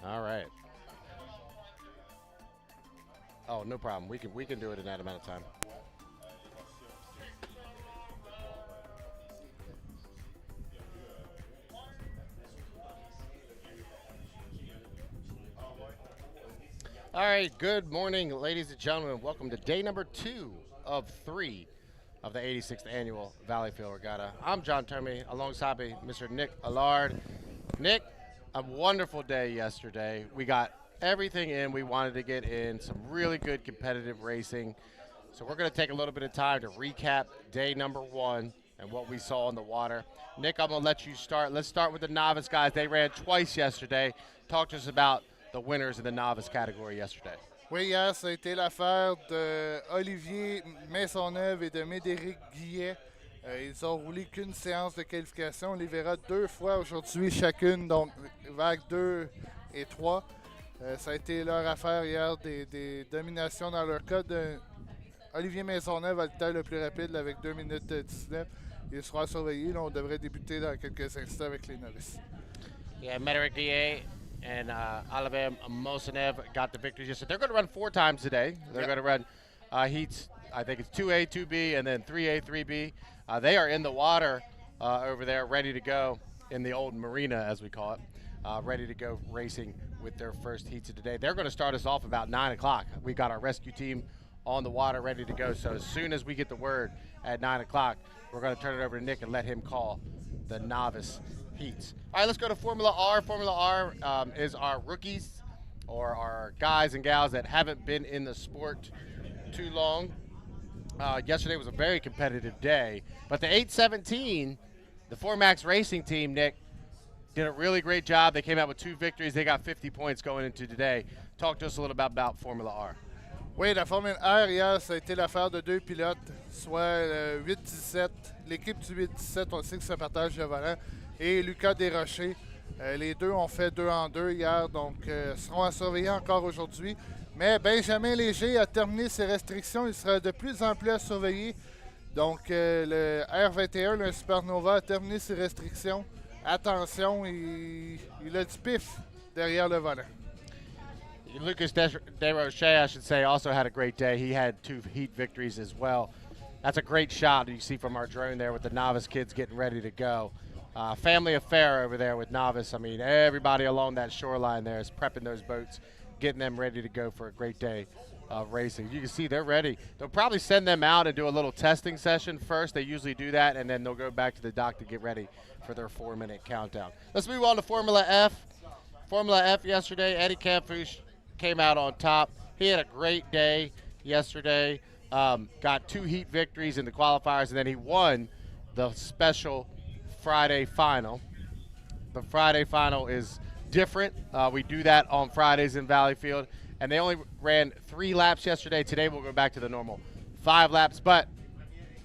All right. Oh, no problem. We can do it in that amount of time. All right. Good morning, ladies and gentlemen. Welcome to day number 2 of 3 of the 86th annual Valleyfield Regatta. I'm John Termy, alongside me, Mr. Nick Allard. Nick, a wonderful day yesterday. We got everything in we wanted to get in. Some really good competitive racing. So we're going to take a little bit of time to recap day number 1 and what we saw in the water. Nick, I'm going to let you start. Let's start with the novice guys. They ran twice yesterday. Talk to us about the winners in the novice category yesterday. Oui, hier, ça a été l'affaire de Olivier Maisonneuve et de Médéric Guillet. Ils ont roulé qu'une séance de qualification. On les verra 2 fois aujourd'hui chacune, donc vague 2 et 3. Ça a été leur affaire hier, des dominations dans leur cas. Olivier Maisonneuve a le temps le plus rapide avec 2 minutes 19. Il sera surveillé. Là, on devrait débuter dans quelques instants avec les novices. Yeah, Médéric Guillet and Olivier Mosenev got the victories yesterday. They're going to run 4 times today. They're going to run heats, I think it's 2A, 2B, and then 3A, 3B. They are in the water over there, ready to go in the old marina, as we call it, ready to go racing with their first heats of today. They're going to start us off about 9 o'clock. We got our rescue team on the water ready to go. So as soon as we get the word at 9 o'clock, we're going to turn it over to Nick and let him call the novice heats. All right, let's go to Formula R. Formula R is our rookies, or our guys and gals that haven't been in the sport too long. Yesterday was a very competitive day, but the 817, the 4MAX Racing team, Nick, did a really great job. They came out with 2 victories. They got 50 points going into today. Talk to us a little about Formula R. Oui, la Formule R hier, ça a été l'affaire de 2 pilotes, soit le 8-17. L'équipe du 8-17, on sait que c'est un partage de volant, et Lucas Desrochers. Les deux ont fait 2 en 2 hier, donc seront à surveiller encore aujourd'hui. Mais Benjamin Léger a terminé ses restrictions. Il sera de plus en plus à surveiller. Donc le R21, le Supernova, a terminé ses restrictions. Attention, il a du pif derrière le volant. Lucas Desrochers, I should say, also had a great day. He had 2 heat victories as well. That's a great shot you see from our drone there with the novice kids getting ready to go. Family affair over there with novice. I mean, everybody along that shoreline there is prepping those boats, getting them ready to go for a great day of racing. You can see they're ready. They'll probably send them out and do a little testing session first. They usually do that, and then they'll go back to the dock to get ready for their 4-minute countdown. Let's move on to Formula F. Formula F yesterday, Eddie Campouche came out on top. He had a great day yesterday. Got 2 heat victories in the qualifiers, and then he won the special Friday final. The Friday final is different. We do that on Fridays in Valleyfield, and they only ran 3 laps yesterday. Today we'll go back to the normal 5 laps, but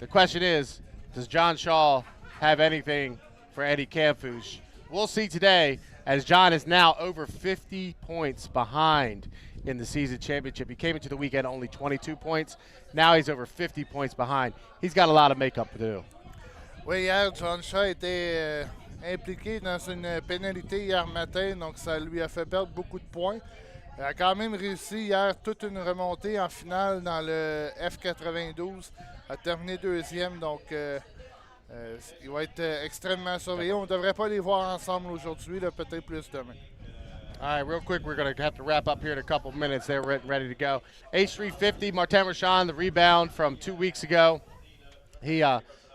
the question is, does John Shaw have anything for Eddie Campouche? We'll see today, as John is now over 50 points behind in the season championship. He came into the weekend only 22 points. Now he's over 50 points behind. He's got a lot of makeup to do. Oui, hier, John Shaw était impliqué dans une pénalité hier matin, donc ça lui a fait perdre beaucoup de points. Il a quand même réussi hier toute une remontée en finale dans le F92. A terminé 2e, donc il va être extrêmement surveillé. On ne devrait pas les voir ensemble aujourd'hui, peut-être plus demain. All right, real quick, we're going to have to wrap up here in a couple of minutes. They're ready to go. H350, Martin Rochon, the rebound from 2 weeks ago. He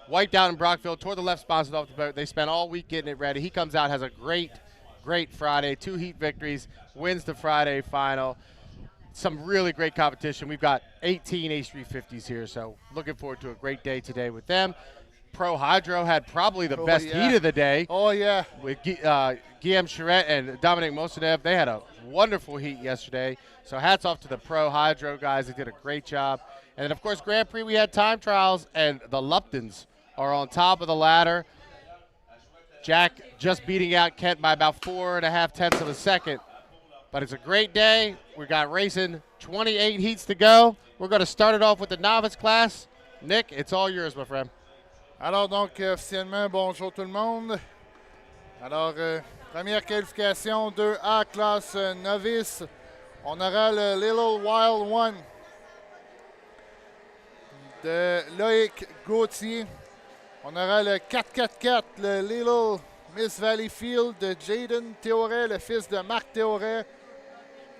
wiped out in Brockville, tore the left sponsor off the boat. They spent all week getting it ready. He comes out, has a great Friday, 2 heat victories, wins the Friday final. Some really great competition. We've got 18 H350s here, so looking forward to a great day today with them. Pro Hydro had probably the best heat of the day. Oh, yeah. With Guillaume Charette and Dominic Mosenev. They had a wonderful heat yesterday. So hats off to the Pro Hydro guys. They did a great job. And then, of course, Grand Prix, we had time trials, and the Luptons are on top of the ladder. Jack just beating out Kent by about 4.5 tenths of a second. But it's a great day. We got racing 28 heats to go. We're going to start it off with the novice class. Nick, it's all yours, my friend. Alors donc, officiellement, bonjour tout le monde. Alors, Première qualification, 2A, classe novice. On aura le Little Wild One de Loïc Gauthier. On aura le 4-4-4, le Little Miss Valleyfield de Jaden Théoret, le fils de Marc Théoret.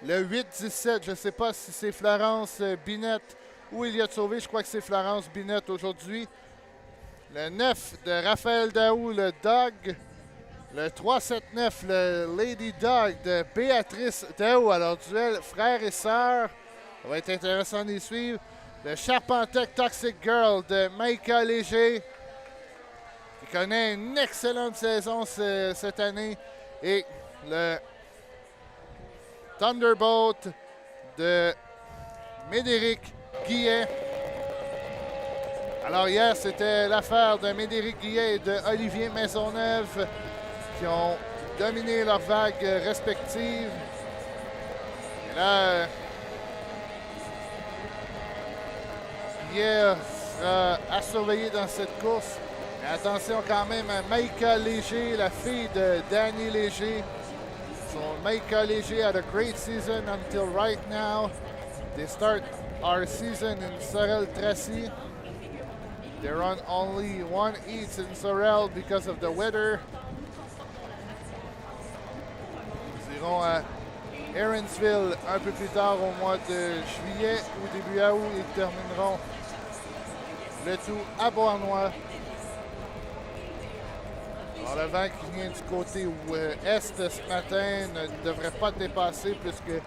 Le 8-17, je ne sais pas si c'est Florence Binette ou Elliott Sauvé, je crois que c'est Florence Binette aujourd'hui. Le 9 de Raphaël Daou, le Dog. Le 3-7-9, le Lady Dog de Béatrice Daou. Alors, duel frère et sœur. Ça va être intéressant d'y suivre. Le Charpentec Toxic Girl de Maïka Léger, qui connaît une excellente saison cette année. Et le Thunderbolt de Médéric Guillet. Alors hier, c'était l'affaire de Médéric Guillet et de Olivier Maisonneuve qui ont dominé leurs vagues respectives. Et là, Guillet sera à surveiller dans cette course. Mais attention quand même à Maïka Léger, la fille de Danny Léger. So Maïka Léger had a great season until right now. They start our season in Sorel-Tracy. They run only one heat in Sorel because of the weather. Ils iront à Erinsville un peu plus tard au mois de juillet ou début août. Ils termineront le tout à Beauharnois. Alors le vent qui vient du côté est ce matin ne devrait pas dépasser plus que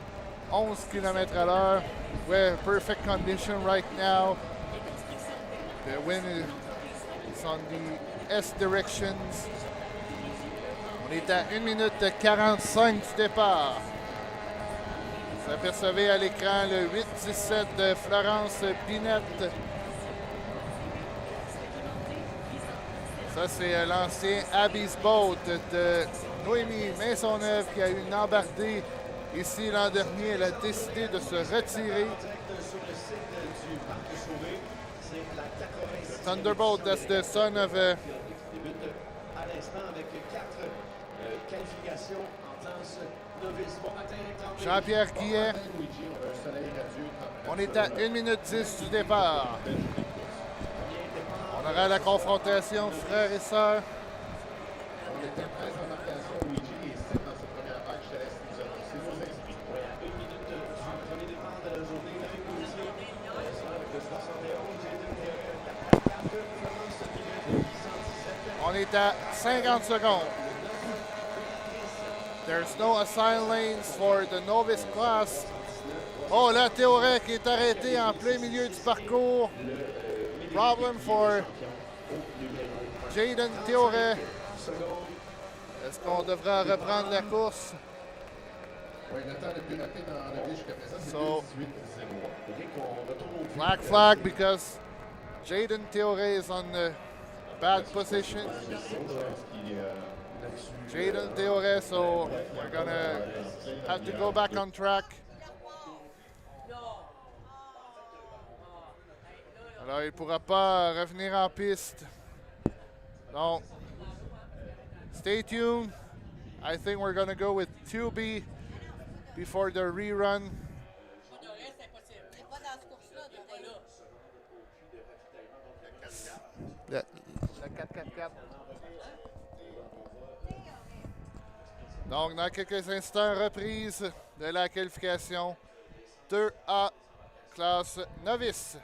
11 km à l'heure. We're perfect condition right now. The wind is on the est directions. On est à 1 minute 45 du départ. Vous apercevez à l'écran le 8-17 de Florence Binette. Ça, c'est l'ancien Abbey's Boat de Noémie Maisonneuve qui a eu une embardée ici l'an dernier. Elle a décidé de se retirer. Thunderbolt, that's the son of Jean-Pierre Guillet. On est à 1 minute 10 du départ. On aura la confrontation frères et sœurs. On est à 50 secondes. There's no assigned lanes for the novice class. Oh, là, Théoret qui est arrêté en plein milieu du parcours. Problem for Jaden Théoret. Est-ce qu'on devra reprendre la course? So, flag because Jaden Théoret is on the bad position. Jaden Théoret, so we're gonna have to go back on track. Alors, il ne pourra pas revenir en piste. Donc, stay tuned. I think we're going to go with 2B before the rerun. Le 4-4-4. Donc, dans quelques instants, reprise de la qualification 2A, classe novice.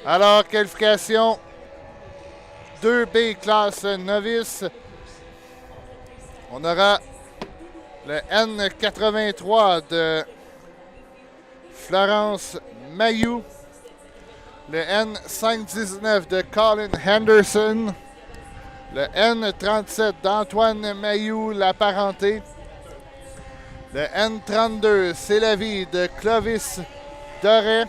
Alors, qualification 2B classe novice. On aura le N83 de Florence Mayou, le N519 de Colin Henderson, le N37 d'Antoine Mayou, la parenté, le N32 C'est la vie de Clovis Doré,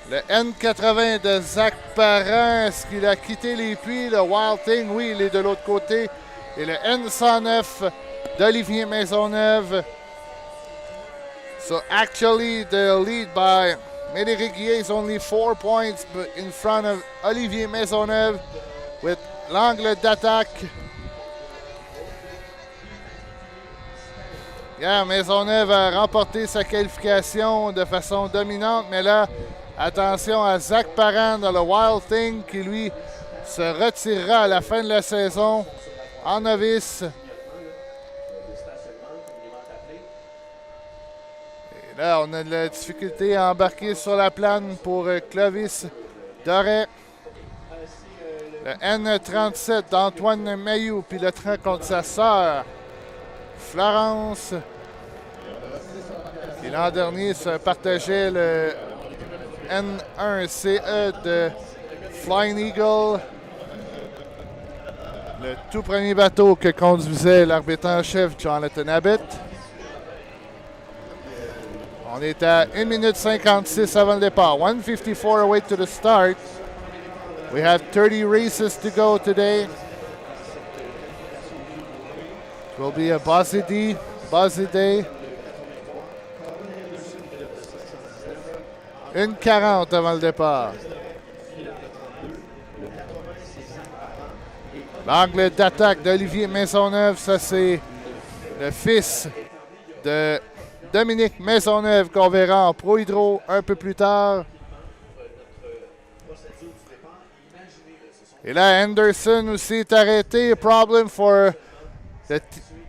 le N80 de Zach Parent, est-ce qu'il a quitté les puits? Le Wild Thing, oui, il est de l'autre côté. Et le N109 d'Olivier Maisonneuve. So actually the lead by Médéric Guillet is only 4 points in front of Olivier Maisonneuve with l'angle d'attaque. Yeah, Maisonneuve a remporté sa qualification de façon dominante, mais là, attention à Zach Parent dans le Wild Thing qui, lui, se retirera à la fin de la saison en novice. Et là, on a de la difficulté à embarquer sur la plane pour Clovis Doré. Le N37 d'Antoine Mayou piloterait contre sa sœur Florence, qui l'an dernier se partageait le N1CE de Flying Eagle, le tout premier bateau que conduisait l'arbitre en chef Jonathan Abbott. On est à 1 minute 56 avant le départ. 1:54 away to the start. We have 30 races to go today. It will be a buzzy day. 1:40 avant le départ. L'angle d'attaque d'Olivier Maisonneuve, ça c'est le fils de Dominique Maisonneuve qu'on verra en Pro Hydro un peu plus tard. Et là, Anderson aussi est arrêté. Problem for the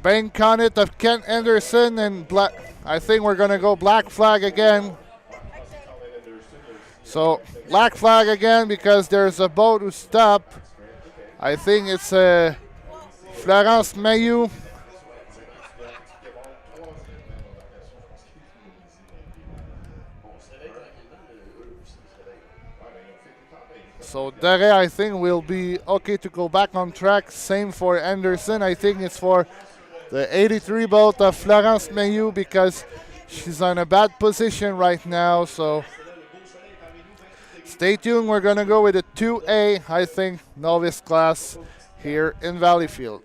bank connet of Kent Anderson and black. I think we're going to go black flag again. So, black flag again because there's a boat who stopped. I think it's Florence Mayou. So Doré, I think, will be okay to go back on track. Same for Anderson. I think it's for the 83 boat of Florence Mayou because she's on a bad position right now. So stay tuned. We're going to go with a 2A, I think, novice class here in Valleyfield.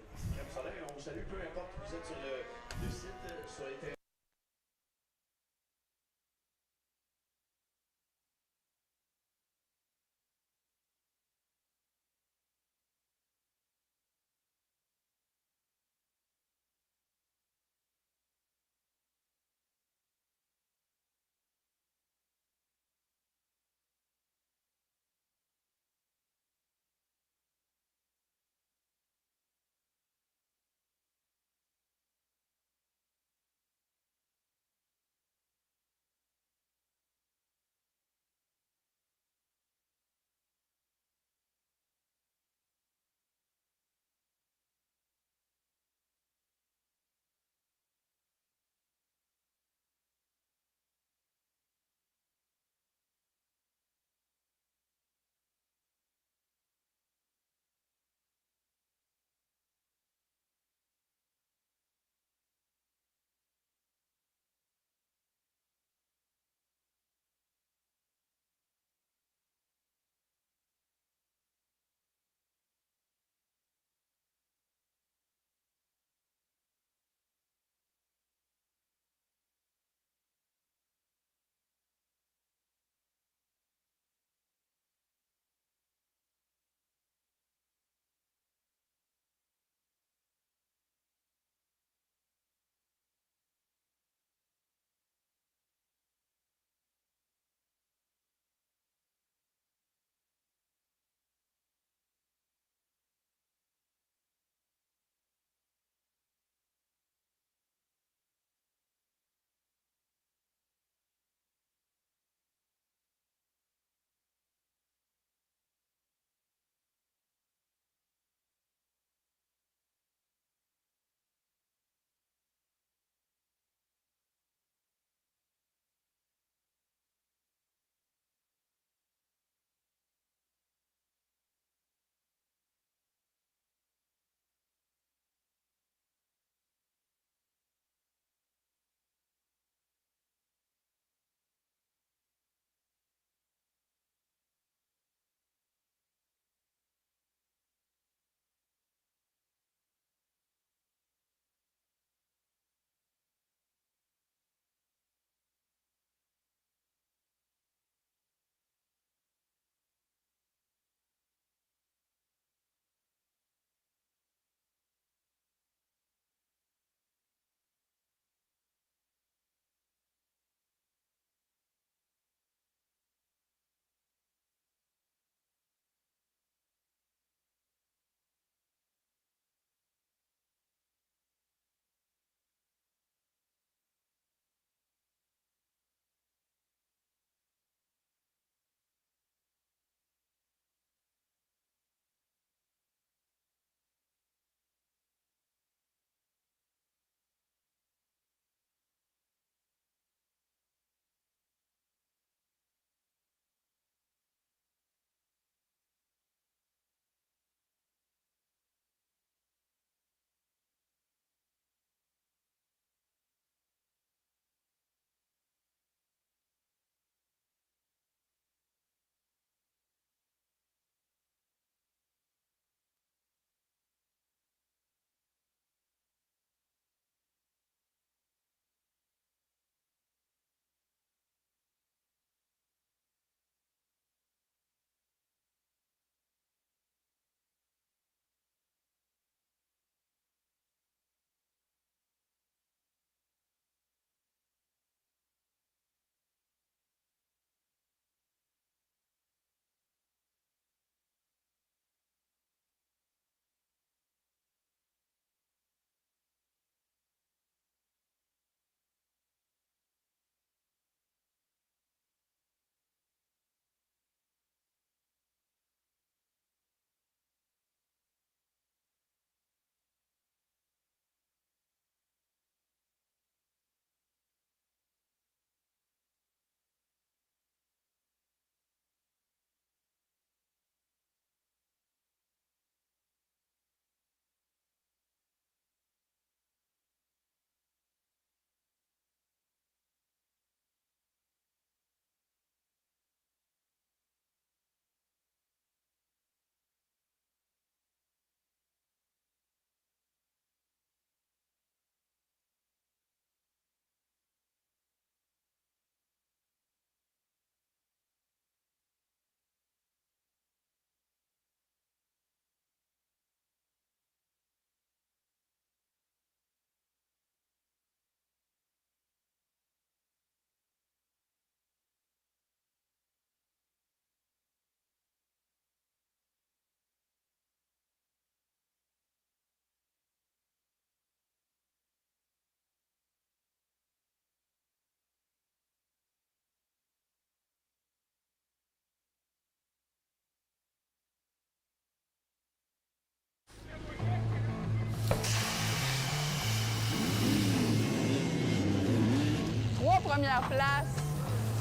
première place,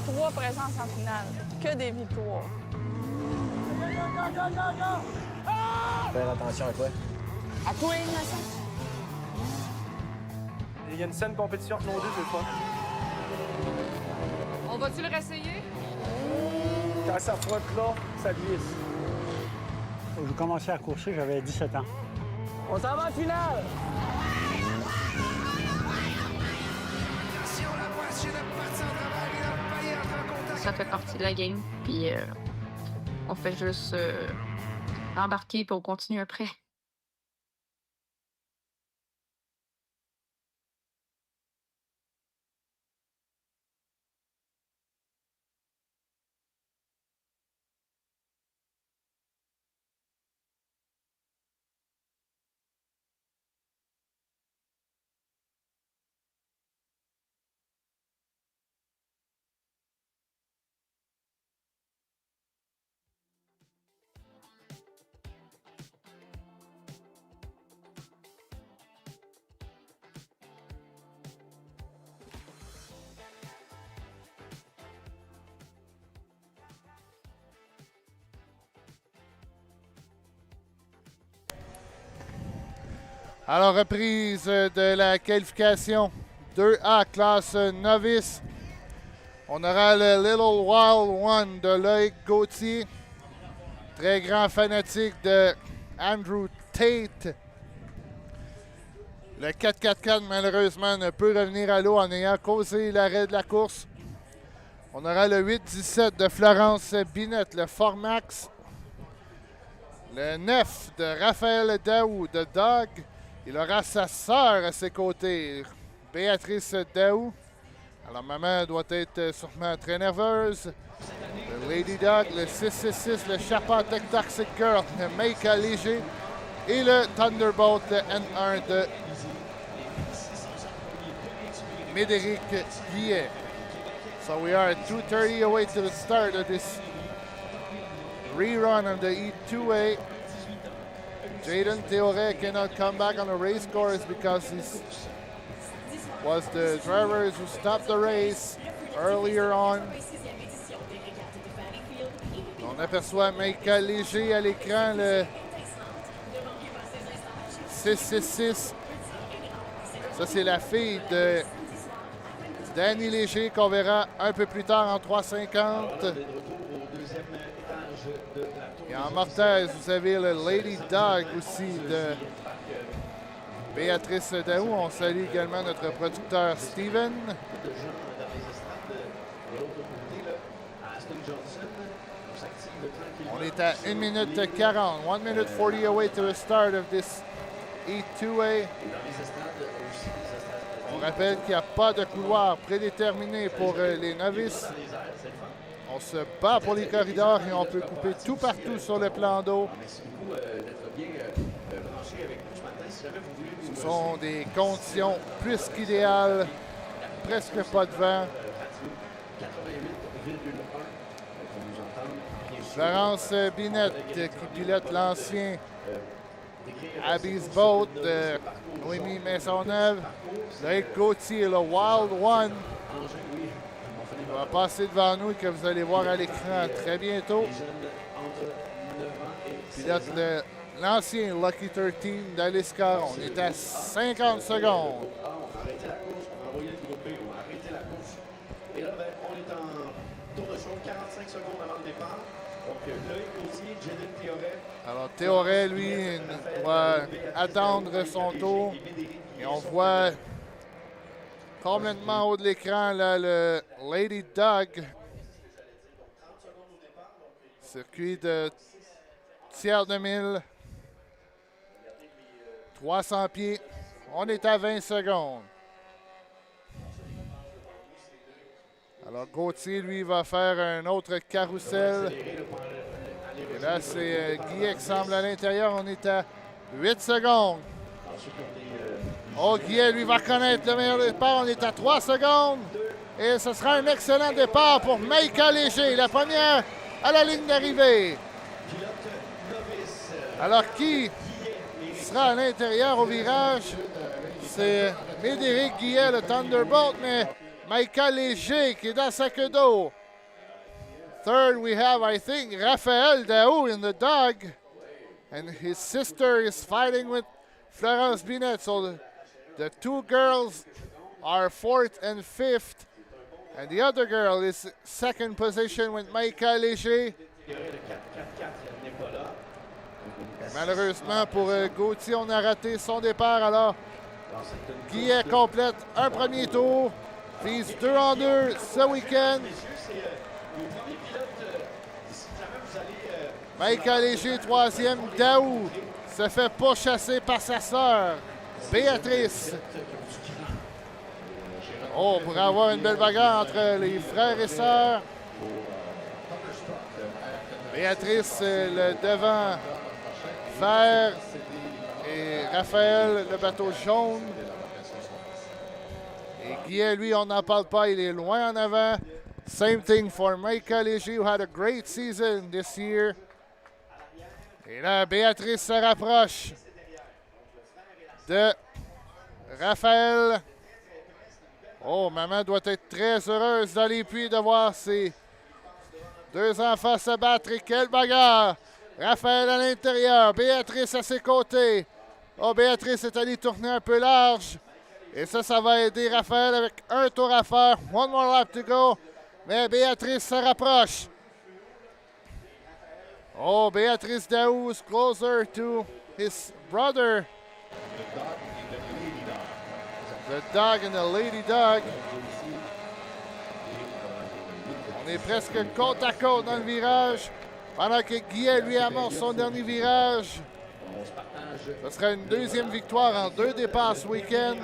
3 présences en finale. Que des victoires. Faire attention à quoi? À toi, Ignacio. Il y a une saine compétition entre nos deux, c'est le fun. On va-tu le réessayer? Quand ça frotte là, ça glisse. J'ai commencé à courir, j'avais 17 ans. On s'en va en finale! Ça fait partie de la game, puis on fait juste embarquer puis on continue après. Alors, reprise de la qualification 2A, classe novice. On aura le Little Wild One de Loïc Gauthier, très grand fanatique de Andrew Tate. Le 4-4-4, malheureusement, ne peut revenir à l'eau en ayant causé l'arrêt de la course. On aura le 8-17 de Florence Binette, le Formax. Le 9 de Raphaël Daou de Dog. Il aura sa sœur à ses côtés, Béatrice Daou. Alors, maman doit être sûrement très nerveuse. Le Lady Dog, le 666, le Chapatec Toxic Girl, le Make Léger et le Thunderbolt, le N1 de Médéric Guillet. So we are at 2:30 away to the start of this rerun of the E2A. Jaden Theoret cannot come back on the race course because he was the drivers who stopped the race earlier on. On aperçoit Michael Léger à l'écran, le 666. Ça, c'est la fille de Danny Léger qu'on verra un peu plus tard en 350. Et en mortaise, vous avez le Lady Dog aussi de Béatrice Daou. On salue également notre producteur Steven. On est à 1 minute 40. 1 minute 40 away to the start of this E2A. On rappelle qu'il n'y a pas de couloir prédéterminé pour les novices. On se bat pour les corridors et on peut couper tout partout sur le plan d'eau. Ce sont des conditions plus qu'idéales. Presque pas de vent. Florence Binette qui pilote l'ancien Abby's Boat de Noémie Maisonneuve. Loïc Gauthier, le Wild One. Il va passer devant nous et que vous allez voir à l'écran très bientôt. Pilote l'ancien Lucky 13 d'Aliscar. On est à 50 secondes. Et là, on est en tour de show, 45 secondes avant le départ. Donc, Loïc Gauthier, Jaden Theoret. Alors, Théoret, lui, doit attendre son tour. Et on voit complètement en haut de l'écran, là, le Lady Dog. Circuit de tiers de mille. 300 pieds. On est à 20 secondes. Alors, Gauthier, lui, va faire un autre carrousel. Et là, c'est Guillet qui semble à l'intérieur. On est à 8 secondes. Oh, Guillet, lui, va connaître le meilleur départ. On est à 3 secondes. Et ce sera un excellent départ pour Maïka Léger, la première à la ligne d'arrivée. Alors, qui sera à l'intérieur au virage? C'est Médéric Guillet, le Thunderbolt, mais Micah Léger qui est dans sa queue d'eau. Third, we have, I think, Raphaël Daou in the dog. And his sister is fighting with Florence Binet. So the two girls are fourth and fifth. And the other girl is second position with Micah Léger. Malheureusement pour Gauthier, on a raté son départ. Alors, Guillet complète un premier tour. Vise 2 en 2 ce week-end. Micah Léger, troisième. Daou se fait pas chasser par sa sœur, Béatrice. Oh, pour avoir une belle bagarre entre les frères et sœurs. Béatrice, le devant vert. Et Raphaël, le bateau jaune. Et Guillet, lui, on n'en parle pas. Il est loin en avant. Same thing for Micah Léger, who had a great season this year. Et là, Béatrice se rapproche de Raphaël. Oh, maman doit être très heureuse dans les puits de voir ses deux enfants se battre. Et quelle bagarre! Raphaël à l'intérieur, Béatrice à ses côtés. Oh, Béatrice est allée tourner un peu large. Et ça va aider Raphaël avec un tour à faire. One more lap to go. Mais Béatrice se rapproche. Oh, Béatrice Daou is closer to his brother. The dog and the lady dog. On est presque côte à côte dans le virage. Pendant que Guillet, lui, amorce son dernier virage. Ce sera une deuxième victoire en 2 départs ce week-end.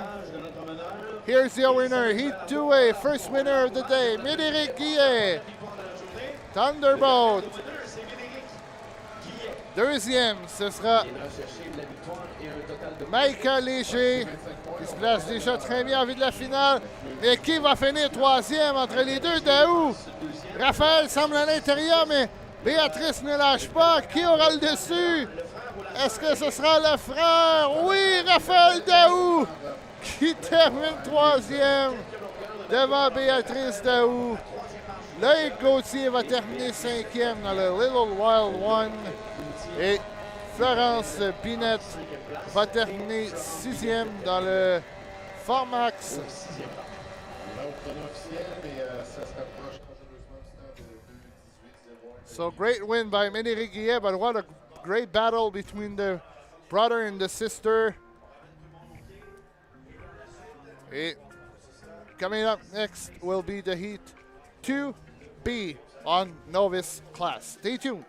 Here's the winner, Heat 2A, first winner of the day, Médéric Guillet. Thunderbolt. Deuxième, ce sera Micah Léger, qui se place déjà très bien en vue de la finale. Mais qui va finir troisième entre les deux? Daou. Raphaël semble à l'intérieur, mais Béatrice ne lâche pas. Qui aura le dessus? Est-ce que ce sera le frère? Oui, Raphaël Daou, qui termine troisième devant Béatrice Daou. Loïc Gauthier va terminer cinquième dans le Little Wild One. Et Florence Binet va terminer sixième dans le Formax. So great win by Médéric Guillet, but what a great battle between the brother and the sister. Et coming up next will be the Heat 2B on novice class. Stay tuned.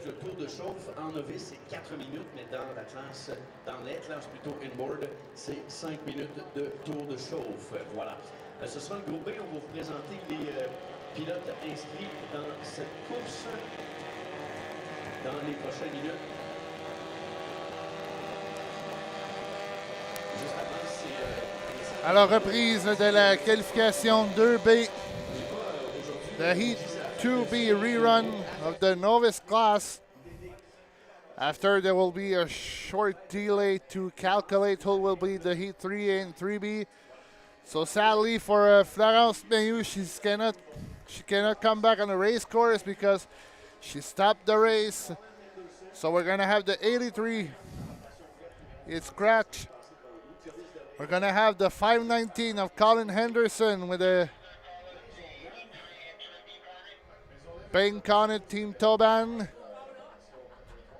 de tour de chauffe. En novice, c'est 4 minutes, mais dans les classes plutôt inboard, c'est 5 minutes de tour de chauffe. Voilà. Ce sera le groupe B. On va vous présenter les pilotes inscrits dans cette course dans les prochaines minutes. Juste avant, c'est... À la reprise de la qualification 2B, the Heat 2B rerun of the novice class. After there will be a short delay to calculate who will be the Heat 3A and 3B. So sadly for Florence Mayou, she cannot come back on the race course because she stopped the race. So we're gonna have the 83. It's scratched. We're going to have the 519 of Colin Henderson with a Payne Connett Team Toban.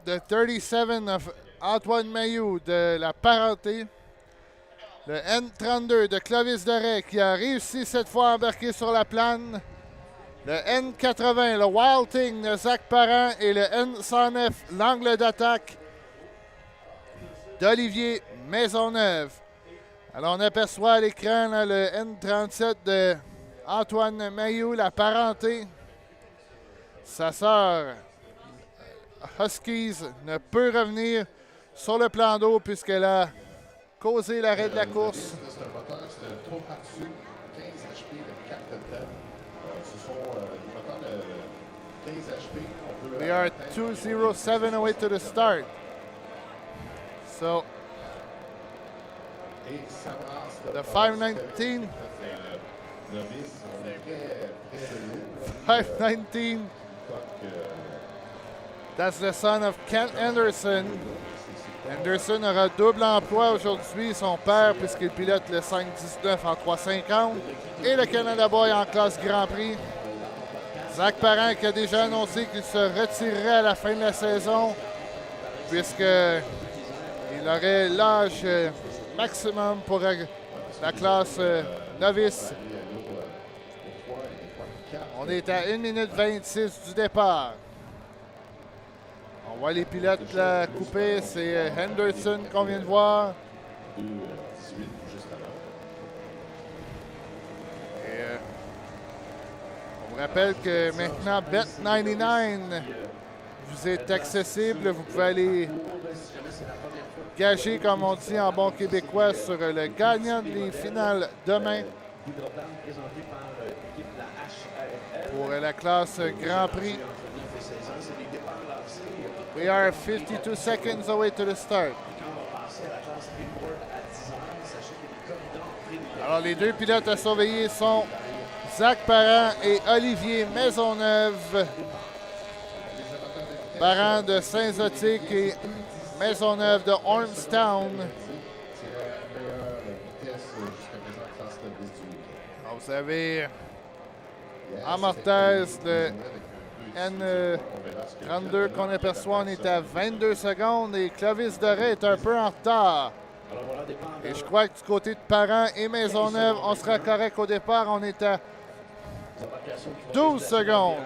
The 37 of Antoine Mayou de la Parenté. Le N32 de Clovis Doré qui a réussi cette fois à embarquer sur la plane. Le N80, le Wild Thing de Zach Parent. Et le N109, l'angle d'attaque d'Olivier Maisonneuve. Alors, on aperçoit à l'écran là, le N37 de Antoine Mayou, la parenté. Sa sœur Huskies ne peut revenir sur le plan d'eau puisqu'elle a causé l'arrêt de la course. C'est un moteur, c'est un trop par-dessus, 15 HP de 4 temps. Ce sont des moteurs de 15 HP. On peut We are 2:07 away to the start. So, the 519. 519. That's the son of Kent Anderson. Anderson aura double emploi aujourd'hui, son père, puisqu'il pilote le 5-19 en 350 et le Canada Boy en classe Grand Prix. Zach Parent qui a déjà annoncé qu'il se retirerait à la fin de la saison, puisqu'il aurait l'âge maximum pour la classe novice. On est à 1 minute 26 du départ. On voit les pilotes là, couper. C'est Henderson qu'on vient de voir. On vous rappelle que maintenant Bet99 vous est accessible. Vous pouvez aller gager, comme on dit en bon québécois, sur le gagnant des finales demain pour la classe Grand Prix. We are 52 seconds away to the start. Alors, les deux pilotes à surveiller sont Zach Parent et Olivier Maisonneuve. Parent de Saint-Zotique et Maisonneuve de Ormstown. Alors, vous avez en Mortaise le N32 qu'on aperçoit, on est à 22 secondes et Clovis Doré est un peu en retard. Et je crois que du côté de Parent et Maisonneuve, on sera correct au départ. On est à 12 secondes.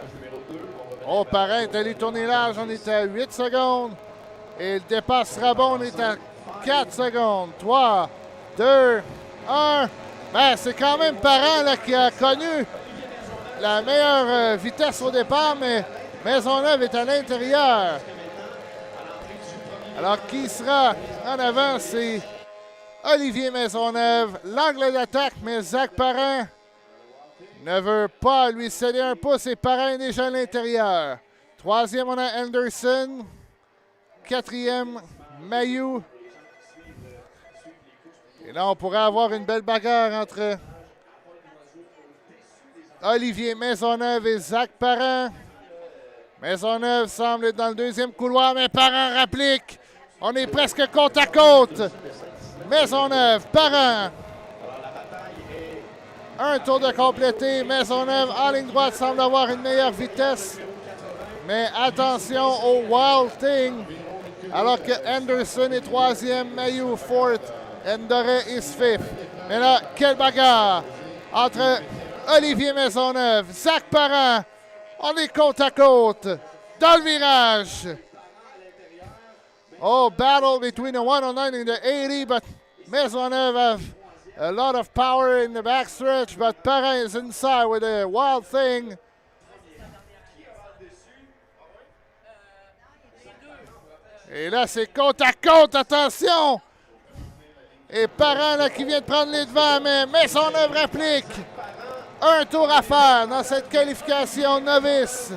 Oh, Parent est allé tourner large, on est à 8 secondes. Et le départ sera bon, on est à 4 secondes. 3, 2, 1. Ben, c'est quand même Parent là, qui a connu la meilleure vitesse au départ, mais Maisonneuve est à l'intérieur. Alors, qui sera en avant? C'est Olivier Maisonneuve. L'angle d'attaque, mais Zach Parent ne veut pas lui céder un pouce et Parent est déjà à l'intérieur. Troisième, on a Anderson. Quatrième, Mayou. Et là, on pourrait avoir une belle bagarre entre Olivier Maisonneuve et Zach Parent. Maisonneuve semble être dans le deuxième couloir, mais Parent rapplique. On est presque côte à côte. Maisonneuve, Parent. Un tour de complété. Maisonneuve en ligne droite semble avoir une meilleure vitesse. Mais attention au Wild Thing. Alors que Anderson est troisième, Mayou fourth, Ndoré is fifth. Mais là, quelle bagarre entre Olivier Maisonneuve, Zach Parent. On est côte à côte. dans le virage. Oh, battle between the 109 and the 80, but Maisonneuve have a lot of power in the backstretch, but Parent is inside with a wild thing. Et là, c'est côte à côte, attention! Et Parent là, qui vient de prendre les devants, mais Maisonneuve réplique. Un tour à faire dans cette qualification novice.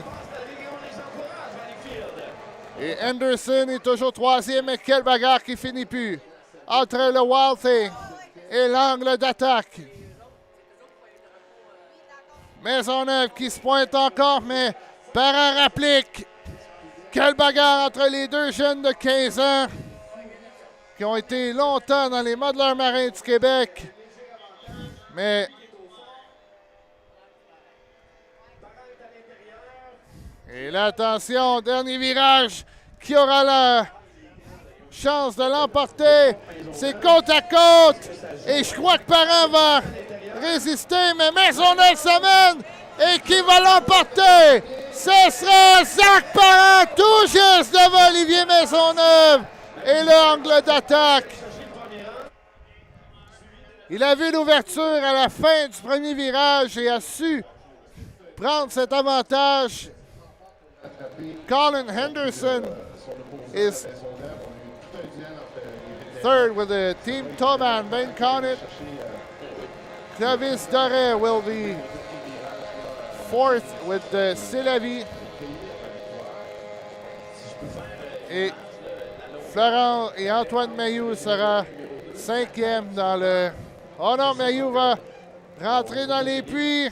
Et Henderson est toujours troisième, mais quelle bagarre qui finit plus. Entre le Wild Thing et l'angle d'attaque. Maisonneuve qui se pointe encore, mais Parent réplique. Quelle bagarre entre les deux jeunes de 15 ans qui ont été longtemps dans les modeleurs marins du Québec. Mais et là, attention, dernier virage, qui aura la chance de l'emporter? C'est côte à côte. Et je crois que Parent va résister, mais Maisonneuve s'amène. Et qui va l'emporter? Ce sera Zach Parent, tout juste devant Olivier Maisonneuve. Et l'angle d'attaque. Il a vu l'ouverture à la fin du premier virage et a su prendre cet avantage. Colin Henderson is third with the team Toban. Ben Connet. Clovis Doré will be fourth with the Sylavie. Et Florent et Antoine Mailloux sera cinquième dans le... Oh non, Mailloux va rentrer dans les puits.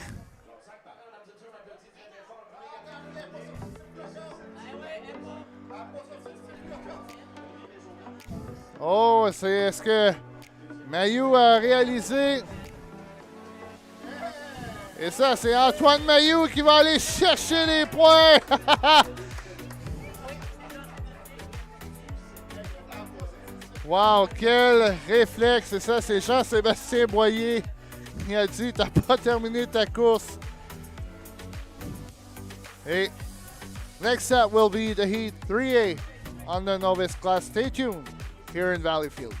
Oh, est-ce que Mailloux a réalisé? Et ça, c'est Antoine Mailloux qui va aller chercher les points. Wow, quel réflexe. Et ça, c'est Jean-Sébastien Boyer qui a dit « T'as pas terminé ta course. » Et next up will be the Heat 3A on the novice class. Stay tuned here in Valleyfield.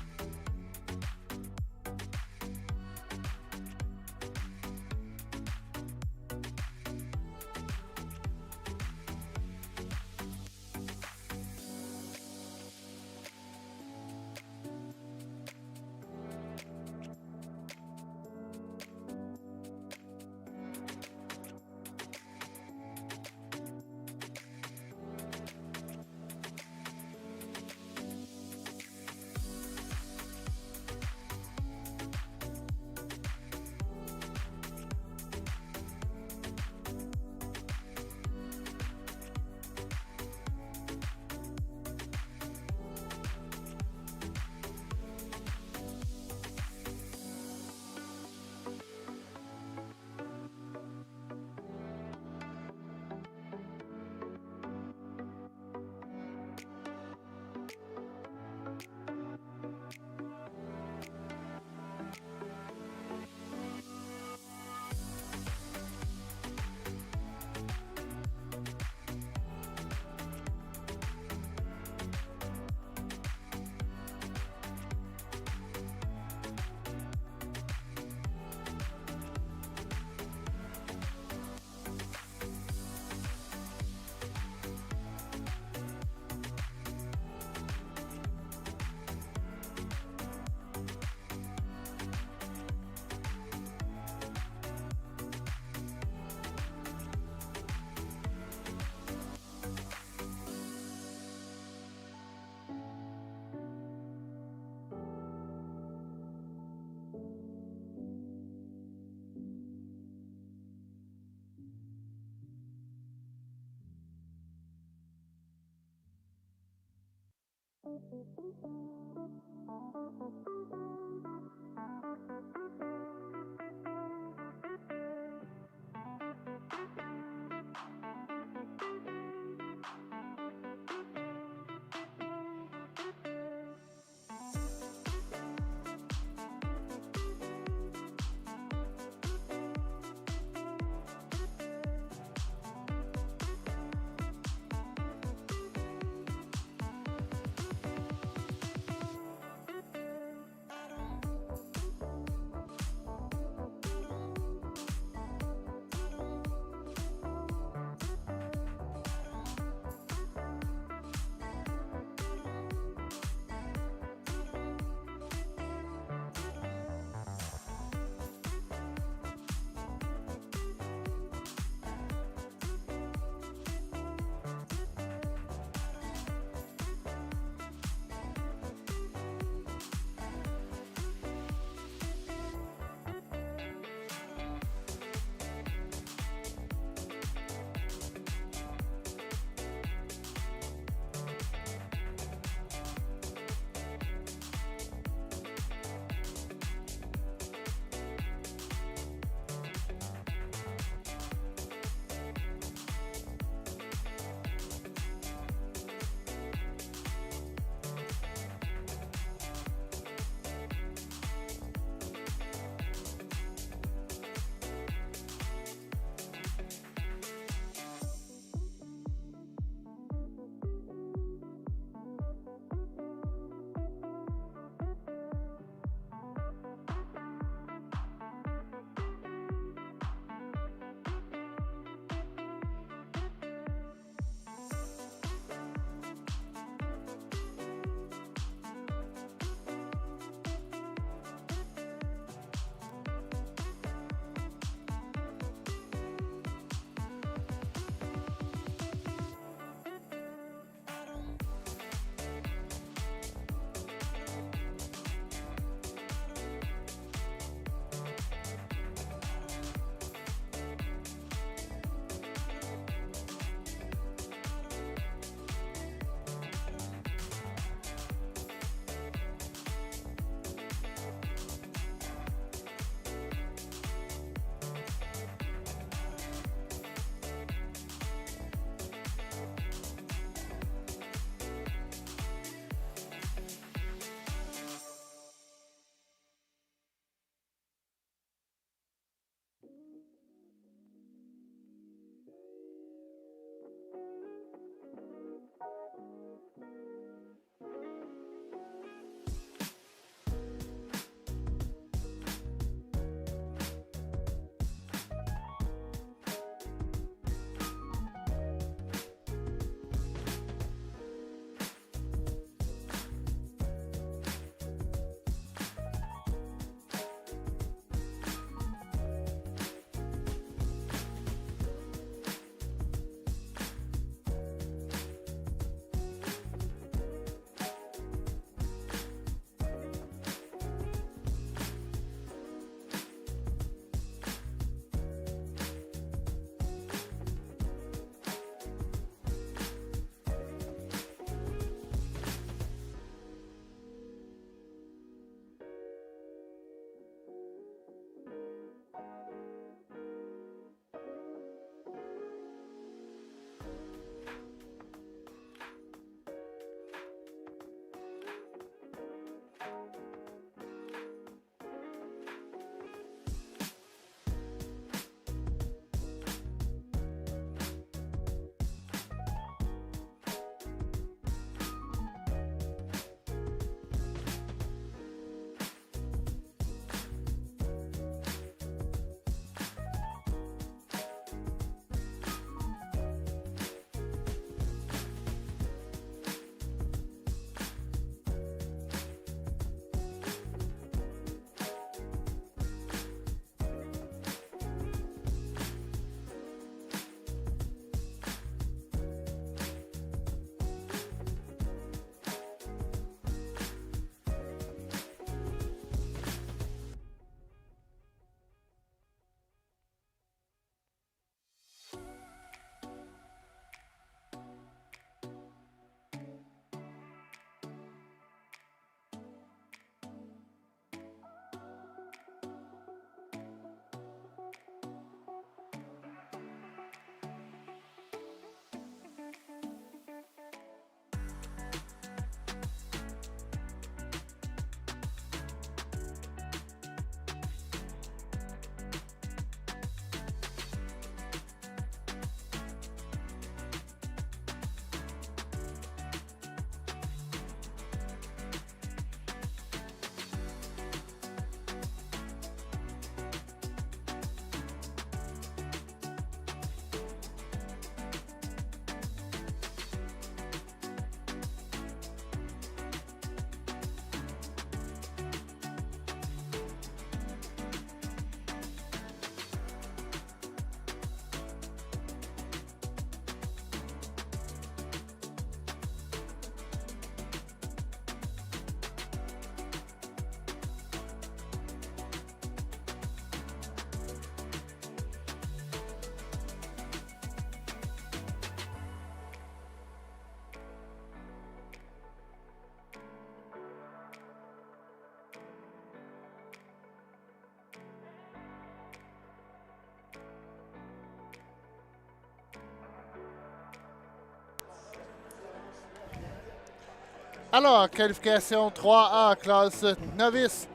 Alors, qualification 3A, classe novice.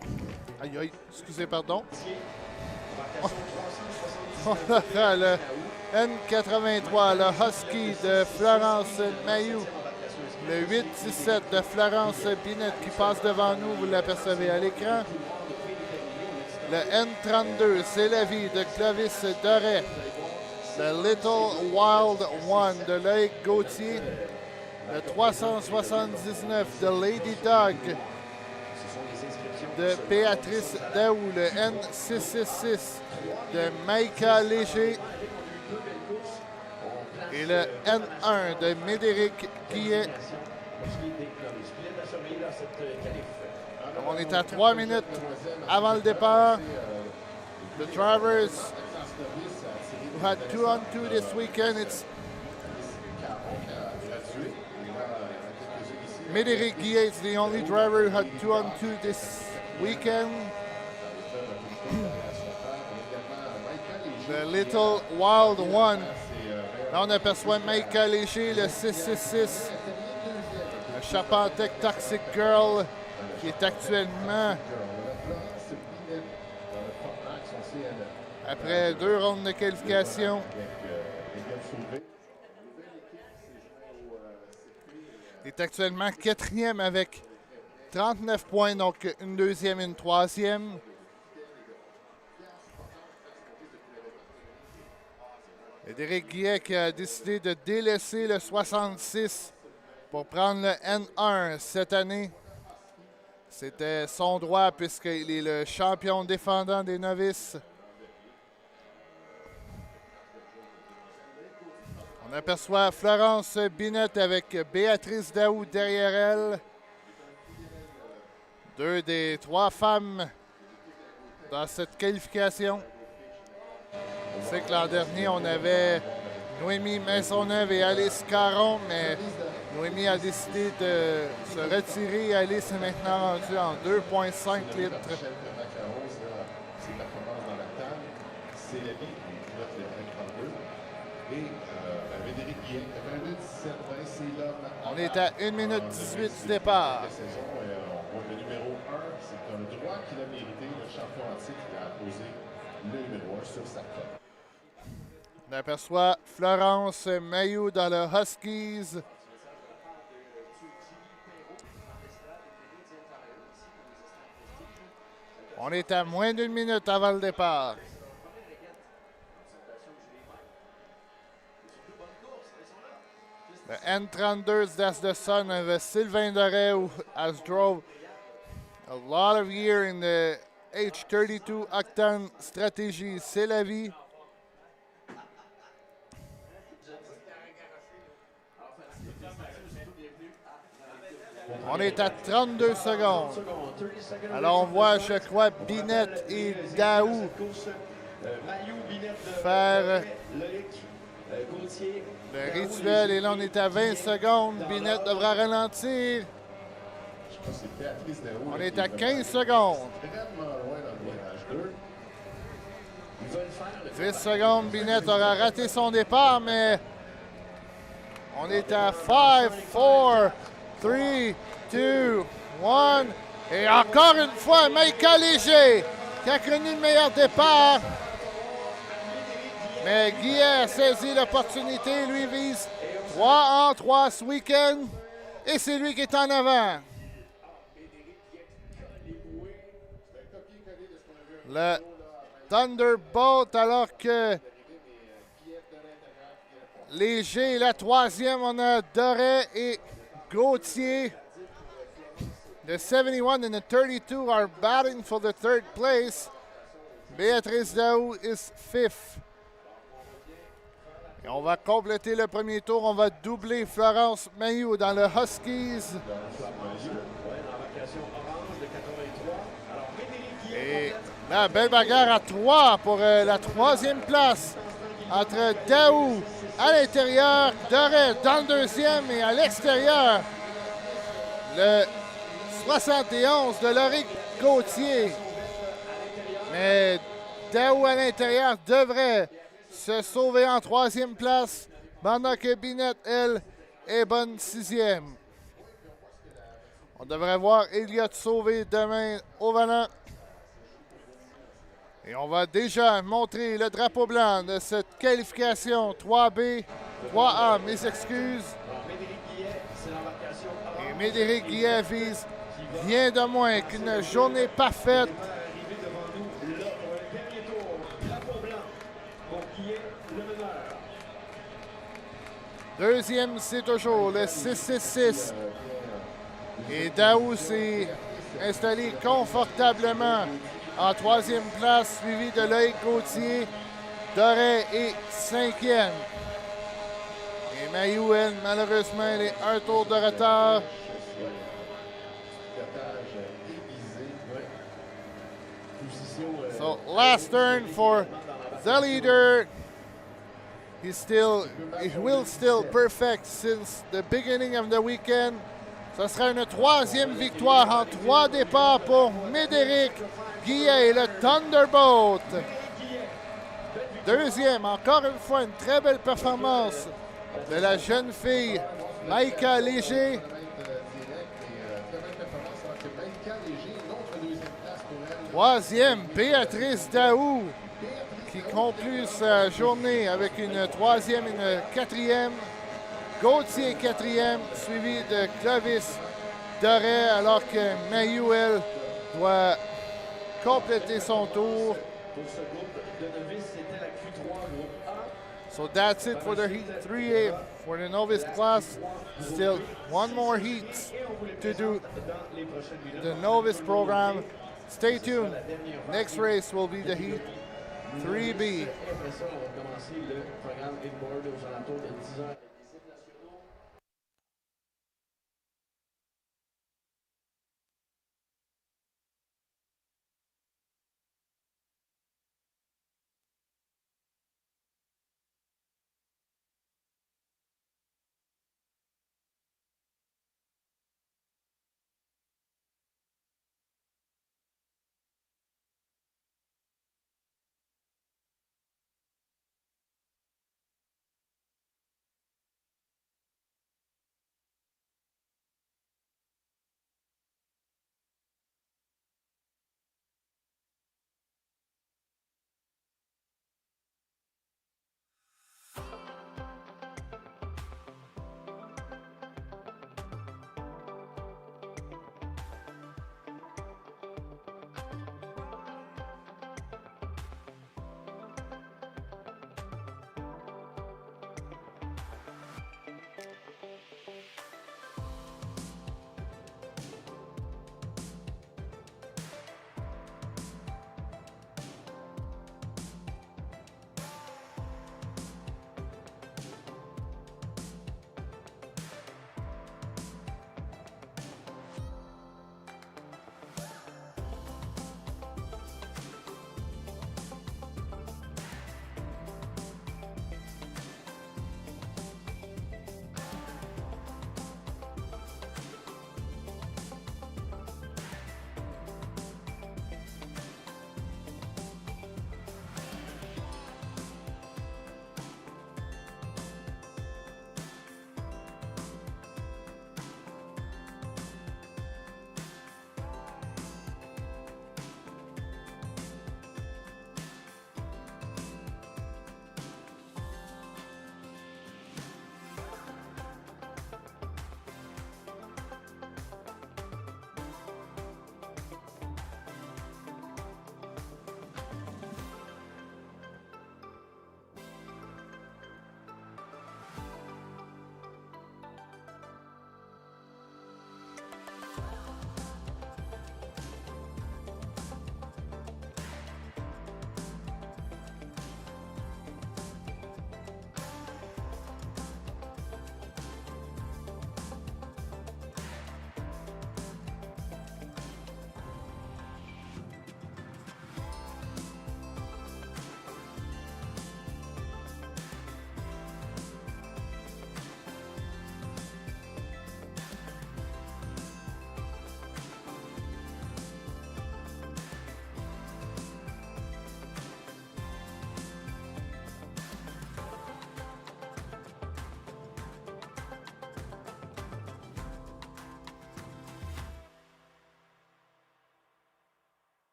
Aïe, aïe, excusez, pardon. On aura le N83, le Husky de Florence Mayou. Le 8-17 de Florence Binette qui passe devant nous, vous l'apercevez à l'écran. Le N32, c'est la vie de Clovis Doré. Le Little Wild One de Loïc Gauthier. Le 379 de Lady Dog de Béatrice Daou. Le N666 de Maïka Léger. Et le N1 de Médéric Guillet. On est à 3 minutes avant le départ. The drivers who had 2-on-2 this weekend, it's Médéric Guillet is the only driver who had 2-on-2 this weekend. The Little Wild One. Là, on aperçoit Maïka Léger, le 666. Le Chapantec Toxic Girl, qui est actuellement, après 2 rondes de qualification, est actuellement 4e avec 39 points, donc une 2e et une 3e. Médéric Guillet qui a décidé de délaisser le 66 pour prendre le N1 cette année. C'était son droit puisqu'il est le champion défendant des novices. On aperçoit Florence Binette avec Béatrice Daou derrière elle. 2 des 3 femmes dans cette qualification. On sait que l'an dernier, on avait Noémie Maisonneuve et Alice Caron, mais Noémie a décidé de se retirer. Alice est maintenant rendue en 2,5 litres. On est à 1 minute 18 du départ. Le numéro 1, c'est un droit qu'il a mérité, le champion en titre qui a posé le numéro 1 sur sa tête. On aperçoit Florence Mayou dans le Huskies. On est à moins d'1 minute avant le départ. The N32, that's the son of Sylvain Doré, who has drove a lot of year in the H32 Octane Stratégie. C'est la vie. On est à 32 secondes. Alors on voit, je crois, Binette et Daou faire le rituel. Et là, on est à 20 secondes. Binette devra ralentir. On est à 15 secondes. 10 secondes, Binette aura raté son départ, mais on est à 5, 4, 3, 2, 1. Et encore une fois, Maïka Léger qui a connu le meilleur départ. Mais Guillet a saisi l'opportunité. Lui vise 3 en 3 ce week-end. Et c'est lui qui est en avant. Le Thunderbolt, alors que Léger est la 3e. On a Doré et Gauthier. The 71 and the 32 are batting for the 3rd place. Béatrice Daou is 5th. Et on va compléter le premier tour. On va doubler Florence Mayou dans le Huskies. Et la belle bagarre à 3 pour la 3e place entre Daou à l'intérieur, Doré dans le 2e et à l'extérieur, le 71 de Lauric Gauthier. Mais Daou à l'intérieur devrait se sauver en 3e place, pendant que Binette, elle, est bonne 6e. On devrait voir Elliott sauver demain au volant. Et on va déjà montrer le drapeau blanc de cette qualification 3B, 3A, mes excuses. Et Médéric Guillet vise rien de moins qu'une journée parfaite. Deuxième, c'est toujours le 666. Et Daou s'est installé confortablement en troisième place, suivi de Loïc Gauthier. Doré est cinquième. Et Mayouen, malheureusement, elle est un tour de retard. So, last turn for the leader. He will still perfect since the beginning of the weekend. Ce sera une troisième victoire en 3 départs pour Médéric Guillet, le Thunderbolt. Deuxième, encore une fois, une très belle performance de la jeune fille Maïka Léger. Troisième, Béatrice Daou, qui conclut sa journée avec une troisième et une quatrième. Gauthier quatrième, suivi de Clovis Doré, alors que Mayuel doit compléter son tour. So that's it for the Heat 3A for the novice class. Still one more heat to do the novice program. Stay tuned. Next race will be the Heat 3B.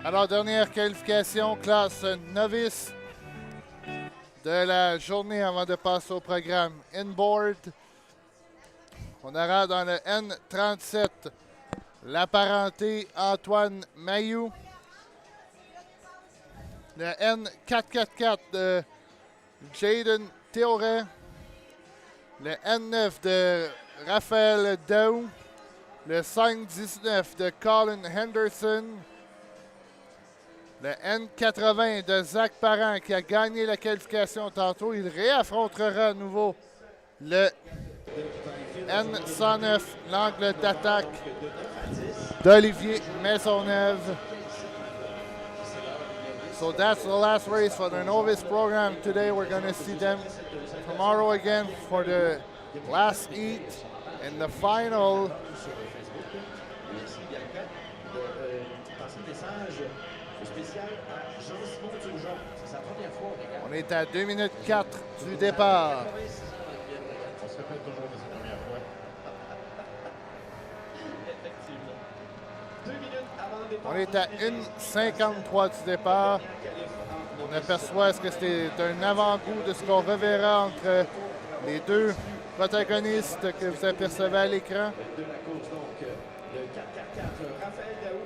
Alors, dernière qualification, classe novice de la journée avant de passer au programme inboard. On aura dans le N37 l'apparenté Antoine Mailloux. Le N444 de Jaden Théoret. Le N9 de Raphaël Daou. Le 519 de Colin Henderson. Le N80 de Zach Parent qui a gagné la qualification tantôt. Il réaffrontera à nouveau le N109, l'angle d'attaque d'Olivier Maisonneuve. So that's the last race for the novice program today. We're going to see them tomorrow again for the last heat and the final. On est à 2 minutes 4 du départ. On se répète toujours de cette première fois. On est à 1,53 du départ. On aperçoit ce que c'est un avant-goût de ce qu'on reverra entre les deux protagonistes que vous apercevez à l'écran.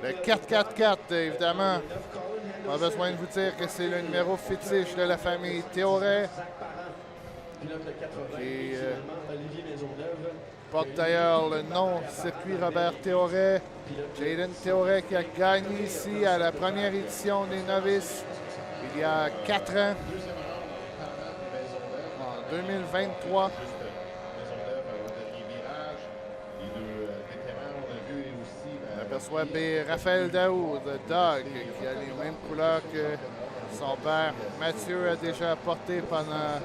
Le 4-4-4, évidemment, pas besoin de vous dire que c'est le numéro fétiche de la famille Théoret. Qui porte d'ailleurs le nom circuit Robert Théoret. Jaden Théoret qui a gagné ici à la première édition des novices il y a 4 ans, en 2023. On aperçoit Raphaël Daoud, le Dog, qui a les mêmes couleurs que son père Mathieu a déjà porté pendant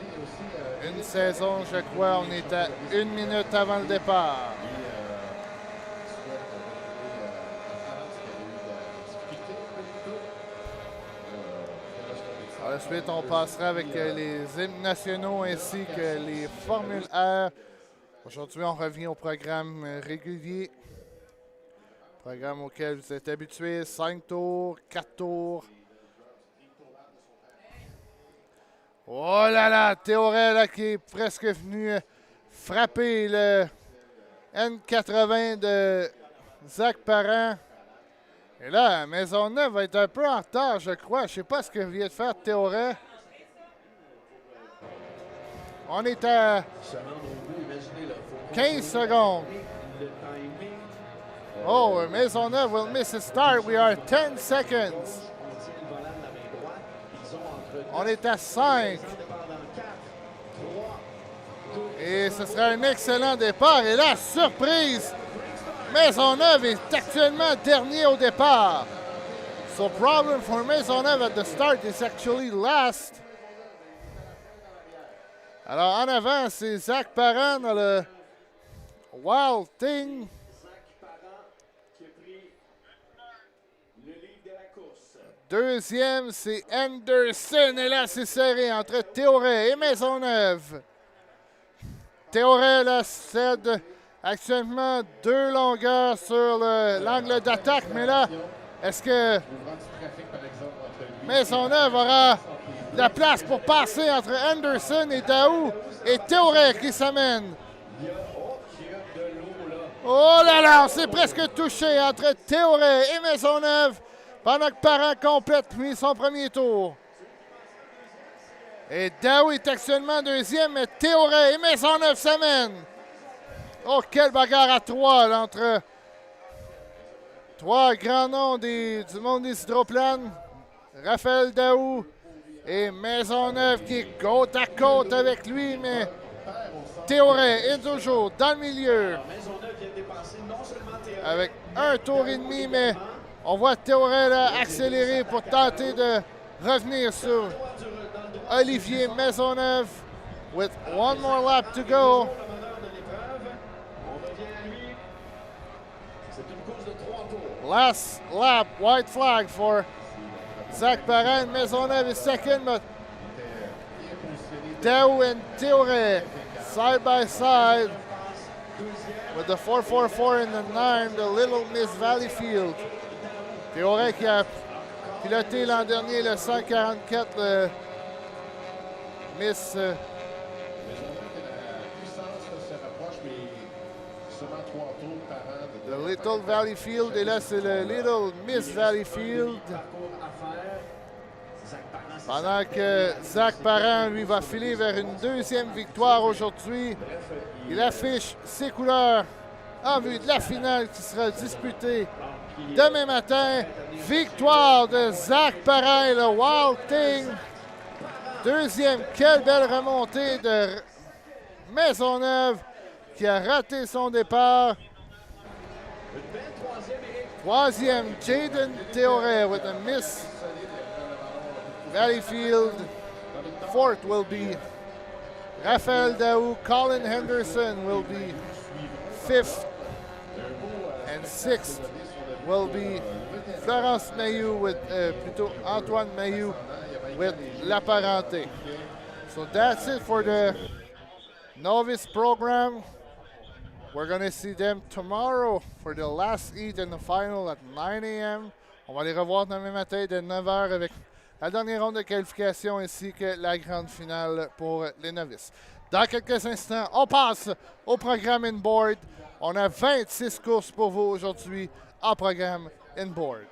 une saison, je crois. On est à 1 minute avant le départ. Ensuite, on passera avec les hymnes nationaux ainsi que les Formules R. Aujourd'hui, on revient au programme régulier. Programme auquel vous êtes habitués. 5 tours, 4 tours. Oh là là, Théoret là, qui est presque venu frapper le N80 de Zach Parent. Et là, Maisonneuve va être un peu en retard, je crois. Je ne sais pas ce que vient de faire Théoret. On est à 15 secondes. Oh, Maisonneuve will miss a start. We are 10 seconds. On est à 5. Et ce sera un excellent départ. Et là, surprise! Maisonneuve est actuellement dernier au départ. So problem for Maisonneuve at the start is actually last. Alors en avant, c'est Zach Parent dans le Wild Thing. Deuxième, c'est Anderson. Et là, c'est serré entre Théoret et Maisonneuve. Théoret, là, cède actuellement 2 longueurs sur l'angle d'attaque. Mais là, est-ce que Maisonneuve aura de la place pour passer entre Anderson et Daou et Théoret qui s'amène? Oh là là, on s'est presque touché entre Théoret et Maisonneuve pendant que Parent complète lui son premier tour. Et Daou est actuellement deuxième, mais Théoret et Maisonneuve s'amènent. Oh, quelle bagarre à 3 là, entre 3 grands noms du monde des hydroplanes. Raphaël Daou et Maisonneuve qui est côte à côte avec lui, mais Théoret est toujours dans le milieu. Avec un tour et demi, mais on voit Théoret là, accélérer pour tenter de revenir sur Olivier Maisonneuve. With one more lap to go. Last lap, white flag for Zach Parent. Maisonneuve is second, but Daou and Théoret side by side with the 444 and the 9, the Little Miss Valleyfield. Théoret qui a piloté l'an dernier le 144, le Miss. Mais on dirait que la puissance se rapproche, mais seulement 3 tours par an. The Little Valleyfield. Et là, c'est le Little Miss Valleyfield. Pendant que Zach Parent, lui, va filer vers une deuxième victoire aujourd'hui. Il affiche ses couleurs en vue de la finale qui sera disputée demain matin. Victoire de Zach Parent et le Wild Thing. Deuxième, quelle belle remontée de Maisonneuve qui a raté son départ. Troisième, Jaden Théoré with the Miss Valleyfield. Fourth will be Raphaël Daou. Colin Henderson will be fifth. And sixth will be Florence Mayou with, plutôt Antoine Mayou with La Parenté. So that's it for the novice program. We're going to see them tomorrow for the last heat and the final at 9 a.m. On va les revoir demain matin dès 9 h avec la dernière ronde de qualification ainsi que la grande finale pour les novices. Dans quelques instants, on passe au programme inboard. On a 26 courses pour vous aujourd'hui en programme inboard.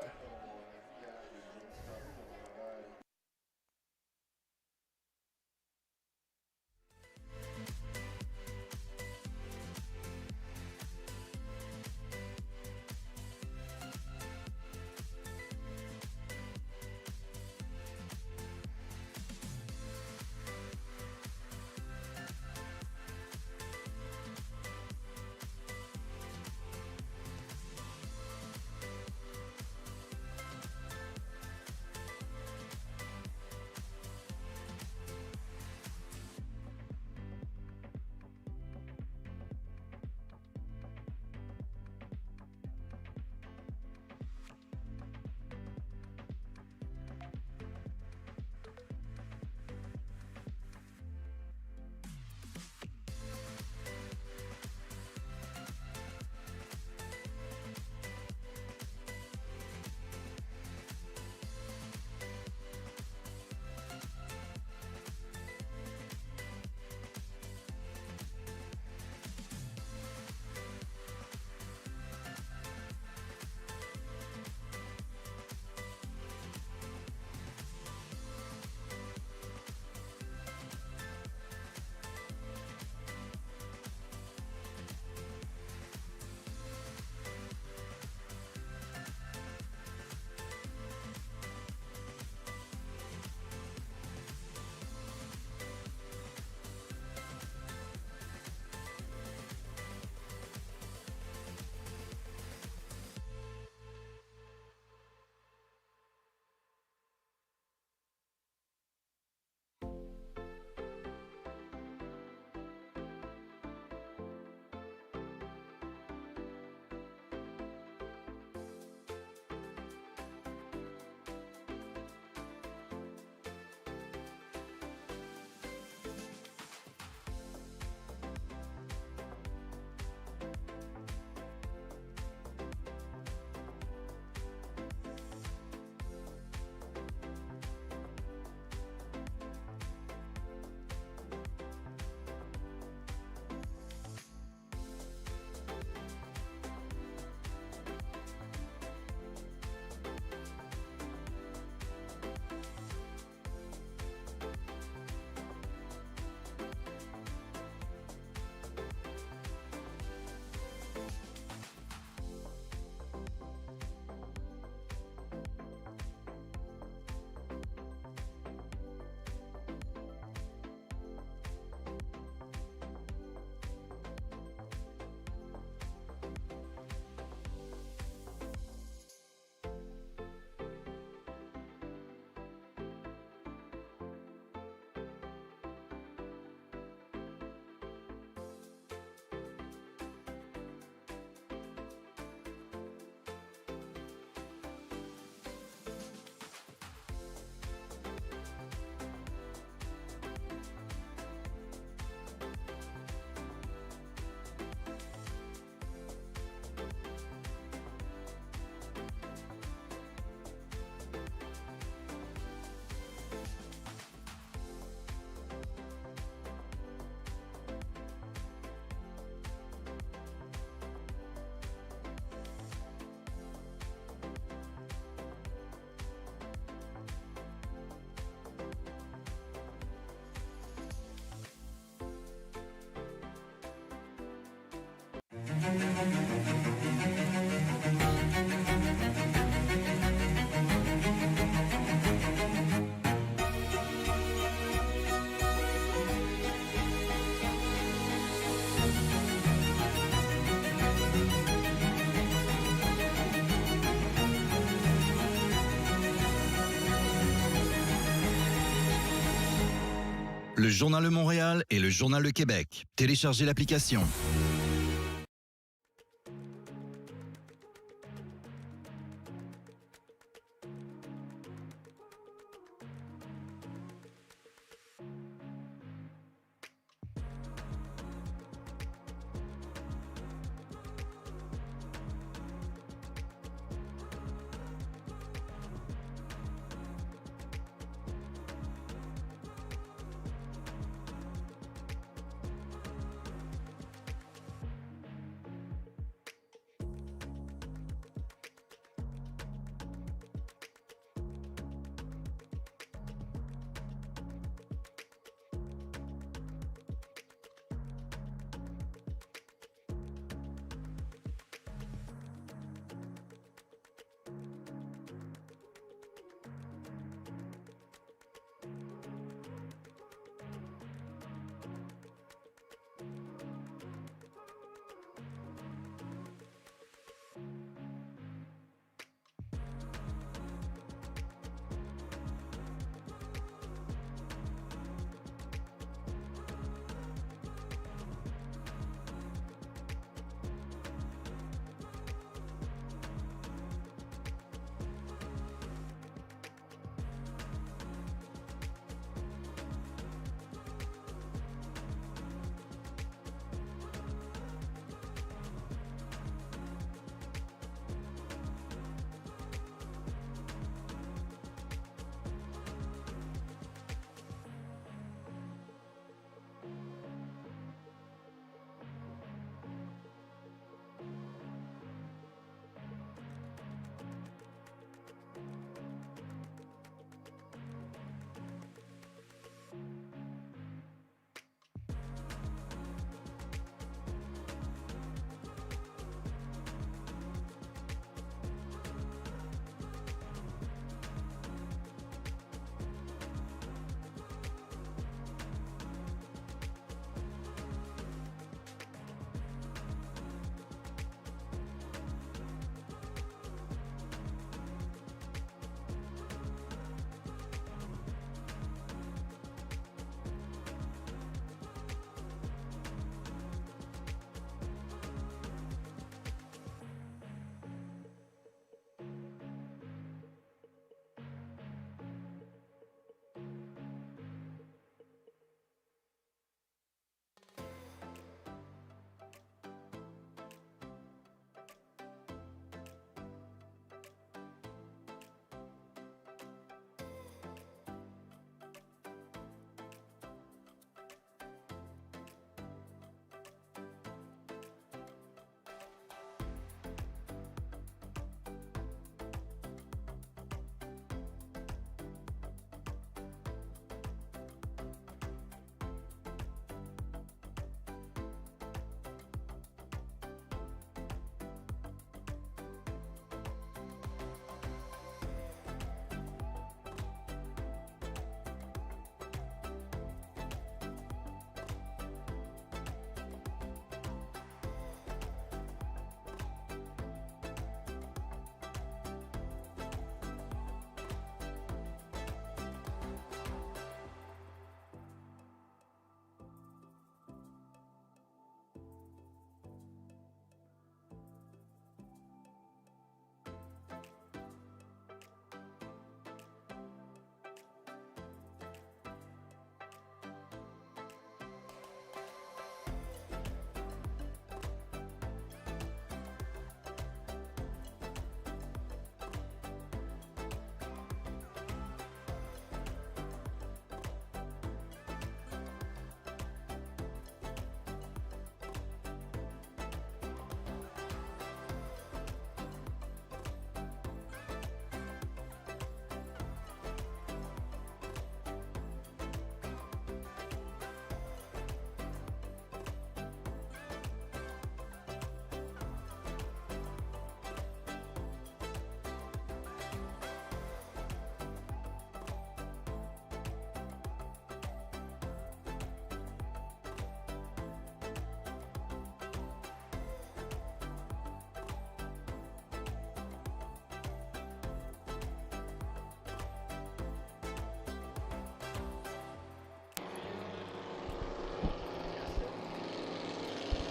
Le Journal de Montréal et le Journal de Québec. Téléchargez l'application.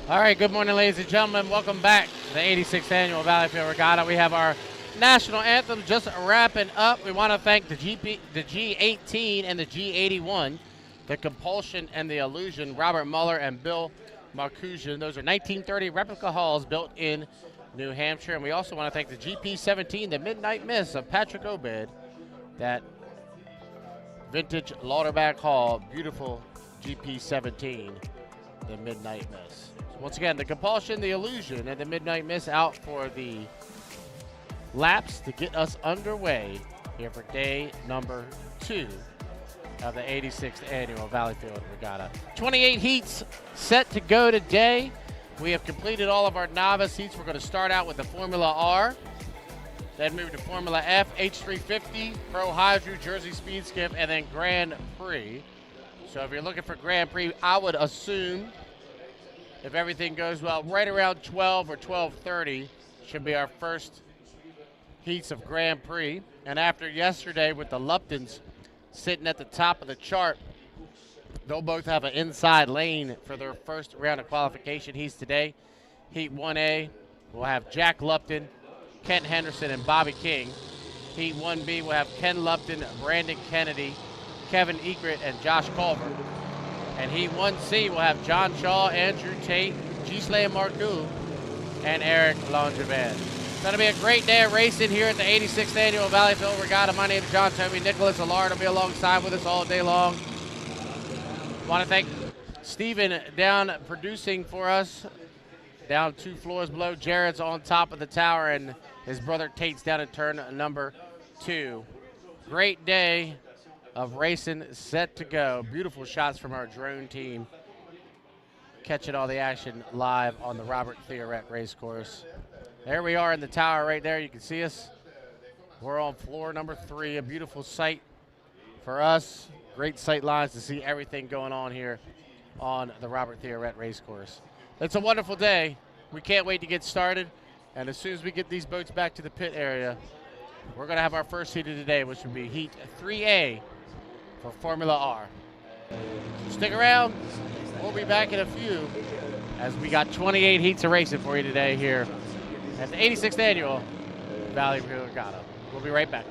All right, good morning, ladies and gentlemen. Welcome back to the 86th Annual Valleyfield Regatta. We have our national anthem just wrapping up. We want to thank the G18 and the G81, the Compulsion and the Illusion, Robert Muller and Bill Marcusian. Those are 1930 replica halls built in New Hampshire. And we also want to thank the GP17, the Midnight Miss of Patrick Obed, that vintage Lauderback Hall, beautiful GP17, the Midnight Miss. Once again, the Compulsion, the Illusion, and the Midnight Miss out for the laps to get us underway here for day number 2 of the 86th Annual Valleyfield Regatta. 28 heats set to go today. We have completed all of our novice heats. We're going to start out with the Formula R, then move to Formula F, H350, Pro Hydro, Jersey Speed Skip, and then Grand Prix. So if you're looking for Grand Prix, I would assume, if everything goes well, right around 12 or 12:30 should be our first heats of Grand Prix. And after yesterday with the Luptons sitting at the top of the chart, they'll both have an inside lane for their first round of qualification heats today. Heat 1A will have Jack Lupton, Kent Henderson, and Bobby King. Heat 1B will have Ken Lupton, Brandon Kennedy, Kevin Egret, and Josh Culver. And Heat 1C will have John Shaw, Andrew Tate, Gisele Marcoux, and Eric Langevin. It's going to be a great day of racing here at the 86th Annual Valleyfield Regatta. My name is John Toby. Nicholas Allard will be alongside with us all day long. I want to thank Steven down producing for us, down 2 floors below. Jared's on top of the tower, and his brother Tate's down in turn number 2. Great day of racing set to go. Beautiful shots from our drone team, catching all the action live on the Robert Theoret Racecourse. There we are in the tower right there. You can see us. We're on floor number 3, a beautiful sight for us. Great sight lines to see everything going on here on the Robert Theoret Racecourse. It's a wonderful day. We can't wait to get started. And as soon as we get these boats back to the pit area, we're going to have our first heat of the day, which will be Heat 3A for Formula R. So stick around. We'll be back in a few as we got 28 heats of racing for you today here at the 86th Annual Valleyfield Regatta. We'll be right back.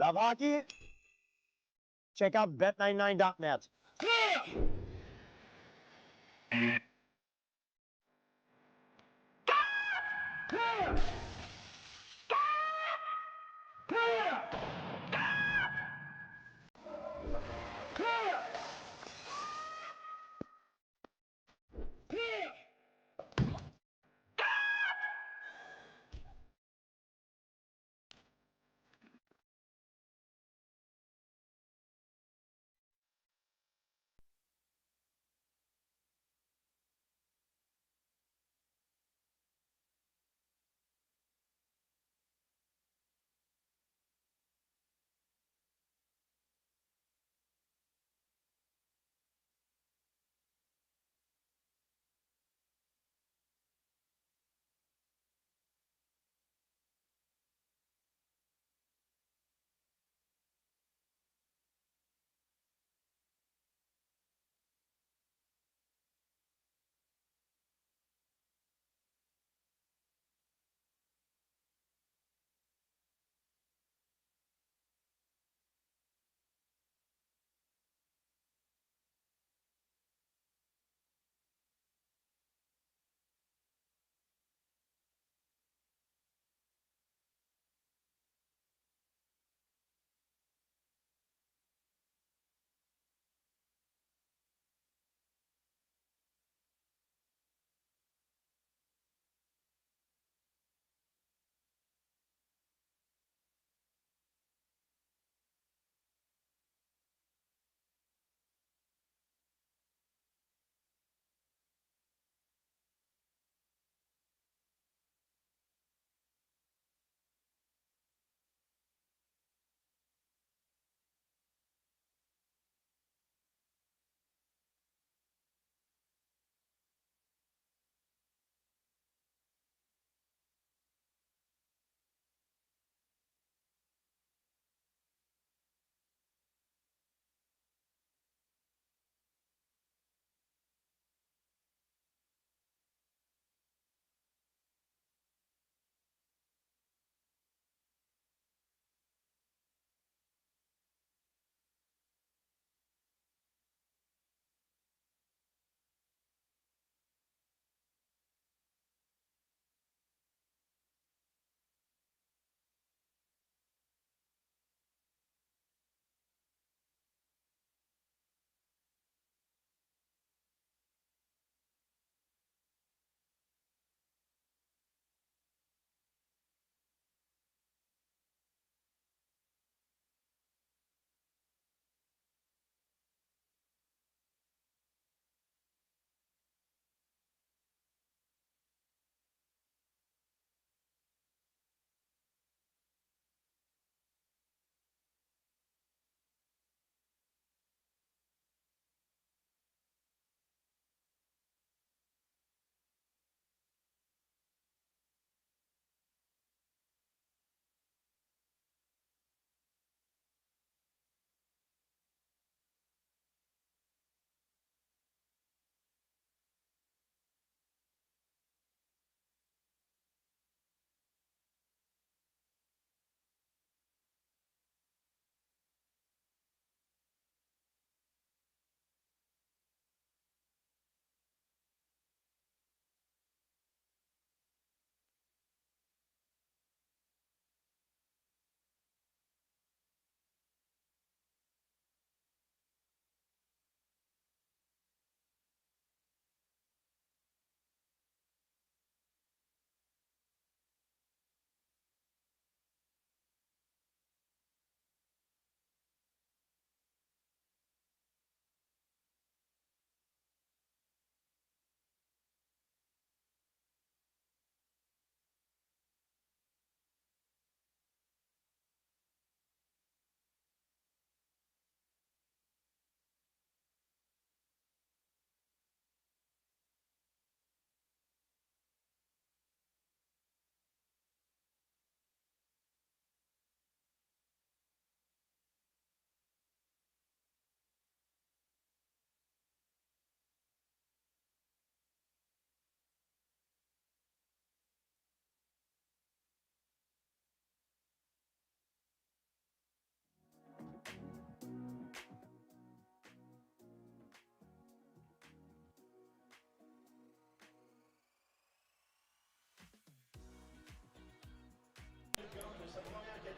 Love hockey? Check out bet99.net.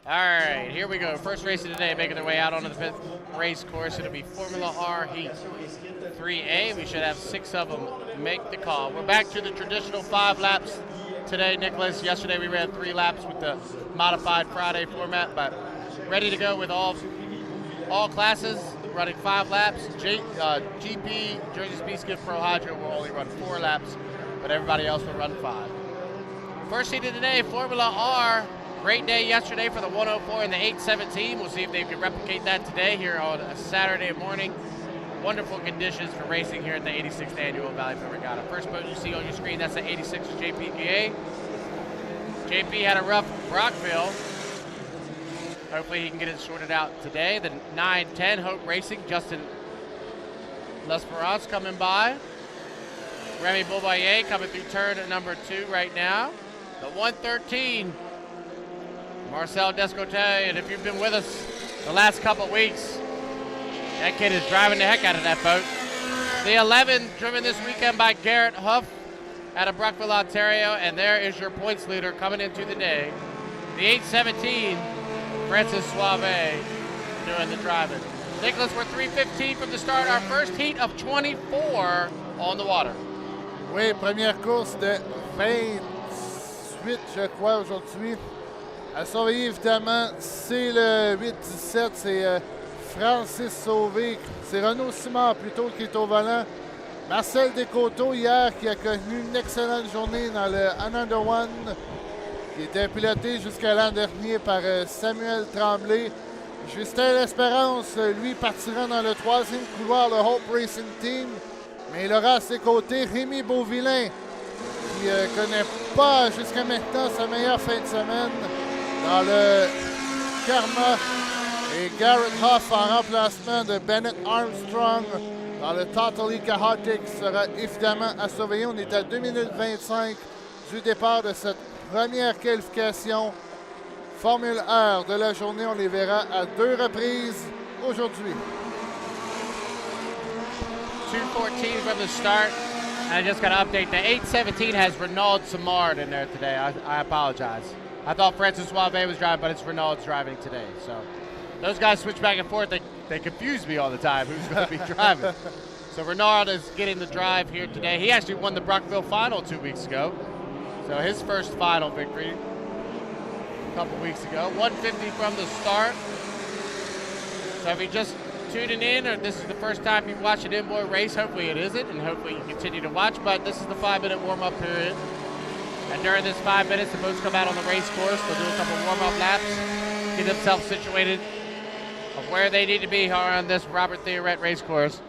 All right, here we go. First race of the day, making their way out onto the 5th race course. It'll be Formula R Heat 3A. We should have 6 of them make the call. We're back to the traditional 5 laps today, Nicholas. Yesterday we ran 3 laps with the modified Friday format, but ready to go with all classes, running 5 laps. GP, Jersey Speed Skiff Pro Hydro will only run 4 laps, but everybody else will run 5. First heat of the day, Formula R. Great day yesterday for the 104 and the 817. We'll see if they can replicate that today here on a Saturday morning. Wonderful conditions for racing here at the 86th Annual Valleyfield Regatta. First boat you see on your screen, that's the 86 JPGA. JP had a rough Brockville. Hopefully he can get it sorted out today. The 910 Hope Racing, Justin L'Esperance coming by. Remy Beauvoyer coming through turn number 2 right now. The 113, Marcel Descote, and if you've been with us the last couple weeks, that kid is driving the heck out of that boat. The 11, driven this weekend by Garrett Huff out of Brockville, Ontario, and there is your points leader coming into the day. The 817, Francis Suave doing the driving. Nicholas, we're 3:15 from the start, our first heat of 24 on the water. Oui, première course de 28, je crois, aujourd'hui. À surveiller, évidemment, c'est le 8-17, c'est Francis Sauvé. C'est Renaud Simard, plutôt, qui est au volant. Marcel Descoteaux, hier, qui a connu une excellente journée dans le Another One, qui était piloté jusqu'à l'an dernier par Samuel Tremblay. Justin L'Espérance, lui, partira dans le 3e couloir, le Hope Racing Team. Mais il aura à ses côtés Rémi Beauvillain, qui ne connaît pas jusqu'à maintenant sa meilleure fin de semaine dans le Karma. Et Garrett Huff en remplacement de Bennett Armstrong dans le Totally Chaotic sera évidemment à surveiller. On est à 2 minutes 25 du départ de cette première qualification Formule R de la journée. On les verra à 2 reprises aujourd'hui. 2:14 from the start. And I just got to update. The 817 has Renaud Simard in there today. I apologize. I thought Francis Suave was driving, but it's Renaud's driving today. So those guys switch back and forth. They confuse me all the time who's going to be driving. So Renaud is getting the drive here today. He actually won the Brockville final 2 weeks ago. So his first final victory a couple weeks ago. 150 from the start. So if you just tuning in, or this is the first time you've watched an inboard race, hopefully it isn't, and hopefully you continue to watch, but this is the 5-minute warm-up period. And during this 5 minutes, the boats come out on the race course. They'll do a couple warm-up laps, get themselves situated of where they need to be on this Robert Theoret race course.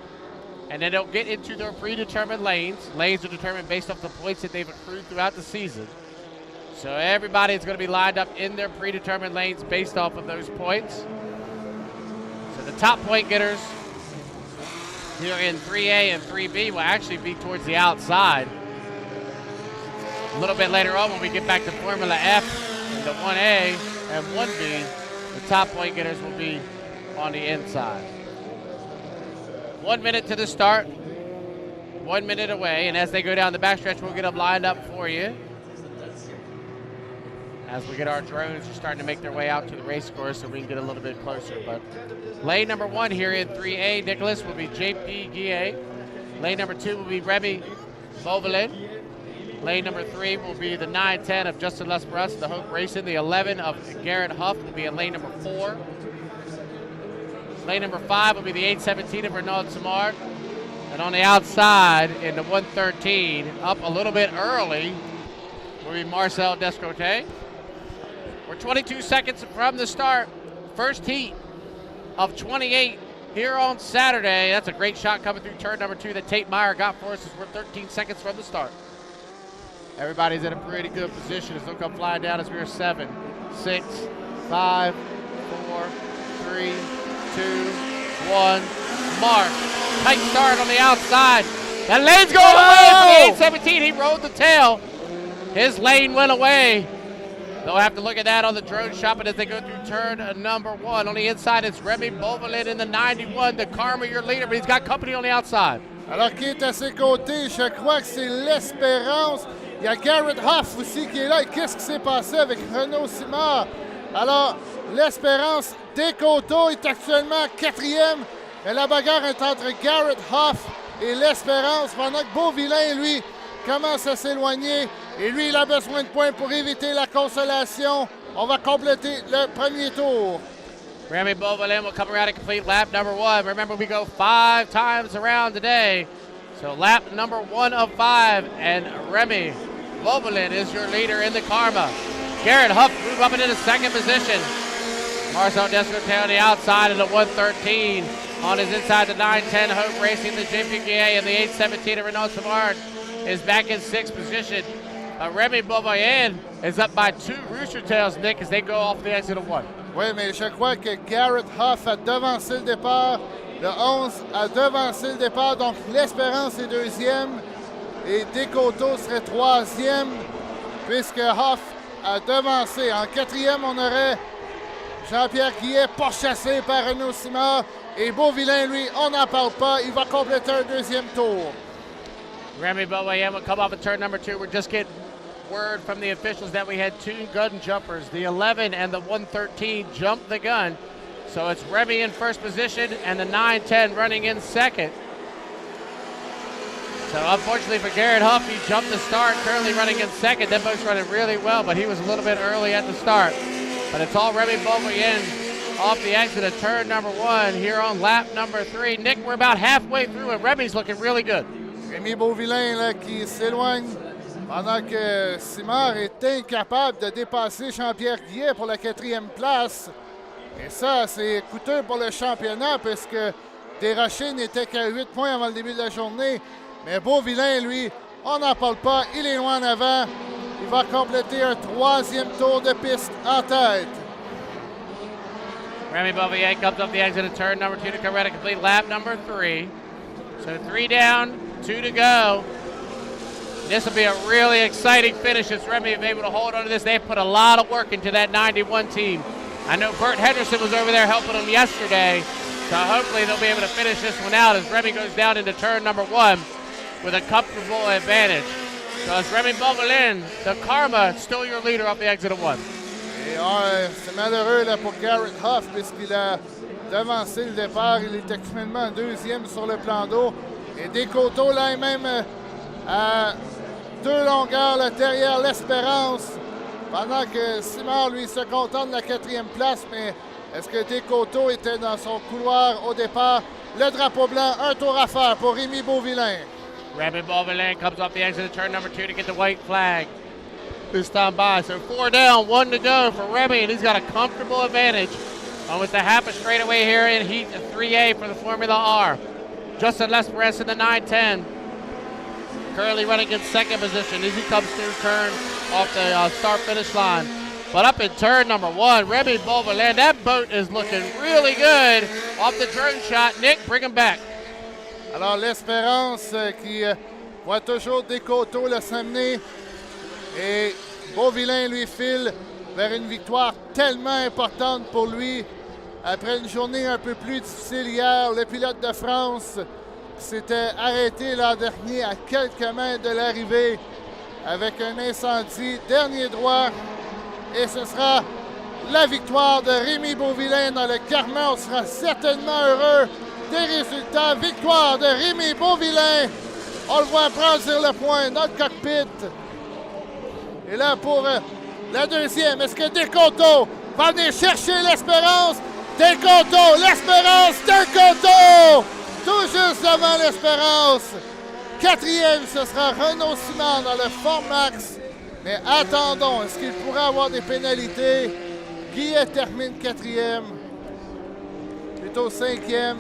And then they'll get into their predetermined lanes. Lanes are determined based off the points that they've accrued throughout the season. So everybody is going to be lined up in their predetermined lanes based off of those points. So the top point getters here in 3A and 3B will actually be towards the outside. A little bit later on when we get back to Formula F, the 1A and 1B, the top point getters will be on the inside. 1 minute to the start, 1 minute away, and as they go down the backstretch, we'll get them lined up for you. As we get our drones starting to make their way out to the race course so we can get a little bit closer. But lane number 1 here in 3A, Nicholas, will be JP Guillet. Lane number 2 will be Remy Beauvillain. Lane number 3 will be the 910 of Justin L'Esperance, the Hope Racing. The 11 of Garrett Huff will be in lane number 4. Lane number 5 will be the 817 of Renaud Simard. And on the outside in the 113, up a little bit early, will be Marcel Descote. We're 22 seconds from the start. First heat of 28 here on Saturday. That's a great shot coming through turn number 2 that Tate Meyer got for us as we're 13 seconds from the start. Everybody's in a pretty good position as they'll come flying down as we're 7, 6, 5, 4, 3, 2, 1. Mark. Tight start on the outside. That lane's going away for the 817. He rode the tail. His lane went away. They'll have to look at that on the drone shopping as they go through turn number 1. On the inside, it's Remy Beauvillain in the 91. The Karma, your leader, but he's got company on the outside. Alors, qui est à ses côtés, je crois que c'est l'Espérance. Il y a Garrett Huff aussi qui est là. Et qu'est-ce qui s'est passé avec Renaud Simard? Alors, l'Espérance des Coteaux est actuellement 4e. Mais la bagarre est entre Garrett Huff et l'Espérance, pendant que Beauvillain, lui, commence à s'éloigner. Et lui, il a besoin de points pour éviter la consolation. On va compléter le premier tour. Remy Beauvillain will come around and complete lap number 1. Remember, we go 5 times around today. So lap number 1 of 5, and Remy Beauvillain is your leader in the Karma. Garrett Huff move up into the 2nd position. Marcel Descote on the outside of the 113. On his inside, the 910 Hope Racing, the JPGA, and the 817 of Renault Savard is back in 6th position. Remy Beauvillain is up by 2 Rooster Tails, Nick, as they go off the exit of 1. Oui, mais je crois que Garrett Huff a devancé le départ. Le 11 a devancé le départ, donc l'Espérance est 2e et Descoteaux serait 3e, puisque Huff a devancé. En 4e, on aurait Jean-Pierre Guillet, pourchassé par Renaud Simard. Et Beauvillain, lui, on n'en parle pas. Il va compléter un 2e tour. Remy Beauvillain will come off of turn number 2. We're just getting word from the officials that we had 2 gun jumpers. The 11 and the 113 jumped the gun. So it's Remy in 1st position and the 910 running in 2nd. So unfortunately for Garrett Huff, he jumped the start, currently running in 2nd. Them both running really well, but he was a little bit early at the start. But it's all Remy Beauvillain off the exit of turn number 1 here on lap number 3. Nick, we're about halfway through and Remy's looking really good. Remy Beauvillain là, qui s'éloigne pendant que Simard est incapable de dépasser Jean-Pierre Guillet pour la 4e place. Et ça, c'est coûteux pour le championnat puisque Desrochers n'était qu'à 8 points avant le début de la journée. Mais Beauvillain, lui, on n'en parle pas. Il est loin en avant. Il va compléter un 3e tour de piste en tête. Remy Beauvillain comes up the exit of turn number 2 to come around and complete lap number 3. So 3 down, 2 to go. This will be a really exciting finish as Remy is able to hold on to this. They put a lot of work into that 91 team. I know Bert Henderson was over there helping them yesterday, so hopefully they'll be able to finish this one out as Remy goes down into turn number 1 with a comfortable advantage. So it's Remy Beauvillain, the Karma, still your leader off the exit of 1. Et c'est malheureux là, pour Garrett Huff puisqu'il a devancé le départ. Il est actuellement 2e sur le plan d'eau. Et Descoteaux là est même à 2 longueurs là, derrière l'Espérance. Pendant que Simard, lui, se contente de la 4e place. Mais est-ce que Descoteaux était dans son couloir au départ? Le drapeau blanc, un tour à faire pour Remy Beauvillain. Remy Beauvillain comes off the exit of turn number 2 to get the white flag this time by. So 4 down, 1 to go for Remy, and he's got a comfortable advantage with the half a straightaway here in Heat 3A for the Formula R. Justin Lesperance in the 910, currently running in 2nd position as he comes through turn off the start-finish line. But up in turn number 1, Remy Beauvillain, that boat is looking really good off the drone shot. Nick, bring him back. Alors, l'Espérance qui voit toujours Descoteaux le s'amener. Et Beauvillain lui file vers une victoire tellement importante pour lui. Après une journée un peu plus difficile hier, le pilote de France s'était arrêté l'an dernier à quelques mètres de l'arrivée avec un incendie. Dernier droit. Et ce sera la victoire de Remy Beauvillain dans le Karma. On sera certainement heureux des résultats. Victoire de Remy Beauvillain. On le voit prendre sur le point dans le cockpit. Et là, pour la 2e, est-ce que Descoteaux va venir chercher l'Espérance? Descoteaux, l'Espérance, Descoteaux! Tout juste devant l'Espérance. 4e, ce sera Renaud Simard dans le Ford Max. Mais attendons, est-ce qu'il pourrait avoir des pénalités? Guillet termine 4e. Plutôt 5e.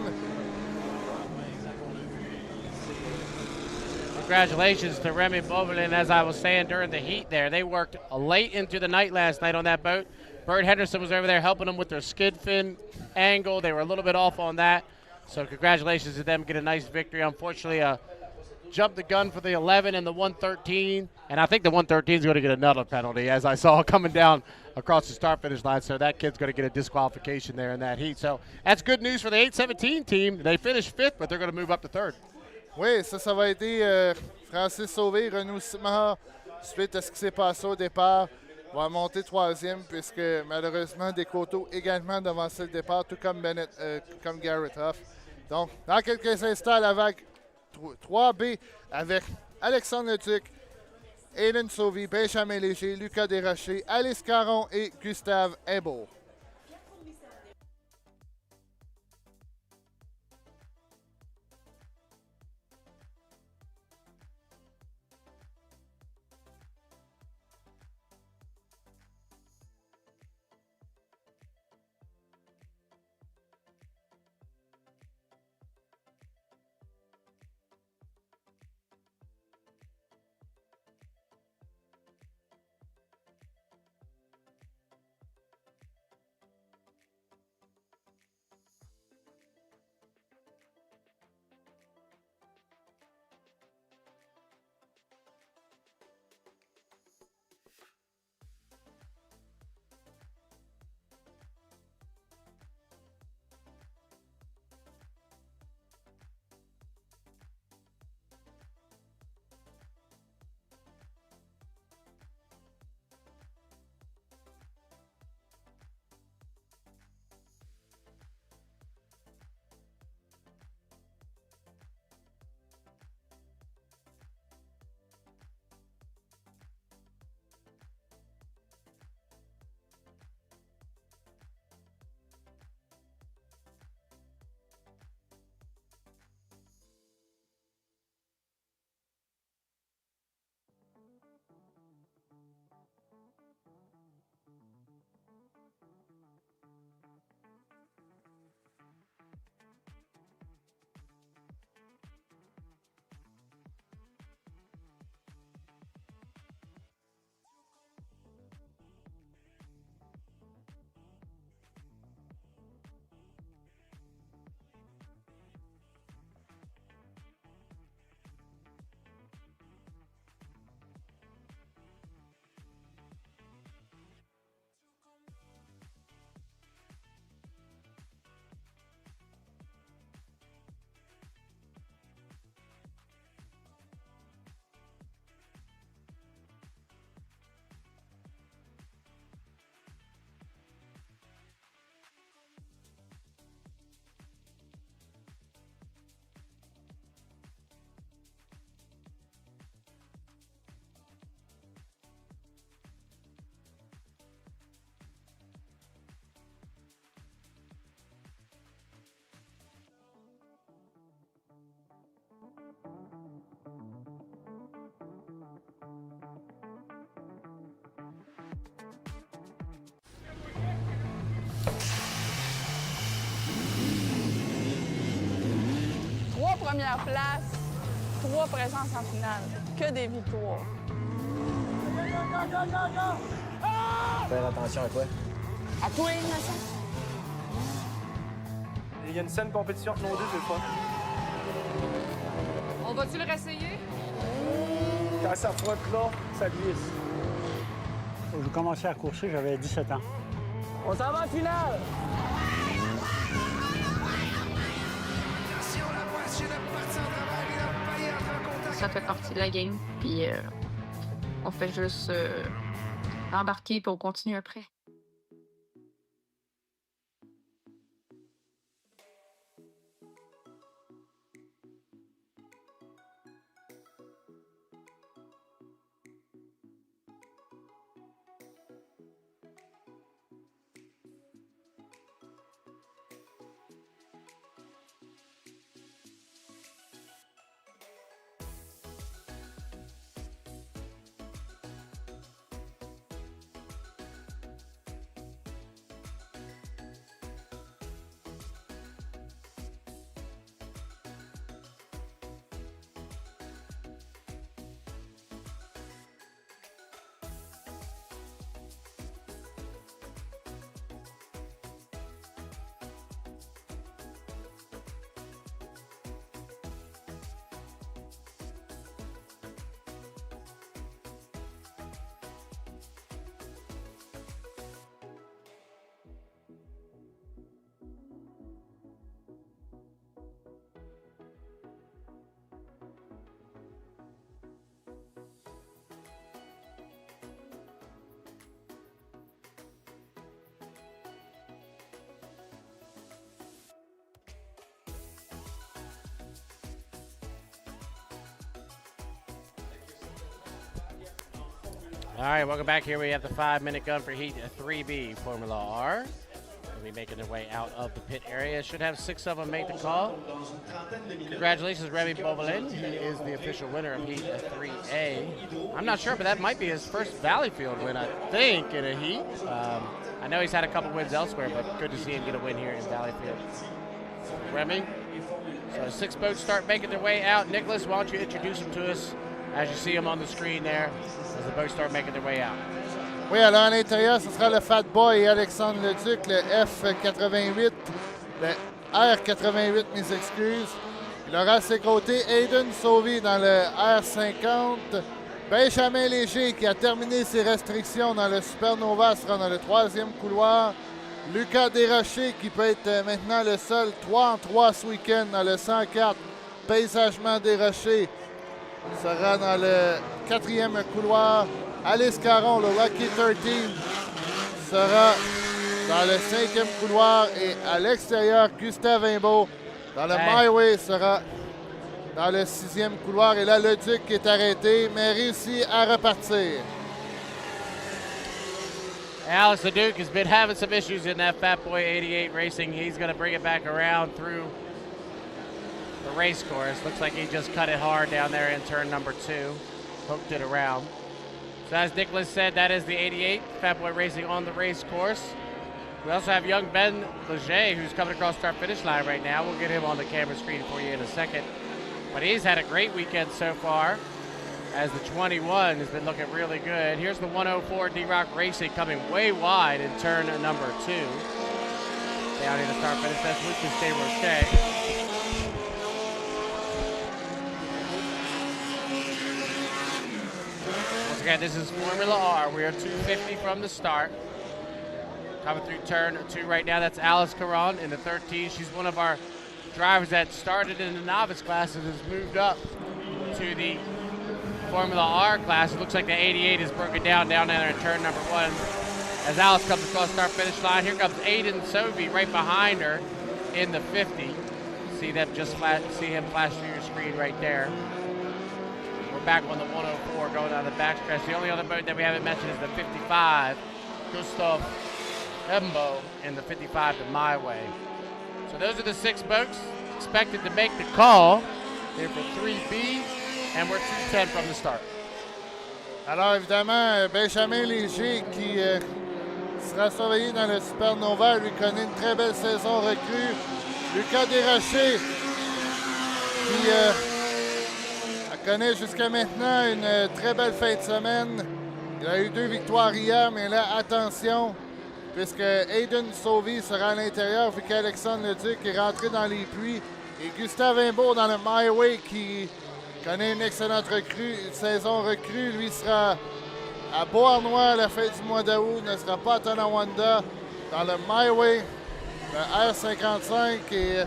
Congratulations to Remy Beauvillain. As I was saying during the heat there, they worked late into the night last night on that boat. Bert Henderson was over there helping them with their skid fin angle. They were a little bit off on that. So congratulations to them, get a nice victory. Unfortunately, jumped the gun for the 11 and the 113. And I think the 113 is going to get another penalty, as I saw coming down across the start-finish line. So that kid's going to get a disqualification there in that heat. So that's good news for the 817 team. They finished 5th, but they're going to move up to 3rd. Oui, ça va aider Francis Sauvé, Renaud Simard, suite à ce qui s'est passé au départ. va monter troisième puisque malheureusement Descoteaux également devancé le départ, tout comme, comme Garrett Huff. Donc, dans quelques instants, la vague 3B avec Alexandre Leduc, Aiden Sauvy, Benjamin Léger, Lucas Desrochers, Alice Caron et Gustave Hembourg. Trois premières places, 3 présences en finale. Que des victoires. Faire attention à quoi? À toi, Innocent. Il y a une saine compétition entre nos deux, c'est le fun. On va-tu le réessayer? Quand ça frotte là, ça glisse. J'ai commencé à courir, j'avais 17 ans. On s'en va en finale! Ça fait partie de la game, puis on fait juste embarquer pour continuer après. All right, welcome back. Here we have the 5-minute gun for Heat 3B Formula R. They'll be making their way out of the pit area. Should have 6 of them make the call. Congratulations, Remy Beauvalin. He is the official winner of Heat 3A. I'm not sure, but that might be his first Valleyfield win, I think, in a heat. I know he's had a couple wins elsewhere, but good to see him get a win here in Valleyfield. Remy, so 6 boats start making their way out. Nicholas, why don't you introduce them to us as you see them on the screen there, as the boats start making their way out. Oui, alors à l'intérieur, ce sera le Fat Boy Alexandre Leduc, le F88, le R88, mes excuses. Il aura à ses côtés Aiden Sauvy dans le R50. Benjamin Léger, qui a terminé ses restrictions dans le Supernova, sera dans le 3e couloir. Lucas Desrochers, qui peut être maintenant le seul 3 en 3 ce week-end dans le 104. Paysagement des Rochers sera dans le 4e couloir. Alice Caron, le Lucky 13, sera dans le 5e couloir. Et à l'extérieur, Gustave Imbeau, dans le My Way, sera dans le 6e couloir. Et là, le Duc est arrêté, mais réussit à repartir. Alex Leduc has been having some issues in that Fat Boy 88 racing. He's going to bring it back around through the race course. Looks like he just cut it hard down there in turn number 2. Hooked it around. So as Nicholas said, that is the 88 Fat Boy Racing on the race course. We also have young Ben Leger, who's coming across our finish line right now. We'll get him on the camera screen for you in a second. But he's had a great weekend so far, as the 21 has been looking really good. Here's the 104 D-Rock Racing coming way wide in turn number 2. Down here to start finish, that's Lucas Desrochers. Again, this is Formula R. We are 250 from the start. Coming through turn 2 right now, that's Alice Caron in the 13. She's one of our drivers that started in the novice class and has moved up to the Formula R class. It looks like the 88 is broken down there in turn number 1. As Alice comes across the start finish line, here comes Aiden Sovey right behind her in the 50. See him flash through your screen right there. Back on the 104 going down the backstretch. The only other boat that we haven't mentioned is the 55, Gustav Hembo in the 55 to My Way. So those are the 6 boats expected to make the call here for 3B, and we're 210 from the start. Alors évidemment, Benjamin Léger qui sera surveillé dans le Supernova, lui connaît une très belle saison recrue. Lucas Desrochers qui connaît jusqu'à maintenant une très belle fin de semaine. Il a eu 2 victoires hier, mais là, attention, puisque Aiden Sauvy sera à l'intérieur, vu qu'Alexandre Leduc est rentré dans les pluies. Et Gustave Imbeau dans le My Way, qui connaît une excellente saison recrue. Lui sera à Beauharnois à la fin du mois d'août, ne sera pas à Tonawanda dans le My Way, le R55. Et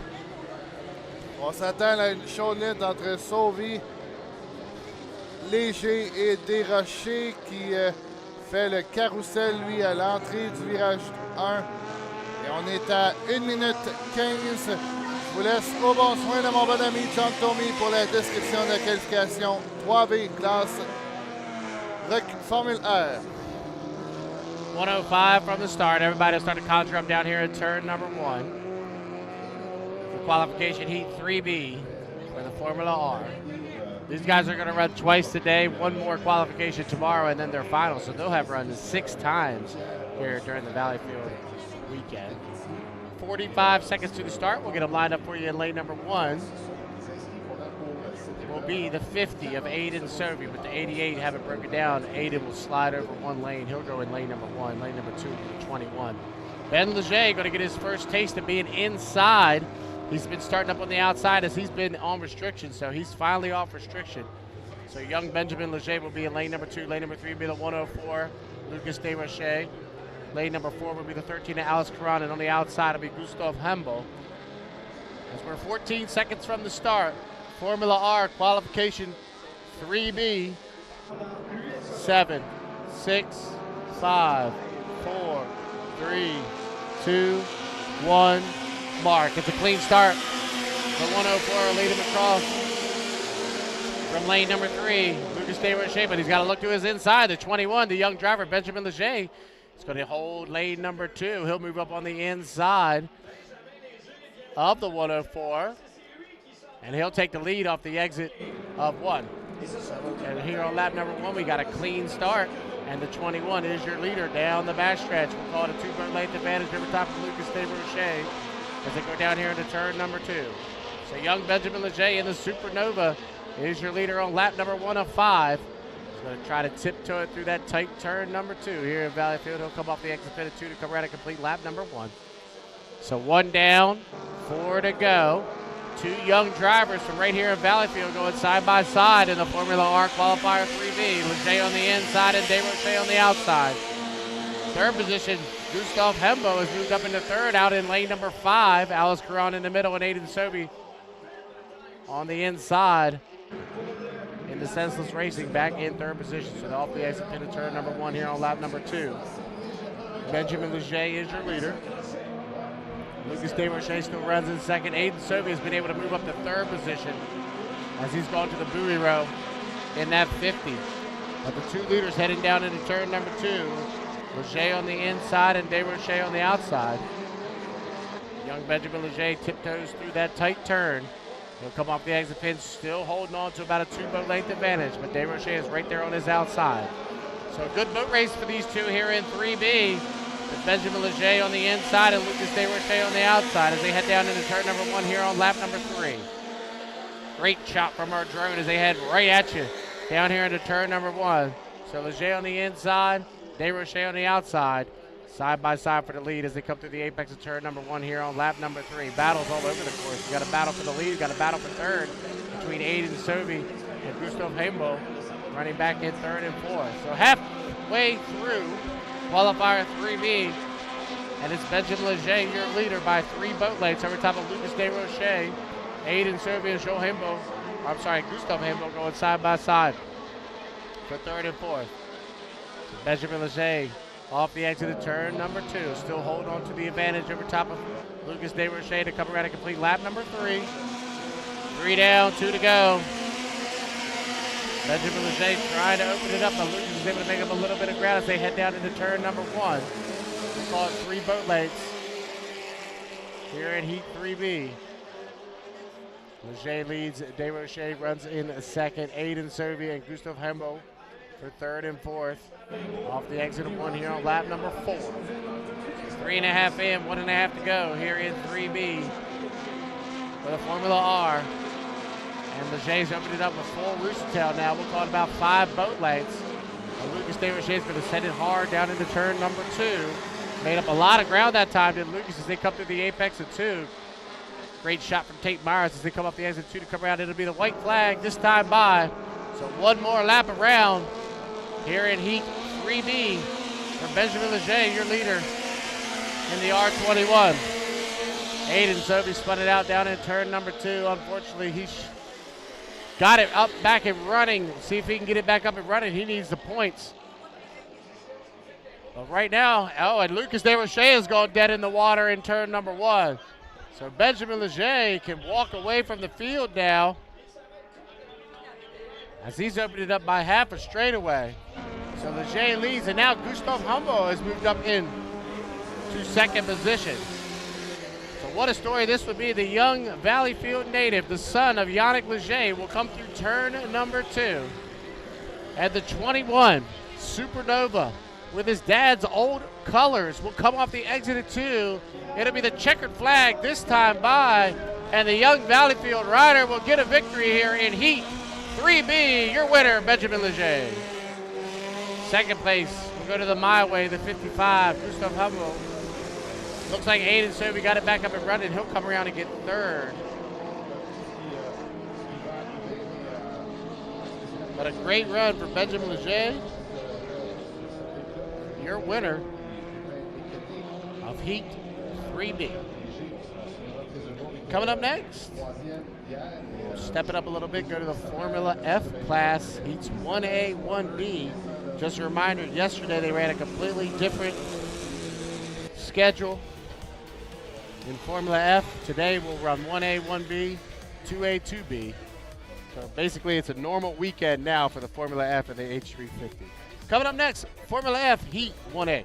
on s'attend à une chaude lutte entre Sauvy, Léger et Desrochers qui fait le carrousel, lui, à l'entrée du virage 1. Et on est à 1 minute 15. Je vous laisse au bon soin de mon bon ami John Tomey pour la description de la qualification 3B classe Formule R. 105 from the start. Everybody will start to conjure up down here in turn number 1. For qualification heat 3B for the Formula R. These guys are going to run twice today, 1 more qualification tomorrow, and then their final. So they'll have run 6 times here during the Valleyfield weekend. 45 seconds to the start. We'll get them lined up for you in lane number 1. Will be the 50 of Aiden Sovey, but the 88 haven't broken down. Aiden will slide over 1 lane. He'll go in lane number 1. Lane number 2 will be the 21. Ben Leger going to get his first taste of being inside. He's been starting up on the outside as he's been on restriction, so he's finally off restriction. So young Benjamin Leger will be in lane number 2. Lane number 3 will be the 104, Lucas Desrochers. Lane number 4 will be the 13 of Alice Caron, and on the outside will be Gustav Hembo. As we're 14 seconds from the start, Formula R qualification 3B. 7, 6, 5, 4, 3, 2, 1. Mark. It's a clean start. The 104 will lead him across from lane number 3. Lucas Lucas Desrochers, but he's got to look to his inside. The 21, the young driver, Benjamin Leger, is going to hold lane number 2. He'll move up on the inside of the 104, and he'll take the lead off the exit of 1. And here on lap number 1, we got a clean start, and the 21 is your leader down the backstretch. We'll call it a 2 length advantage over top of Lucas Desrochers as they go down here into turn number 2. So young Benjamin Leger in the Supernova is your leader on lap number 1 of 5. He's going to try to tiptoe it through that tight turn number 2 here in Valleyfield. He'll come off the exit pit at 2 to come around and complete lap number 1. So 1 down, 4 to go. 2 young drivers from right here in Valleyfield going side by side in the Formula R qualifier 3B. Leger on the inside and Desrochers on the outside. Third position, Gustav Hembo has moved up into third out in lane number 5. Alice Caron in the middle and Aiden Sobey on the inside in the Senseless Racing back in third position. So off the exit pit of turn number 1 here on lap number 2. Benjamin Leger is your leader. Lucas Desrochers still runs in second. Aiden Sobey has been able to move up to third position as he's gone to the buoy row in that 50. But the 2 leaders heading down into turn number 2. Leger on the inside and Desrochers on the outside. Young Benjamin Leger tiptoes through that tight turn. He'll come off the exit pin, still holding on to about a 2 boat length advantage, but Desrochers is right there on his outside. So a good boat race for these 2 here in 3B. With Benjamin Leger on the inside and Lucas Desrochers on the outside as they head down into turn number 1 here on lap number 3. Great shot from our drone as they head right at you down here into turn number 1. So Leger on the inside, Desrochers on the outside, side by side for the lead as they come through the apex of turn number 1 here on lap number 3. Battles all over the course. You got a battle for the lead, you got a battle for third between Aiden Sobey and Gustav Hembo running back in third and fourth. So halfway through qualifier 3B, and it's Benjamin Leger, your leader, by 3 boat lengths over top of Lucas Desrochers, Aiden Sobey and Gustav Hembo going side by side for third and fourth. So Benjamin Leger off the exit of turn number 2, still holding on to the advantage over top of Lucas Desrochers to come around and complete lap number 3. 3 down, 2 to go. Benjamin Leger trying to open it up, but Lucas is able to make up a little bit of ground as they head down into turn number 1. We'll call it 3 boat lengths here in Heat 3B. Leger leads, Desrochers runs in second, Aiden Sobey and Gustav Hembo for third and fourth. Off the exit of 1 here on lap number 4. 3.5 in, 1.5 to go here in 3B for the Formula R. And Leger's opened it up with full rooster tail now. We'll call it about 5 boat lengths. And Lucas Desrochers is going to send it hard down into turn number 2. Made up a lot of ground that time, did Lucas, as they come through the apex of 2. Great shot from Tate Myers as they come off the exit 2 to come around. It'll be the white flag this time by. So 1 more lap around here in Heat 3B for Benjamin Leger, your leader in the R21. Aiden Sobey spun it out down in turn number 2. Unfortunately, he got it up, back and running. See if he can get it back up and running. He needs the points. But right now, and Lucas Desrochers has gone dead in the water in turn number 1. So Benjamin Leger can walk away from the field now as he's opened it up by half a straightaway. So Leger leads, and now Gustav Hembo has moved up in to second position. So what a story this would be. The young Valleyfield native, the son of Yannick Leger, will come through turn number 2. And the 21, Supernova, with his dad's old colors, will come off the exit of 2. It'll be the checkered flag this time by, and the young Valleyfield rider will get a victory here in Heat 3B. Your winner, Benjamin Leger. Second place, we'll go to the My Way, the 55, Gustav Hembo. Looks like Aiden Sobey got it back up and running. He'll come around and get third. But a great run for Benjamin Leger. Your winner of Heat 3B. Coming up next, we'll step it up a little bit, go to the Formula F class, Heats 1A, 1B. Just a reminder, yesterday they ran a completely different schedule in Formula F. Today we'll run 1A, 1B, 2A, 2B. So basically, it's a normal weekend now for the Formula F and the H350. Coming up next, Formula F Heat 1A.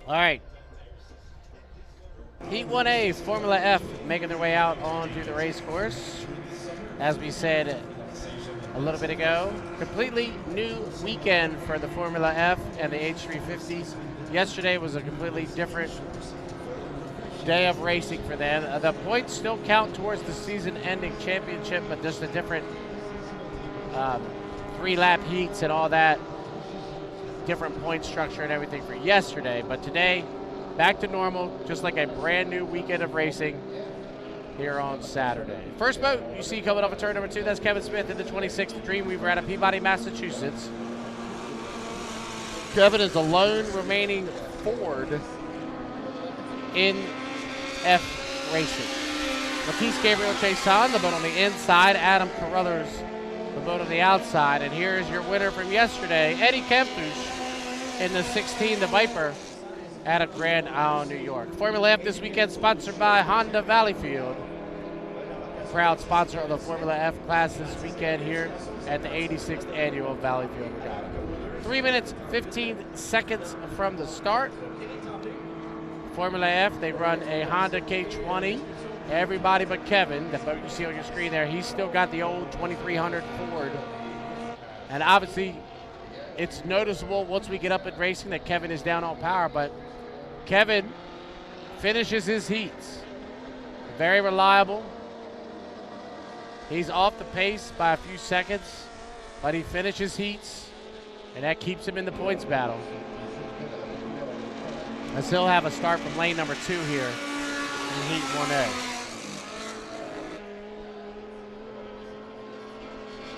All right. Heat 1A, Formula F, making their way out onto the race course. As we said a little bit ago, completely new weekend for the Formula F and the H350s. Yesterday was a completely different day of racing for them. The points still count towards the season-ending championship, but just a different 3-lap heats and all that. Different point structure and everything for yesterday, but today back to normal, just like a brand new weekend of racing here on Saturday. First boat you see coming off of turn number 2, that's Kevin Smith in the 26th Dreamweaver out of Peabody, Massachusetts. Kevin is the lone remaining Ford in F racing. Matisse Gabriel Chason, the boat on the inside, Adam Carruthers, the boat on the outside, and here's your winner from yesterday, Eddie Kempfusch in the 16, the Viper, out of Grand Isle, New York. Formula F this weekend sponsored by Honda Valleyfield. Proud sponsor of the Formula F class this weekend here at the 86th Annual Valleyfield Regatta. 3 minutes, 15 seconds from the start. Formula F, they run a Honda K20. Everybody but Kevin, the boat you see on your screen there, he's still got the old 2300 Ford. And obviously, it's noticeable once we get up at racing that Kevin is down on power, but Kevin finishes his heats. Very reliable. He's off the pace by a few seconds, but he finishes heats, and that keeps him in the points battle. As he'll have a start from lane number 2 here in Heat 1A.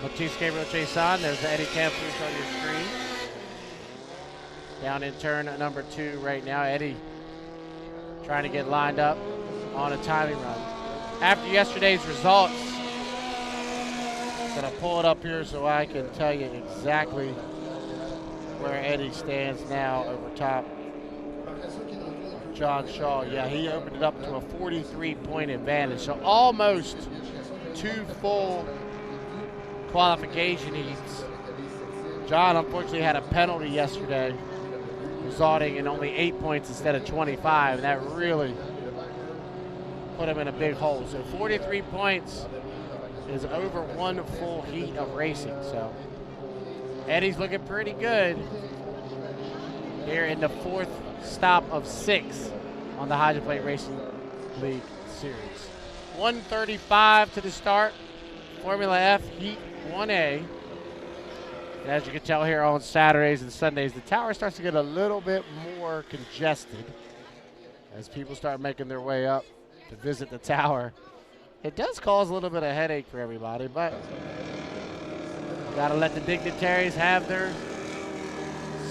Matisse Gabriel Chason, there's Eddie Campus on your screen. Down in turn number 2 right now. Eddie trying to get lined up on a timing run. After yesterday's results, I'm gonna pull it up here so I can tell you exactly where Eddie stands now over top of John Shaw. Yeah, he opened it up to a 43-point advantage. So almost 2 full qualification heats. John unfortunately had a penalty yesterday, resulting in only 8 points instead of 25, and that really put him in a big hole. So 43 points is over 1 full heat of racing. So Eddie's looking pretty good here in the 4th stop of 6 on the Hydroplane Racing League Series. 1:35 to the start. Formula F Heat 1A. And as you can tell here on Saturdays and Sundays, the tower starts to get a little bit more congested as people start making their way up to visit the tower. It does cause a little bit of headache for everybody, but gotta let the dignitaries have their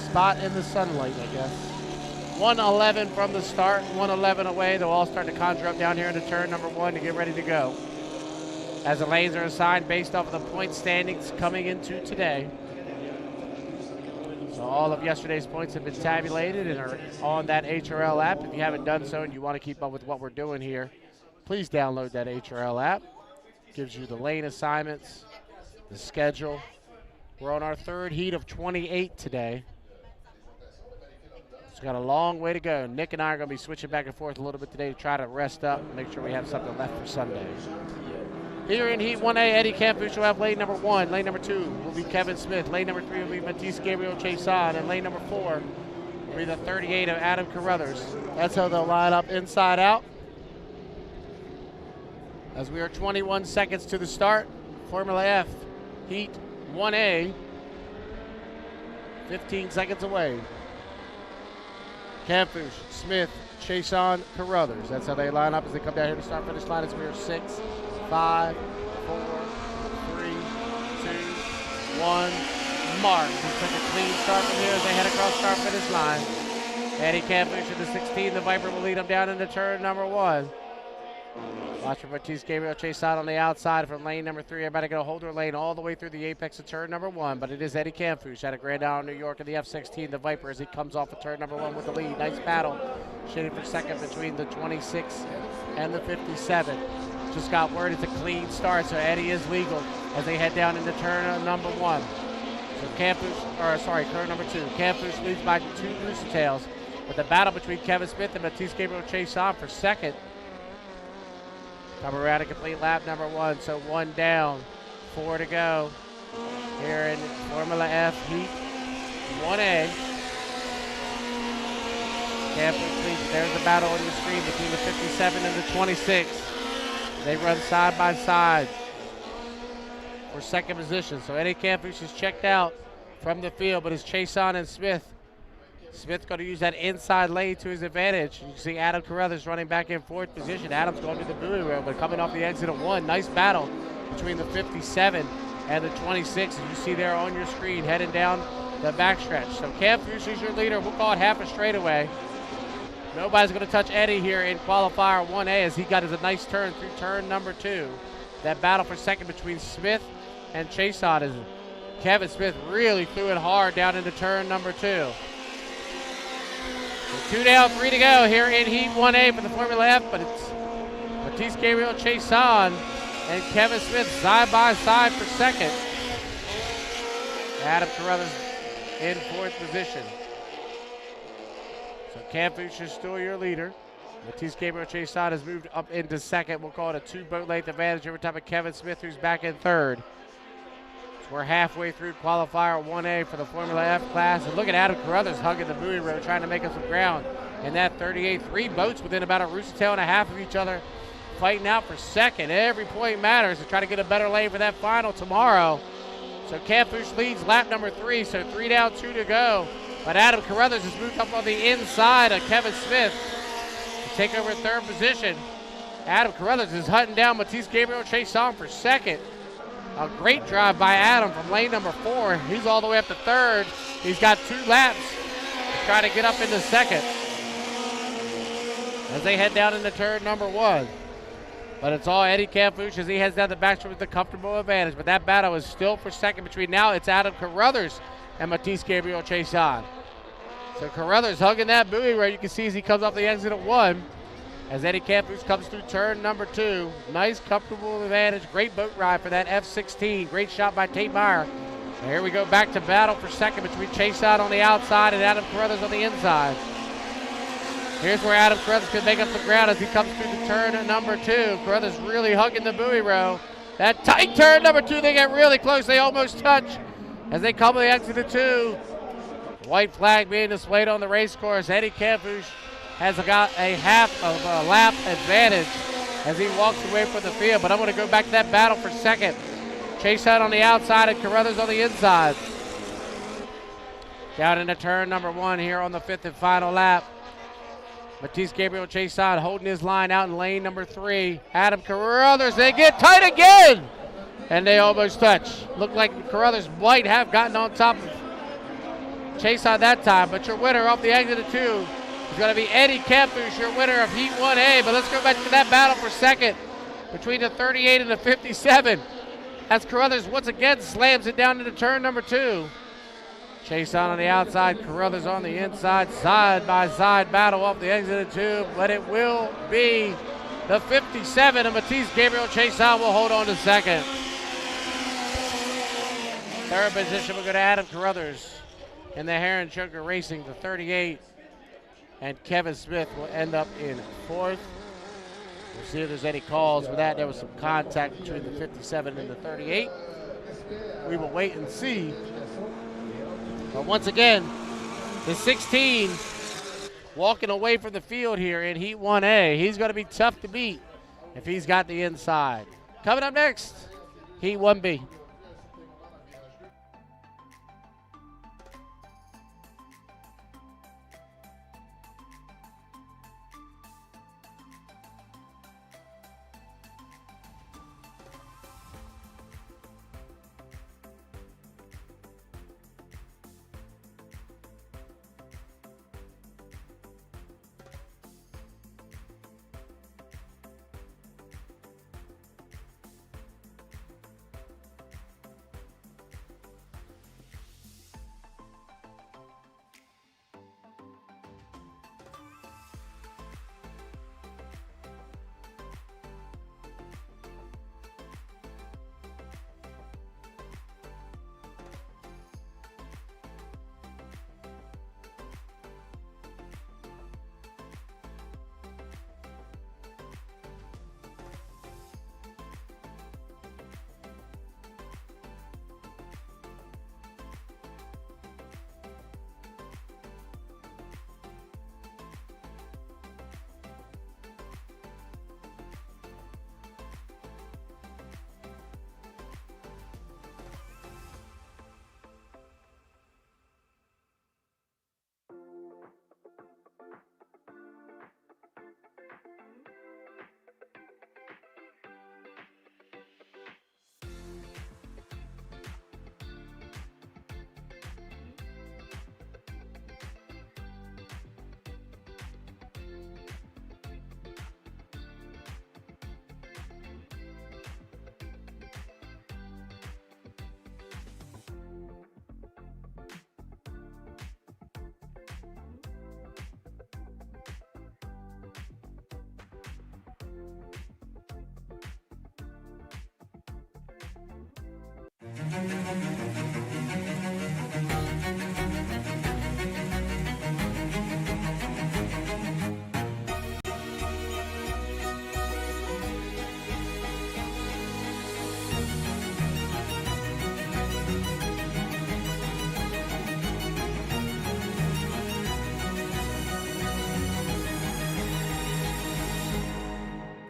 spot in the sunlight, I guess. 1:11 from the start, 1:11 away. They'll all start to conjure up down here into turn number 1 to get ready to go, as the lanes are assigned based off of the point standings coming into today. So all of yesterday's points have been tabulated and are on that HRL app. If you haven't done so and you want to keep up with what we're doing here, please download that HRL app. It gives you the lane assignments, the schedule. We're on our 3rd heat of 28 today. It's got a long way to go. Nick and I are going to be switching back and forth a little bit today to try to rest up and make sure we have something left for Sunday. Here in Heat 1A, Eddie Campus will have lane number 1. Lane number 2 will be Kevin Smith. Lane number 3 will be Matisse Gabriel Chason. And lane number 4 will be the 38 of Adam Carruthers. That's how they'll line up inside out. As we are 21 seconds to the start, Formula F Heat 1A, 15 seconds away. Campus, Smith, Chason, Carruthers. That's how they line up as they come down here to start finish line as we are 6, 5, 4, 3, 2, 1. Mark. He took a clean start from here as they head across start finish line. Eddie Campus at the 16. The Viper will lead him down into turn number 1. Watch for Matisse Gabriel Chason on the outside from lane number 3. Everybody going to hold their lane all the way through the apex of turn number 1, but it is Eddie Campus out of Grand Island, New York in the F16. The Viper as he comes off of turn number 1 with the lead. Nice battle. Shooting for second between the 26 and the 57. Just got word it's a clean start, so Eddie is legal as they head down into turn number 1. So turn number 2. Campus leads by 2 Rooster Tails, with the battle between Kevin Smith and Matisse Gabriel Chason for second. Come around a complete lap number 1, so 1 down, 4 to go here in Formula F Heat 1A. Campus leads. There's the battle on the screen between the 57 and the 26. They run side by side for second position. So Eddie Campus is checked out from the field, but it's Chason and Smith. Smith going to use that inside lane to his advantage. You can see Adam Carruthers running back in 4th position. Adam's going to the buoy rail, but coming off the exit of 1. Nice battle between the 57 and the 26, as you see there on your screen, heading down the backstretch. So Campus is your leader. We'll call it half a straightaway. Nobody's going to touch Eddie here in qualifier 1A as he got a nice turn through turn number 2. That battle for second between Smith and Chason is Kevin Smith really threw it hard down into turn number 2. 2 down, 3 to go here in Heat 1A for the Formula F, but it's Matisse Gabriel Chason and Kevin Smith side by side for second. Adam Carruthers in 4th position. So Campus is still your leader. Matisse Gabriel Chason has moved up into second. We'll call it a 2 boat length advantage over top of Kevin Smith, who's back in 3rd. We're halfway through qualifier 1A for the Formula F class. And look at Adam Carruthers hugging the buoy row, trying to make up some ground. And that 38, 3 boats within about a rooster tail and a half of each other, fighting out for second. Every point matters to try to get a better lane for that final tomorrow. So Campouche leads lap number 3, so 3 down, 2 to go. But Adam Carruthers has moved up on the inside of Kevin Smith to take over third position. Adam Carruthers is hunting down Matisse Gabriel Chasson for second. A great drive by Adam from lane number 4. He's all the way up to third. He's got 2 laps to try to get up into second as they head down into turn number 1. But it's all Eddie Campouche as he heads down the backstretch with the comfortable advantage. But that battle is still for second between now. It's Adam Carruthers and Matisse Gabriel Chasson. So Carruthers hugging that buoy row. You can see as he comes off the exit of 1. As Eddie Campouche comes through turn number 2. Nice, comfortable advantage. Great boat ride for that F-16. Great shot by Tate Meyer. And here we go back to battle for second between Chasson on the outside and Adam Carruthers on the inside. Here's where Adam Carruthers can make up the ground as he comes through the turn number 2. Carruthers really hugging the buoy row. That tight turn number 2, they get really close. They almost touch as they come to the exit of 2. White flag being displayed on the race course. Eddie Campouche has got a half of a lap advantage as he walks away from the field. But I'm going to go back to that battle for second. Chasson on the outside and Carruthers on the inside. Down into turn number 1 here on the 5th and final lap. Matisse Gabriel Chasson holding his line out in lane number 3. Adam Carruthers, they get tight again! And they almost touch. Looked like Carruthers might have gotten on top of Chasson that time, but your winner off the exit of 2 is going to be Eddie Campouche, your winner of Heat 1A. But let's go back to that battle for second between the 38 and the 57. As Carruthers once again slams it down into turn number 2. Chasson on the outside, Carruthers on the inside, side-by-side battle off the exit of 2, but it will be the 57, and Matisse Gabriel Chasson will hold on to second. Third position, we'll go to Adam Carruthers in the Heron Choker Racing, the 38, and Kevin Smith will end up in 4th. We'll see if there's any calls for that. There was some contact between the 57 and the 38. We will wait and see. But once again, the 16 walking away from the field here in Heat 1A. He's going to be tough to beat if he's got the inside. Coming up next, Heat 1B.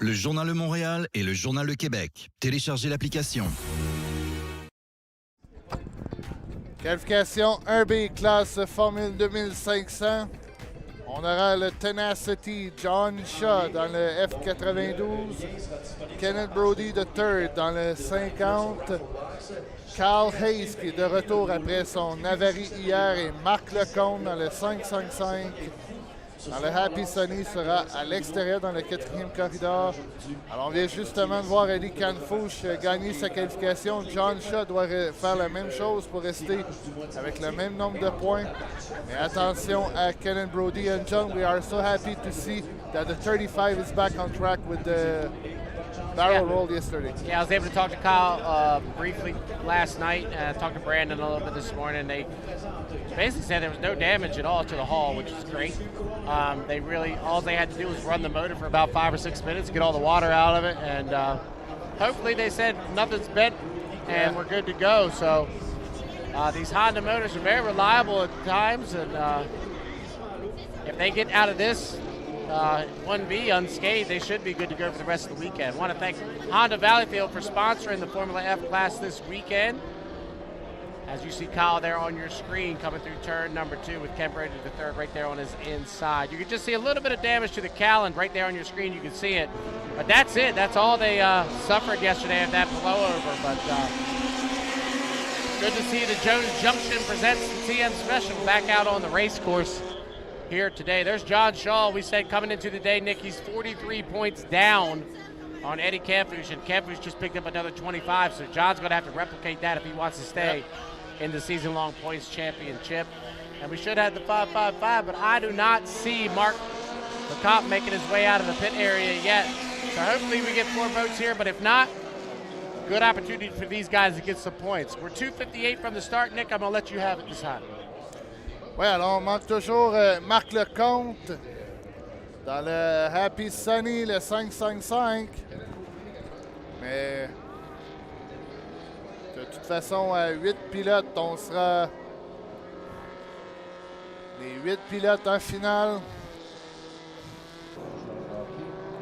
le Journal de Montréal et le Journal de Québec. Téléchargez l'application. Qualification 1B, classe Formule 2500. On aura le Tenacity, John Shaw dans le F92. Kenneth Brody III dans le 50. Carl Hayes qui est de retour après son avarie hier et Marc Lecomte dans le 555. Dans le Happy Sunny sera à l'extérieur dans le 4e corridor. Alors on vient justement de voir Eddie Canfouche gagner sa qualification. John Shaw doit faire la même chose pour rester avec le même nombre de points. Mais attention à Kenneth Brody and John. We are so happy to see that the 35 is back on track with the barrel roll yesterday. Yeah, I was able to talk to Kyle briefly last night. Talked to Brandon a little bit this morning. They basically said there was no damage at all to the hull, which is great. All they had to do was run the motor for about 5 or 6 minutes, get all the water out of it, and hopefully they said nothing's bent and we're good to go. So these Honda motors are very reliable at times, and if they get out of this 1B unscathed, they should be good to go for the rest of the weekend. I want to thank Honda Valleyfield for sponsoring the Formula F class this weekend. As you see Kyle there on your screen coming through turn number 2 with Ken Brady III right there on his inside. You can just see a little bit of damage to the Callan right there on your screen. You can see it. But that's it. That's all they suffered yesterday of that blowover. But good to see the Jones Junction presents the TM Special back out on the race course here today. There's John Shaw. We said coming into the day, Nick, he's 43 points down on Eddie Canfouche, and Canfouche just picked up another 25, so John's going to have to replicate that if he wants to stay in the season-long points championship. And we should have the 555, but I do not see Mark Lecomte making his way out of the pit area yet. So hopefully we get 4 votes here, but if not, good opportunity for these guys to get some points. We're 2:58 from the start. Nick, I'm going to let you have it this time. Oui, alors on manque toujours Marc Lecomte dans le Happy Sunny, le 555. Mais de toute façon, à 8 pilotes, on sera les 8 pilotes en finale.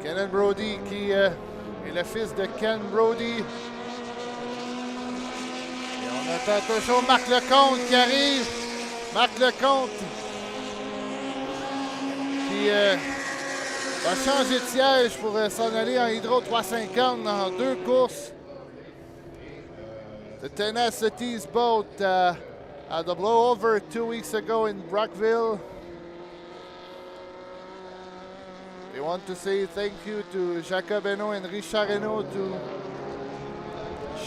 Kenneth Brody qui est le fils de Ken Brody. Et on attend toujours Marc Lecomte qui arrive. Marc Lecomte qui va changer de siège pour s'en aller en Hydro 350 dans 2 courses. The Tenacity's boat at the blowover 2 weeks ago in Brockville. We want to say thank you to Jacob Henault and Richard Henault to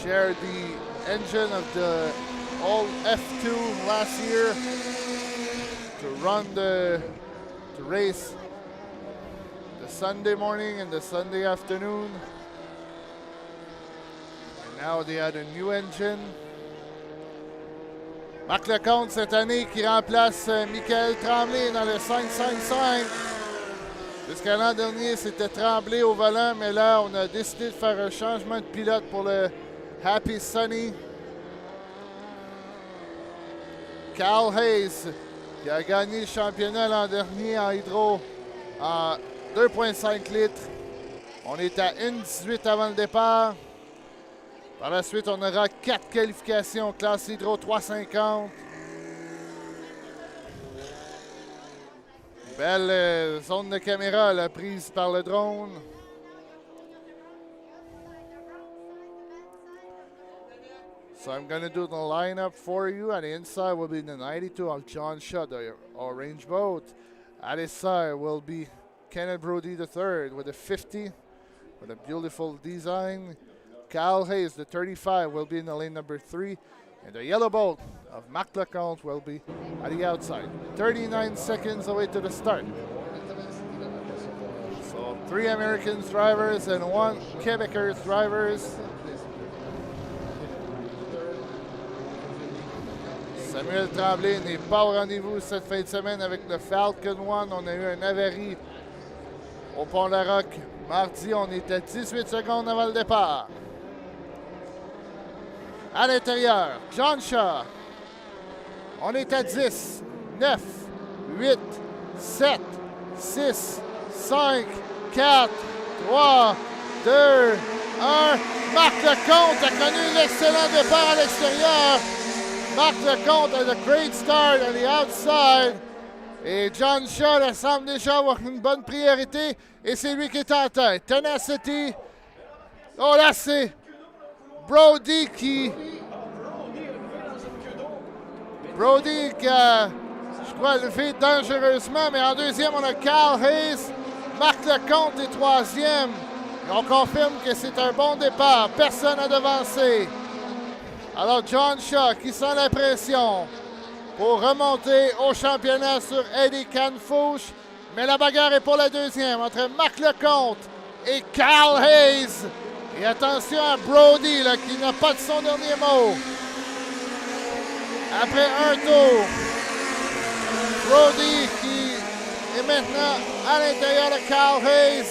share the engine of the old F2 last year to run to race the Sunday morning and the Sunday afternoon. And now they had a new engine. Marc Lecomte cette année qui remplace Michael Tremblay dans le 555. Jusqu'à l'an dernier, c'était Tremblay au volant, mais là, on a décidé de faire un changement de pilote pour le Happy Sunny. Carl Hayes, qui a gagné le championnat l'an dernier en hydro en 2,5 litres. On est à 1,18 avant le départ. Par la suite, on aura 4 qualifications classe hydro 350. Belle zone de caméra là, prise par le drone. So I'm going to do the lineup for you. On the inside will be the 92 of John Shaw, the orange boat. At his side will be Kenneth Brody III with a 50, with a beautiful design. Kyle Hayes, the 35, will be in the lane number 3. And the yellow boat of Marc Lecomte will be at the outside. 39 seconds away to the start. So 3 American drivers and 1 Quebecers drivers. Samuel Tremblay n'est pas au rendez-vous cette fin de semaine avec le Falcon One. On a eu un avarie au Pont La Roque. Mardi, on est à 18 secondes avant le départ. À l'intérieur, John Shaw. On est à 10, 9, 8, 7, 6, 5, 4, 3, 2, 1. Marc Lecomte a connu l'excellent départ à l'extérieur. Marc Lecomte a a great start on the outside. Et John Shaw semble déjà avoir une bonne priorité. Et c'est lui qui est en tête. Tenacity. Oh là, c'est Brody qui a, je crois, levé dangereusement. Mais en deuxième, on a Carl Hayes. Marc Lecomte est troisième. Et on confirme que c'est un bon départ. Personne n'a devancé. Alors John Shaw qui sent la pression pour remonter au championnat sur Eddie Canfouche. Mais la bagarre est pour la deuxième entre Marc Lecomte et Carl Hayes. Et attention à Brody là, qui n'a pas de son dernier mot. Après un tour, Brody qui est maintenant à l'intérieur de Carl Hayes.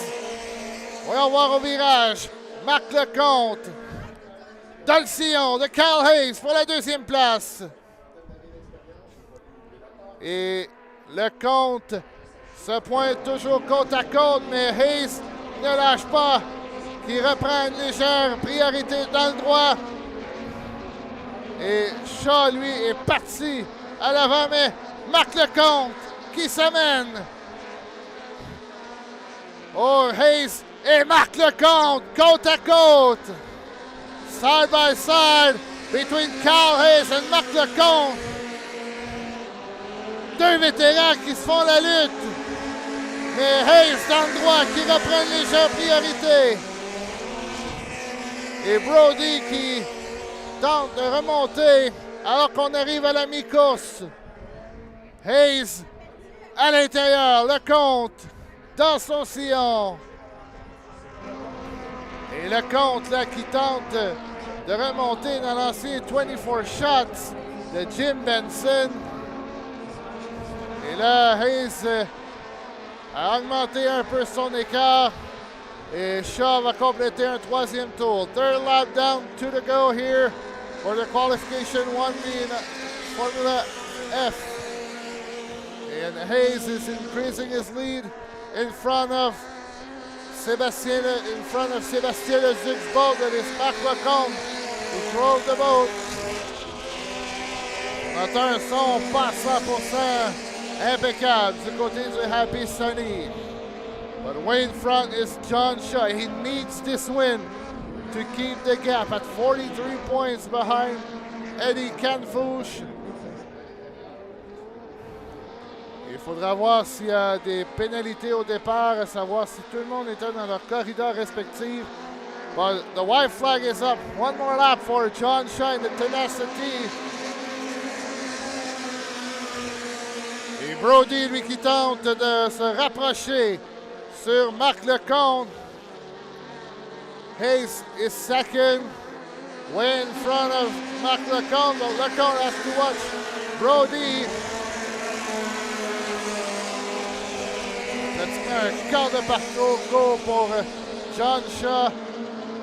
Voyons voir au virage. Marc Lecomte dans le sillon de Carl Hayes pour la deuxième place. Et Lecomte se pointe toujours côte à côte, mais Hayes ne lâche pas, qui reprend une légère priorité dans le droit. Et Shaw, lui, est parti à l'avant, mais Marc Lecomte qui s'amène. Oh, Hayes et Marc Lecomte, côte à côte. Side by side, between Carl Hayes and Marc Lecomte. Deux vétérans qui se font la lutte. Mais Hayes dans le droit qui reprend une légère priorité. Et Brody qui tente de remonter alors qu'on arrive à la mi-course. Hayes à l'intérieur, Lecomte dans son sillon. Et Lecomte là qui tente de remonter dans l'ancien 24 shots de Jim Benson. Et là, Hayes a augmenté un peu son écart. Et Shaw va compléter un troisième tour. Third lap down, 2 to go here for the qualification 1B in Formula F. And Hayes is increasing his lead in front of Sébastien Lezuc's boat. That is Marc Lecomte who drove the boat. On entend un son pas 100% impeccable du côté du Happy Sunny. But way in front is John Shaw. He needs this win to keep the gap at 43 points behind Eddie Canfouche. Il faudra voir s'il y a des pénalités au départ, à savoir si tout le monde était dans leur corridor respectif. But the white flag is up. One more lap for John Shaw in the Tenacity. Et Brody, lui, qui tente de se rapprocher sur Marc Lecomte. Hayes is second, way in front of Marc Lecomte. But Lecomte has to watch Brody. Un quart de parcours court pour John Shaw.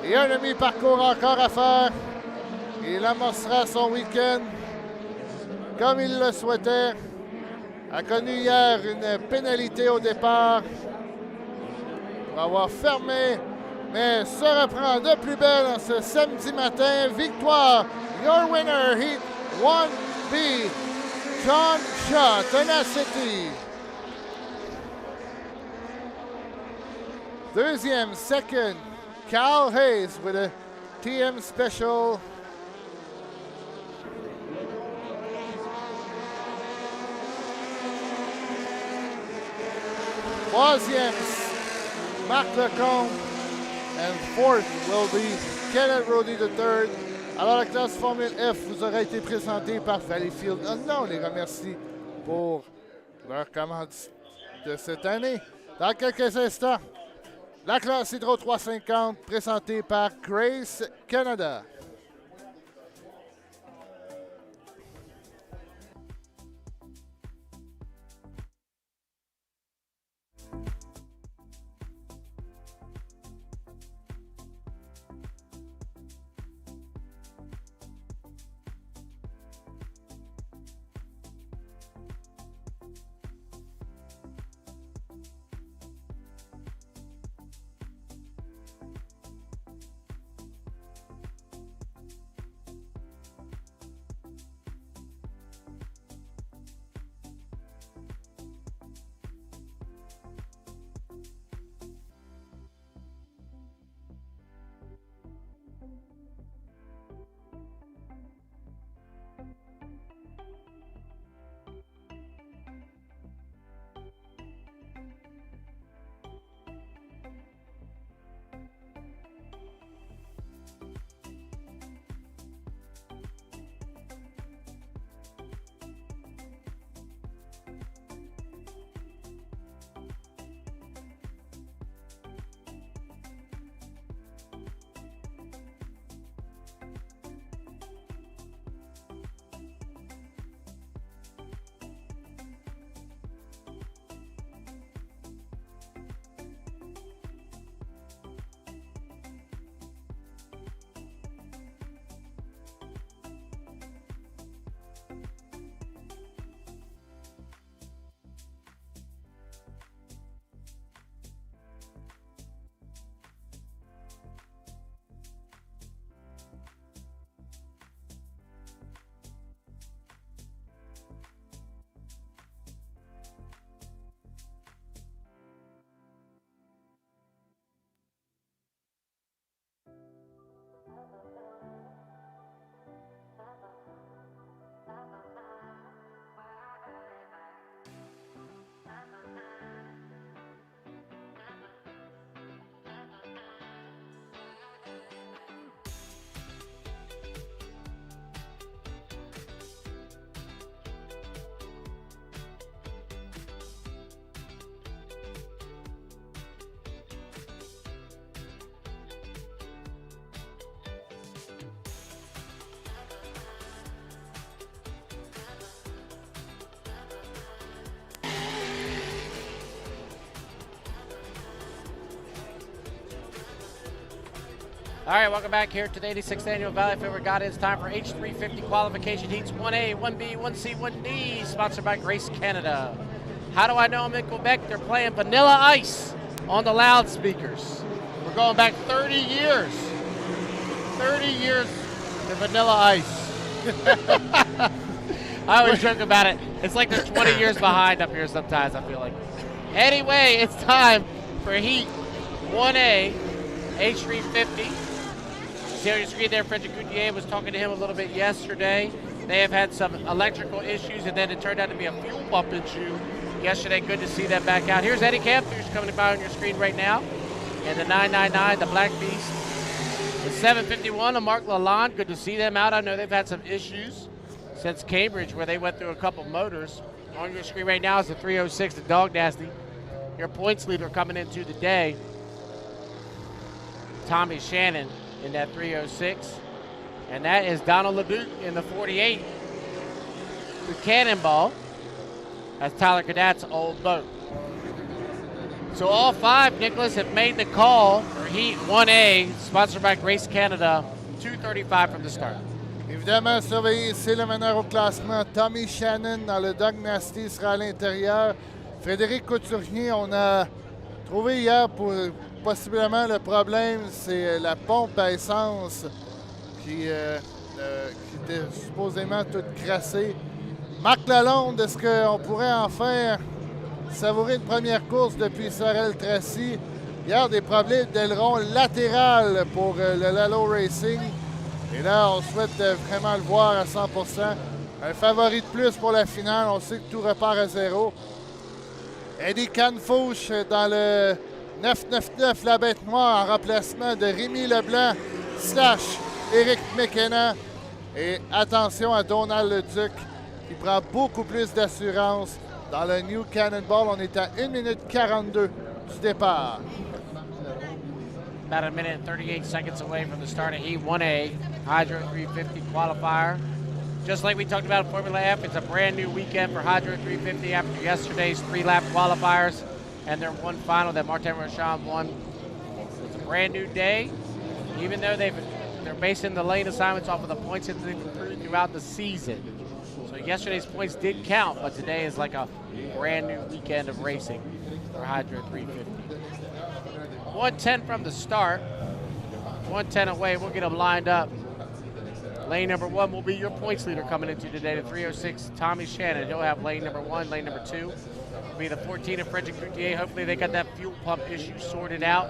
Et un demi-parcours encore à faire. Il amorcera son week-end comme il le souhaitait. A connu hier une pénalité au départ pour avoir fermé, mais se reprend de plus belle en ce samedi matin. Victoire, your winner, Heat 1B, John Shaw, Tenacity. Deuxième, second, Carl Hayes with a TM special. Troisième, Marc Lecomte. And fourth will be Kenneth Brody III. Alors, la classe Formule F vous aura été présentée par Valleyfield. On les remercie pour leur commande de cette année. Dans quelques instants, la classe Hydro 350 présentée par Grace Canada. All right, welcome back here to the 86th Annual Valleyfield Regatta. It's time for H350 qualification heats 1A, 1B, 1C, 1D, sponsored by Grace Canada. How do I know I'm in Quebec? They're playing Vanilla Ice on the loudspeakers. We're going back 30 years. 30 years to Vanilla Ice. I always joke about it. It's like they're 20 years behind up here sometimes, I feel like. Anyway, it's time for Heat 1A, H350. See on your screen there, Frederick Gutierrez was talking to him a little bit yesterday. They have had some electrical issues, and then it turned out to be a fuel pump issue yesterday. Good to see them back out. Here's Eddie Campus coming by on your screen right now. And the 999, the Black Beast. The 751, the Mark Lalonde. Good to see them out. I know they've had some issues since Cambridge where they went through a couple motors. On your screen right now is the 306, the Dog Nasty. Your points leader coming into the day, Tommy Shannon in that 306. And that is Donald LeDuc in the 48. The Cannonball. That's Tyler Cadet's old boat. So all five, Nicholas, have made the call for Heat 1A, sponsored by Grace Canada, 2:35 from the start. Évidemment, surveiller ici le meneur au classement. Tommy Shannon dans le Dog Nasty sera à l'intérieur. Frédéric Couturier, on a trouvé hier pour possiblement le problème, c'est la pompe à essence qui était supposément toute crassée. Marc Lalonde, est-ce qu'on pourrait enfin savourer une première course depuis Sorel Tracy? Hier, des problèmes d'aileron latéral pour le Lalo Racing. Et là, on souhaite vraiment le voir à 100%. Un favori de plus pour la finale. On sait que tout repart à zéro. Eddie Canfouche dans le 999, la bête noire, en remplacement de Rémi Leblanc / Éric McKenna. Et attention à Donald Leduc, qui prend beaucoup plus d'assurance. Dans le New Cannonball, on est à 1 minute 42 du départ. About a minute and 38 seconds away from the start of Heat 1A, Hydro 350 qualifier. Just like we talked about in Formula F, it's a brand new weekend for Hydro 350 after yesterday's 3-lap qualifiers and their one final that Martin Rochon won. It's a brand new day, even though they're basing the lane assignments off of the points that they've accrued throughout the season. So yesterday's points did count, but today is like a brand new weekend of racing for Hydro 350. 110 from the start, 110 away. We'll get them lined up. Lane number 1 will be your points leader coming into today, the 306, Tommy Shannon. He'll have lane number 1, lane number 2 will be the 14 of Frederick Gutierrez. Hopefully they got that fuel pump issue sorted out.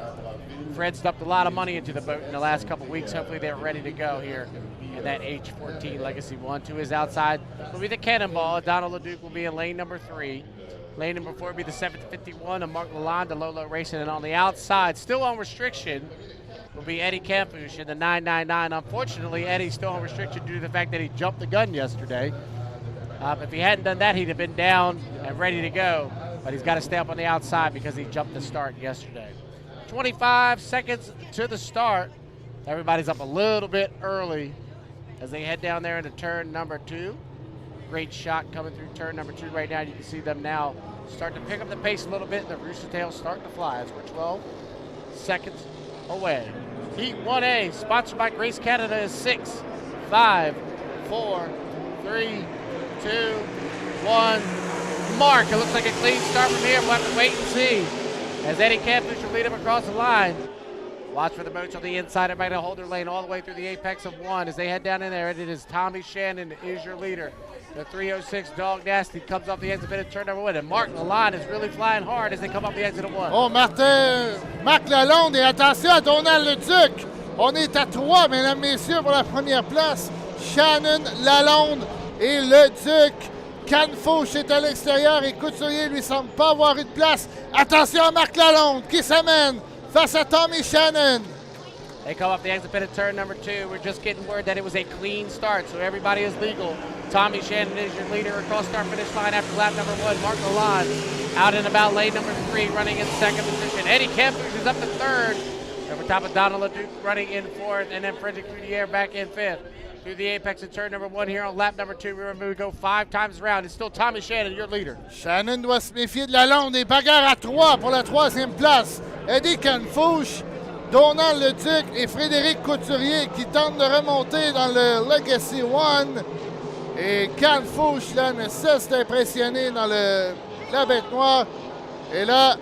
Fred stuffed a lot of money into the boat in the last couple weeks. Hopefully they're ready to go here in that H14 Legacy 1. To his outside will be the Cannonball. Donald LeDuc will be in lane number 3. Lane number 4 will be the 751 of Mark Lalonde, the Lolo Racing. And on the outside, still on restriction, will be Eddie Campouche in the 999. Unfortunately, Eddie's still on restriction due to the fact that he jumped the gun yesterday. If he hadn't done that, he'd have been down and ready to go. But he's got to stay up on the outside because he jumped the start yesterday. 25 seconds to the start. Everybody's up a little bit early as they head down there into turn number 2. Great shot coming through turn number 2 right now. You can see them now start to pick up the pace a little bit. The rooster tails starting to fly as we're 12 seconds away. Heat 1A, sponsored by Grace Canada, is 6, 5, 4, 3, 2, 1. Mark, it looks like a clean start from here. We'll have to wait and see as Eddie Campus will lead him across the line. Watch for the boats on the inside. Everybody to hold their lane all the way through the apex of 1 as they head down in there. It is Tommy Shannon is your leader. The 306 Dog Nasty comes off the exit at turn number 1. And Mark Lalonde is really flying hard as they come off the exit of 1. Oh, Marc Lalonde, et attention à Donald Leduc. On est à 3, mesdames, messieurs, pour la première place. Shannon, Lalonde et Leduc. Canfouche est à l'extérieur et Couturier lui semble pas avoir eu de place. Attention à Marc Lalonde qui s'amène face à Tommy Shannon. They come off the exit pit at turn number 2. We're just getting word that it was a clean start, so everybody is legal. Tommy Shannon is your leader across start-finish line after lap number 1. Mark Lalonde out and about lane number 3, running in second position. Eddie Campus is up to third. Over top of Donald LeDuc running in 4th, and then Frederick Gutierrez back in 5th. Through the apex at turn number 1 here on lap number 2. Remember, we go 5 times around. It's still Tommy Shannon, your leader. Shannon doit se méfier de Lalonde et bagarre à 3 pour la 3e place. Eddie Canfouche Donald Leduc et Frédéric Couturier qui tentent de remonter dans le Legacy One. Et Canfouche, là, ne cesse d'impressionner dans la bête noire. Et là,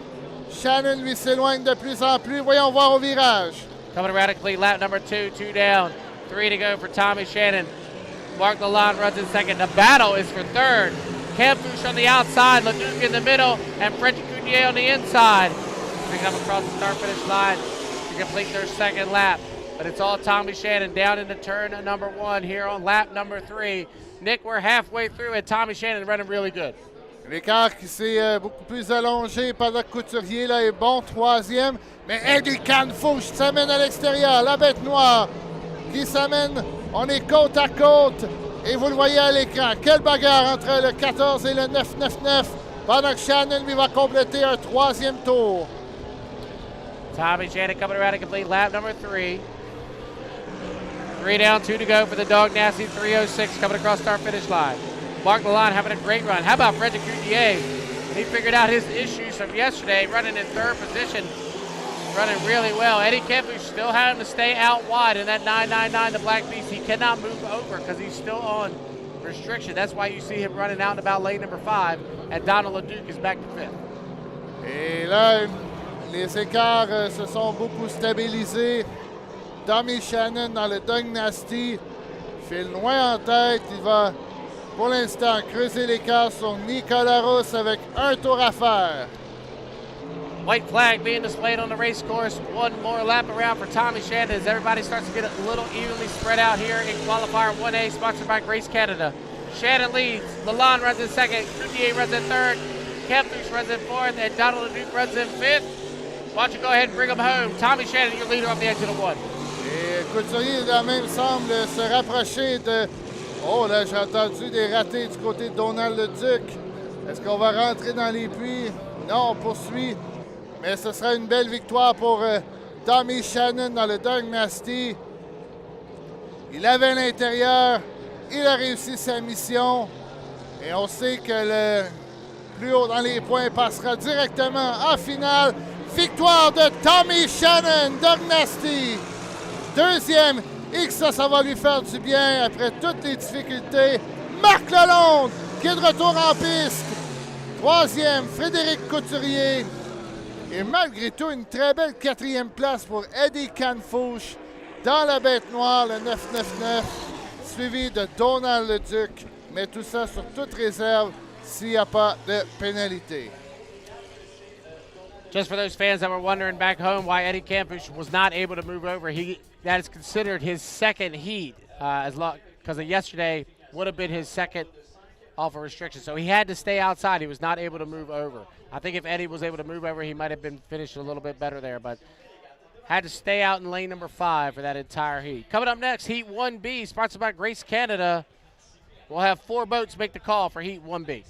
Shannon lui s'éloigne de plus en plus. Voyons voir au virage. Coming radically, lap number 2, 2 down, 3 to go for Tommy Shannon. Mark Lalonde runs in second. The battle is for third. Canfouche on the outside, Leduc in the middle, and Frenchie Coutier on the inside. They come across the start-finish line to complete their second lap. But it's all Tommy Shannon down into turn number 1 here on lap number 3. Nick, we're halfway through, and Tommy Shannon running really good. L'écart qui s'est beaucoup plus allongé pendant que Couturier là, est bon, troisième. Mais Eddie Canfouche s'amène à l'extérieur. La bête noire qui s'amène. On est côte à côte. Et vous le voyez à l'écran. Quelle bagarre entre le 14 et le 999. Pendant que Shannon lui va compléter un troisième tour. Tommy Shannon coming around to complete lap number 3. 3 down, 2 to go for the Dog Nasty 306 coming across start finish line. Mark Lalonde having a great run. How about Frederick Coutier? He figured out his issues from yesterday, running in third position, running really well. Eddie Canfouche still having to stay out wide in that 999, the Black Beast. He cannot move over because he's still on restriction. That's why you see him running out in about lane number 5, and Donald Leduc is back to 5th. Et là, les écarts se sont beaucoup stabilisés. Tommy Shannon dans le Dog Nasty file loin en tête. Il va pour l'instant creuser l'écart sur Nicolas Rousse avec un tour à faire. White flag being displayed on the race course. One more lap around for Tommy Shannon as everybody starts to get a little evenly spread out here in qualifier 1A, sponsored by Grace Canada. Shannon leads. Lalonde runs in second. Coutier runs in third. Canfouche runs in fourth. And Donald Leduc runs in fifth. Why don't you go ahead and bring them home. Tommy Shannon, your leader on the exit of 1. Et Couturier, là même, semble se rapprocher de... Oh, là, j'ai entendu des ratés du côté de Donald Leduc. Est-ce qu'on va rentrer dans les puits? Non, on poursuit. Mais ce sera une belle victoire pour Tommy Shannon dans le Dog Nasty. Il avait l'intérieur. Il a réussi sa mission. Et on sait que le plus haut dans les points passera directement en finale. Victoire de Tommy Shannon, Dog Nasty. Deuxième, et que ça va lui faire du bien après toutes les difficultés. Marc Lalonde, qui est de retour en piste. Troisième, Frédéric Couturier. Et malgré tout, une très belle quatrième place pour Eddie Canfouche dans la bête noire, le 999, suivi de Donald Leduc. Mais tout ça sur toute réserve s'il n'y a pas de pénalité. Just for those fans that were wondering back home why Eddie Canfouche was not able to move over, that is considered his second heat, because yesterday would have been his second off a restriction. So he had to stay outside. He was not able to move over. I think if Eddie was able to move over, he might have been finished a little bit better there, but had to stay out in lane number 5 for that entire heat. Coming up next, Heat 1B, sponsored by Grace Canada. We'll have 4 boats make the call for Heat 1B.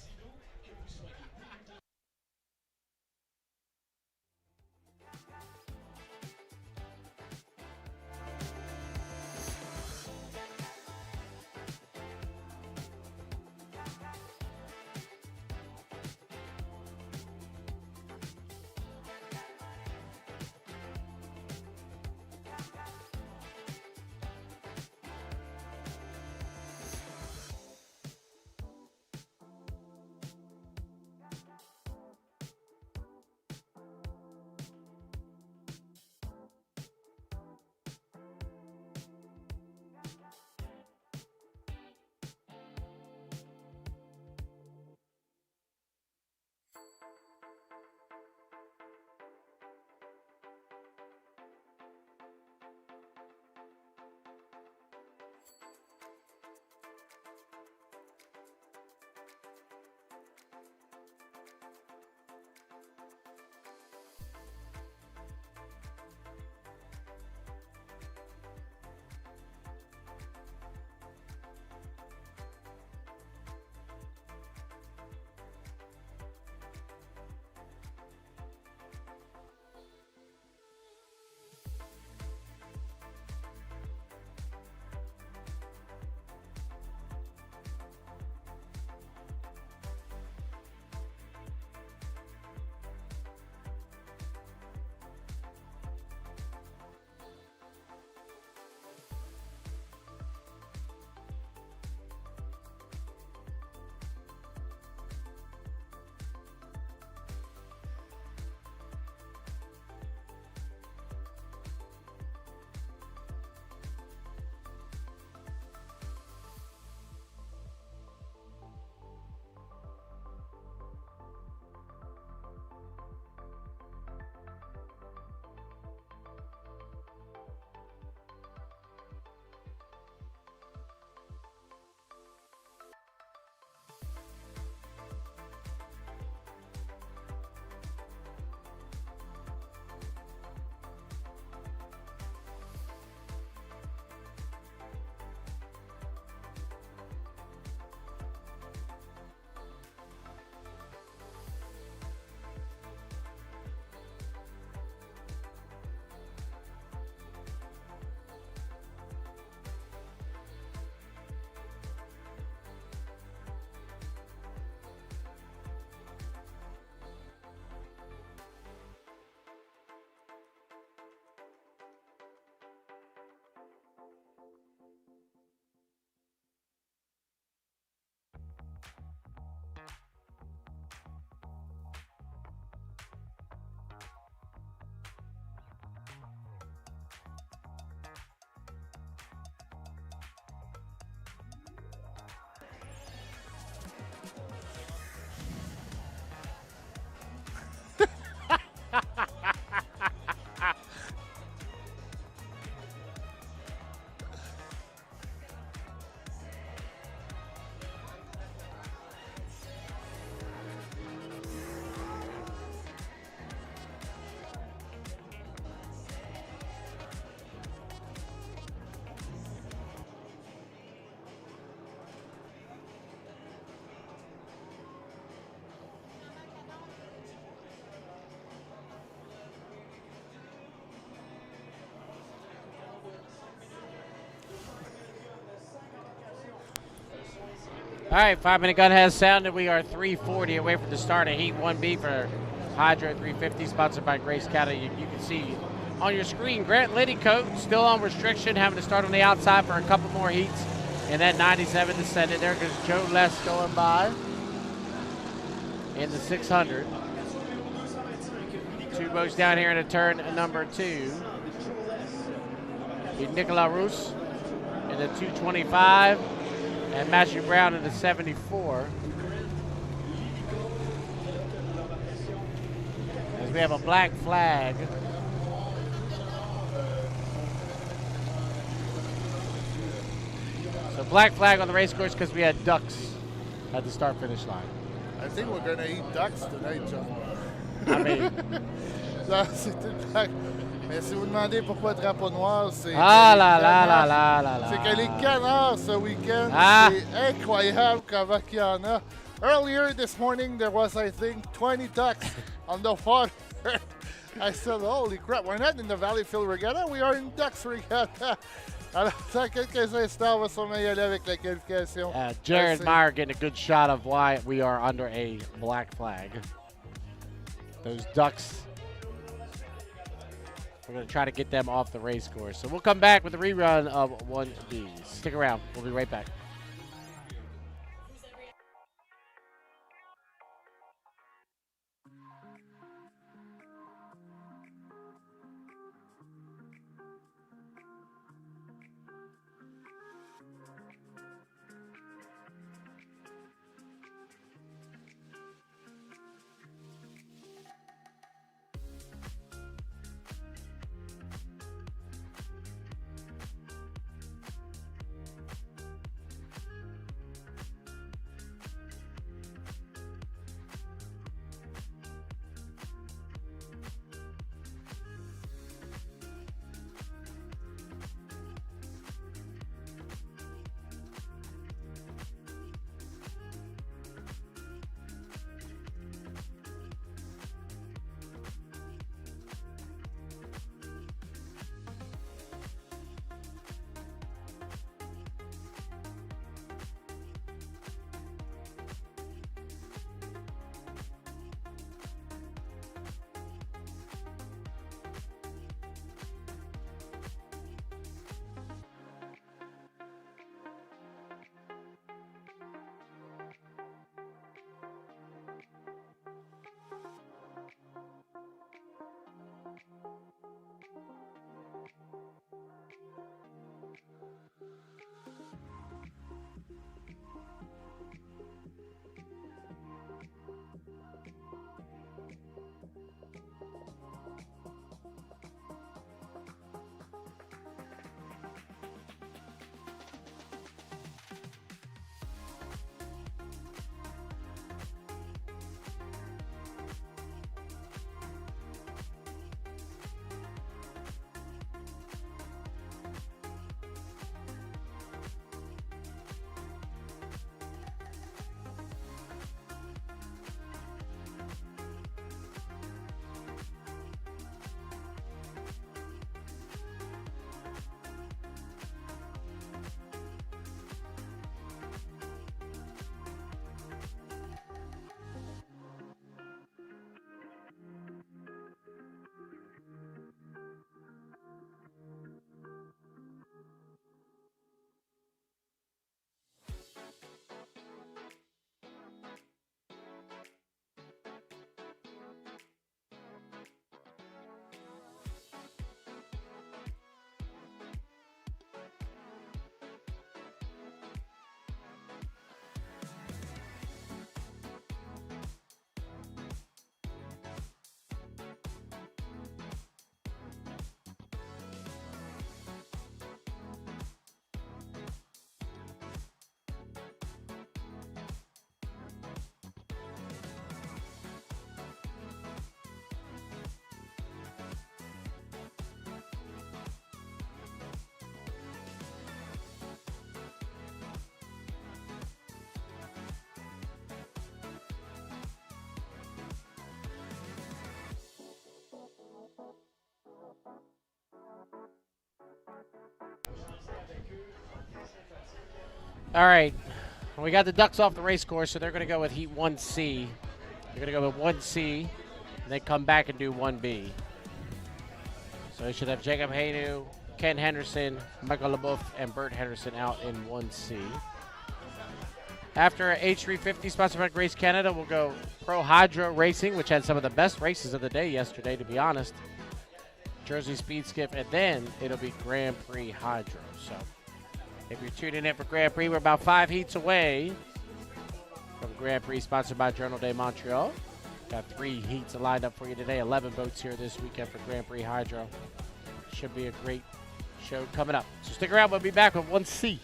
All right, 5-minute gun has sounded. We are 3:40 away from the start of Heat 1B for Hydro 350, sponsored by Grace County. You can see on your screen, Grant Liddycoat still on restriction, having to start on the outside for a couple more heats. And that 97 descended. There goes Joe Less going by in the 600. Two boats down here in a turn number 2. Nicolas Rousse in the 225 and Matthew Brown in the 74. As we have a black flag. So black flag on the race course because we had ducks at the start-finish line. I think we're going to eat ducks tonight, John. I mean... Non, c'est une blague. Mais si vous demandez pourquoi drapeau noir, c'est... C'est que les canards, ce week-end, c'est incroyable comment il y en a. Earlier this morning, there was, I think, 20 ducks on the water. I said, holy crap, we're not in the Valleyfield Regatta, we are in Ducks Regatta. Alors, dans quelques instants, on va sûrement y aller avec la qualification. Jared Meyer getting a good shot of why we are under a black flag. Those ducks, we're going to try to get them off the race course. So we'll come back with a rerun of 1B. Stick around. We'll be right back. All right, And we got the Ducks off the race course, so they're going to go with Heat 1C. They're going to go with 1C, and then come back and do 1B. So they should have Jacob Haynu, Ken Henderson, Michael LeBoeuf, and Bert Henderson out in 1C. After H350, sponsored by Grace Canada, we'll go Pro Hydro Racing, which had some of the best races of the day yesterday, to be honest. Jersey Speed Skip, and then it'll be Grand Prix Hydro. So if you're tuning in for Grand Prix, we're about 5 heats away from Grand Prix, sponsored by Journal de Montreal. Got 3 heats lined up for you today. 11 boats here this weekend for Grand Prix Hydro. Should be a great show coming up. So stick around. We'll be back with 1C.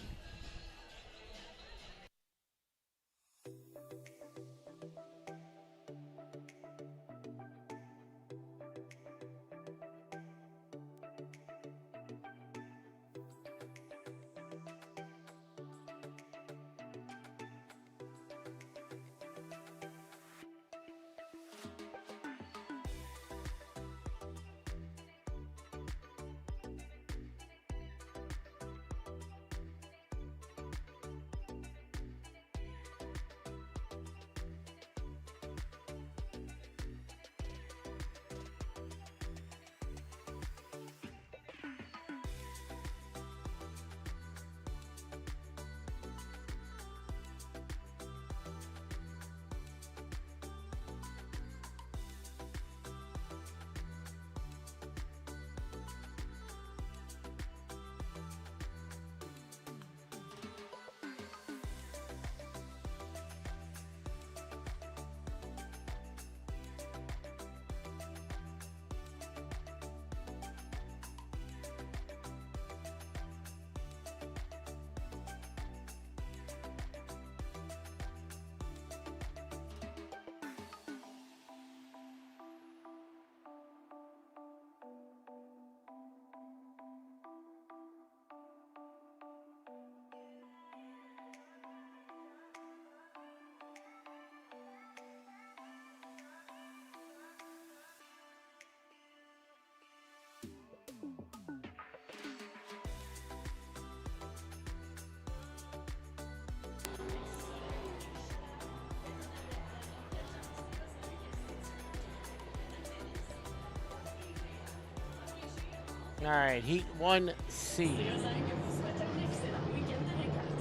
All right, Heat 1C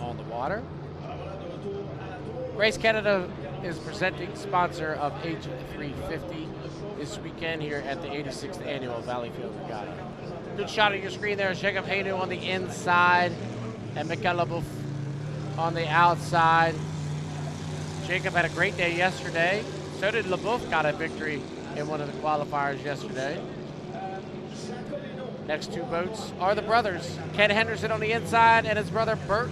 on the water. Race Canada is presenting sponsor of H350 this weekend here at the 86th Annual Valleyfield Regatta. Good shot on your screen there. Jacob Haynu on the inside and Michael LeBoeuf on the outside. Jacob had a great day yesterday. So did LeBoeuf, got a victory in one of the qualifiers yesterday. Next 2 boats are the brothers. Ken Henderson on the inside and his brother Bert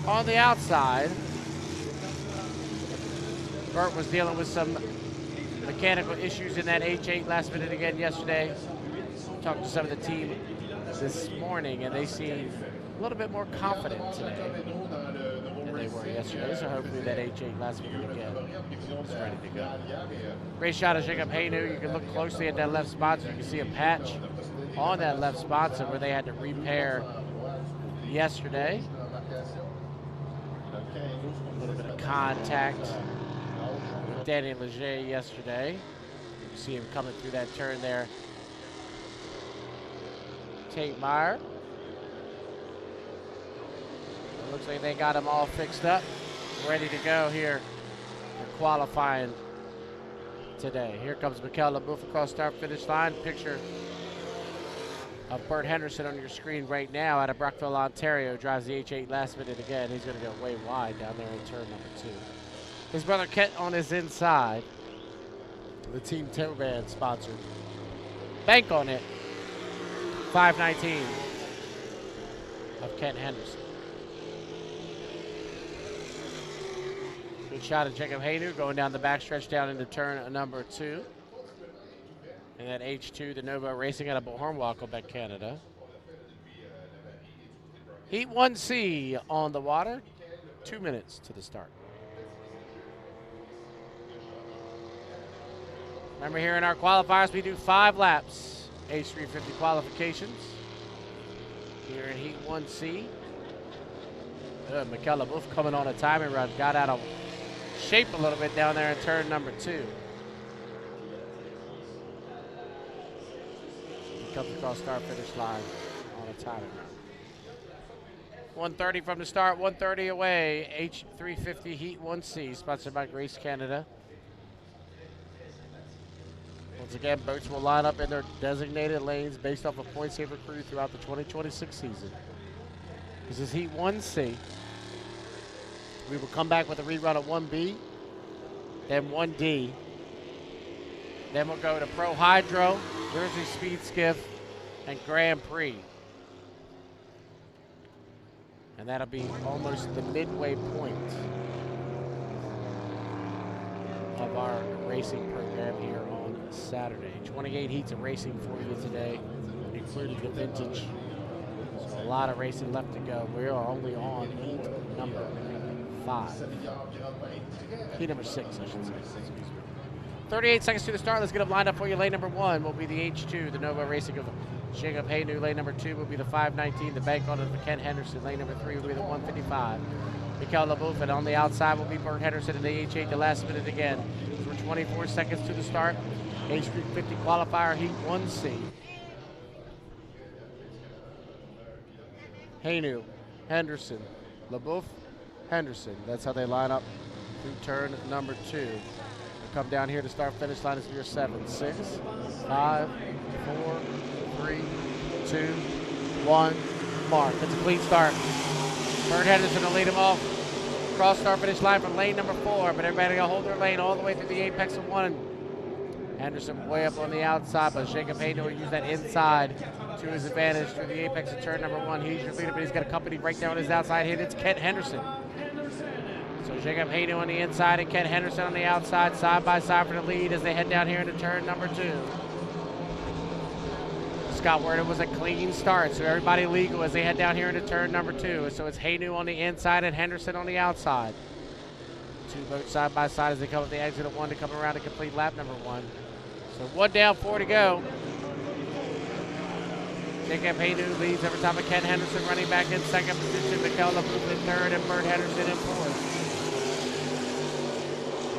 on the outside. Bert was dealing with some mechanical issues in that H8 last minute again yesterday. Talked to some of the team this morning, and they seem a little bit more confident today than they were yesterday. So hopefully that H8 last minute again is ready to go. Great shot of Jacob Haynu. You can look closely at that left spot so you can see a patch on that left spot, so where they had to repair yesterday. A little bit of contact with Danny Leger yesterday. You can see him coming through that turn there. Tate Meyer. It looks like they got him all fixed up, ready to go here for qualifying today. Here comes Michael LeBoeuf across start-finish line. Picture of Bert Henderson on your screen right now out of Brockville, Ontario. Drives the H8 last minute again. He's going to go way wide down there in turn number 2. His brother Kent on his inside. The Team Tow Band sponsored. Bank on it. 519 of Kent Henderson. Good shot of Jacob Haynu going down the backstretch down into turn number 2. And that H2, the Nova Racing out of Bullhorn, Quebec, Canada. Heat 1C on the water. 2 minutes to the start. Remember, here in our qualifiers, we do 5 laps. H350 qualifications. Here in Heat 1C. Good. Mikel LaBouffe coming on a timing run. Got out of shape a little bit down there in turn number 2. He comes across start-finish line on a timing run. 130 from the start, 130 away. H350 Heat 1C, sponsored by Grace Canada. Once again, boats will line up in their designated lanes based off of points they've accrued throughout the 2026 season. This is Heat 1C. We will come back with a rerun of 1B, then 1D. Then we'll go to Pro Hydro, Jersey Speed Skiff, and Grand Prix. And that'll be almost the midway point of our racing program here on Saturday. 28 heats of racing for you today, including the vintage. So a lot of racing left to go. We are only on heat number 5. Heat number 6, I should say. 38 seconds to the start. Let's get them lined up for you. Lane number 1 will be the H2, the Nova Racing of Jacob Haynu. Lane number 2 will be the 519, the Bank on it for Ken Henderson. Lane number 3 will be the 155. Mikel LaBouffe, and on the outside will be Bert Henderson in the H8, the last minute again. So we're 24 seconds to the start. H350 qualifier, Heat 1C. Haynu, Henderson, LaBouffe, Henderson. That's how they line up through turn number 2. They come down here to start finish line is your 7, 6, 5, 4, 3, 2, 1, mark. It's a clean start. Bert Henderson will lead him off. Cross start finish line from lane number 4, but everybody will hold their lane all the way through the apex of 1. Henderson way up on the outside, but Jacob Hayden will use that inside to his advantage through the apex of turn number 1. He's your leader, but he's got a company right down his outside hit. It's Kent Henderson. So Jacob Hayden on the inside and Kent Henderson on the outside, side by side for the lead as they head down here into turn number 2. Scott Word, it was a clean start, so everybody legal as they head down here into turn number 2. So it's Haynu on the inside and Henderson on the outside. 2 boats side by side as they come up the exit of 1 to come around to complete lap number 1. So 1 down, 4 to go. Jacob Haynu leads over top of Ken Henderson, running back in second position. Mikel LaBouffe in third and Bert Henderson in 4th.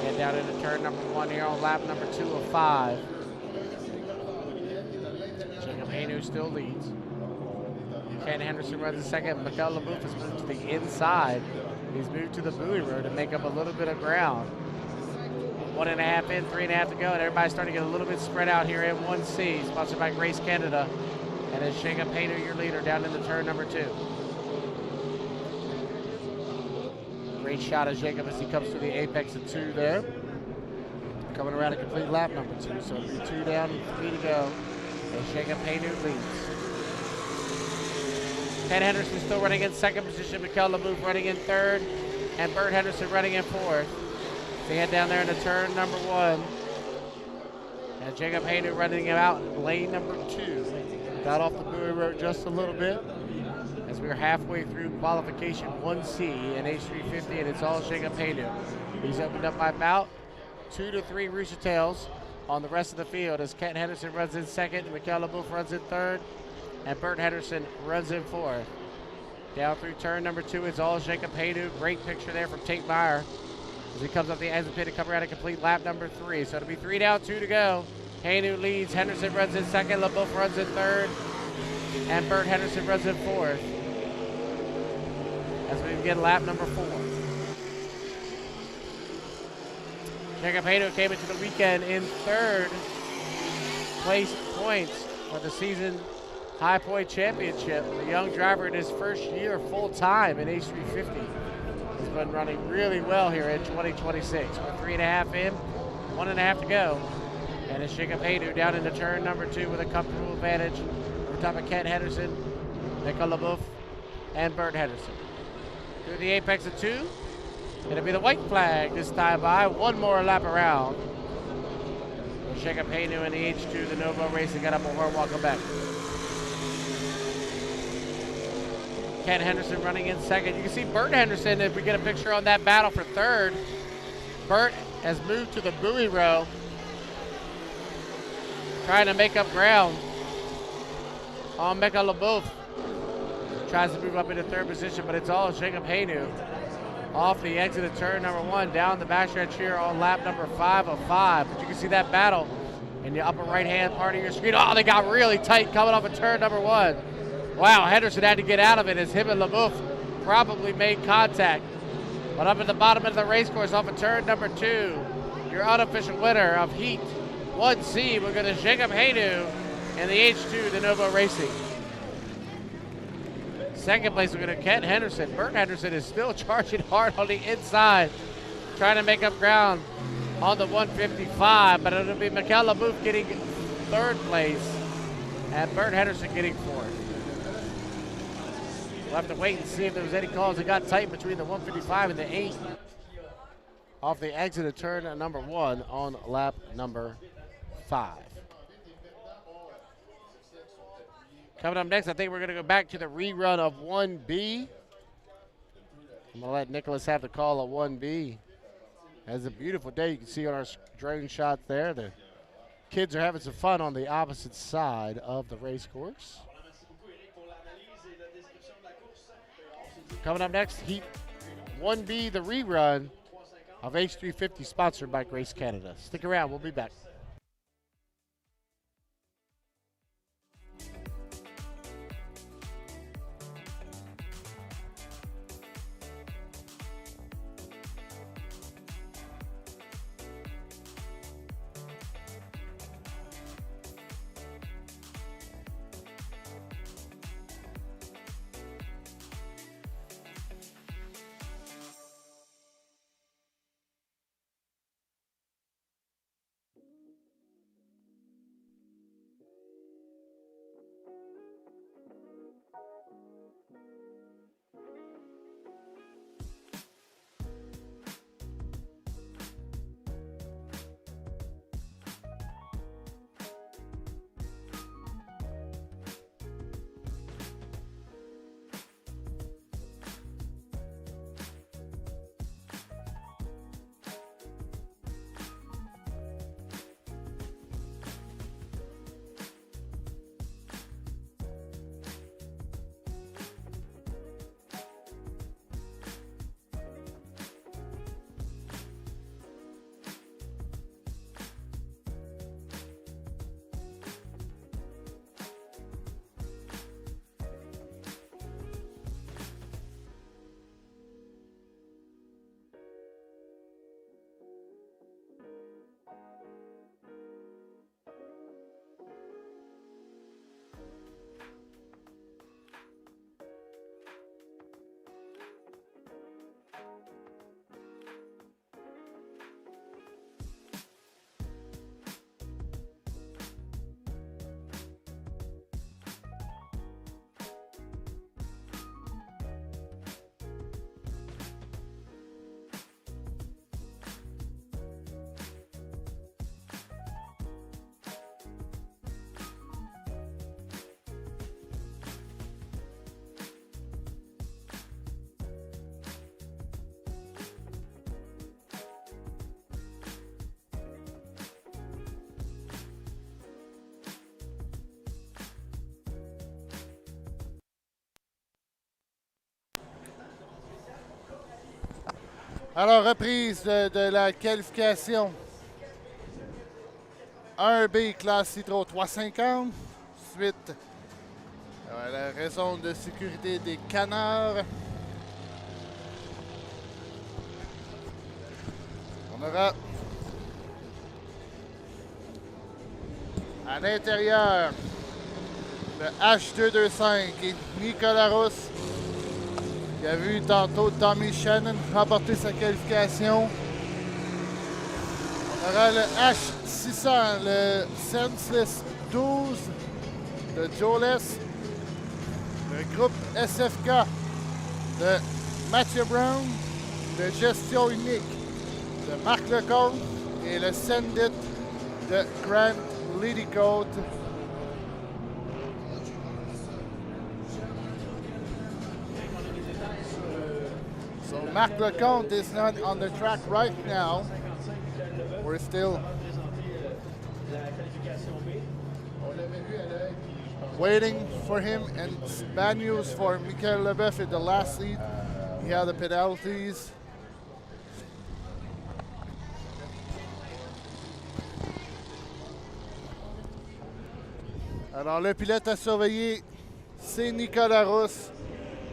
Head down into turn number 1 here on lap number 2 of 5. Jacob Haynu still leads. Ken Henderson runs in second. Mikel LaBouffe has moved to the inside. He's moved to the buoy road to make up a little bit of ground. 1.5 in, 3.5 to go, and everybody's starting to get a little bit spread out here in 1C, sponsored by Grace Canada. And it's Jacob Haynu, your leader, down into turn number 2. Great shot of Jacob as he comes to the apex of 2 there. Coming around to complete lap number 2. So it'll be 2 down and 3 to go. And Jacob Haynu leads. Ken Henderson still running in second position. Mikel LaBouffe running in third. And Bert Henderson running in 4th. They head down there into turn number 1. And Jacob Haynu running out lane number 2. Got off the buoy road just a little bit as we are halfway through qualification 1C and H350, and it's all Jacob Haynu. He's opened up by about 2 to 3 rooster tails on the rest of the field as Kent Henderson runs in second, Mikel LaBouffe runs in third, and Bert Henderson runs in 4th. Down through turn number 2, it's all Jacob Haynu. Great picture there from Tate Meyer as he comes up the exit pit to come around and complete lap number 3. So it'll be 3 down, 2 to go. Haynu leads, Henderson runs in second, LaBouffe runs in third, and Bert Henderson runs in 4th. As we begin lap number 4. Jacob Haynu came into the weekend in 3rd place points for the season High Point Championship. The young driver in his first year full-time in H350 has been running really well here in 2026. We're 3.5 in, 1.5 to go. And it's Jacob Haynu down into turn number 2 with a comfortable advantage over top of Kent Henderson, Mikel LaBouffe, and Bert Henderson. Through the apex of 2, it'll be the white flag this time by. 1 more lap around. So Jacob Haynu in the H2, the Novo Racing got up on her. Welcome back. Kent Henderson running in second. You can see Bert Henderson, if we get a picture on that battle for 3rd. Bert has moved to the buoy row, trying to make up ground on Mikel LaBouffe. tries to move up into third position, but it's all Jacob Haynu off the exit of turn number 1, down the backstretch here on lap number 5 of 5. But you can see that battle in the upper right-hand part of your screen. Oh, they got really tight coming off of turn number 1. Wow, Henderson had to get out of it as him and LaBouffe probably made contact. But up at the bottom of the race course off of turn number 2, your unofficial winner of Heat 1C, we're going to Jacob Haynu in the H2 de Novo Racing. Second place, we're going to Kent Henderson. Bert Henderson is still charging hard on the inside, trying to make up ground on the 155, but it'll be Mikel LaBouffe getting third place and Bert Henderson getting fourth. We'll have to wait and see if there was any calls that got tight between the 155 and the 8 off the exit of turn number 1 on lap number 5. Coming up next, I think we're going to go back to the rerun of 1B. I'm going to let Nicholas have the call of 1B. It's a beautiful day. You can see on our drone shot there, the kids are having some fun on the opposite side of the race course. Coming up next, Heat 1B, the rerun of H350, sponsored by Grace Canada. Stick around. We'll be back. Alors, reprise de la qualification. 1B, classe Citro 350. Suite, la raison de sécurité des canards. On aura à l'intérieur le H225 et Nicolas Rousse, qui a vu tantôt Tommy Shannon remporter sa qualification. On aura le H600, le Senseless 12 de Joles, le groupe SFK de Mathieu Brown, de Gestion Unique de Marc Lecomte et le Sendit de Grant Lidicote. So Marc Lecomte is not on the track right now. We're still. waiting for him, and bad news for Michael Leboeuf in the last lead. He had the penalties. Alors, le pilote à surveiller, c'est Nicolas Rousse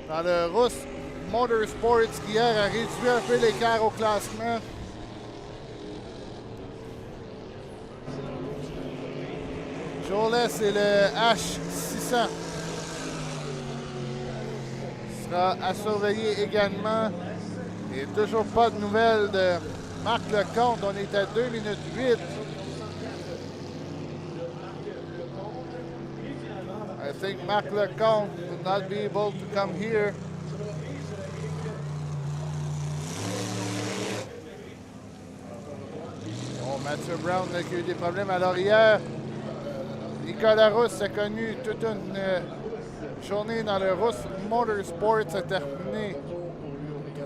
dans le Rousse Motorsports qui hier a réduit un peu l'écart au classement. Jolet, c'est le H600. Sera à surveiller également. Et toujours pas de nouvelles de Marc Lecomte. On est à 2 minutes 8. I think Marc Lecomte will not be able to come here. Bon, Mathieu Brown qui a eu des problèmes. Alors hier, Nicolas Rousse a connu toute une journée dans le Rousse Motorsports, a terminé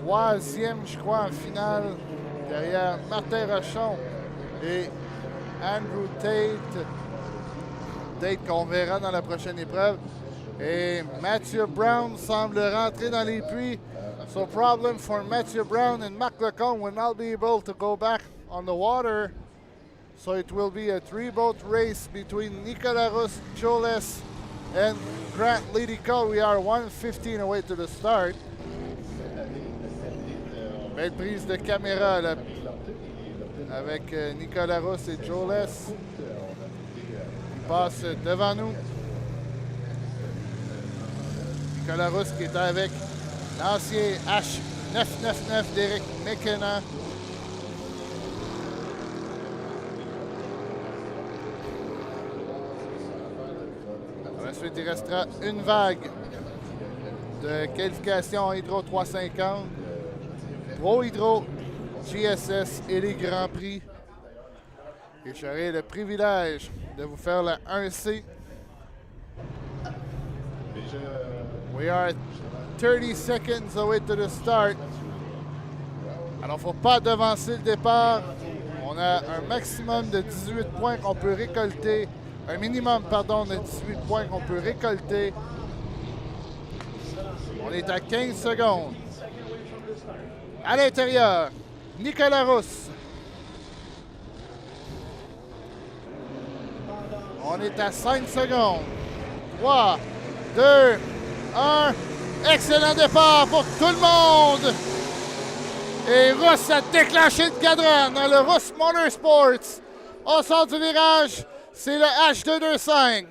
3e, je crois, en finale, derrière Martin Rochon et Andrew Tate. Tate qu'on verra dans la prochaine épreuve. Et Mathieu Brown semble rentrer dans les puits. So problem for Mathieu Brown and Marc Lecomte will not be able to go back on the water. So it will be a 3-boat race between Nicolas Rousse, Joles, and Grant Lidico. We are 1:15 away to the start. Belle prise de caméra là, avec Nicolas Rousse et Joles. Passe devant nous. Nicolas Rousse qui est avec l'ancien H999 d'Éric McKenna. Ensuite, il restera une vague de qualification Hydro 350, Pro Hydro, GSS et les Grands Prix. Et j'aurai le privilège de vous faire le 1C. We are 30 seconds away to the start. Alors, il ne faut pas devancer le départ. On a un maximum de 18 points qu'on peut récolter. Un minimum, pardon, de 18 points qu'on peut récolter. On est à 15 secondes. À l'intérieur, Nicolas Rousse. On est à 5 secondes. 3, 2, 1. Excellent départ pour tout le monde. Et Rousse a déclenché le cadran dans le Rousse Motorsports. On sort du virage. C'est le H225.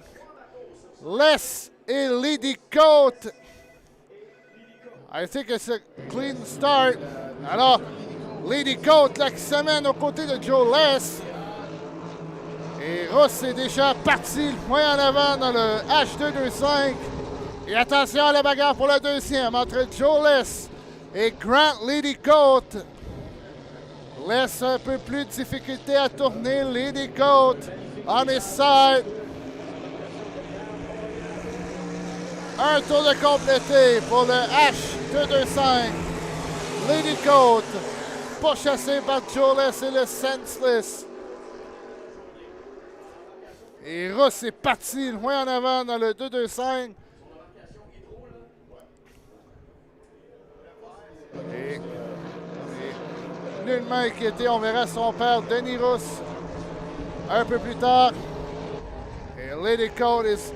Les et Lady Coat. I think it's a clean start. Alors, Lady Coat là, qui s'amène aux côtés de Joe Les. Et Rousse est déjà parti loin en avant dans le H225. Et attention à la bagarre pour le deuxième entre Joe Les et Grant Lidicote. Laisse un peu plus de difficulté à tourner. Lidicote on his side. Un tour de complété pour le H225. Lidicote pourchassé par Joe Les et le Senseless. Et Rousse est parti loin en avant dans le 2-2-5. Et nullement inquiété, on verra son père Denis Rousse un peu plus tard. Et Lady Code is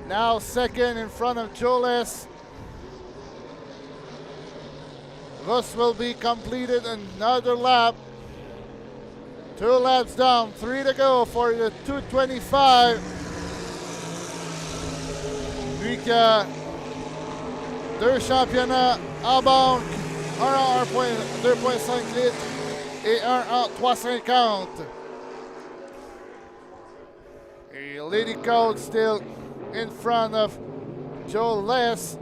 now second in front of Joles. Rousse will be completed another lap. 2 laps down, 3 to go for the 225. Lui qui a 2 championnats en banque, un en 2,5 litres et un en 3,50. Et Lady Code still in front of Joe Les.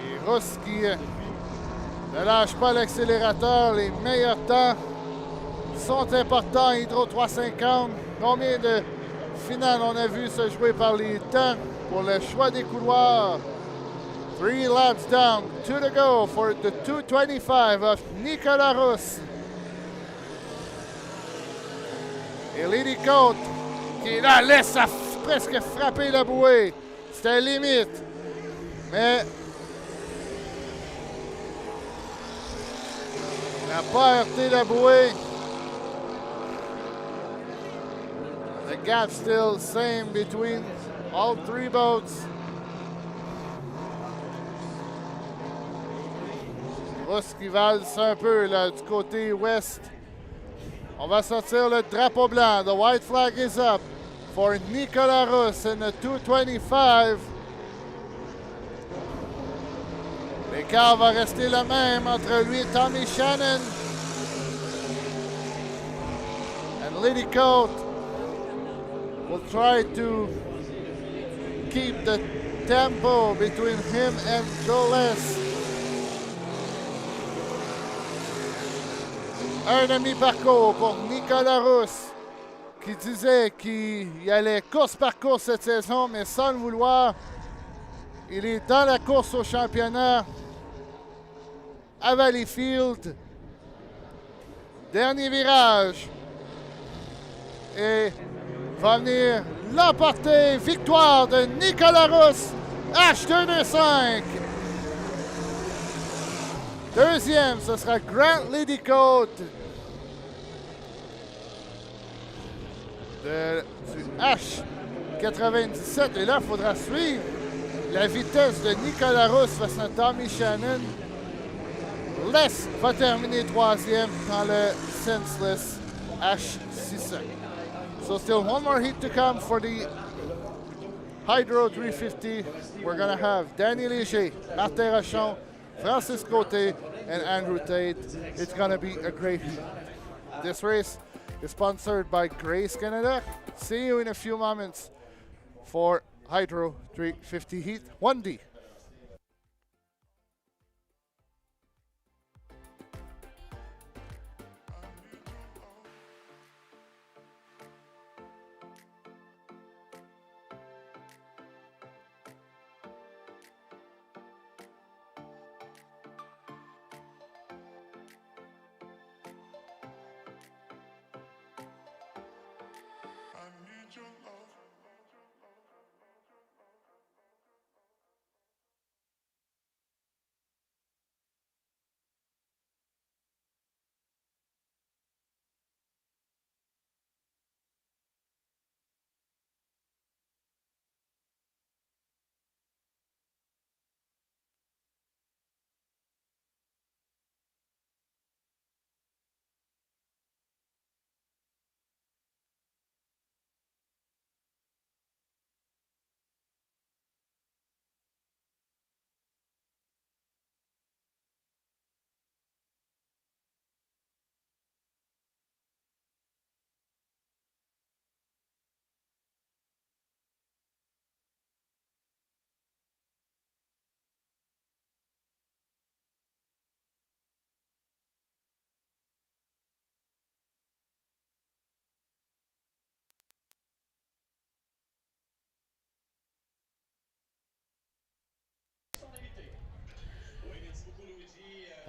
Et Rousse qui ne lâche pas l'accélérateur. Les meilleurs temps sont importants. Hydro 350. Combien de finales on a vu se jouer par les temps pour le choix des couloirs? 3 laps down, 2 to go for the 225 of Nicolas Rousse. Et Lady Cote qui là, laisse presque frapper la bouée. C'était limite. Mais il n'a pas heurté la bouée. The gap still same between all three boats. Rousse qui valse un peu là, du côté ouest. On va sortir le drapeau blanc. The white flag is up for Nicolas Rousse in the 225. L'écart va rester le même entre lui et Tommy Shannon. And Lady Coat will try to keep the tempo between him and Joles. Un demi-parcours pour Nicolas Rousse, qui disait qu'il allait course par course cette saison, mais sans le vouloir, il est dans la course au championnat à Valleyfield. Dernier virage. Et va venir l'emporter. Victoire de Nicolas Rousse, H225. Deuxième, ce sera Grant Ladycoat du H97. Et là, il faudra suivre la vitesse de Nicolas Rousse face à Tommy Shannon. Les va terminer troisième dans le Senseless H600. So still one more heat to come for the Hydro 350. We're going to have Danny Léger, Martin Rochon, Francis Côté, and Andrew Tate. It's going to be a great heat. This race is sponsored by Grace Canada. See you in a few moments for Hydro 350 Heat 1D.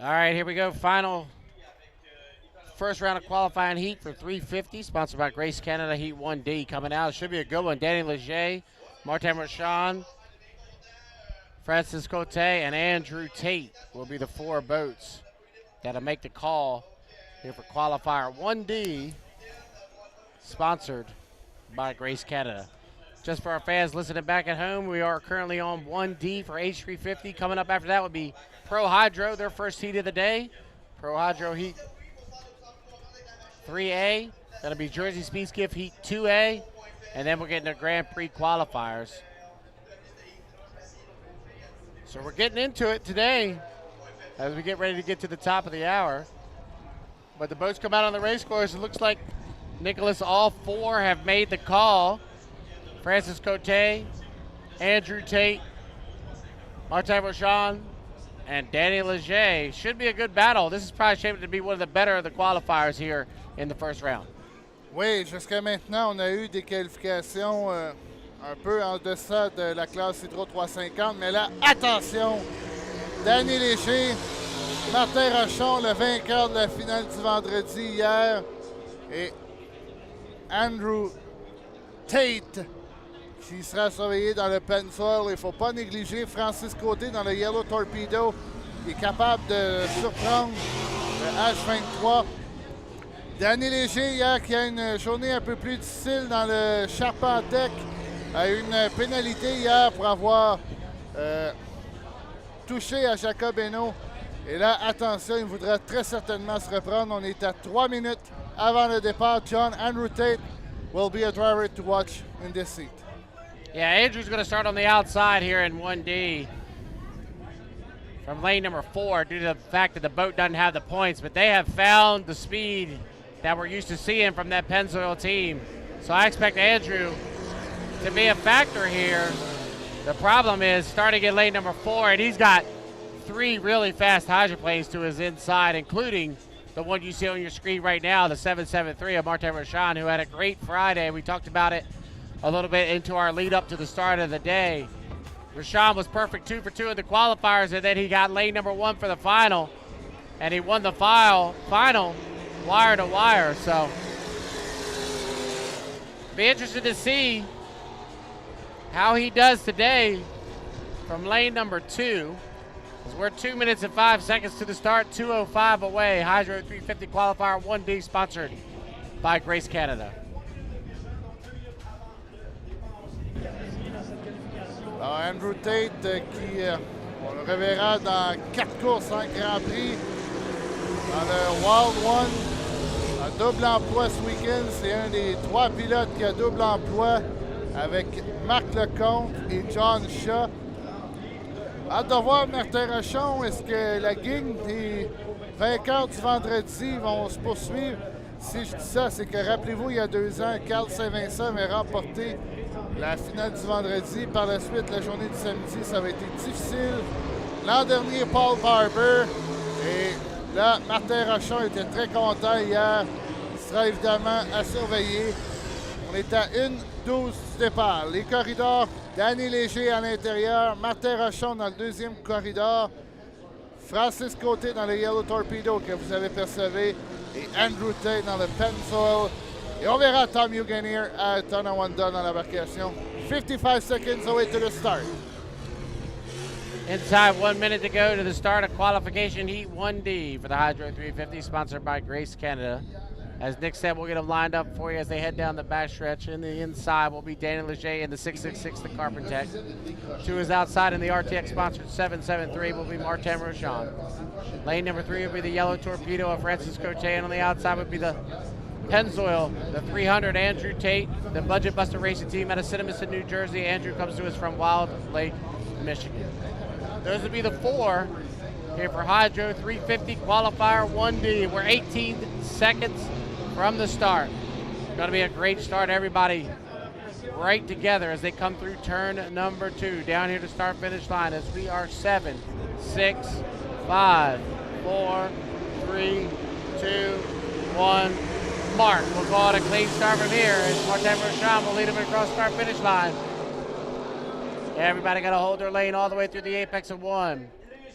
All right, here we go. Final first round of qualifying heat for 350, sponsored by Grace Canada Heat 1D. Coming out, it should be a good one. Danny Leger, Martin Rochon, Francis Cote, and Andrew Tate will be the four boats that'll make the call here for qualifier 1D, sponsored by Grace Canada. Just for our fans listening back at home, we are currently on 1D for H350. Coming up after that would be Pro Hydro, their first heat of the day. Pro Hydro Heat 3A. That'll be Jersey Speed Skiff Heat 2A. And then we're getting the Grand Prix qualifiers. So we're getting into it today as we get ready to get to the top of the hour. But the boats come out on the race course. It looks like, Nicholas, all four have made the call. Francis Cote, Andrew Tate, Martin Rochon, and Danny Leger. Should be a good battle. This is probably shaped to be one of the better of the qualifiers here in the first round. Oui, jusqu'à maintenant, on a eu des qualifications un peu en deçà de la classe Hydro 350. Mais là, attention! Danny Léger, Martin Rochon, le vainqueur de la finale du vendredi hier, et Andrew Tate qui sera surveillé dans le pencil. Il ne faut pas négliger Francis Côté dans le Yellow Torpedo qui est capable de surprendre le H23. Danny Léger, hier, qui a une journée un peu plus difficile dans le Charpentec, a eu une pénalité hier pour avoir touché à Jacob Hainaut. Et là, attention, il voudra très certainement se reprendre. On est à 3 minutes avant le départ. John Andrew Tate will be a driver to watch in this seat. Yeah, Andrew's going to start on the outside here in 1D from lane number 4 due to the fact that the boat doesn't have the points, but they have found the speed that we're used to seeing from that Pennzoil team. So I expect Andrew to be a factor here. The problem is starting at lane number 4, and he's got 3 really fast hydroplanes to his inside, including the one you see on your screen right now, the 773 of Martin Rochon, who had a great Friday. We talked about it a little bit into our lead up to the start of the day. Rochon was perfect 2 for 2 in the qualifiers, and then he got lane number 1 for the final, and he won the final wire to wire. So be interested to see how he does today from lane number 2. As we're 2 minutes and 5 seconds to the start, 2:05 away. Hydro 350 qualifier 1D sponsored by Grace Canada. Alors Andrew Tate qui, on le reverra dans 4 courses en Grand Prix. Dans le Wild One, un double emploi ce week-end. C'est un des 3 pilotes qui a double emploi avec Marc Lecomte et John Shaw. Hâte de voir Martin Rochon. Est-ce que la gang des vainqueurs du vendredi vont se poursuivre? Si je dis ça, c'est que rappelez-vous, il y a 2 ans, Carl Saint-Vincent avait remporté la finale du vendredi. Par la suite, la journée du samedi, ça avait été difficile. L'an dernier, Paul Barber. Et là, Martin Rochon était très content hier. Il sera évidemment à surveiller. On est à 1:12 du départ. Les corridors, Danny Léger à l'intérieur, Martin Rochon dans le deuxième corridor, Francis Côté dans le Yellow Torpedo que vous avez percevé et Andrew Tate dans le Pennzoil. Et on verra Tom Huganier à Tonawanda dans l'embarcation. 55 seconds away to the start. Inside 1 minute to go to the start of qualification heat 1D for the Hydro 350, sponsored by Grace Canada. As Nick said, we'll get them lined up for you as they head down the backstretch. In the inside will be Danny Leger in the 666, the Carpentech. To his outside in the RTX-sponsored 773 will be Martin Rochon. Lane number 3 will be the Yellow Torpedo of Francisco Che, and on the outside would be the Pennzoil, the 300, Andrew Tate, the Budget Buster Racing Team out of Cinemaston, New Jersey. Andrew comes to us from Wild Lake, Michigan. Those would be the 4 here for Hydro 350 qualifier 1D. We're 18 seconds from the start. Going to be a great start. Everybody right together as they come through turn number 2 down here to start finish line as we are 7, 6, 5, 4, 3, 2, 1. Mark will go on a clean start from here as Martin Rochon will lead him across start finish line. Everybody got to hold their lane all the way through the apex of 1.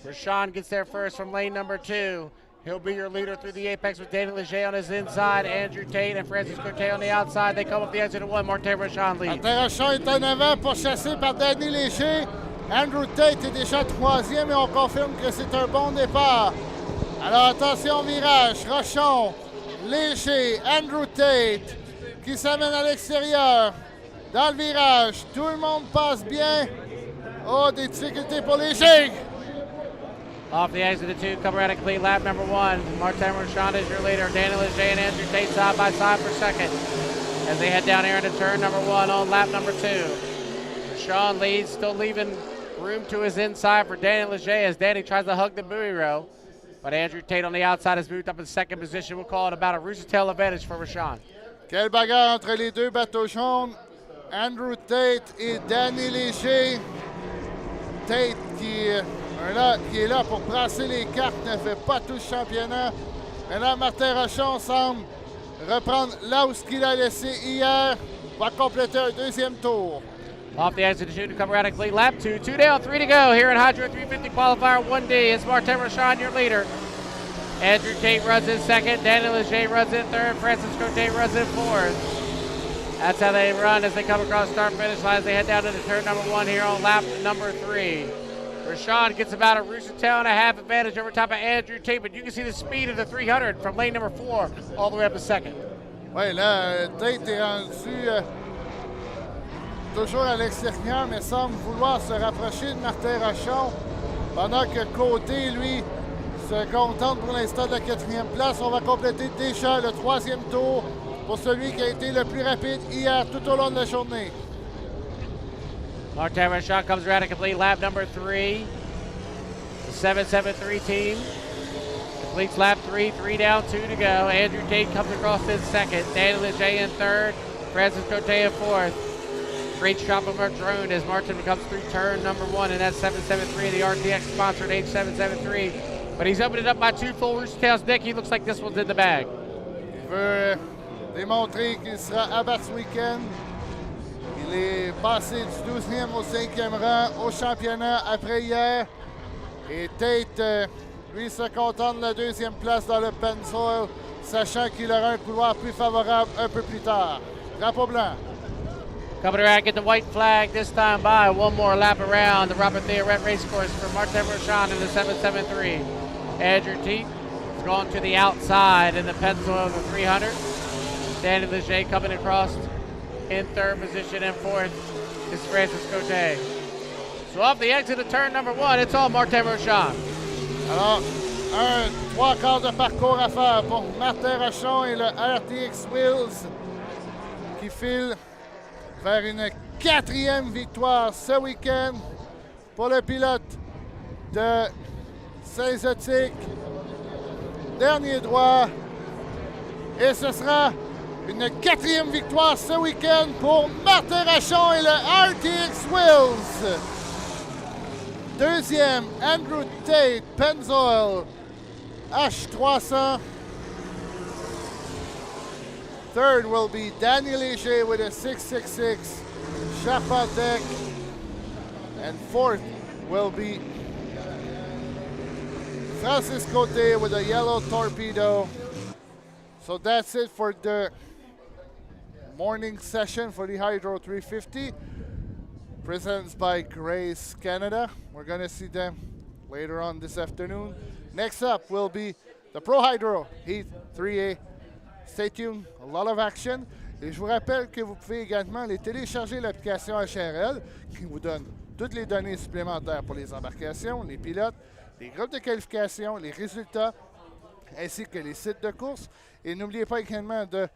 Rochon gets there first from lane number 2. He'll be your leader through the apex with Danny Leger on his inside, Andrew Tate and Francis Côté on the outside. They come up the exit of 1. Martin Rochon leads. Martin Rochon est en avant, pourchassé par Danny Léger. Andrew Tate est déjà 3e et on confirme que c'est un bon départ. Alors attention au virage, Rochon, Léger, Andrew Tate qui s'amène à l'extérieur. Dans le virage, tout le monde passe bien. Oh, des difficultés pour Léger. Off the exit of 2, covertically lap number 1. Martin Rochon is your leader. Danny Leger and Andrew Tate side by side for second as they head down here into turn number 1 on lap number 2. Rochon leads, still leaving room to his inside for Danny Leger as Danny tries to hug the buoy row. But Andrew Tate on the outside has moved up in second position. We'll call it about a rooster tail advantage for Rochon. Quelle bagarre entre les deux bateaux jaunes. Andrew Tate et Danny Léger. Tate qui est là pour brasser les cartes, ne fait pas tout le championnat. Maintenant, Martin Rochon semble reprendre là où ce qu'il a laissé hier. Va compléter un deuxième tour. Off the exit to shoot to come radically. Lap 2, 2 down, 3 to go here in Hydro 350 qualifier 1D. It's Martin Rochon, your leader. Andrew Tate runs in second. Danny Leger runs in third. Francis Côté runs in fourth. That's how they run as they come across start-finish line as they head down into turn number 1 here on lap number 3. Rashawn gets about a rooster tail and a half advantage over top of Andrew Tate, but you can see the speed of the 300 from lane number 4 all the way up to second. Oui, là, Tate est rendu toujours à l'extérieur, mais semble vouloir se rapprocher de Martin Rochon, pendant que Côté, lui, se contente pour l'instant de la 4e place. On va compléter déjà le 3e tour pour celui qui a été le plus rapide hier tout au long de la journée. Martin Rochon comes around to complete lap number 3. The 773 team completes lap 3, 3 down, 2 to go. Andrew Tate comes across in second. Daniel Leger in third. Francis Cote in fourth. Great shot from our drone as Martin comes through turn number 1, and that's 773, the RTX sponsored H773. But he's opened it up by 2 full rooster tails. Nick, he looks like this one's in the bag. Il veut démontrer qu'il sera à battre ce week-end. Il est passé du 12e au 5e rang au championnat après hier. Et Tate, lui, se contente de la 2e place dans le Pennzoil, sachant qu'il aura un couloir plus favorable un peu plus tard. Drapeau blanc. Coming around, get the white flag this time by. One more lap around the Robert Theoret race course for Martin Rochon in the 773. Andrew Tate is going to the outside in the pencil of the 300. Danny Leger coming across in third position, and fourth is Francis Cote. So off the exit of turn number 1, it's all Martin Rochon. Alors, 3 quarts de parcours à faire pour Martin Rochon et le RTX Wheels qui file vers une 4e victoire ce week-end pour le pilote de Saint-Zotique. Dernier droit. Et ce sera une 4e victoire ce week-end pour Martin Rochon et le RTX Wheels. 2e, Andrew Tate, Pennzoil, H300. Third will be Daniel Leger with a 666 Chapatec. And fourth will be Francis Cote with a yellow torpedo. So that's it for the morning session for the Hydro 350. Presented by Grace Canada. We're going to see them later on this afternoon. Next up will be the Pro Hydro Heat 3A. Stay tuned, a lot of action. Et je vous rappelle que vous pouvez également aller télécharger l'application HRL qui vous donne toutes les données supplémentaires pour les embarcations, les pilotes, les groupes de qualification, les résultats, ainsi que les sites de course. Et n'oubliez pas également de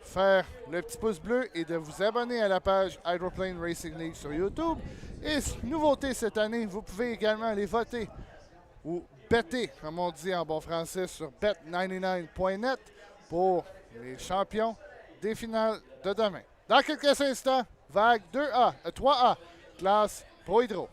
faire le petit pouce bleu et de vous abonner à la page Hydroplane Racing League sur YouTube. Et nouveauté cette année, vous pouvez également aller voter ou better, comme on dit en bon français, sur bet99.net pour les champions des finales de demain. Dans quelques instants, vague 2A, 3A, classe Pro Hydro.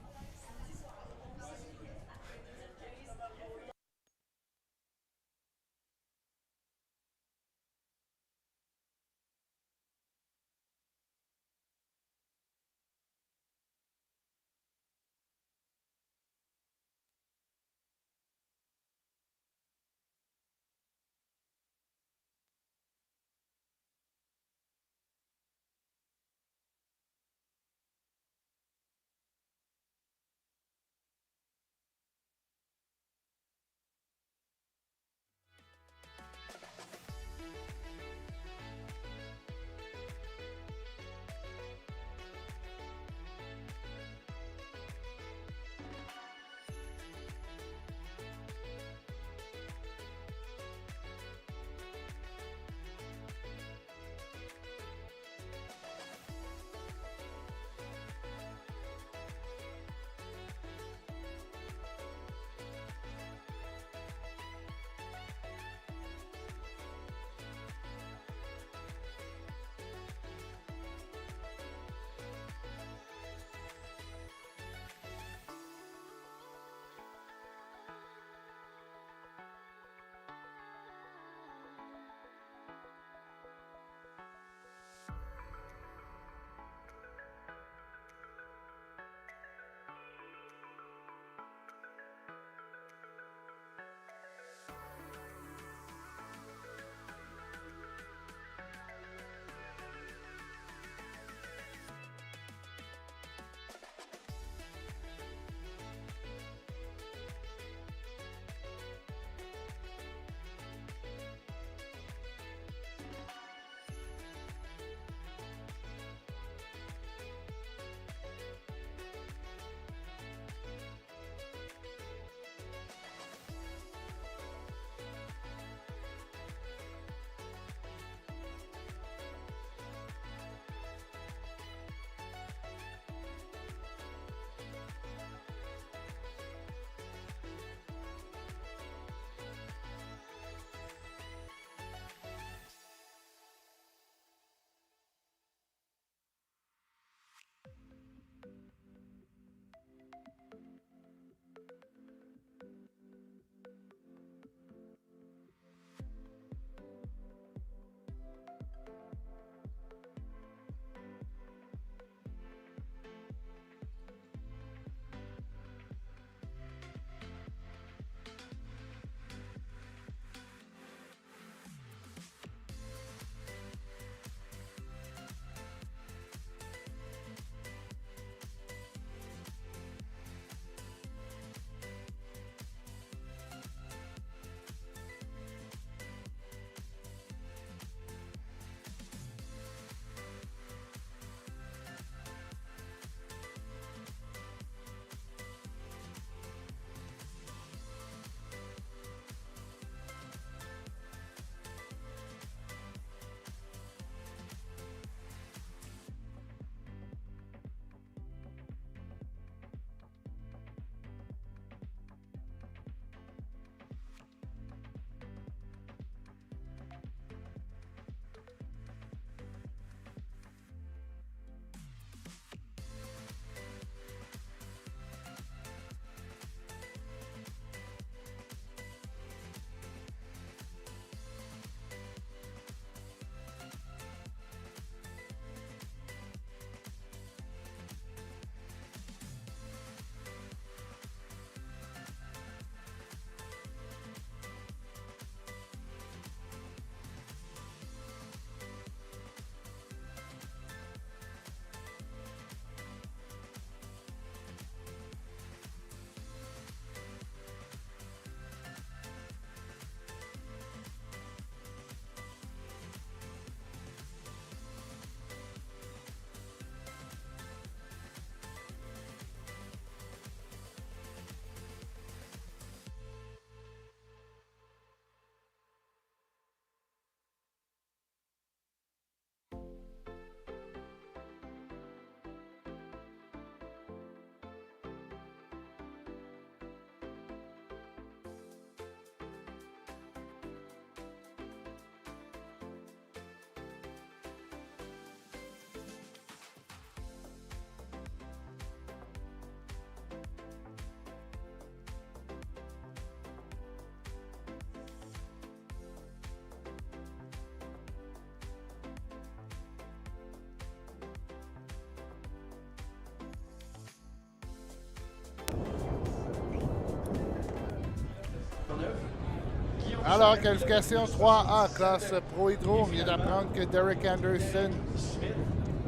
Alors, qualification 3A, classe Pro Hydro. On vient d'apprendre que Derek Anderson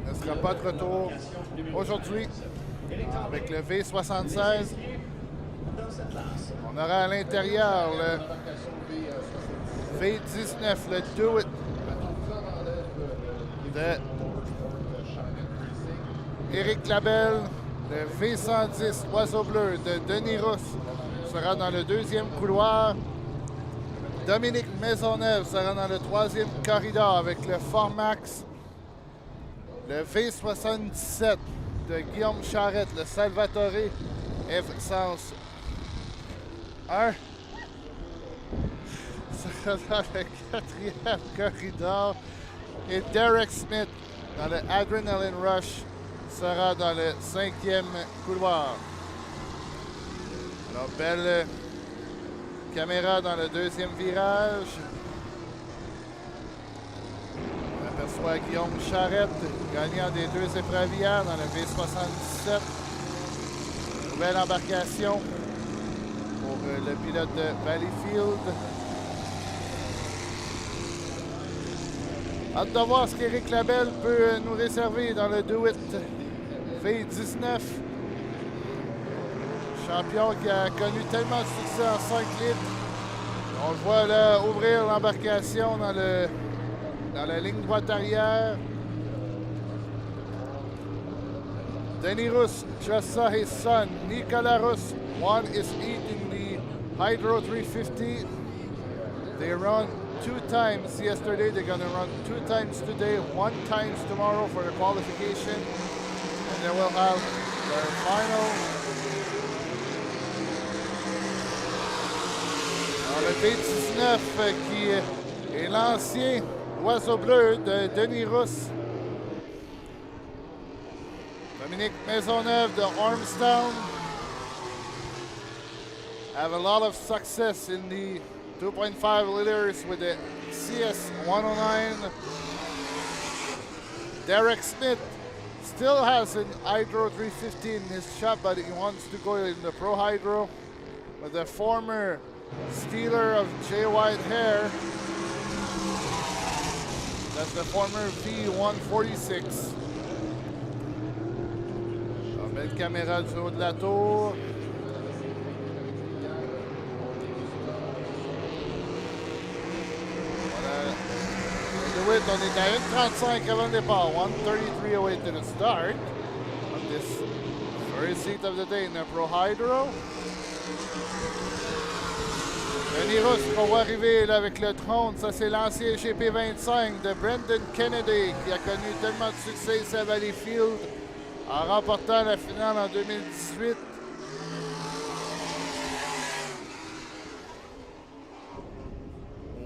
ne sera pas de retour aujourd'hui avec le V76. On aura à l'intérieur le V19, le Do It de Éric Labelle. Le V110, l'Oiseau Bleu de Denis Rousse sera dans le deuxième couloir. Dominique Maisonneuve sera dans le troisième corridor avec le Formax. Le V77 de Guillaume Charette, le Salvatore F-Sens 1 sera dans le quatrième corridor. Et Derek Smith dans le Adrenaline Rush sera dans le cinquième couloir. Alors, belle caméra dans le deuxième virage. On aperçoit Guillaume Charette, gagnant des deux épreuves hier dans le V77. Nouvelle embarcation pour le pilote de Valleyfield. Hâte de voir ce qu'Éric Labelle peut nous réserver dans le Do It V19. Champion qui a connu tellement de succès en 5 litres. On le voit là ouvrir l'embarcation dans la ligne droite arrière. Denis Rousse just saw his son, Nicolas Rousse. One is eating the Hydro 350. They run 2 times yesterday. They're going to run 2 times today, 1 times tomorrow for the qualification. And then we'll have their final. Alors, le V19 qui est l'ancien Oiseau Bleu de Denis Rousse. Dominique Maisonneuve de Ormstown. Have a lot of success in the 2.5 liters with the CS 109. Derek Smith still has an Hydro 350 in his shop, but he wants to go in the Pro Hydro. But the former Stealer of Jay White Hair, that's the former V146. Belle caméra du haut de la tour. On est à 1:35 avant le départ. 1:33 away to the start of this first heat of the day in the Pro Hydro. Denis Rousse qu'on voit arriver là, avec le trône. Ça, c'est l'ancien GP25 de Brendan Kennedy qui a connu tellement de succès ici à Valleyfield en remportant la finale en 2018.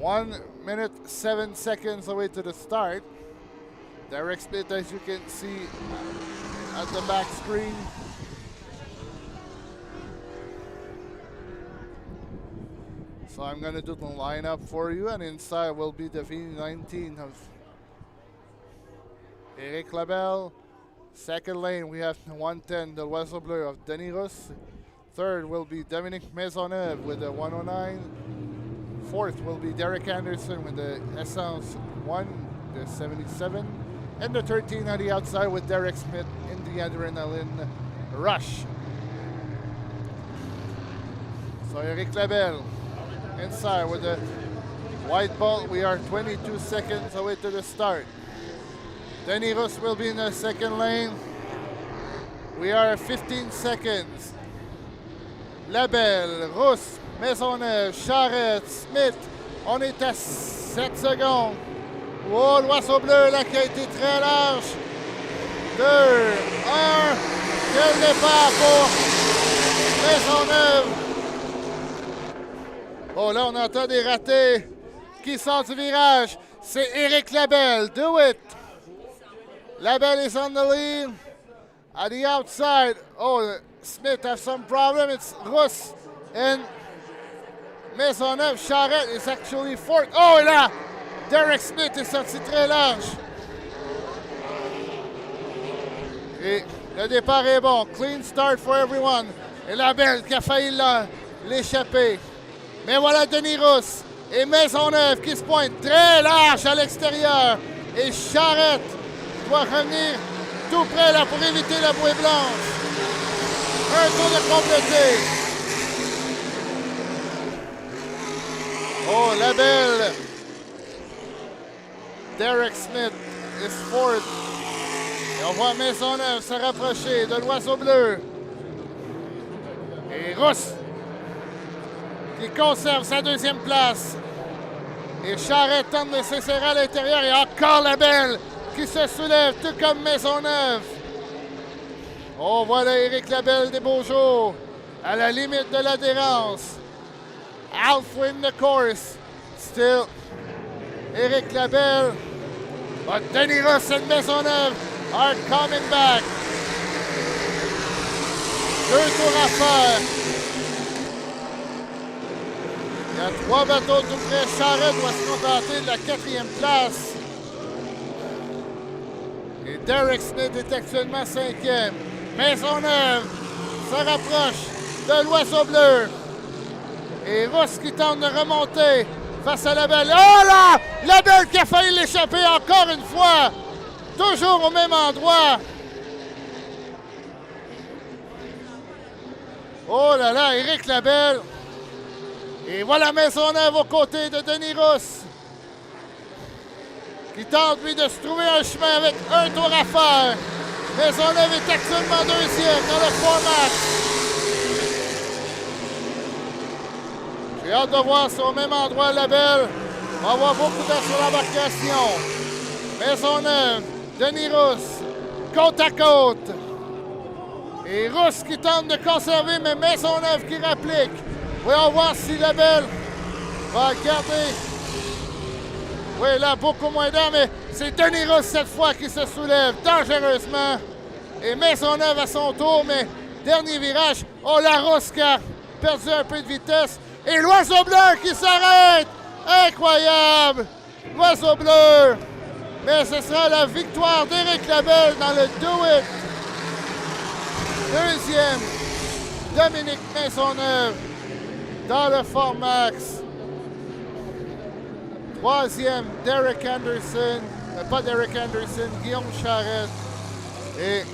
One minute, 7 seconds away to the start. Direct split, as you can see at the back screen. So I'm going to do the lineup for you, and inside will be the V19 of Éric Labelle. Second lane, we have 110, the Oiseau Bleu of Denis Rousse. Third will be Dominique Maisonneuve with the 109. Fourth will be Derek Anderson with the Essence 1, the 77. And the 13 on the outside with Derek Smith in the Adrenaline Rush. So Éric Labelle inside with the white ball. We are 22 seconds away to the start. Denis Rousse will be in the second lane. We are 15 seconds. Labelle, Rousse, Maisonneuve, Charette, Smith. On est à 7 secondes. Oh, l'Oiseau Bleu là qui a été très large. 2, 1. Quel départ pour Maisonneuve. Oh, là, on entend des ratés qui sort du virage. C'est Éric Labelle. Do it. Labelle is on the lead. At the outside. Oh, Smith has some problem. It's Rousse and Maisonneuve. Charette is actually fourth. Oh, et là, Derek Smith est sorti très large. Et le départ est bon. Clean start for everyone. Et Labelle qui a failli l'échapper. Mais voilà Denis Rousse Et Maisonneuve qui se pointe très large à l'extérieur. Et Charrette doit revenir tout près là pour éviter la bouée blanche. Un tour de complété. Oh, la belle. Derek Smith is fourth. Et on voit Maisonneuve se rapprocher de l'Oiseau Bleu. Et Rousse qui conserve sa deuxième place. Et Charrette tente de se serrer à l'intérieur. Et encore la belle qui se soulève, tout comme Maisonneuve. Oh, voilà Éric Labelle des Beaux-Jours à la limite de l'adhérence. Halfway in the course. Still, Éric Labelle. But Denis Ross and Maisonneuve are coming back. 2 tours à faire. Il y a 3 bateaux tout près. Charrette doit se contenter de la 4e place. Et Derek Smith est actuellement 5e. Maisonneuve se rapproche de l'Oiseau Bleu. Et Rousse qui tente de remonter face à la belle. Oh là! La belle qui a failli l'échapper encore une fois. Toujours au même endroit. Oh là là, Éric Labelle. Et voilà Maisonneuve aux côtés de Denis Rousse. Qui tente, lui, de se trouver un chemin avec un tour à faire. Maisonneuve est actuellement 2e dans le format. J'ai hâte de voir si au même endroit Labelle va avoir beaucoup d'air sur l'embarcation. Maisonneuve, Denis Rousse, côte à côte. Et Rousse qui tente de conserver, mais Maisonneuve qui rapplique. Voyons voir si Labelle va garder. Oui, là, beaucoup moins d'air, mais c'est Denis Rousse cette fois qui se soulève dangereusement. Et Maisonneuve à son tour, mais dernier virage. Oh, la Rousse qui a perdu un peu de vitesse. Et l'Oiseau Bleu qui s'arrête. Incroyable. L'Oiseau Bleu. Mais ce sera la victoire d'Éric Labelle dans le Do It. 2e, Dominique Maisonneuve dans le Fort Max. 3e, Derek Anderson. Pas Derek Anderson, Guillaume Charrette. Et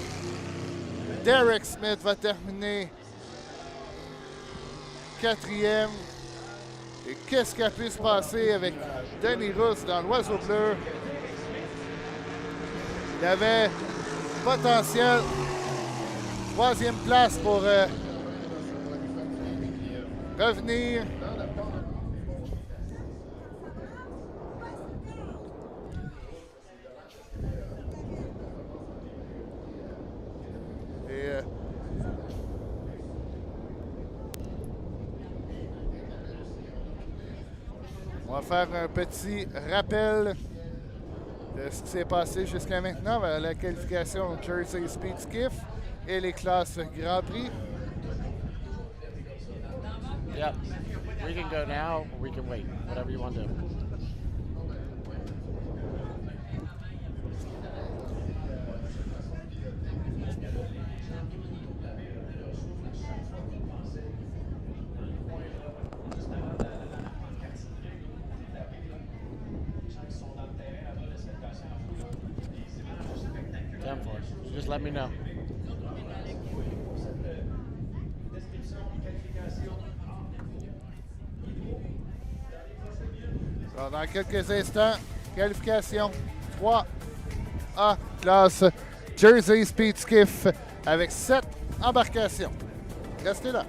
Derek Smith va terminer 4e. Et qu'est-ce qui a pu se passer avec Denis Rousse dans l'Oiseau Bleu? Il avait potentiel. 3e place pour revenir. Et on va faire un petit rappel de ce qui s'est passé jusqu'à maintenant vers la qualification Jersey Speed Skiff et les classes Grand Prix. Yep. We can go now or we can wait. Whatever you want to do. Time for it. Just let me know. Alors, dans quelques instants, qualification 3A, classe Jersey Speed Skiff avec 7 embarcations. Restez là.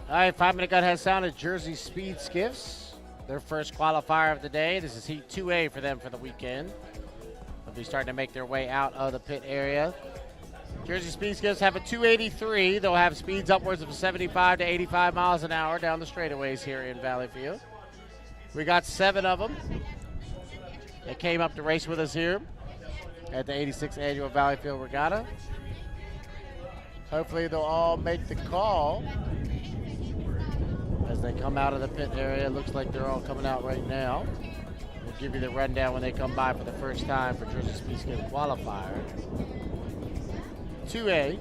All right, 5-minute gun has sounded. Jersey Speed Skiffs, their first qualifier of the day. This is Heat 2A for them for the weekend. They'll be starting to make their way out of the pit area. Jersey Speed Skiffs have a 283. They'll have speeds upwards of 75 to 85 miles an hour down the straightaways here in Valleyfield. We got 7 of them. They came up to race with us here at the 86th Annual Valleyfield Regatta. Hopefully they'll all make the call as they come out of the pit area. It looks like they're all coming out right now. We'll give you the rundown when they come by for the first time for Jersey Speed Skiff qualifier. 2A.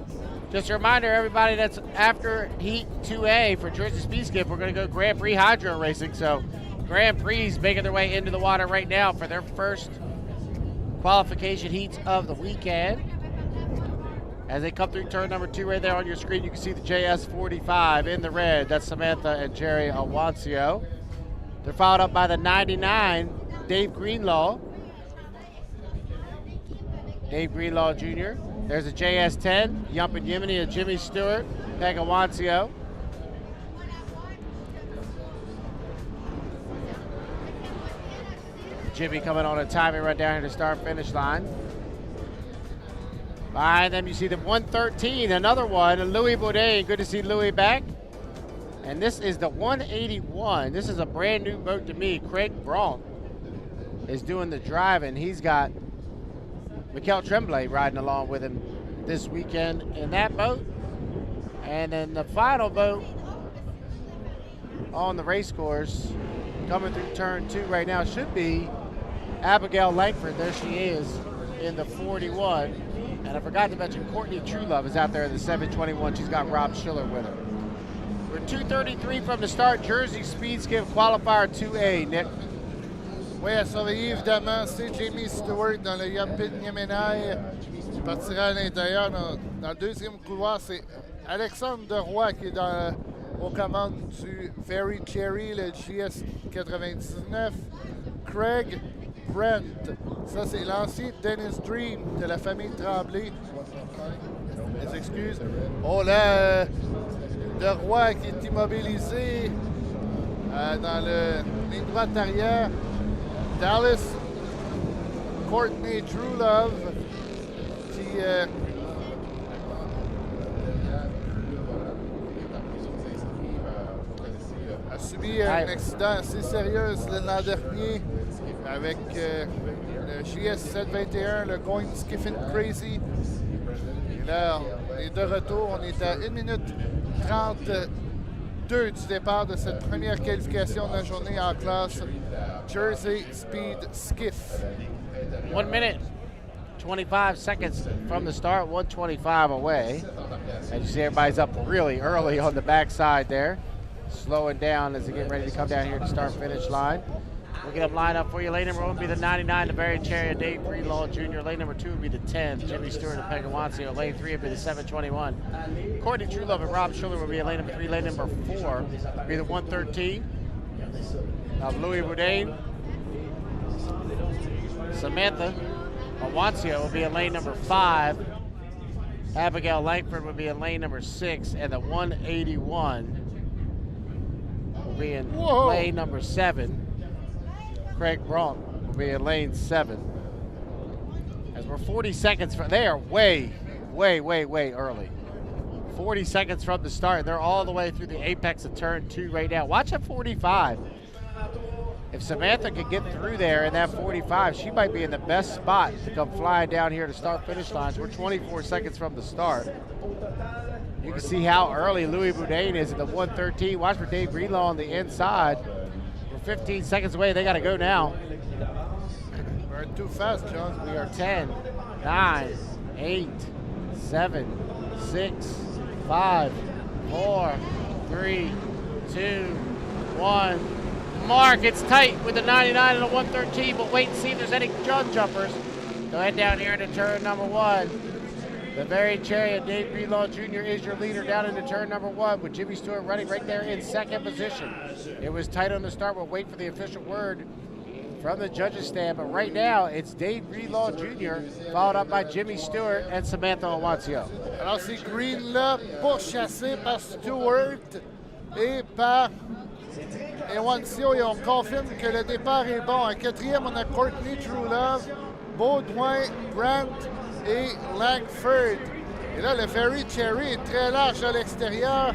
Just a reminder, everybody, that's after Heat 2A for Jersey Speed Skiff, we're going to go Grand Prix Hydro Racing. So Grand Prix making their way into the water right now for their first qualification heats of the weekend. As they come through turn number 2 right there on your screen, you can see the JS45 in the red. That's Samantha and Jerry Awancio. They're followed up by the 99, Dave Greenlaw. Dave Greenlaw Jr. There's a JS10, Yumpin' Yimini and Jimmy Stewart, Peg Awancio. Jimmy coming on a timing run down here to start-finish line. Behind them, you see the 113, another one, Louis Bourdain. Good to see Louis back. And this is the 181. This is a brand new boat to me. Craig Braun is doing the driving. He's got Mikel Tremblay riding along with him this weekend in that boat. And then the final boat on the race course coming through turn 2 right now should be Abigail Langford. There she is in the 41. And I forgot to mention Courtney Truelove is out there in the 721. She's got Rob Schiller with her. We're 2:33 from the start. Jersey Speed Skiff qualifier 2A, Nick. Oui, à surveiller évidemment, c'est Jamie Stewart dans le Yumpin Yemenai qui partira à l'intérieur. Dans le deuxième couloir, c'est Alexandre Deroy qui est aux commandes du Very Cherry, le JS 99. Craig Brent, ça c'est l'ancien Dennis Dream de la famille Tremblay. Les excuses. Oh là, Deroy qui est immobilisé dans le ligne droite arrière. Dallas Courtney Truelove qui a subi un accident assez sérieux l'an dernier avec le JS 721, le Going Skiffin' Crazy. Et là, on est de retour. On est à 1 minute 32 du départ de cette première qualification de la journée en classe Jersey Speed Skiff. 1 minute, 25 seconds from the start, 125 away. As you see, everybody's up really early on the backside there, slowing down as they get ready to come down here to start-finish line. We'll get them lined up for you. Lane number 1 will be the 99, the Very Cherry, Dave Greenlaw Jr. Lane number 2 will be the 10, Jimmy Stewart and Peg Awancio. Lane 3 will be the 721. Courtney Truelove and Rob Schiller will be at lane number 3. Lane number 4 will be the 113 of Louis Bourdain. Samantha Awancio will be in lane number 5. Abigail Langford will be in lane number 6. And the 181 will be in lane number 7. Craig Braun will be in lane 7. As we're 40 seconds from, they are way early. 40 seconds from the start. They're all the way through the apex of turn 2 right now. Watch at 45. If Samantha could get through there in that 45, she might be in the best spot to come flying down here to start-finish lines. We're 24 seconds from the start. You can see how early Louis Bourdain is at the 113. Watch for Dave Greenlaw on the inside. We're 15 seconds away. They got to go now. We're too fast, John. We are 10, 9, 8, 7, 6, 5, 4, 3, 2, 1. Mark, it's tight with the 99 and the 113, but wait and see if there's any gun jumpers. Go ahead down here into turn number 1. The Very Cherry and Dave Greenlaw Jr. is your leader down into turn number 1 with Jimmy Stewart running right there in second position. It was tight on the start. We'll wait for the official word from the judges stand, but right now it's Dave Greenlaw Jr. followed up by Jimmy Stewart and Samantha Awancio. Alors c'est Greenlaw pourchassé par Stewart. et par Ewancio. Et on confirme que le départ est bon. En quatrième, on a Courtney Truelove, Baudouin, Brandt et Langford. Et là, le Very Cherry est très large à l'extérieur.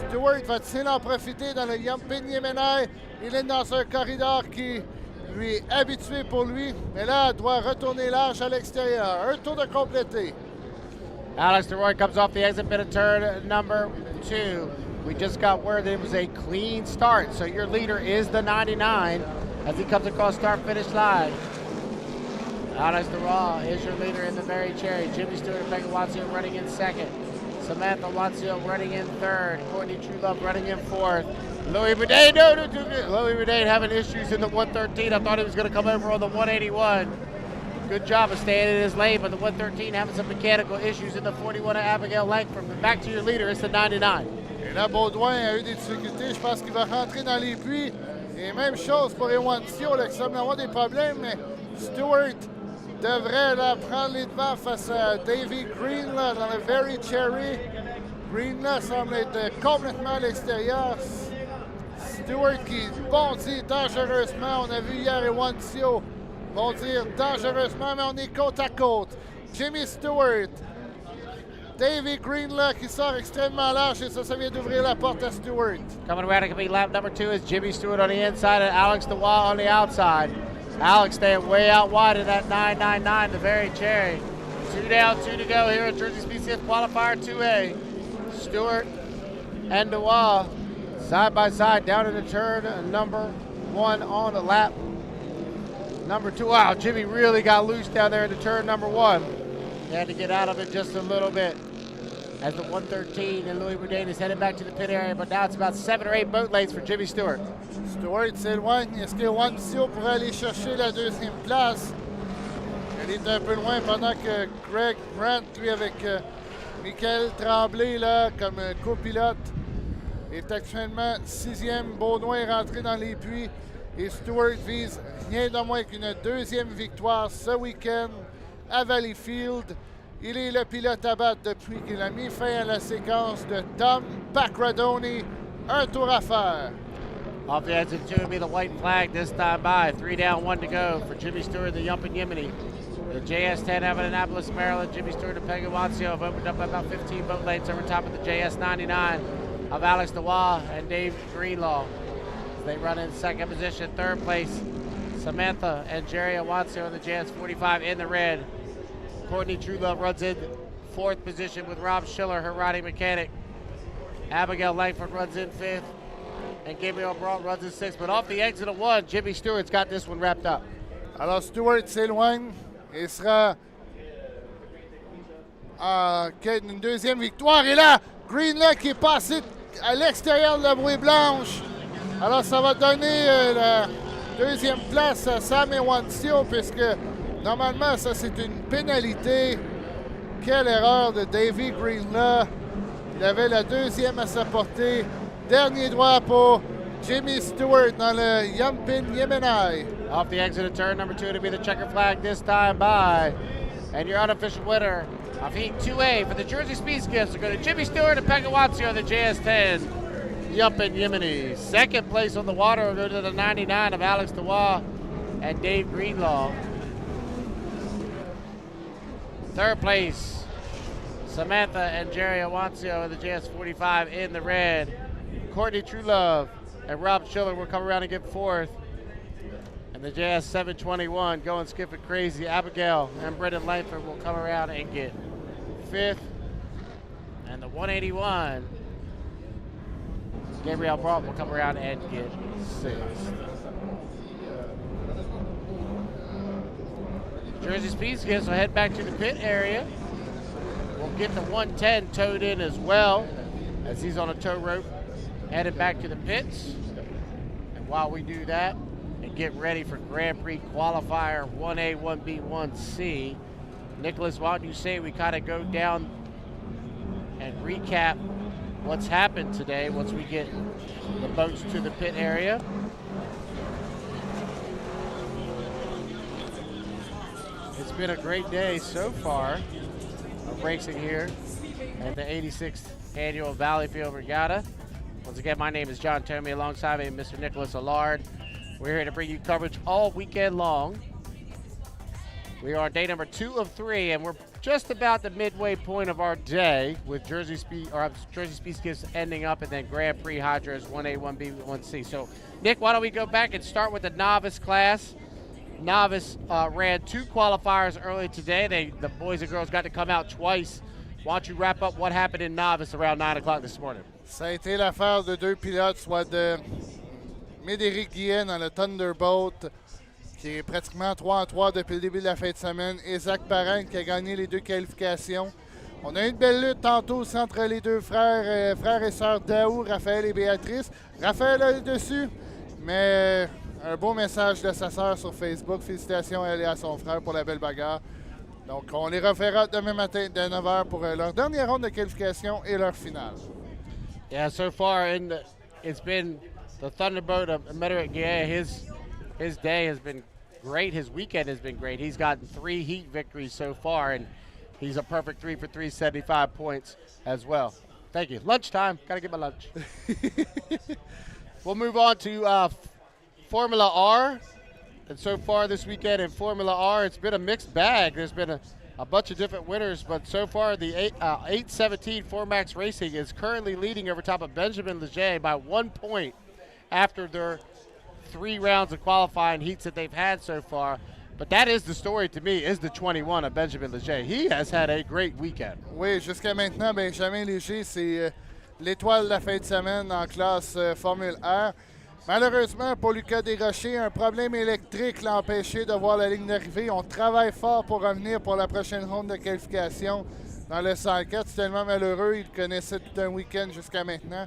Stewart va-t-il en profiter dans le Yumpin Yemenai? Il est dans un corridor qui lui est habitué pour lui, mais là, il doit retourner large à l'extérieur. Un tour de complété. Alex DeRoy comes off the exit bit of turn number 2. We just got word that it was a clean start, so your leader is the 99 as he comes across start-finish line. Alex DeRoy is your leader in the Very Cherry. Jimmy Stewart and Megan Watsio running in second. Samantha Watsio running in third. Courtney Truelove running in fourth. Louis Boudin, Louis Boudin having issues in the 113. I thought he was going to come over on the 181. Good job of staying in his lane, but the 113 having some mechanical issues in the 41 of Abigail Langford. Back to your leader, it's the 99. Et là, Baudouin a eu des difficultés. Je pense qu'il va rentrer dans les puits. Et même chose pour Ewancio, qui semble avoir des problèmes, mais Stewart devrait là, prendre les devants face à Davy Green là, dans le Very Cherry. Green là, semble être complètement à l'extérieur. Stewart qui bondit dangereusement. On a vu hier Ewancio bondir dangereusement, mais on est côte à côte. Jimmy Stewart, Davy Green là, qui sort extrêmement large et ça vient d'ouvrir la porte à Stewart. Coming around, it could be lap number 2 is Jimmy Stewart on the inside and Alex DeWall on the outside. Alex staying way out wide in that 999, the Very Cherry. 2 down, 2 to go here at Jersey Speed Qualifier 2A. Stewart and DeWall side by side down in the turn number 1 on the lap number 2. Wow, Jimmy really got loose down there in the turn number 1. He had to get out of it just a little bit as the 113 and Louis Boudin is headed back to the pit area, but now it's about 7 or 8 boat lengths for Jimmy Stewart. Stewart s'éloigne. Est-ce que Wancio pourrait aller chercher la deuxième place? Elle est un peu loin pendant que Greg Brandt, lui avec Michael Tremblay là, comme copilote, est actuellement 6e. Baudouin est rentré dans les puits et Stewart vise rien de moins qu'une deuxième victoire ce week-end à Valleyfield. Il est le pilote à battre depuis qu'il a mis fin à la séquence de Tom Pacradoni. Un tour à faire. Off the exit 2 will be the white flag this time by. 3 down, 1 to go for Jimmy Stewart, the Yumpin Yemeni. The JS10 out of Annapolis, Maryland. Jimmy Stewart and Peggy Watsio have opened up about 15 boat lengths over top of the JS99 of Alex DeWall and Dave Greenlaw. As they run in second position. Third place, Samantha and Jerry Watsio in the JS45 in the red. Courtney Truelove runs in fourth position with Rob Schiller, her riding mechanic. Abigail Langford runs in fifth, and Gabriel Braun runs in sixth. But off the exit of 1, Jimmy Stewart's got this one wrapped up. Alors Stewart s'éloigne et sera en quête d'une deuxième victoire. Et là, Green là, qui est passé à l'extérieur de la bouée blanche. Alors ça va donner la deuxième place à Sam Ewancio, puisque normalement, ça, c'est une pénalité. Quelle erreur de Davy Green là. Il avait la deuxième à sa portée. Dernier droit pour Jimmy Stewart dans le Yumpin Yemenai. Off the exit of turn number 2 to be the checker flag this time by. And your unofficial winner of Heat 2A for the Jersey Speed Skiffs are going to Jimmy Stewart and Peggy Watsio on the JS10 Yumpin Yemeni. Second place on the water will go to the 99 of Alex DeWall and Dave Greenlaw. Third place, Samantha and Jerry Awancio in the JS45 in the red. Courtney Truelove and Rob Schiller will come around and get fourth. And the JS721 going skipping crazy. Abigail and Brendan Langford will come around and get fifth. And the 181, Gabriel Braun will come around and get sixth. Jersey Speed Skiffs will head back to the pit area. We'll get the 110 towed in as well, as he's on a tow rope, headed back to the pits. And while we do that and get ready for Grand Prix Qualifier 1A, 1B, 1C, Nicholas, why don't you say we kind of go down and recap what's happened today once we get the boats to the pit area. It's been a great day so far of racing here at the 86th Annual Valleyfield Regatta. Once again, my name is John Tomey, alongside me Mr. Nicholas Allard. We're here to bring you coverage all weekend long. We are on day number 2 of 3, and we're just about the midway point of our day with Jersey Speed Skiffs ending up, and then Grand Prix Hydros 1A, 1B, 1C. So, Nick, why don't we go back and start with the novice class? Novice ran 2 qualifiers early today. The boys and girls got to come out twice. Why don't you wrap up what happened in novice around 9 o'clock this morning? Ça a été l'affaire de 2 pilotes, soit de Médéric Guillet dans le Thunderbolt, qui est pratiquement 3-3 depuis le début de la fin de semaine, et Zach Parent qui a gagné les 2 qualifications. On a eu une belle lutte tantôt aussi entre les 2 frères et sœurs Daou, Raphaël et Béatrice. Raphaël a le dessus, mais un beau message de sa sœur sur Facebook. Félicitations à elle et à son frère pour la belle bagarre. Donc, on les reverra demain matin dès 9h pour leur dernière ronde de qualification et leur finale. Yeah, so far it's been the Thunderbolt of Médéric Guillet. His day has been great. His weekend has been great. He's gotten 3 heat victories so far, and he's a perfect 3 for 3, 75 points as well. Thank you. Lunchtime. Got to get my lunch. We'll move on to Formula R. And so far this weekend in Formula R, it's been a mixed bag. There's been a bunch of different winners, but so far the 817 4MAX Racing is currently leading over top of Benjamin Leger by 1 point after their 3 rounds of qualifying heats that they've had so far. But that is the story to me, is the 21 of Benjamin Leger. He has had a great weekend. Oui, jusqu'à maintenant, Benjamin Léger, c'est l'étoile de la fin de semaine en classe Formule R. Malheureusement, pour Lucas Desrochers, un problème électrique l'a empêché de voir la ligne d'arrivée. On travaille fort pour revenir pour la prochaine ronde de qualification dans le 104. C'est tellement malheureux, il connaissait tout un week-end jusqu'à maintenant,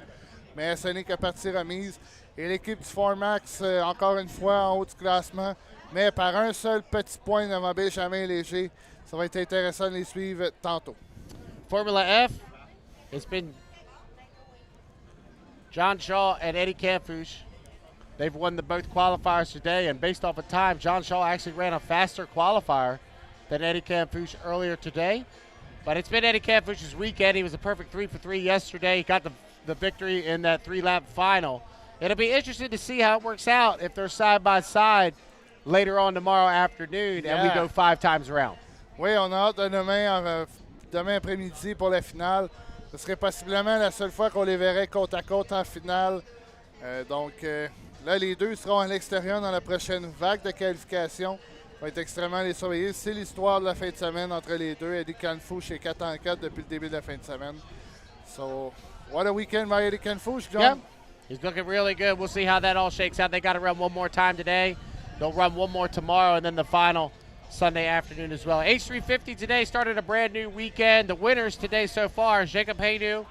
mais ce n'est que partie remise. Et l'équipe du 4MAX, encore une fois, en haut du classement, mais par un seul petit point devant Benjamin Léger. Ça va être intéressant de les suivre tantôt. Formula F, it's been John Shaw and Eddie Campouche. They've won both qualifiers today, and based off of time, John Shaw actually ran a faster qualifier than Eddie Campouche earlier today. But it's been Eddie Campouche's weekend. He was a perfect 3 for 3 yesterday. He got the victory in that 3-lap final. It'll be interesting to see how it works out if they're side by side later on tomorrow afternoon and we go 5 times around. Oui, on a hâte de demain après-midi pour la finale. Ce serait possiblement la seule fois qu'on les verrait côte à côte en finale. Là, les deux seront à l'extérieur dans la prochaine vague de qualification. Ça va être extrêmement les surveiller. C'est l'histoire de la fin de semaine entre les deux. Eddie Campouche est 4-4 depuis le début de la fin de semaine. So, what a weekend by Eddie Campouche, John. Yeah. He's looking really good. We'll see how that all shakes out. They got to run one more time today. They'll run one more tomorrow, and then the final Sunday afternoon as well. H350 today started a brand new weekend. The winners today so far, Jacob Haynu,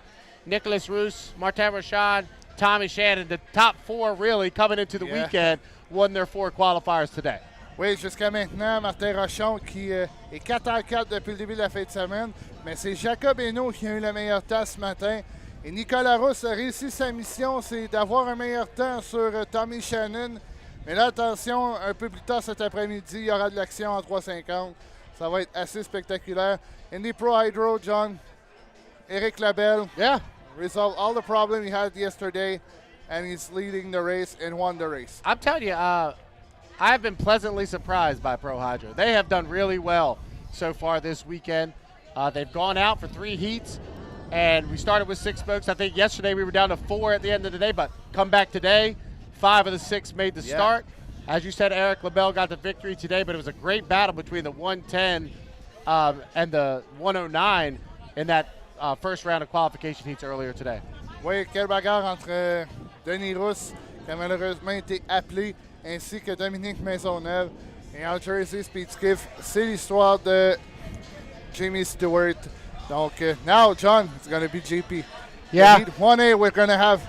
Nicholas Roos, Martin Rochon, Tommy Shannon. The top 4 really coming into the weekend won their 4 qualifiers today. Oui, jusqu'à maintenant, Martin Rochon qui est 4-4 depuis le début de la fin de semaine. Mais c'est Jacob Haynu qui a eu le meilleur temps ce matin. Et Nicolas Rousse a réussi sa mission, c'est d'avoir un meilleur temps sur Tommy Shannon. Mais là, attention, un peu plus tard cet après-midi, il y aura de l'action en 350. Ça va être assez spectaculaire. Indy Pro Hydro, John, Eric Labelle. Yeah. Resolved all the problem he had yesterday, and he's leading the race and won the race. I'm telling you, I've been pleasantly surprised by Pro Hydro. They have done really well so far this weekend. They've gone out for 3 heats, and we started with 6 spokes. I think yesterday we were down to 4 at the end of the day, but come back today, 5 of the 6 made the start. As you said, Eric Labelle got the victory today, but it was a great battle between the 110 and the 109 in that first round of qualification heats earlier today. Oui, quelle bagarre entre Denis Rousse, qui a malheureusement été appelé, ainsi que Dominique Maisonneuve. Et en Jersey Speed Skiff, c'est l'histoire de Jamie Stewart. Donc, now, John, it's going to be JP. Yeah. 1A, we're going to have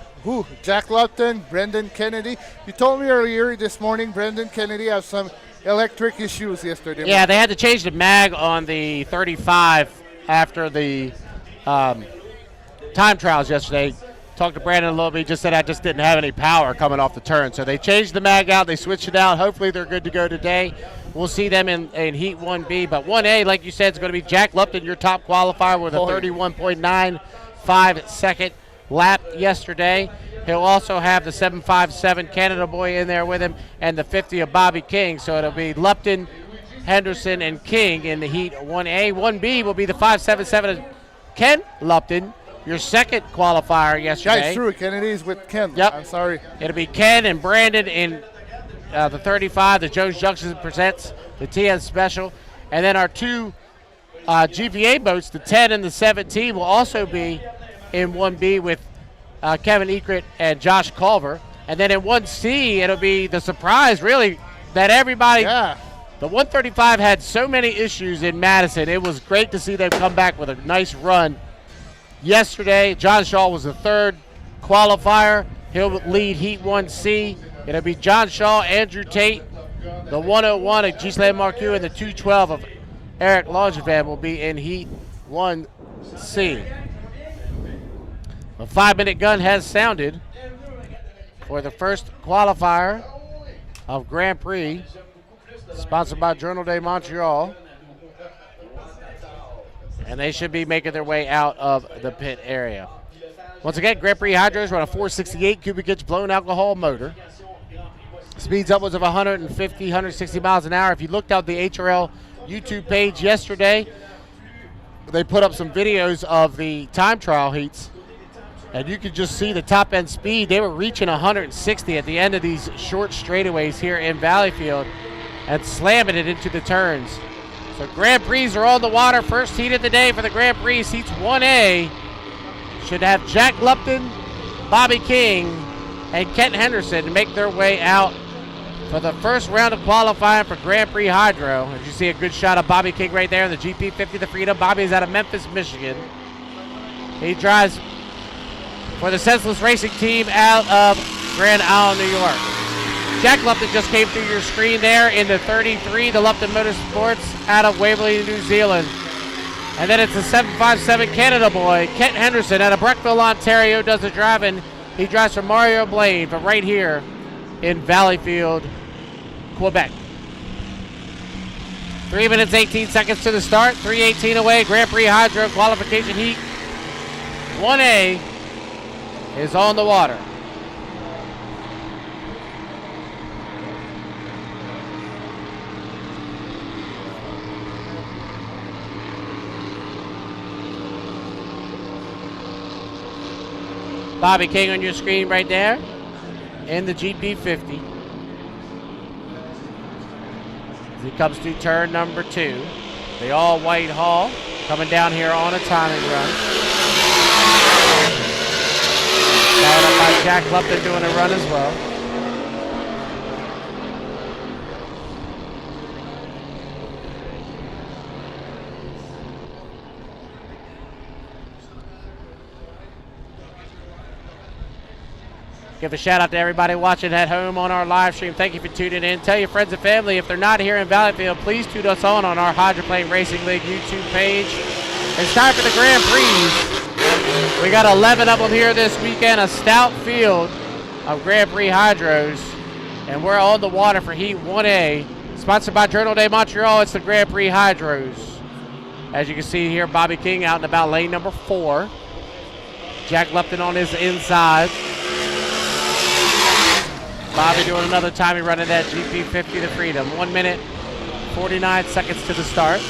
Jack Lupton, Brendan Kennedy. You told me earlier this morning Brendan Kennedy has some electric issues yesterday. Yeah, they had to change the mag on the 35 after the time trials yesterday. Talked to Brandon a little bit. He just said I just didn't have any power coming off the turn. So they changed the mag out. They switched it out. Hopefully they're good to go today. We'll see them in Heat 1B. But 1A, like you said, is going to be Jack Lupton, your top qualifier with a 31.95 second lap yesterday. He'll also have the 757 Canada boy in there with him and the 50 of Bobby King. So it'll be Lupton, Henderson, and King in the heat 1A. 1B will be the 577 of Ken Lupton, your second qualifier yesterday. Yeah, it's true. Kennedy's with Ken. Yep. I'm sorry. It'll be Ken and Brandon in the 35. The Jones Junction presents the TN Special. And then our two GVA boats, the 10 and the 17, will also be in 1B with Kevin Ekert and Josh Culver. And then in 1C, it'll be the surprise, really, that everybody. Yeah. The 135 had so many issues in Madison. It was great to see them come back with a nice run yesterday. John Shaw was the third qualifier. He'll lead Heat 1C. It'll be John Shaw, Andrew Tate, the 101 of Gisela Marcoux, and the 212 of Eric Langevin will be in Heat 1C. A 5-minute gun has sounded for the first qualifier of Grand Prix, sponsored by Journal de Montreal. And they should be making their way out of the pit area. Once again, Grand Prix Hydros run a 468 cubic inch blown alcohol motor. Speeds upwards of 150, 160 miles an hour. If you looked out the HRL YouTube page yesterday, they put up some videos of the time trial heats. And you could just see the top end speed. They were reaching 160 at the end of these short straightaways here in Valleyfield and slamming it into the turns. So Grand Prix are on the water. First heat of the day for the Grand Prix. Heats 1A should have Jack Lupton, Bobby King, and Kent Henderson to make their way out for the first round of qualifying for Grand Prix Hydro. As you see a good shot of Bobby King right there in the GP50 the Freedom. Bobby is out of Memphis, Michigan. He drives for the Senseless Racing Team out of Grand Isle, New York. Jack Lupton just came through your screen there in the 33, the Lupton Motorsports out of Waverley, New Zealand. And then it's the 757 Canada boy, Kent Henderson out of Breckville, Ontario, does the driving. He drives for Mario Blade from right here in Valleyfield, Quebec. 3 minutes, 18 seconds to the start. 3:18 away. Grand Prix Hydro qualification heat 1A is on the water. Bobby King on your screen right there in the GP50. As he comes through turn number 2. The all-white hull coming down here on a timing run. Followed up by Jack Lupton doing a run as well. Give a shout out to everybody watching at home on our live stream. Thank you for tuning in. Tell your friends and family if they're not here in Valleyfield, please tune us on our Hydroplane Racing League YouTube page. It's time for the Grand Prix. We got 11 of them here this weekend, a stout field of Grand Prix Hydros, and we're on the water for Heat 1A. Sponsored by Journal de Montreal, it's the Grand Prix Hydros. As you can see here, Bobby King out and about lane number 4. Jack Lupton on his inside. Bobby doing another timing run in that GP50 to Freedom. 1 minute, 49 seconds to the start.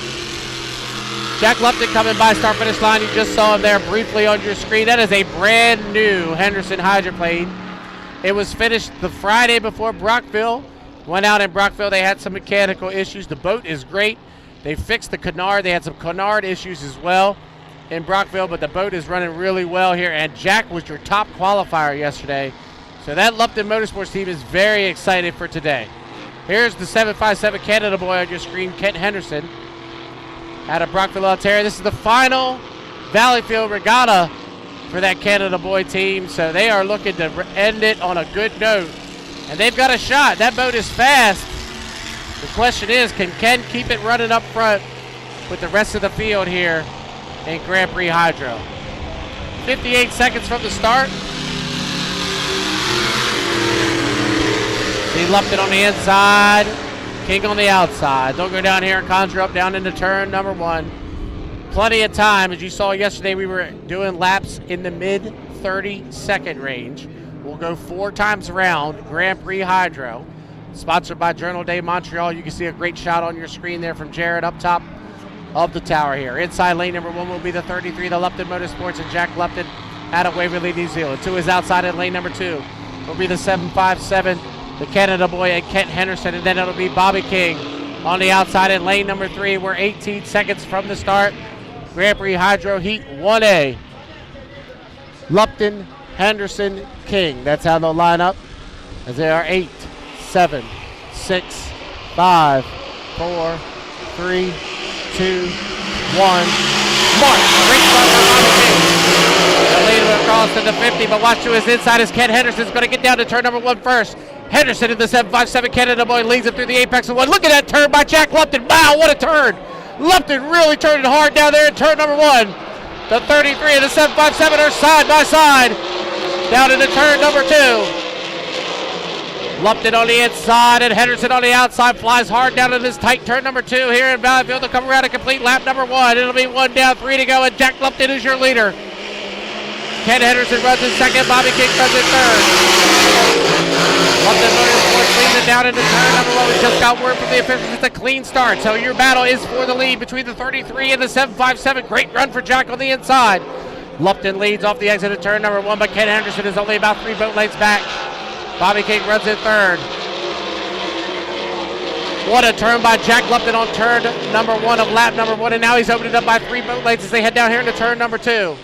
Jack Lupton coming by start finish line. You just saw him there briefly on your screen. That is a brand new Henderson hydroplane. It was finished the Friday before Brockville. Went out in Brockville. They had some mechanical issues. The boat is great. They fixed the canard. They had some canard issues as well in Brockville, but the boat is running really well here. And Jack was your top qualifier yesterday. So that Lupton Motorsports team is very excited for today. Here's the 757 Canada boy on your screen, Kent Henderson, out of Brockville, Ontario. This is the final Valleyfield regatta for that Canada boy team. So they are looking to end it on a good note. And they've got a shot. That boat is fast. The question is, can Ken keep it running up front with the rest of the field here in Grand Prix Hydro? 58 seconds from the start. See Lupton on the inside, King on the outside. Don't go down here and conjure up down into turn number 1. Plenty of time. As you saw yesterday, we were doing laps in the mid 30-second range. We'll go 4 times around. Grand Prix Hydro, sponsored by Journal de Montreal. You can see a great shot on your screen there from Jared up top of the tower here. Inside lane number 1 will be the 33, the Lupton Motorsports, and Jack Lupton out of Waverly, New Zealand. To his outside in lane number 2 will be the 757, the Canada boy, and Kent Henderson, and then it'll be Bobby King on the outside in lane number 3. We're 18 seconds from the start. Grand Prix Hydro Heat 1A. Lupton, Henderson, King. That's how they'll line up, as they are 8, 7, 6, 5, 4, 3, 2, 1. Mark. Great start for Bobby King. The lead will cross to the 50, but watch to his inside as Ken Henderson's going to get down to turn number 1 first. Henderson in the 757 Canada boy leads him through the apex of 1. Look at that turn by Jack Lupton. Wow, what a turn. Lupton really turned it hard down there in turn number 1. The 33 and the 757 are side by side down into turn number 2. Lupton on the inside and Henderson on the outside flies hard down in this tight turn number 2 here in Valleyfield to come around and complete lap number 1. It'll be 1 down, 3 to go, and Jack Lupton is your leader. Ken Henderson runs in second, Bobby King runs in third. Lupton Motorsports leads it down into turn number 1. We just got word from the officials it's a clean start, so your battle is for the lead between the 33 and the 757. Great run for Jack on the inside. Lupton leads off the exit of turn number 1, but Ken Henderson is only about 3 boat lengths back. Bobby King runs in third. What a turn by Jack Lupton on turn number 1 of lap number 1, and now he's opened it up by 3 boat lengths as they head down here into turn number 2.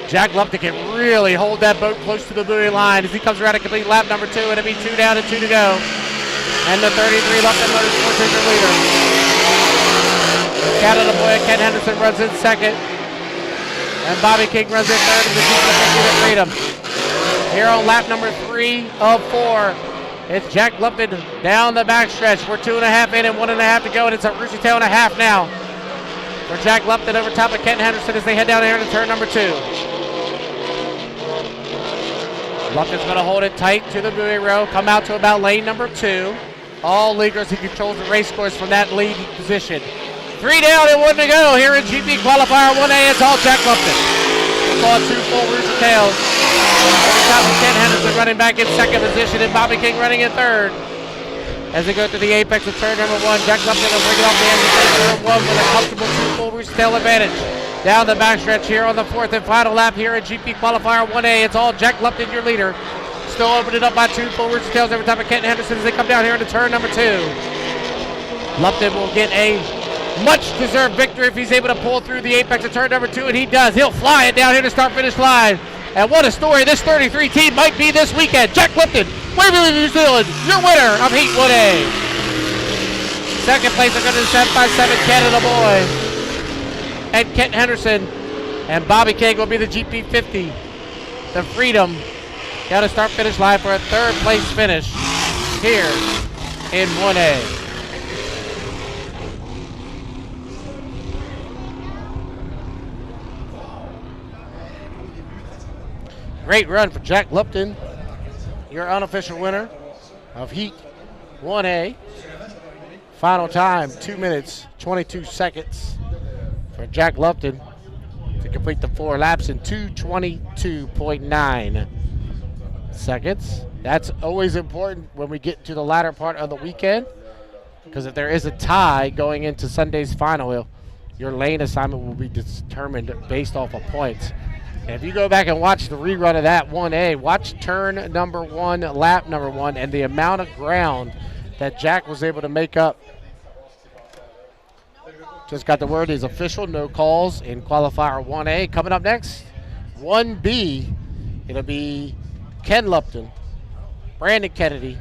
Jack Lupton can really hold that boat close to the buoy line as he comes around to complete lap number 2. It'll be 2 down and 2 to go. And the 33 Lupton Motorsports is your leader. Canada boy Ken Henderson runs in second. And Bobby King runs in third in the Jeep of Freedom. Here on lap number 3 of 4, it's Jack Lupton down the backstretch. We're 2.5 in and 1.5 to go, and it's a rooster tail and a half now for Jack Lupton over top of Kent Henderson as they head down here into turn number 2. Lupton's going to hold it tight to the buoy row, come out to about lane number 2. All leaders, he controls the race course from that lead position. 3 down and 1 to go here in GP Qualifier 1A. It's all Jack Lupton. We'll call it 2 full rooster tails. Over top of Ken Henderson running back in second position and Bobby King running in third. As they go through the apex of turn number 1, Jack Lupton will bring it off the end of turn 1 with a comfortable 2 full rooster tail advantage. Down the backstretch here on the 4th and final lap here in GP Qualifier 1A. It's all Jack Lupton, your leader. Still opening up by 2 full rooster tails over top of Kent Henderson as they come down here into turn number 2. Lupton will get a much-deserved victory if he's able to pull through the apex of turn number 2, and he does. He'll fly it down here to start-finish line. And what a story this 33 team might be this weekend. Jack Lupton, Waverly, New Zealand, your winner of Heat 1A. Second place, they're going to the 757 Canada boy and Kent Henderson. And Bobby King will be the GP50, the Freedom, down to start-finish line for a third-place finish here in 1A. Great run for Jack Lupton, your unofficial winner of Heat 1A. Final time, 2 minutes, 22 seconds for Jack Lupton to complete the 4 laps in 2:22.9 seconds. That's always important when we get to the latter part of the weekend, because if there is a tie going into Sunday's final, your lane assignment will be determined based off of points. And if you go back and watch the rerun of that 1A, watch turn number 1, lap number 1, and the amount of ground that Jack was able to make up. Just got the word is official, no calls in qualifier 1A. Coming up next, 1B, it'll be Ken Lupton, Brandon Kennedy,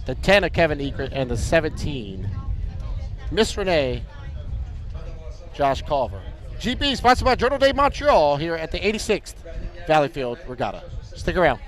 the 10 of Kevin Eckert, and the 17, Miss Renee, Josh Culver. GP sponsored by Journal de Montreal here at the 86th Valleyfield Regatta. Stick around.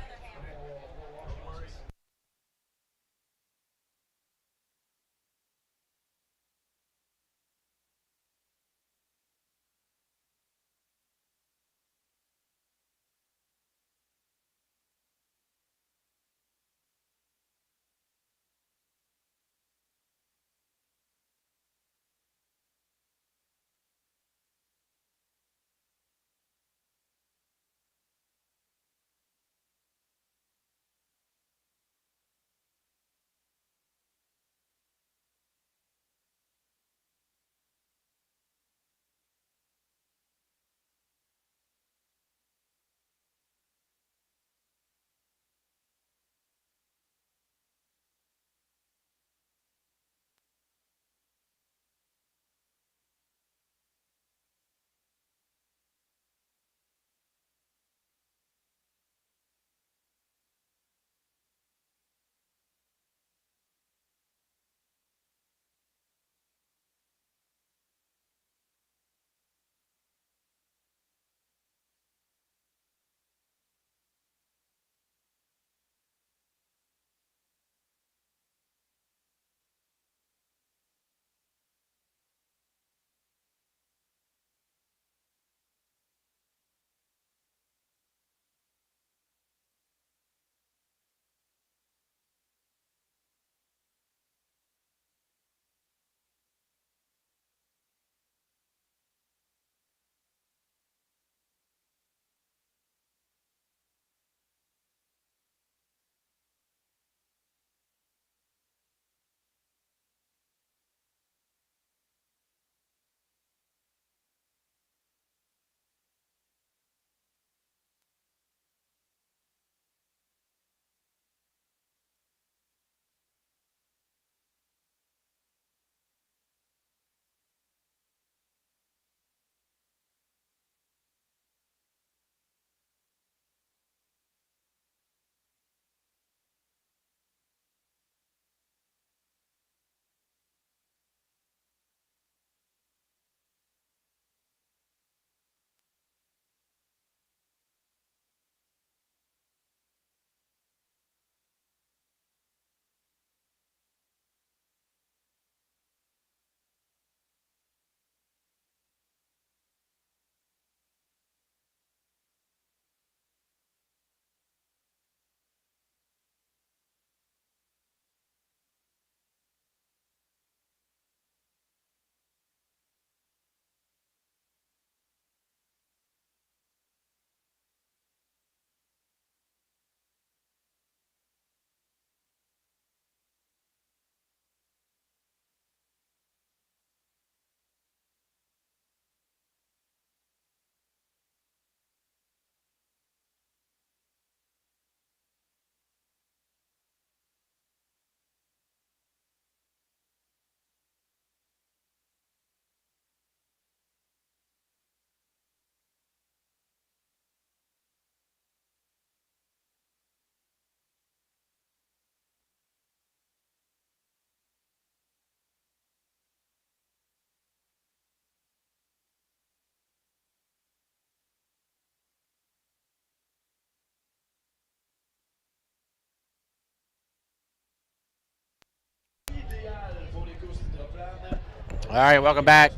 All right, welcome back.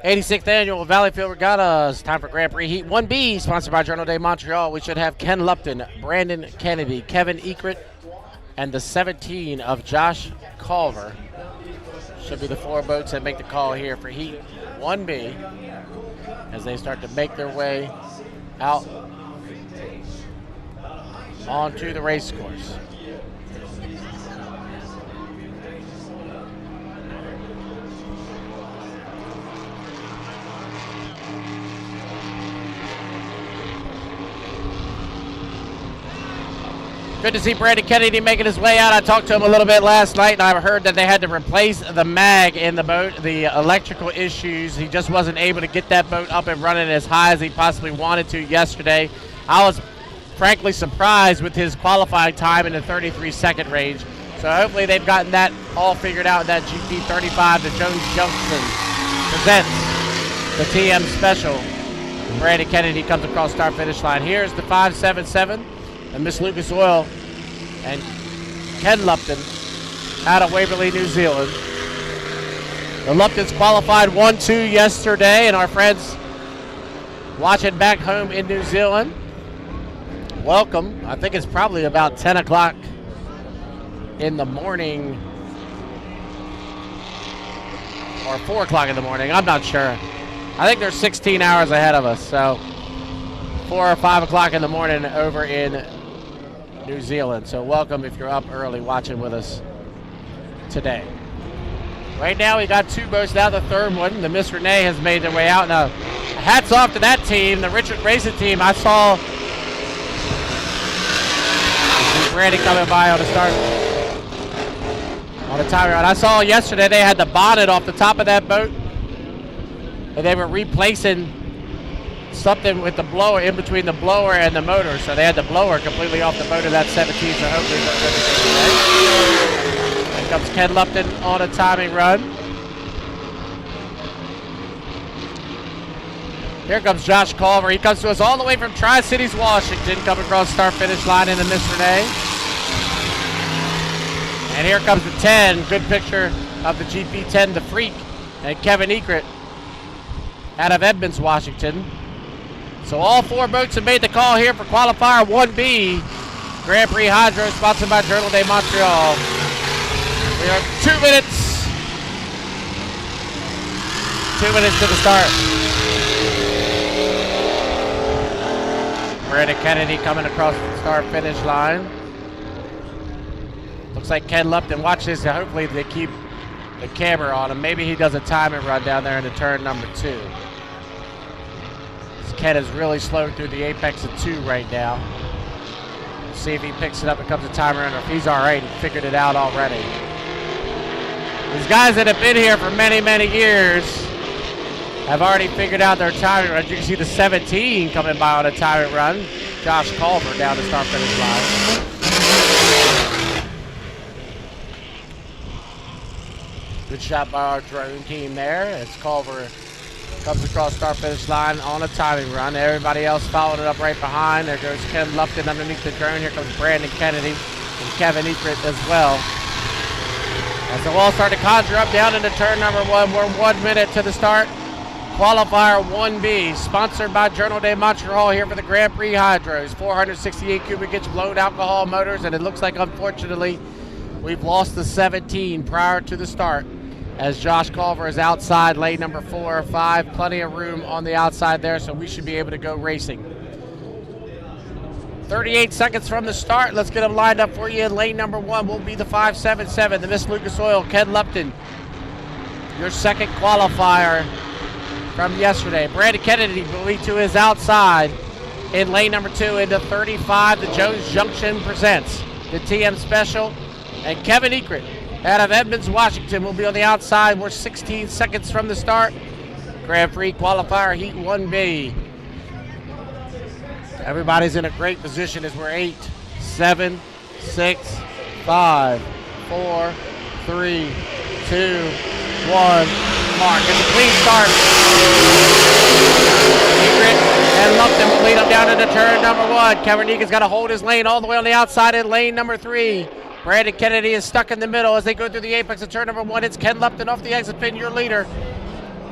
86th Annual Valleyfield Regatta. It's time for Grand Prix Heat 1B, sponsored by Journal de Montreal. We should have Ken Lupton, Brandon Kennedy, Kevin Ekert, and the 17 of Josh Culver. Should be the 4 boats that make the call here for Heat 1B as they start to make their way out onto the race course. Good to see Brandon Kennedy making his way out. I talked to him a little bit last night, and I heard that they had to replace the mag in the boat, the electrical issues. He just wasn't able to get that boat up and running as high as he possibly wanted to yesterday. I was frankly surprised with his qualifying time in the 33-second range. So hopefully they've gotten that all figured out. That GP35, the Jones Junction presents the TM Special. Brandon Kennedy comes across start-finish line. Here's the 577. And Miss Lucas Oil and Ken Lupton out of Waverley, New Zealand. The Luptons qualified 1-2 yesterday, and our friends watching back home in New Zealand, welcome. I think it's probably about 10 o'clock in the morning or 4 o'clock in the morning. I'm not sure. I think they're 16 hours ahead of us, so 4 or 5 o'clock in the morning over in New Zealand. So welcome if you're up early watching with us today. Right now we got 2 boats now. The third one, the Miss Renee, has made their way out. Now, hats off to that team, the Richard Racing team. I saw Randy coming by on the start on the time run. I saw yesterday they had the bonnet off the top of that boat, and they were replacing something with the blower in between the blower and the motor, so they had the blower completely off the boat of that 17, so hopefully we're good. Here comes Ken Lupton on a timing run. Here comes Josh Culver. He comes to us all the way from Tri-Cities, Washington, coming across start-finish line in the Miss Renee. And here comes the 10. Good picture of the GP10, the Freak, and Kevin Ekert out of Edmonds, Washington. So all 4 boats have made the call here for qualifier 1B. Grand Prix Hydro, sponsored by Journal de Montreal. We are 2 minutes. 2 minutes to the start. Brandon Kennedy coming across the start-finish line. Looks like Ken Lupton. Watch this. Hopefully they keep the camera on him. Maybe he does a timing run down there in the turn number 2. Ken is really slow through the apex of 2 right now. See if he picks it up and comes a timer in, or if he's all right and figured it out already. These guys that have been here for many, many years have already figured out their timing runs. You can see the 17 coming by on a timing run. Josh Culver down the start-finish line. Good shot by our drone team there. It's Culver comes across start-finish line on a timing run. Everybody else following it up right behind. There goes Ken Lupton underneath the drone. Here comes Brandon Kennedy and Kevin Ekert as well. As the walls start to conjure up down into turn number 1, we're 1 minute to the start. Qualifier 1B, sponsored by Journal de Montreal here for the Grand Prix Hydros. 468 cubic inch blown alcohol motors, and it looks like, unfortunately, we've lost the 17 prior to the start, as Josh Culver is outside lane number 4 or 5. Plenty of room on the outside there, so we should be able to go racing. 38 seconds from the start. Let's get them lined up for you. In lane number 1 will be the 577, the Miss Lucas Oil, Ken Lupton, your second qualifier from yesterday. Brandon Kennedy will lead to his outside in lane number 2 into 35. The Jones Junction presents the TM Special, and Kevin Ekert out of Edmonds, Washington will be on the outside. We're 16 seconds from the start. Grand Prix qualifier Heat 1B. Everybody's in a great position as we're 8, 7, 6, 5, 4, 3, 2, 1. Mark. It's a clean start. Ekert and Lupton will lead him down into turn number 1. Kevin Ekert's got to hold his lane all the way on the outside in lane number 3. Brandon Kennedy is stuck in the middle as they go through the apex of turn number 1. It's Ken Lupton off the exit pin, your leader.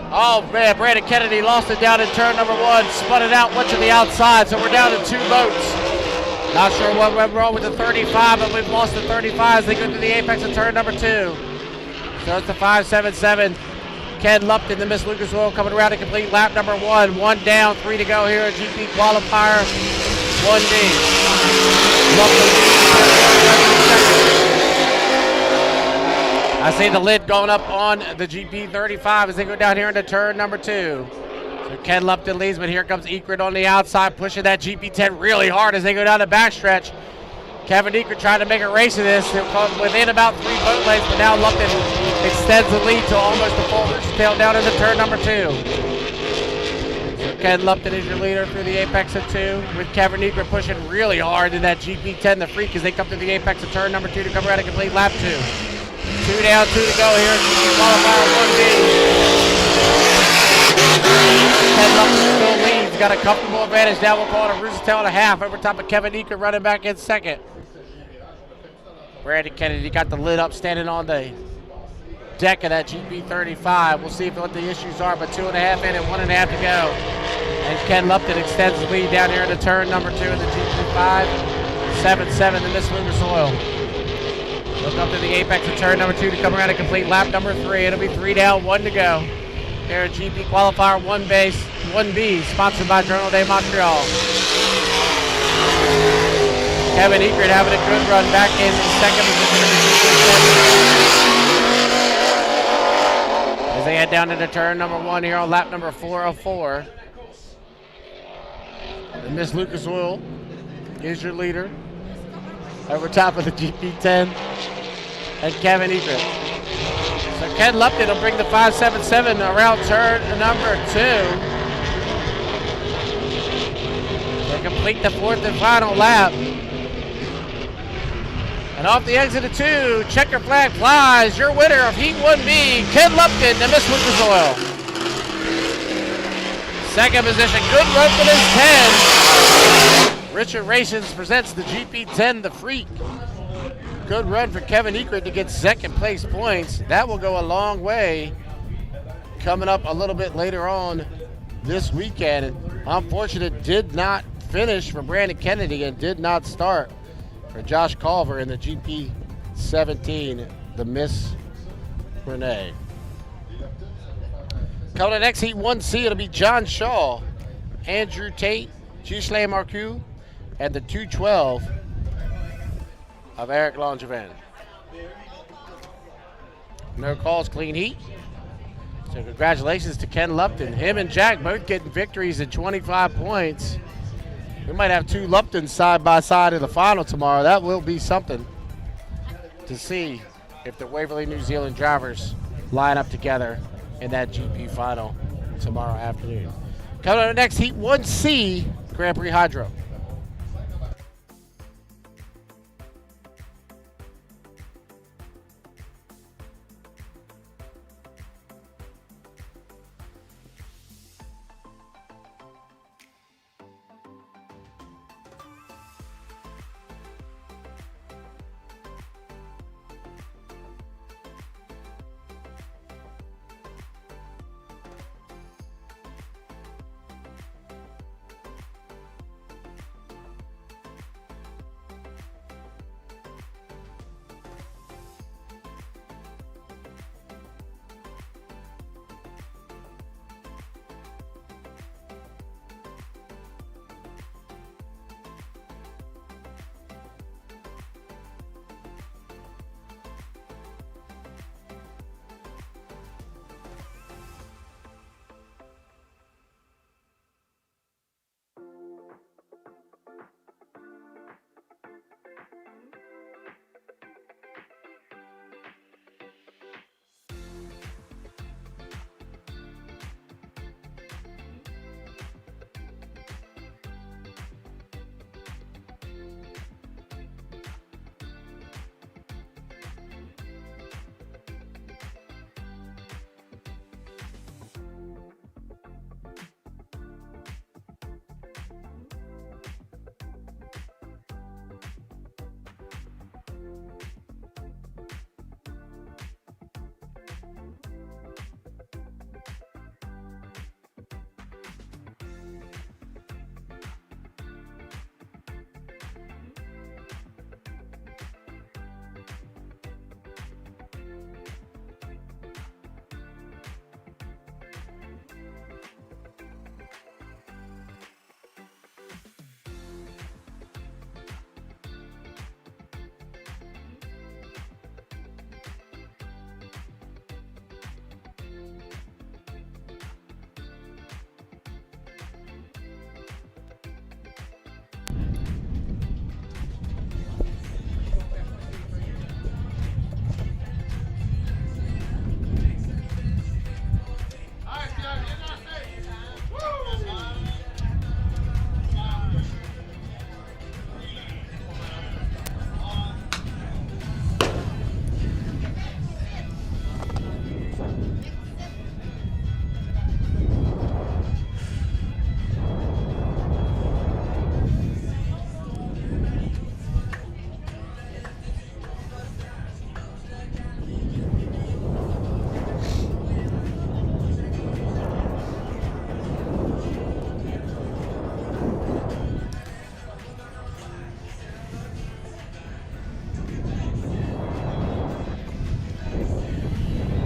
Oh man, Brandon Kennedy lost it down in turn number 1, spun it out, went to the outside, so we're down to 2 boats. Not sure what went wrong with the 35, but we've lost the 35 as they go through the apex of turn number 2. So it's the 577. Ken Lupton, the Miss Lucas Oil, coming around to complete lap number 1. 1 down, 3 to go here at GP qualifier 1D. I see the lid going up on the GP 35 as they go down here into turn number 2. So Ken Lupton leads, but here comes Ekert on the outside, pushing that GP10 really hard as they go down the backstretch. Kevin Ekert trying to make a race of this. They'll come within about 3 boat lengths, but now Lupton extends the lead to almost a full tail down into turn number 2. So Ken Lupton is your leader through the apex of 2, with Kevin Ekert pushing really hard in that GP10, the Freak, as they come to the apex of turn number 2 to come around and complete lap 2. 2 down, 2 to go here. Qualifier 1B. Ken Lupton still leads. Got a comfortable advantage now. We'll call it a rooster tail and a half over top of Kevin Ekert running back in second. Brandon Kennedy got the lid up, standing on the deck of that GP35. We'll see what the issues are, but 2.5 in and 1.5 to go. And Ken Lupton extends the lead down here into turn number 2 of the GP5. 7-7, the Miss Lucas Oil. Look up to the apex of turn number 2 to come around and complete lap number 3. It'll be 3 down, 1 to go. Here at GP qualifier 1B, sponsored by Journal de Montreal. Kevin Ekert having a good run back in second position as they head down into turn number 1 here on lap number 404. The Miss Lucas Oil is your leader over top of the GP10 and Kevin Ekert. So Ken Lupton will bring the 577 around turn number 2 to complete the 4th and final lap. And off the exit of 2, checker flag flies. Your winner of Heat 1B, Ken Lupton, the Miss Lucas Oil. Second position, good run for this 10. Richard Rations presents the GP10, the Freak. Good run for Kevin Ekert to get second place points. That will go a long way coming up a little bit later on this weekend. Unfortunate did not finish for Brandon Kennedy and did not start for Josh Culver in the GP17, the Miss Renee. Coming to next Heat 1C, it'll be John Shaw, Andrew Tate, Ghislain Marcoux, and the 212 of Eric Langevin. No calls, clean heat. So congratulations to Ken Lupton. Him and Jack both getting victories at 25 points. We might have 2 Luptons side by side in the final tomorrow. That will be something to see if the Waverly, New Zealand drivers line up together in that GP final tomorrow afternoon. Coming up next, Heat 1C, Grand Prix Hydro.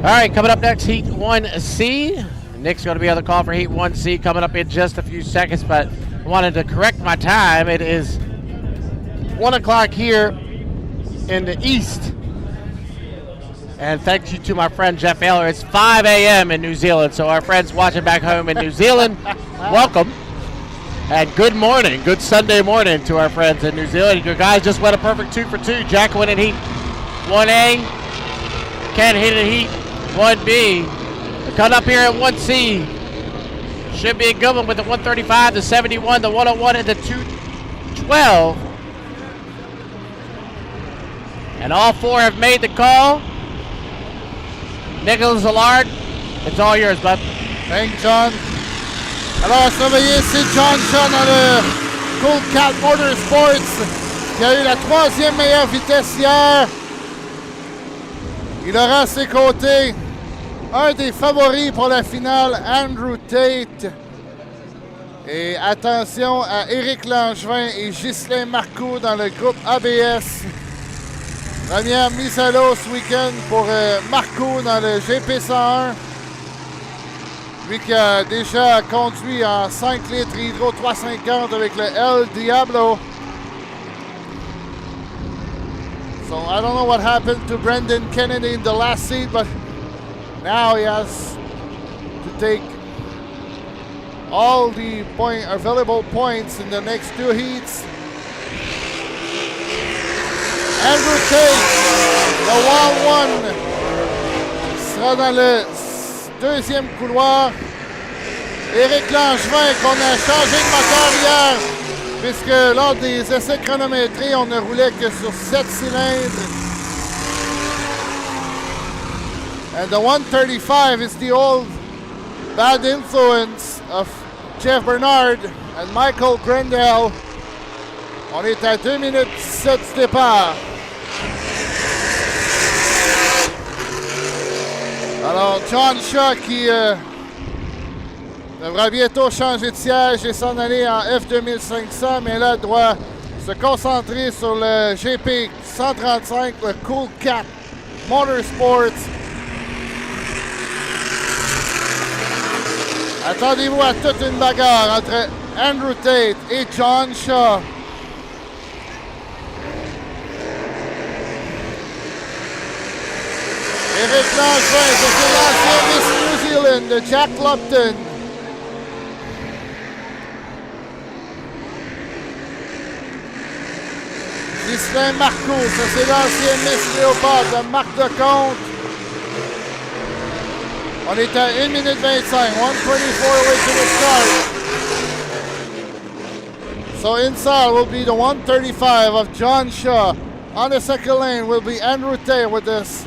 All right, coming up next, Heat 1C. Nick's going to be on the call for Heat 1C coming up in just a few seconds, but I wanted to correct my time. It is 1 o'clock here in the east. And thank you to my friend Jeff Ayler. It's 5 a.m. in New Zealand, so our friends watching back home in New Zealand, welcome. And good morning, good Sunday morning to our friends in New Zealand. Your guys just went a perfect 2 for 2. Jack went in Heat 1A. Ken hit in Heat 1B. Cut up here at 1C. Should be a good one with the 135, the 71, the 101, and the 212. And all four have made the call. Nicholas Allard, it's all yours, bud. Thank you, John. Alors, surveillez ici John Shaw dans le Cool Cat Motorsports, qui a eu la 3e meilleure vitesse hier. Il aura à ses côtés un des favoris pour la finale, Andrew Tate. Et attention à Éric Langevin et Ghislain Marcoux dans le groupe ABS. Première mise à l'eau ce week-end pour Marcoux dans le GP101. Lui qui a déjà conduit en 5 litres hydro 350 avec le El Diablo. So I don't know what happened to Brendan Kennedy in the last seat, but now he has to take all the available points in the next 2 heats. Andrew Tate, the wall 1, sera dans le 2e couloir. Éric Langevin, qu'on a changé de moteur hier, puisque lors des essais chronométrés, on ne roulait que sur 7 cylindres. And the 135 is the old bad influence of Jeff Bernard and Michael Grendel. On est à 2 minutes 17 du départ. Alors, John Shaw qui devra bientôt changer de siège et s'en aller en F2500, mais là doit se concentrer sur le GP 135, le Cool Cat Motorsports. Attendez-vous à toute une bagarre entre Andrew Tate et John Shaw. Éric Langevin, c'est l'ancien Miss New Zealand de Jack Lupton. Ghislain Marcoux, ça c'est l'ancien Miss Léopard de Marc Decomte. On est à 1 minute 25, 124 away to the start. So inside will be the 135 of John Shaw. On the second lane will be Andrew Tate with this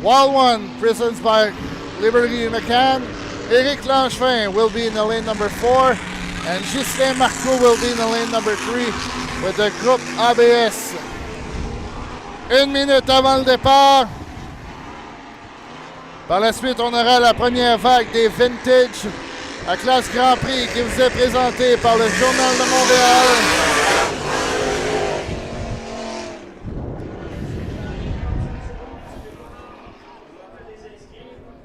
Wall 1 presents by Liberty McCann. Éric Langevin will be in the lane number 4. And Ghislain Marcoux will be in the lane number 3 with the groupe ABS. 1 minute avant le départ. Par la suite, on aura la première vague des Vintage, la classe Grand Prix qui vous est présentée par le Journal de Montréal.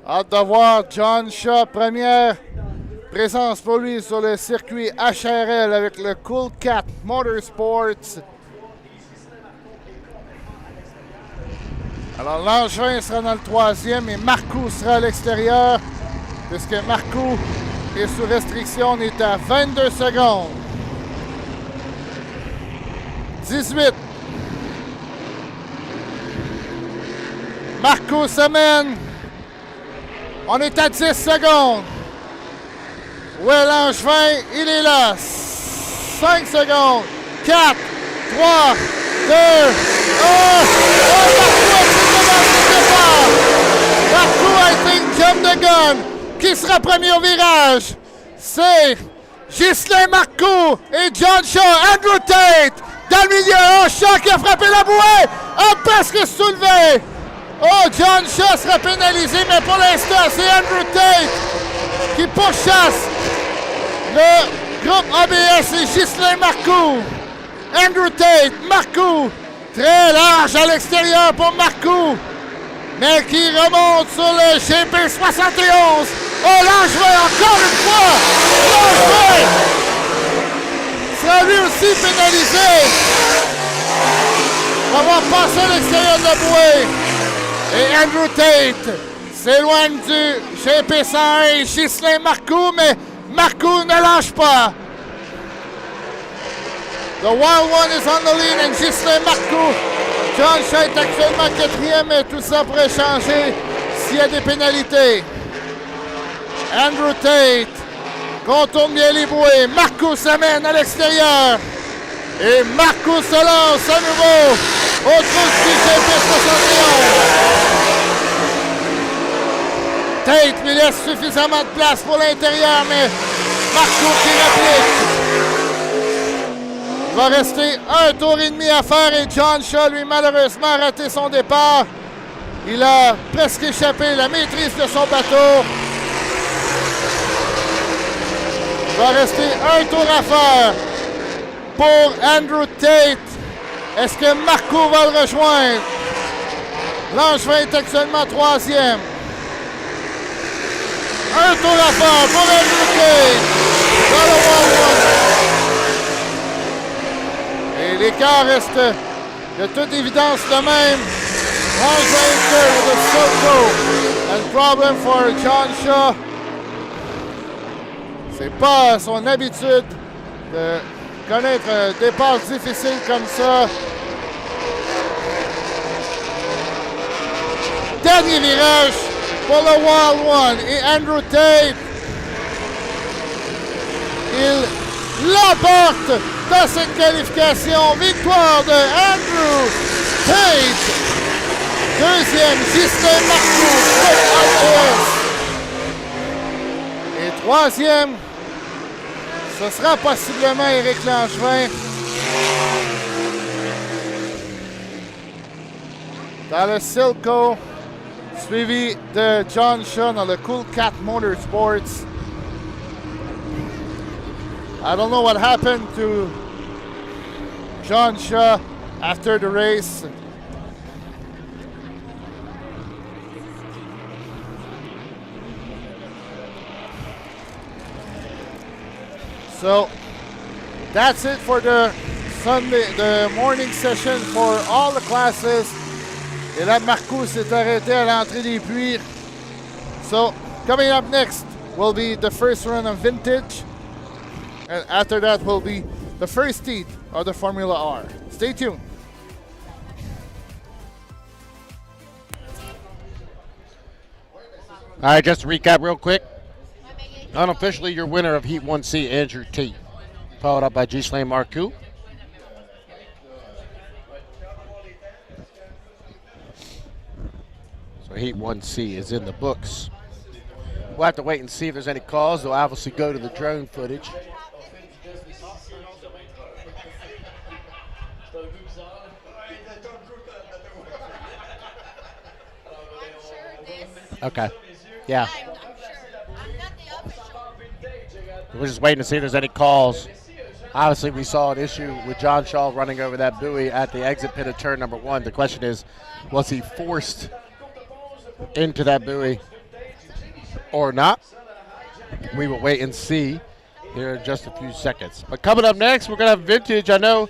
Hâte de voir John Shaw, première présence pour lui sur le circuit HRL avec le Cool Cat Motorsports. Alors Langevin sera dans le 3e et Marcoux sera à l'extérieur, puisque Marcoux est sous restriction, on est à 22 secondes. 18. Marcoux s'amène. On est à 10 secondes. Où est Langevin? Il est là. 5 secondes. 4, 3, 2, 1. Marcoux, I think, 1 qui sera premier au virage. C'est Ghislain Marcoux et John Shaw. Andrew Tate dans le milieu. Oh, Shaw qui a frappé la bouée. A presque soulevé. Oh, John Shaw sera pénalisé, mais pour l'instant, c'est Andrew Tate qui pourchasse le groupe ABS et Ghislain Marcoux. Andrew Tate, Marcoux, très large à l'extérieur pour Marcoux, mais qui remonte sur le GP71. Oh, Langevin, encore une fois! Langevin sera lui aussi pénalisé. On va avoir passé à l'extérieur de la bouée. Et Andrew Tate s'éloigne du GP101 et Ghislain Marcoux, mais Marcoux ne lâche pas. The Wild One is on the lead and Ghislain Marcoux. John Shaw est actuellement 4e, mais tout ça pourrait changer s'il y a des pénalités. Andrew Tate contourne bien les bouées. Marcoux s'amène à l'extérieur. Et Marcoux se lance à nouveau au trou du GP71. Tate lui laisse suffisamment de place pour l'intérieur, mais Marcoux qui réplique. Il va rester un tour et demi à faire et John Shaw, lui, malheureusement, a raté son départ. Il a presque échappé la maîtrise de son bateau. Il va rester un tour à faire pour Andrew Tate. Est-ce que Marcoux va le rejoindre? Langevin est actuellement 3e. Un tour à faire pour Andrew Tate dans le Wild One. Et l'écart reste de toute évidence le même. Langevin with a Silco. And problem for John Shaw. C'est pas son habitude de connaître un départ difficile comme ça. Dernier virage pour le Wild One et Andrew Tate. Il l'emporte dans cette qualification. Victoire de Andrew Tate. Deuxième, Ghislain Marcoux. Et troisième, ce sera possiblement Éric Langevin. Dans le Silco, suivi de John Shaw dans le Cool Cat Motorsports. I don't know what happened to John Shaw after the race. So that's it for the morning session for all the classes. Et là, Marcoux s'est arrêté à l'entrée des puits. So coming up next will be the first run of Vintage. And after that will be the first heat of the Formula R. Stay tuned. All right, just to recap real quick. Unofficially, your winner of Heat 1C, Andrew Tate, followed up by Ghislain Marcoux. So Heat 1C is in the books. We'll have to wait and see if there's any calls. They'll obviously go to the drone footage. Okay. Yeah. We're just waiting to see if there's any calls. Obviously, we saw an issue with John Shaw running over that buoy at the exit pit of turn number 1. The question is, was he forced into that buoy or not? We will wait and see here in just a few seconds. But coming up next, we're going to have Vintage. I know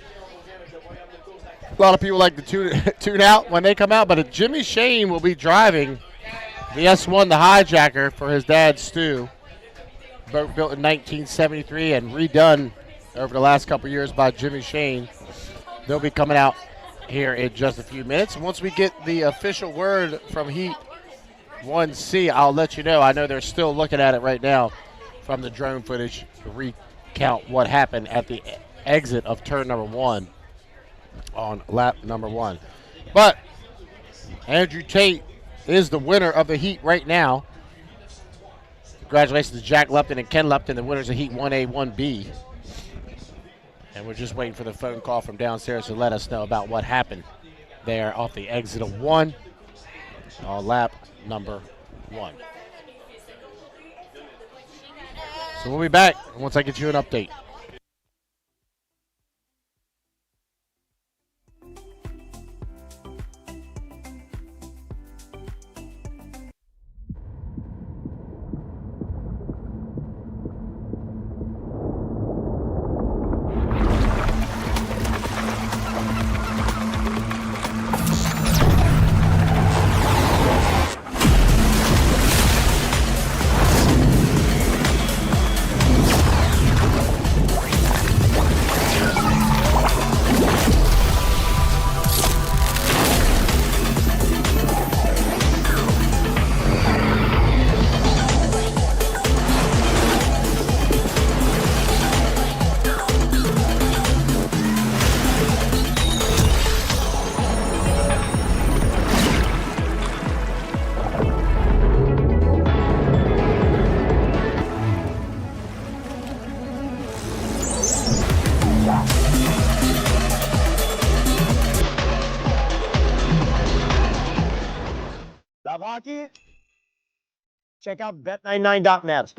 a lot of people like to tune out when they come out, but Jimmy Shane will be driving the S1, the hijacker, for his dad, Stu. Boat built in 1973 and redone over the last couple years by Jimmy Shane. They'll be coming out here in just a few minutes. Once we get the official word from Heat 1C, I'll let you know. I know they're still looking at it right now from the drone footage to recount what happened at the exit of turn number 1 on lap number 1. But Andrew Tate is the winner of the heat right now. Congratulations to Jack Lupton and Ken Lupton, the winners of Heat 1A, 1B. And we're just waiting for the phone call from downstairs to let us know about what happened there off the exit of 1 on lap number 1. So we'll be back once I get you an update. Love hockey? Check out bet99.net.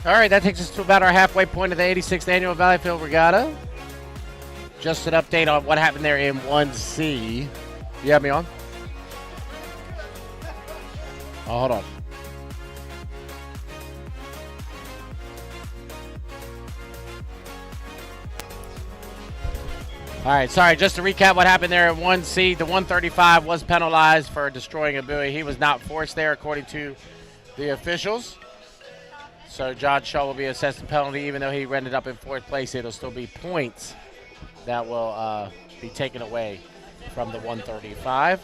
All right, that takes us to about our halfway point of the 86th Annual Valleyfield Regatta. Just an update on what happened there in 1C. You have me on? Oh, hold on. All right, sorry, just to recap what happened there at 1C, the 135 was penalized for destroying a buoy. He was not forced there according to the officials. So John Shaw will be assessed a penalty. Even though he ended up in 4th place, it'll still be points that will be taken away from the 135.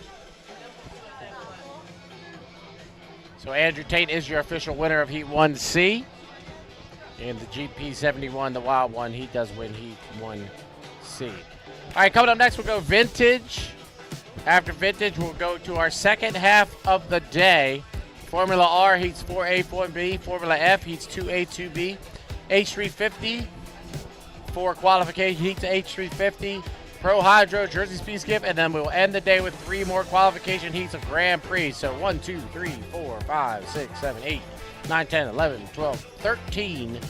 So Andrew Tate is your official winner of Heat 1C. And the GP71, the wild one, he does win Heat 1C. All right, coming up next, we'll go vintage. After vintage, we'll go to our second half of the day. Formula R heats 4A, 4B. Formula F heats 2A, 2B. H350 for qualification heats H350. Pro Hydro, Jersey Speed Skip, and then we'll end the day with 3 more qualification heats of Grand Prix. So 1, 2, 3, 4, 5, 6, 7, 8, 9, 10, 11, 12, 13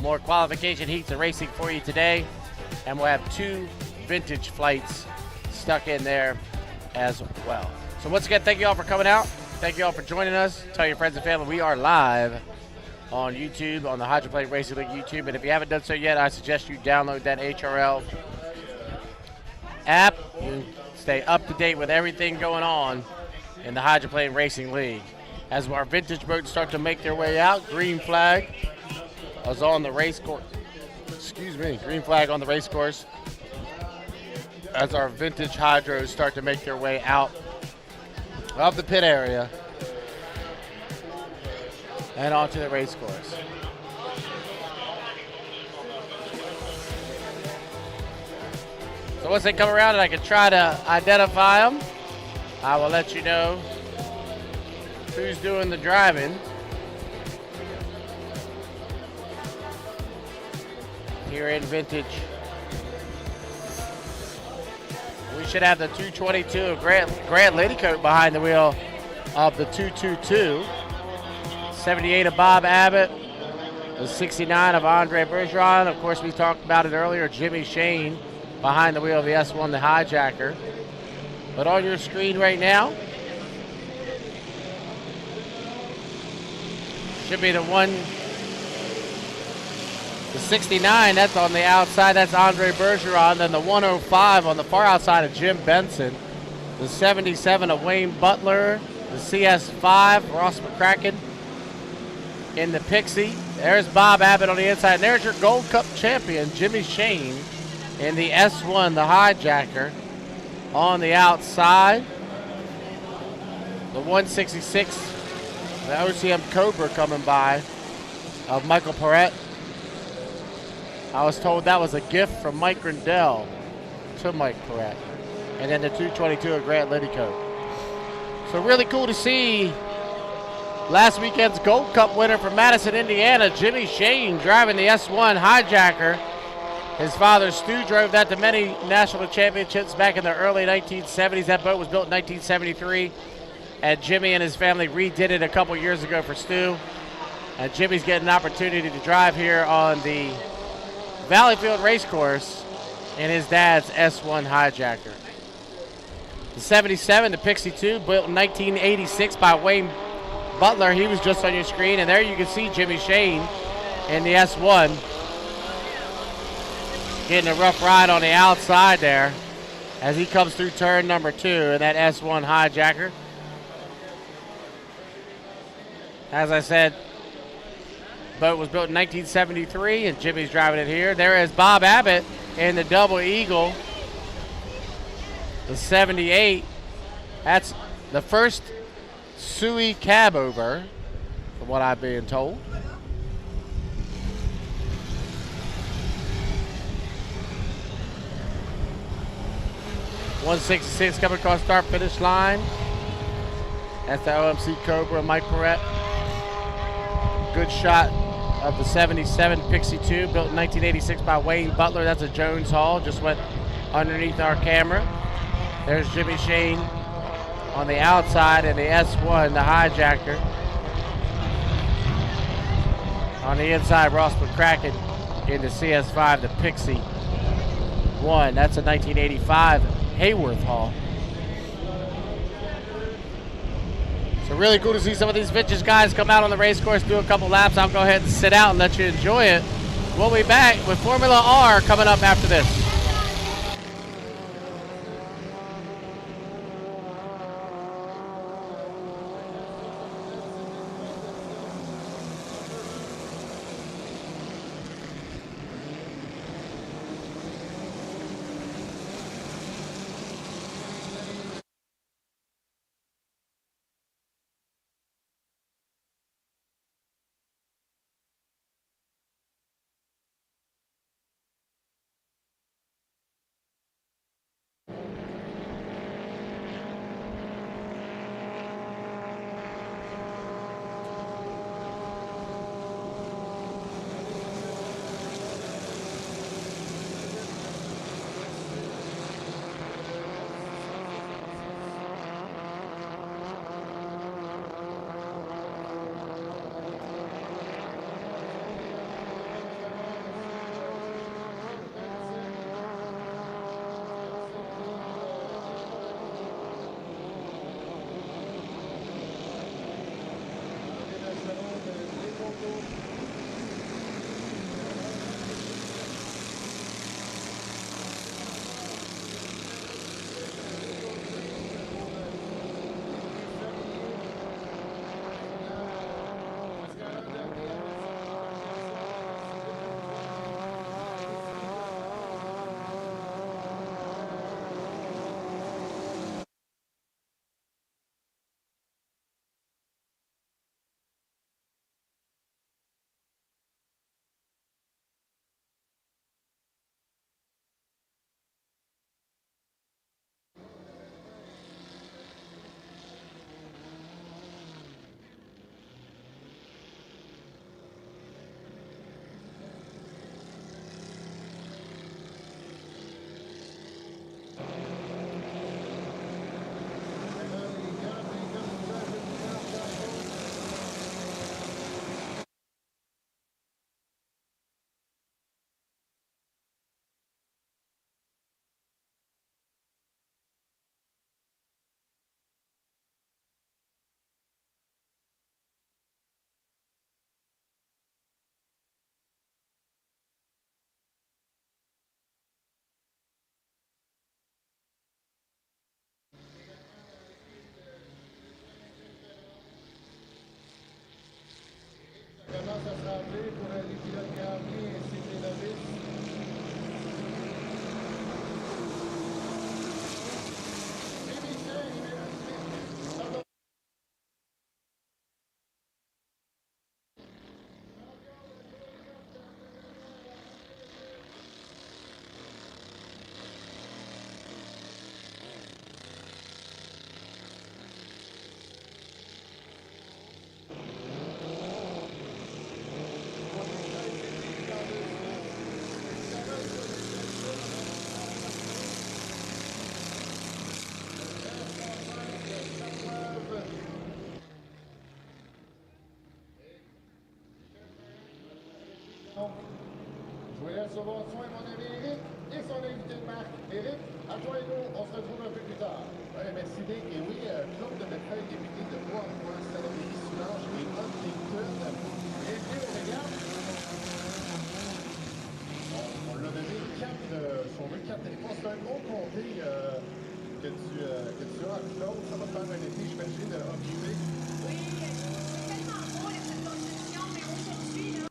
more qualification heats of racing for you today. And we'll have 2 vintage flights stuck in there as well. So once again, thank you all for coming out. Thank you all for joining us. Tell your friends and family we are live on YouTube, on the Hydroplane Racing League YouTube. And if you haven't done so yet, I suggest you download that HRL app. You can stay up to date with everything going on in the Hydroplane Racing League. As our vintage boats start to make their way out, green flag is on the race course. Excuse me, green flag on the race course as our vintage hydros start to make their way out of the pit area and onto the race course. So once they come around and I can try to identify them, I will let you know who's doing the driving here in vintage. We should have the 222 of Grant Ladycoat behind the wheel of the 222. 78 of Bob Abbott. The 69 of Andre Bergeron. Of course, we talked about it earlier. Jimmy Shane behind the wheel of the S1, the Hijacker. But on your screen right now should be the 69, that's on the outside, that's Andre Bergeron. Then the 105 on the far outside of Jim Benson. The 77 of Wayne Butler. The CS5, Ross McCracken in the Pixie. There's Bob Abbott on the inside. And there's your Gold Cup champion, Jimmy Shane, in the S1, the Hijacker, on the outside. The 166, the OCM Cobra coming by of Michael Perrette. I was told that was a gift from Mike Grindell to Mike Perrette. And then the 222 of Grant Liddycoat. So really cool to see last weekend's Gold Cup winner from Madison, Indiana, Jimmy Shane, driving the S1 Hijacker. His father, Stu, drove that to many national championships back in the early 1970s. That boat was built in 1973. And Jimmy and his family redid it a couple years ago for Stu. And Jimmy's getting an opportunity to drive here on the Valleyfield Racecourse in his dad's S1 Hijacker. The 77, the Pixie 2, built in 1986 by Wayne Butler. He was just on your screen, and there you can see Jimmy Shane in the S1 getting a rough ride on the outside there as he comes through turn number 2 in that S1 Hijacker. As I said, boat was built in 1973, and Jimmy's driving it here. There is Bob Abbott in the Double Eagle, the 78. That's the first Sui cab over, from what I'm being told. .166 coming across start finish line. That's the OMC Cobra, Mike Perrette. Good shot of the 77 Pixie 2, built in 1986 by Wayne Butler. That's a Jones Hall, just went underneath our camera. There's Jimmy Shane on the outside in the S1, the Hijacker. On the inside, Ross McCracken into CS5, the Pixie 1. That's a 1985 Hayworth Hall. So really cool to see some of these vintage guys come out on the race course, do a couple laps. I'll go ahead and sit out and let you enjoy it. We'll be back with Formula R coming up after this. Je vous laisse au bon soin, mon ami Eric, et son invité de marque. Eric, à toi et nous, on se retrouve un peu plus tard. Oui, merci Dick. Et oui, Claude de Bellefeuille, député de Bois-en-Bois, Salaberry-de-Valleyfield et Huntington. Bienvenue aux Régates. On l'a donné 4, si on veut, 4 éléments. C'est un gros comté que tu as, Claude. Ça va faire un été, j'imagine, occupé. Oui, c'est tellement beau, cette construction, mais aujourd'hui, là...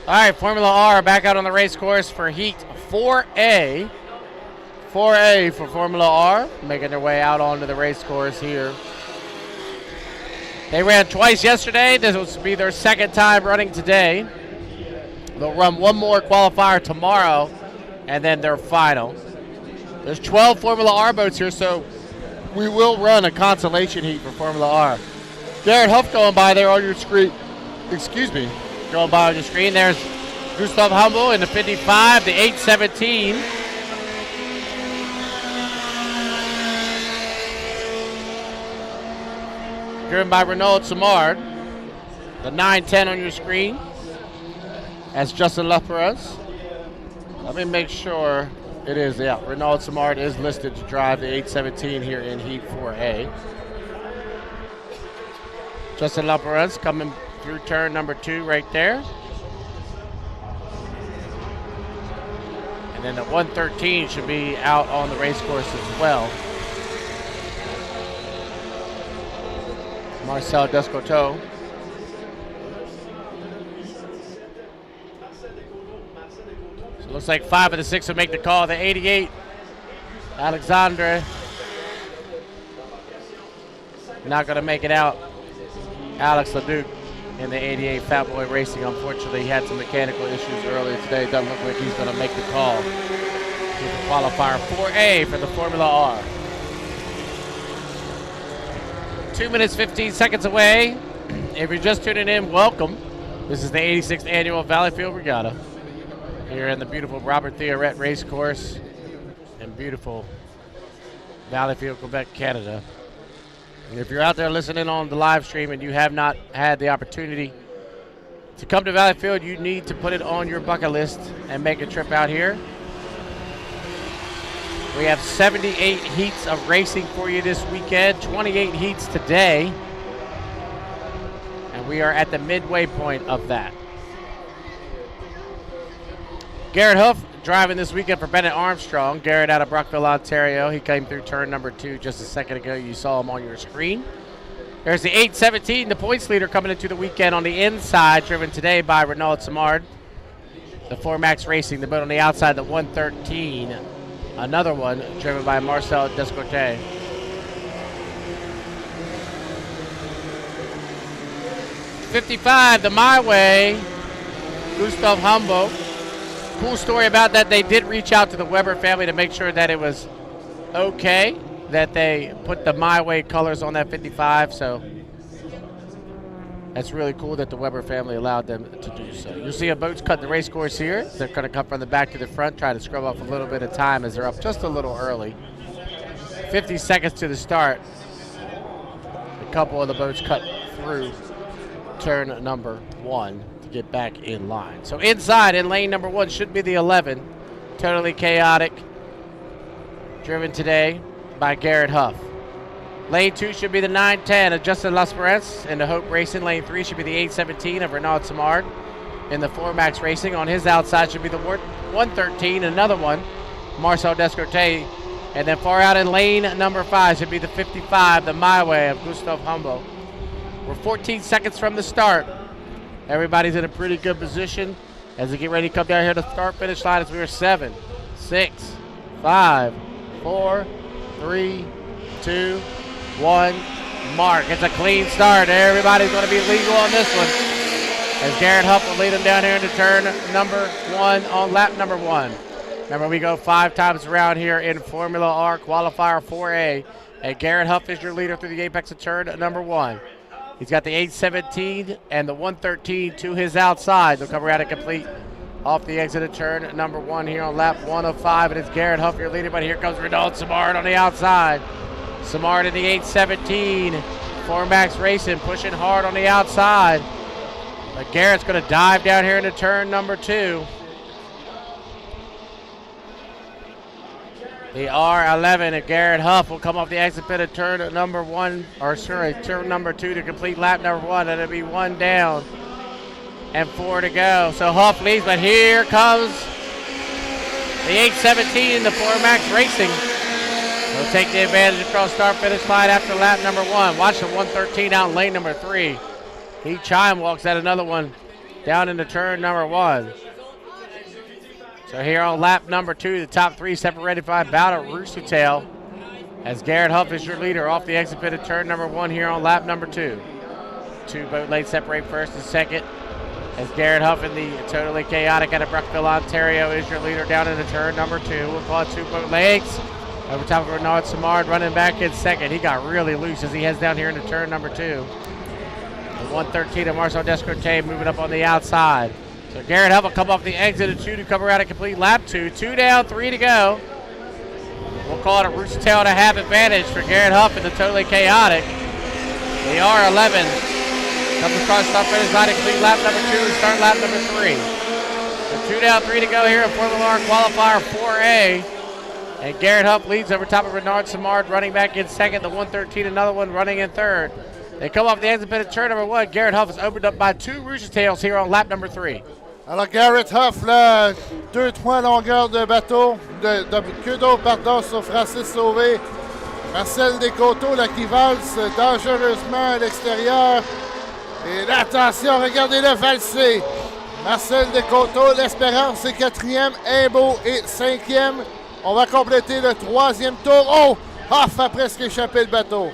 All right, Formula R back out on the race course for Heat 4A. 4A for Formula R, making their way out onto the race course here. They ran twice yesterday. This will be their second time running today. They'll run one more qualifier tomorrow, and then their final. There's 12 Formula R boats here, so we will run a consolation heat for Formula R. Garrett Huff going by there on your screen. Excuse me. Going by on your screen. There's Gustav Humble in the 55, the 817. Driven by Renaud Simard. The 910 on your screen. That's Justin Leperez. Let me make sure it is. Yeah, Renaud Simard is listed to drive the 817 here in Heat 4A. Justin Leperez coming through turn number 2 right there. And then the 113 should be out on the race course as well. Marcel Descoteau. So it looks like 5 of the 6 will make the call. The 88, Alexandre, not going to make it out. Alex Leduc in the 88 Fat Boy Racing. Unfortunately, he had some mechanical issues earlier today. Doesn't look like he's going to make the call. He's the qualifier 4A for the Formula R. 2 minutes, 15 seconds away. If you're just tuning in, welcome. This is the 86th Annual Valleyfield Regatta here in the beautiful Robert Theoret Race Course in beautiful Valleyfield, Quebec, Canada. And if you're out there listening on the live stream and you have not had the opportunity to come to Valleyfield, you need to put it on your bucket list and make a trip out here. We have 78 heats of racing for you this weekend, 28 heats today, and we are at the midway point of that. Garrett Huff driving this weekend for Bennett Armstrong. Garrett out of Brockville, Ontario. He came through turn number 2 just a second ago. You saw him on your screen. There's the 817, the points leader coming into the weekend on the inside, driven today by Renaud Simard. The 4MAX Racing, the boat on the outside, the 113. Another one driven by Marcel Descoteau. '55, the My Way, Gustav Humble. Cool story about that, they did reach out to the Weber family to make sure that it was okay, that they put the My Way colors on that 55, so that's really cool that the Weber family allowed them to do so. You'll see a boats cut the race course here. They're going to come from the back to the front, try to scrub off a little bit of time as they're up just a little early. 50 seconds to the start. A couple of the boats cut through turn number 1 to get back in line. So inside in lane number 1 should be the 11. Totally chaotic. Driven today by Garrett Huff. Lane 2 should be the 910 of Justin Lasperance in the Hope Racing. Lane 3 should be the 817 of Renaud Simard in the 4MAX Racing. On his outside should be the 113, another one, Marcel Descoteau. And then far out in lane number 5 should be the 55, the My Way of Gustav Humble. We're 14 seconds from the start. Everybody's in a pretty good position as they get ready to come down here to the start-finish line as we are 7, 6, 5, 4, 3, 2, 1, mark. It's a clean start. Everybody's going to be legal on this one as Garrett Huff will lead them down here into turn number 1 on lap number 1. Remember, we go 5 times around here in Formula R Qualifier 4A, and Garrett Huff is your leader through the apex of turn number 1. He's got the 817 and the 113 to his outside. They'll come around and complete off the exit of turn number 1 here on lap 105, and it's Garrett Huff your leader, but here comes Renaud Simard on the outside. Simard in the 817. 4MAX Racing pushing hard on the outside. But Garrett's going to dive down here into turn number 2. The R11 and Garrett Huff will come off the exit pit of turn number 1, or sorry, turn number 2 to complete lap number 1. And it'll be 1 down and 4 to go. So Huff leads, but here comes the 817 in the 4MAX Racing. They'll take the advantage across start-finish line after lap number 1. Watch the 113 out in lane number 3. He chime walks at another one down into turn number 1. So here on lap number 2, the top 3 separated by about a rooster tail, as Garrett Huff is your leader off the exit pit of turn number 1 here on lap number 2. 2 boat lanes separate first and second, as Garrett Huff in the totally chaotic out of Brookville, Ontario is your leader down into turn number 2. We'll call it 2 boat legs. Over top of Renard Simard running back in second. He got really loose as he heads down here into turn number 2. The 113 of Marcel Descote moving up on the outside. So Garrett Huff will come off the exit of 2 to come around and complete lap 2. 2 down, 3 to go. We'll call it a rooster tail and a half advantage for Garrett Huff in the totally chaotic. The R11 comes across start finish line to complete lap number 2 and start lap number 3. So 2 down, 3 to go here in Formula R qualifier 4A. And Garrett Huff leads over top of Renard Simard, running back in second. The 113, another one running in third. They come off the exit pit of turn number 1. Garrett Huff is opened up by 2 rooster tails here on lap number 3. Alors Garrett Huff, là, 2-3 longueurs de bateau, de queue d'eau, pardon, sur Francis Sauvé. Marcel Descoteaux, là, qui valse dangereusement à l'extérieur. Et là, attention, regardez-le valser. Marcel Descoteaux, l'Espérance est 4e, Imbeau est 5e. On va compléter le 3e tour. Oh! Huff a presque échappé le bateau.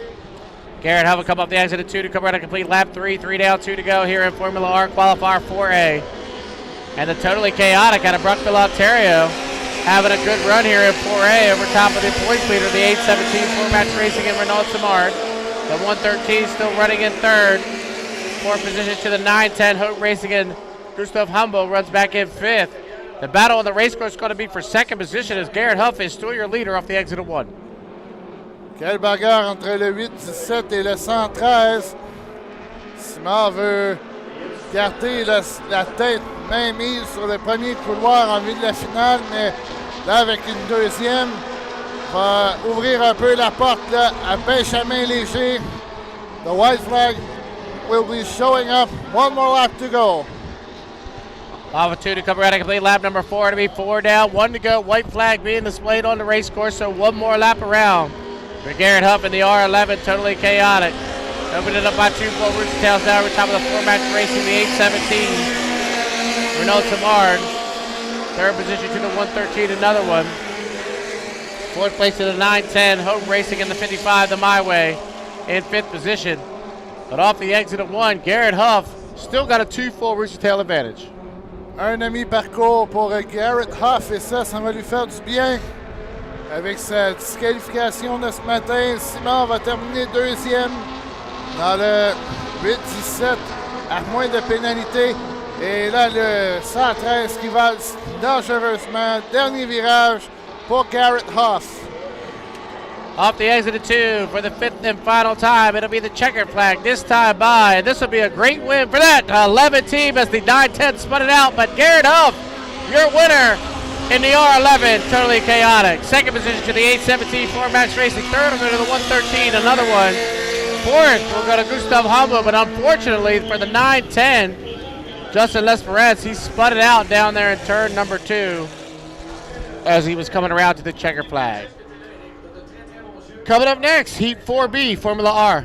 Garrett Huff will come up the exit of 2 to come around and complete lap 3. 3 down, 2 to go here in Formula R qualifier 4A. And the totally chaotic out of Brookville, Ontario, having a good run here in 4A over top of the points leader, the 817 4-match racing in Renault Simard. The 113 still running in third. 4th position to the 910 Hope Racing, and Gustav Humble runs back in 5th. The battle on the race course is going to be for 2nd position as Garrett Huff is still your leader off the exit of 1. Quelle bagarre entre le 8-17 et le 113. Simard veut garder la tête main mise sur le premier couloir en vue de la finale, mais là, avec une deuxième, va ouvrir un peu la porte là, à pêche à main léger. The white flag will be showing up. 1 more lap to go. Off of 2 to come around and complete lap number 4. It'll be 4 down, 1 to go. White flag being displayed on the race course, so 1 more lap around. For Garrett Huff in the R11, totally chaotic. Opened it up by 2 full rooster tails down over top of the 4-match racing, the 817. Renault Simard. 3rd position to the 113, another one. 4th place to the 910, Hope Racing in the 55, the My Way, in 5th position. But off the exit of 1, Garrett Huff still got a 2 full rooster tail advantage. Un demi-parcours pour Garrett Huff, et ça va lui faire du bien. Avec sa disqualification de ce matin, Simard va terminer 2e dans le 8-17 à moins de pénalité. Et là, le 113 qui valse dangereusement. Dernier virage pour Garrett Huff. Off the exit of 2 for the 5th and final time. It'll be the checker flag this time by. And this will be a great win for that 11 team as the 9-10 spun it out. But Garrett Huff, your winner in the R11, totally chaotic. 2nd position to the 817 4-match racing. 3rd will go to the 113, another one. 4th will go to Gustav Humble, but unfortunately for the 9-10, Justin Lesperance, he spun it out down there in turn number 2 as he was coming around to the checker flag. Coming up next, Heat 4B, Formula R.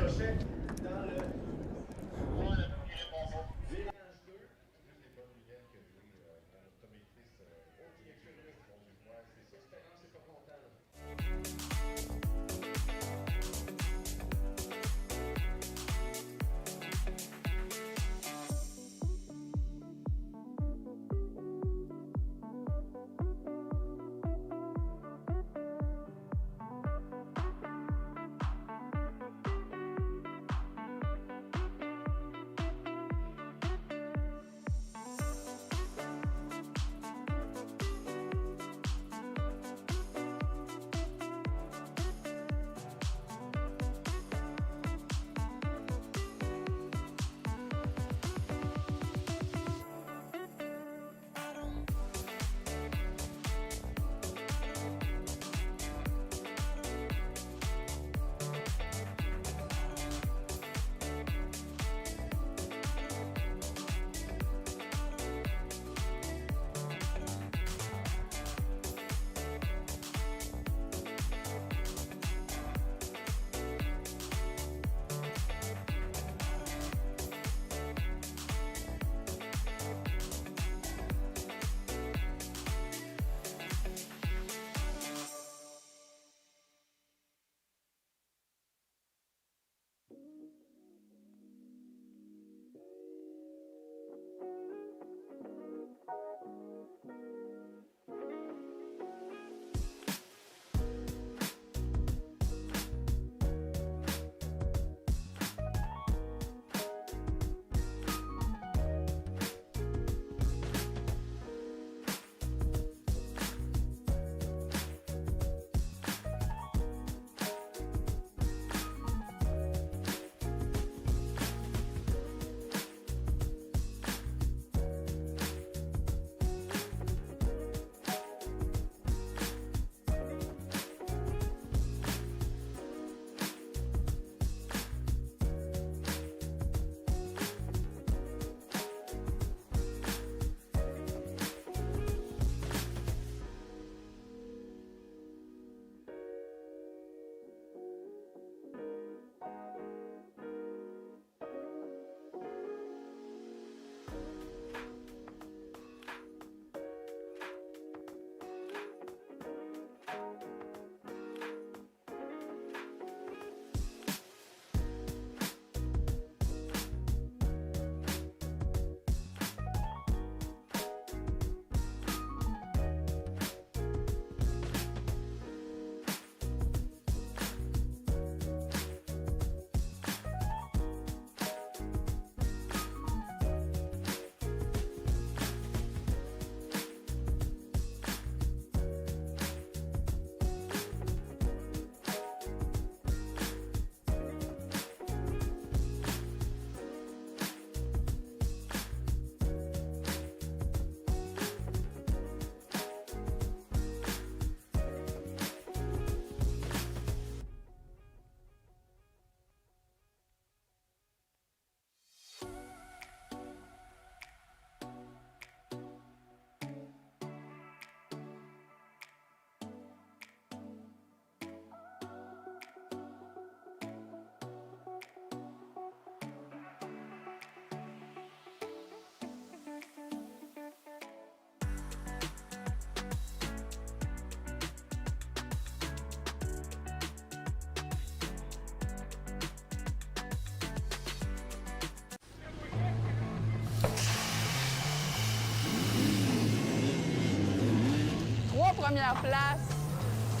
première place,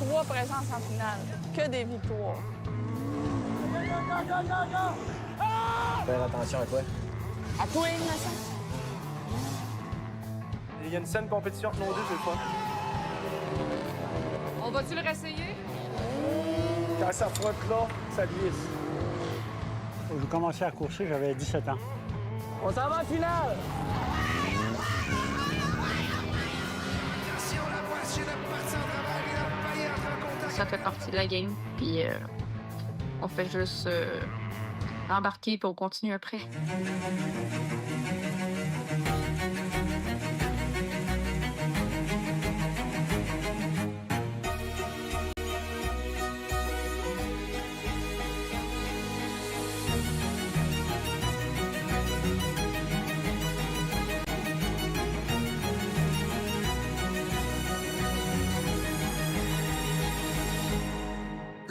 3 présences en finale. Que des victoires. Faire attention à quoi? À toi, innocent. Il y a une saine compétition entre nos deux, c'est le fun. On va-tu le réessayer? Quand ça frotte là, ça glisse. J'ai commencé à courir, j'avais 17 ans. On s'en va en finale! Ça fait partie de la game, puis on fait juste embarquer puis on continue après.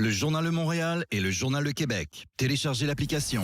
Le Journal de Montréal et le Journal de Québec. Téléchargez l'application.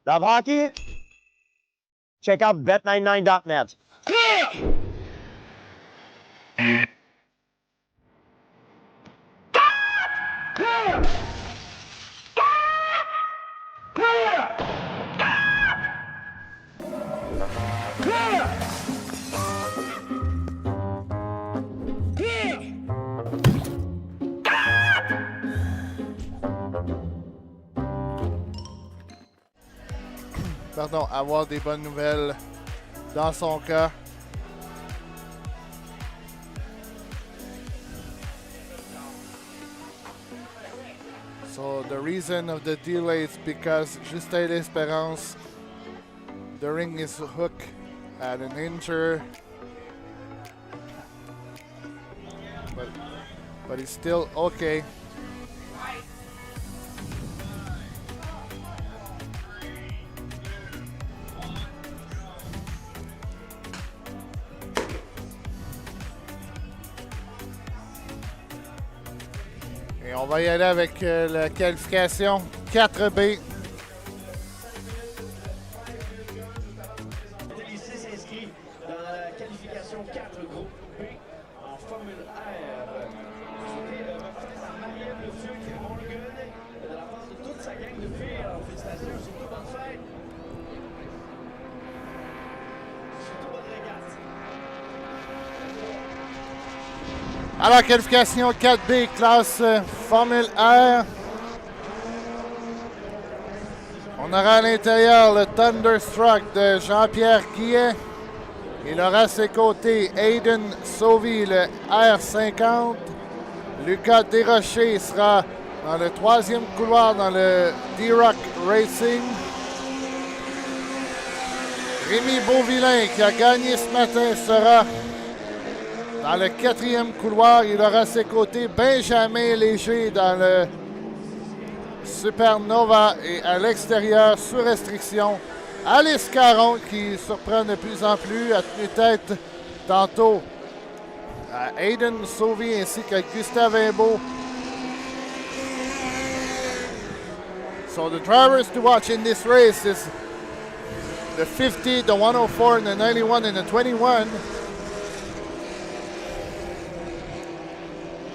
Love hockey? Check out bet99.net. Pardon, avoir des bonnes nouvelles dans son cas. So the reason of the delay is because Justin L'Espérance, the ring is hooked at an injury, but he's still okay. Et on va y aller avec la qualification 4B. St-Felicien s'inscrit dans la qualification 4 groupe B en Formule R. C'était reporté par Marielle Le Vieux qui est Morgan de la part de toute sa gang de filles. Alors félicitations, surtout bonne fête. Surtout bonne régate. Alors, qualification 4B, classe Formule R. On aura à l'intérieur le Thunderstruck de Jean-Pierre Guillet. Il aura à ses côtés Aiden Sauvy, le R50. Lucas Desrochers sera dans le troisième couloir dans le D-Rock Racing. Rémi Beauvillain, qui a gagné ce matin, sera dans le quatrième couloir. Il aura à ses côtés Benjamin Léger dans le Supernova et à l'extérieur, sous restriction, Alice Caron qui surprend de plus en plus, a tenu tête tantôt à Aiden Sauvy ainsi qu'à Gustave Imbeau. So the drivers to watch in this race is the 50, the 104, and the 91 and the 21.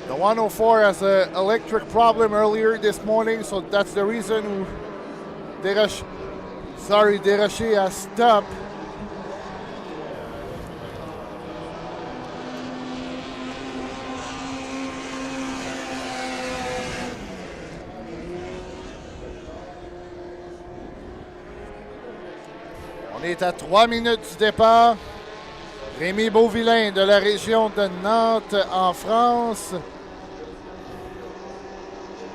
The 104 has an electric problem earlier this morning, so that's the reason Desrochers has stopped. On est à 3 minutes du départ. Rémi Beauvillain de la région de Nantes en France.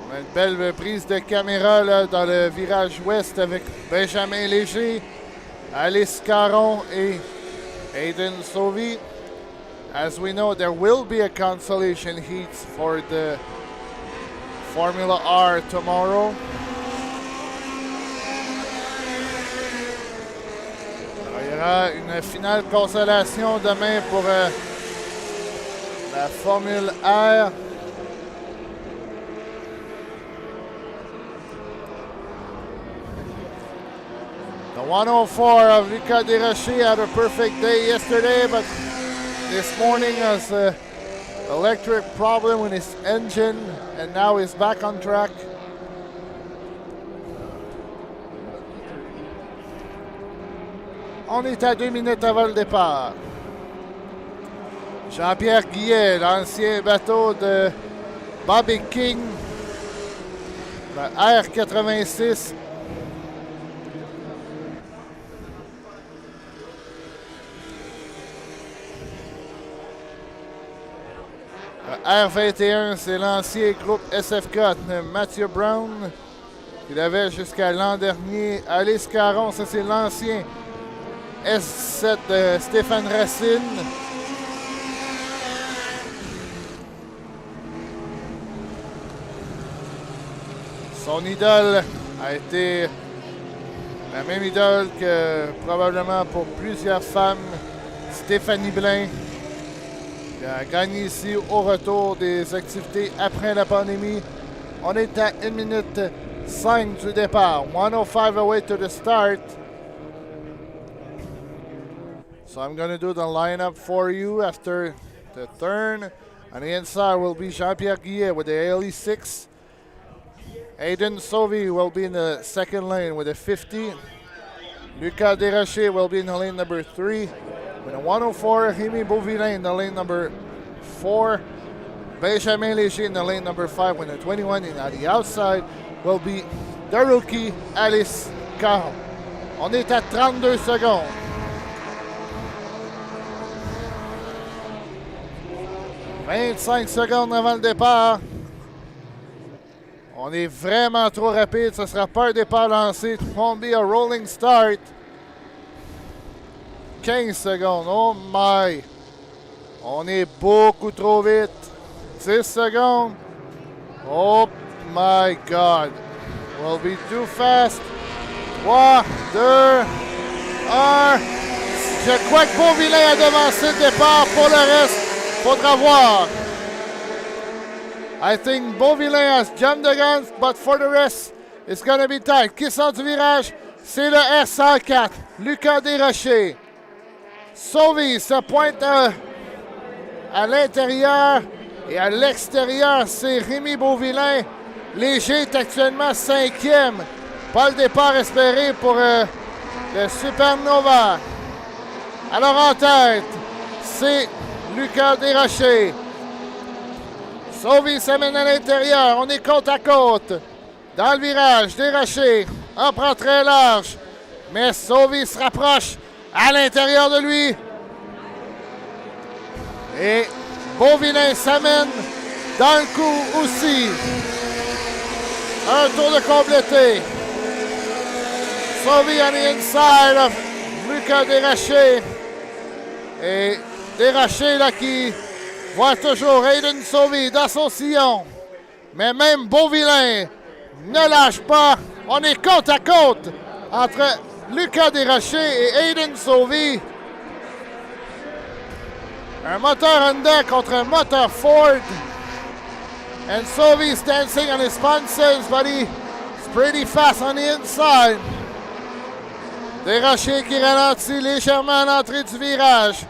On a une belle prise de caméra là, dans le virage ouest avec Benjamin Léger, Alice Caron et Hayden Sauvy. As we know, there will be a consolation heat for the Formula R tomorrow. Alors, il y aura une finale consolation demain pour la Formule R. The 104 of Lucas Desrochers had a perfect day yesterday, but this morning has an electric problem with his engine, and now he's back on track. On est à 2 minutes avant le départ. Jean-Pierre Guillet, l'ancien bateau de Bobby King, le R86. R21, c'est l'ancien groupe SFK de Mathieu Brown. Il avait jusqu'à l'an dernier. Alice Caron, ça c'est l'ancien S7 de Stéphane Racine. Son idole a été la même idole que probablement pour plusieurs femmes, Stéphanie Blain. Il a gagné ici au retour des activités après la pandémie. On est à 1 minute 5 du départ. 1:05 away to the start. So I'm going to do the lineup for you after the turn. On the inside will be Jean-Pierre Guillet with the ALE6. Hayden Sauvy will be in the second lane with a 50. Lucas Desrochers will be in the lane number 3. With a 104, Rémi Beauvillain in the lane number 4. Benjamin Léger in the lane number 5 with a 21. And on the outside will be the rookie, Alice Caron. On est à 32 secondes. « 25 secondes avant le départ. On est vraiment trop rapide. Ce ne sera pas un départ lancé. It won't be a rolling start. 15 secondes. Oh my! On est beaucoup trop vite. 10 secondes. Oh my God. We'll be too fast. 3, 2, 1. Je crois que Beauvillain a devancé le départ. Pour le reste, faudra voir. I think Beauvillain has jumped the gun, but for the rest, it's going to be tight. Qui sort du virage? C'est le R104. Lucas Desrochers. Sauvy se pointe à l'intérieur et à l'extérieur, c'est Rémi Beauvillain. Léger est actuellement 5e. Pas le départ espéré pour le Supernova. Alors en tête, c'est Lucas Desrochers. Sauvy s'amène à l'intérieur. On est côte à côte. Dans le virage, Desrochers en prend très large. Mais Sauvy se rapproche à l'intérieur de lui. Et Beauvillain s'amène dans le coup aussi. Un tour de complété. Sauvy on the inside of Lucas Desrochers. Et Desrochers là qui voit toujours Hayden Sauvy dans son sillon. Mais même Beauvillain ne lâche pas. On est côte à côte entre Lucas Desrochers et Hayden Sauvy. Un moteur Honda contre un moteur Ford. And Sauvy is dancing on his sponsors, but he's pretty fast on the inside. Desrochers qui ralentit légèrement à l'entrée du virage.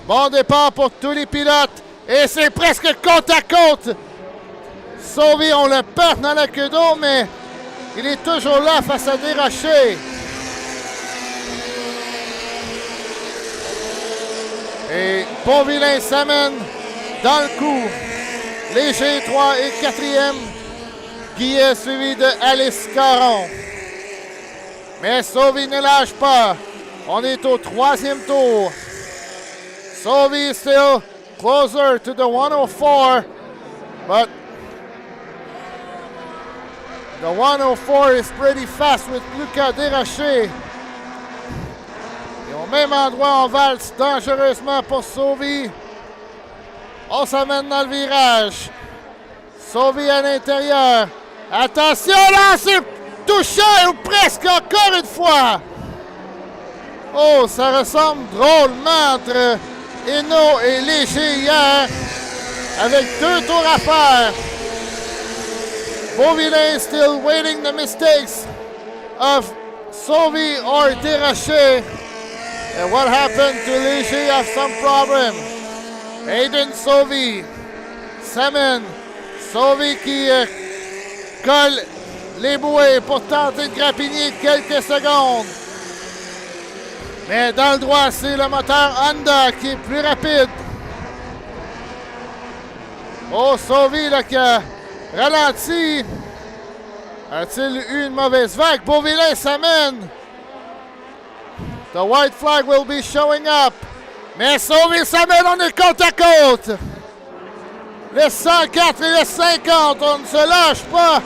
Bon départ pour tous les pilotes. Et c'est presque côte à côte. Sauvy, on le perd dans la queue d'eau, mais il est toujours là face à Desrochers. Et Beauvillain s'amène dans le coup. Léger 3 et 4e. Guillet suivi de Alice Caron. Mais Sauvy ne lâche pas. On est au 3e tour. Sauvy still closer to the 104, but the 104 is pretty fast with Lucas Desrochers. Et au même endroit, on valse dangereusement pour Sauvy. On s'amène dans le virage. Sauvy à l'intérieur. Attention là, c'est touché ou presque encore une fois. Oh, ça ressemble drôlement entre Eno et Léger hier, avec 2 tours à faire. Beauvillain still waiting the mistakes of Sauvy or Desrochers. And what happened to Léger have some problem. Aiden Sauvy s'amène. Sauvy qui colle les bouées pour tenter de grappiner quelques secondes. Mais dans le droit, c'est le moteur Honda qui est plus rapide. Oh, Sauvy là, qui a ralenti. A-t-il eu une mauvaise vague? Beauvillain s'amène. The white flag will be showing up. Mais Sauvy s'amène, on est côte à côte. Les 104 et les 50, on ne se lâche pas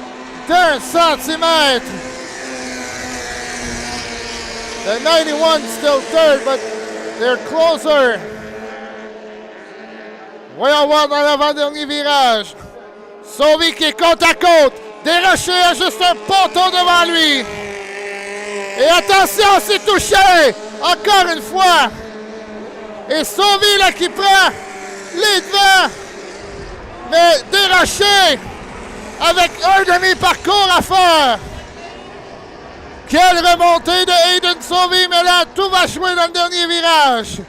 d'1 centimètre. The 91 still third, but they're closer. Voyons voir dans l'avant-dernier virage. Sauvy qui est côte à côte. Desrochers a juste un ponton devant lui. Et attention, c'est touché. Encore une fois. Et Sauvy là qui prend les devants. Mais Desrochers avec un demi-parcours à faire. Quelle remontée de Aiden Sauvy, mais là, tout va jouer dans le dernier virage.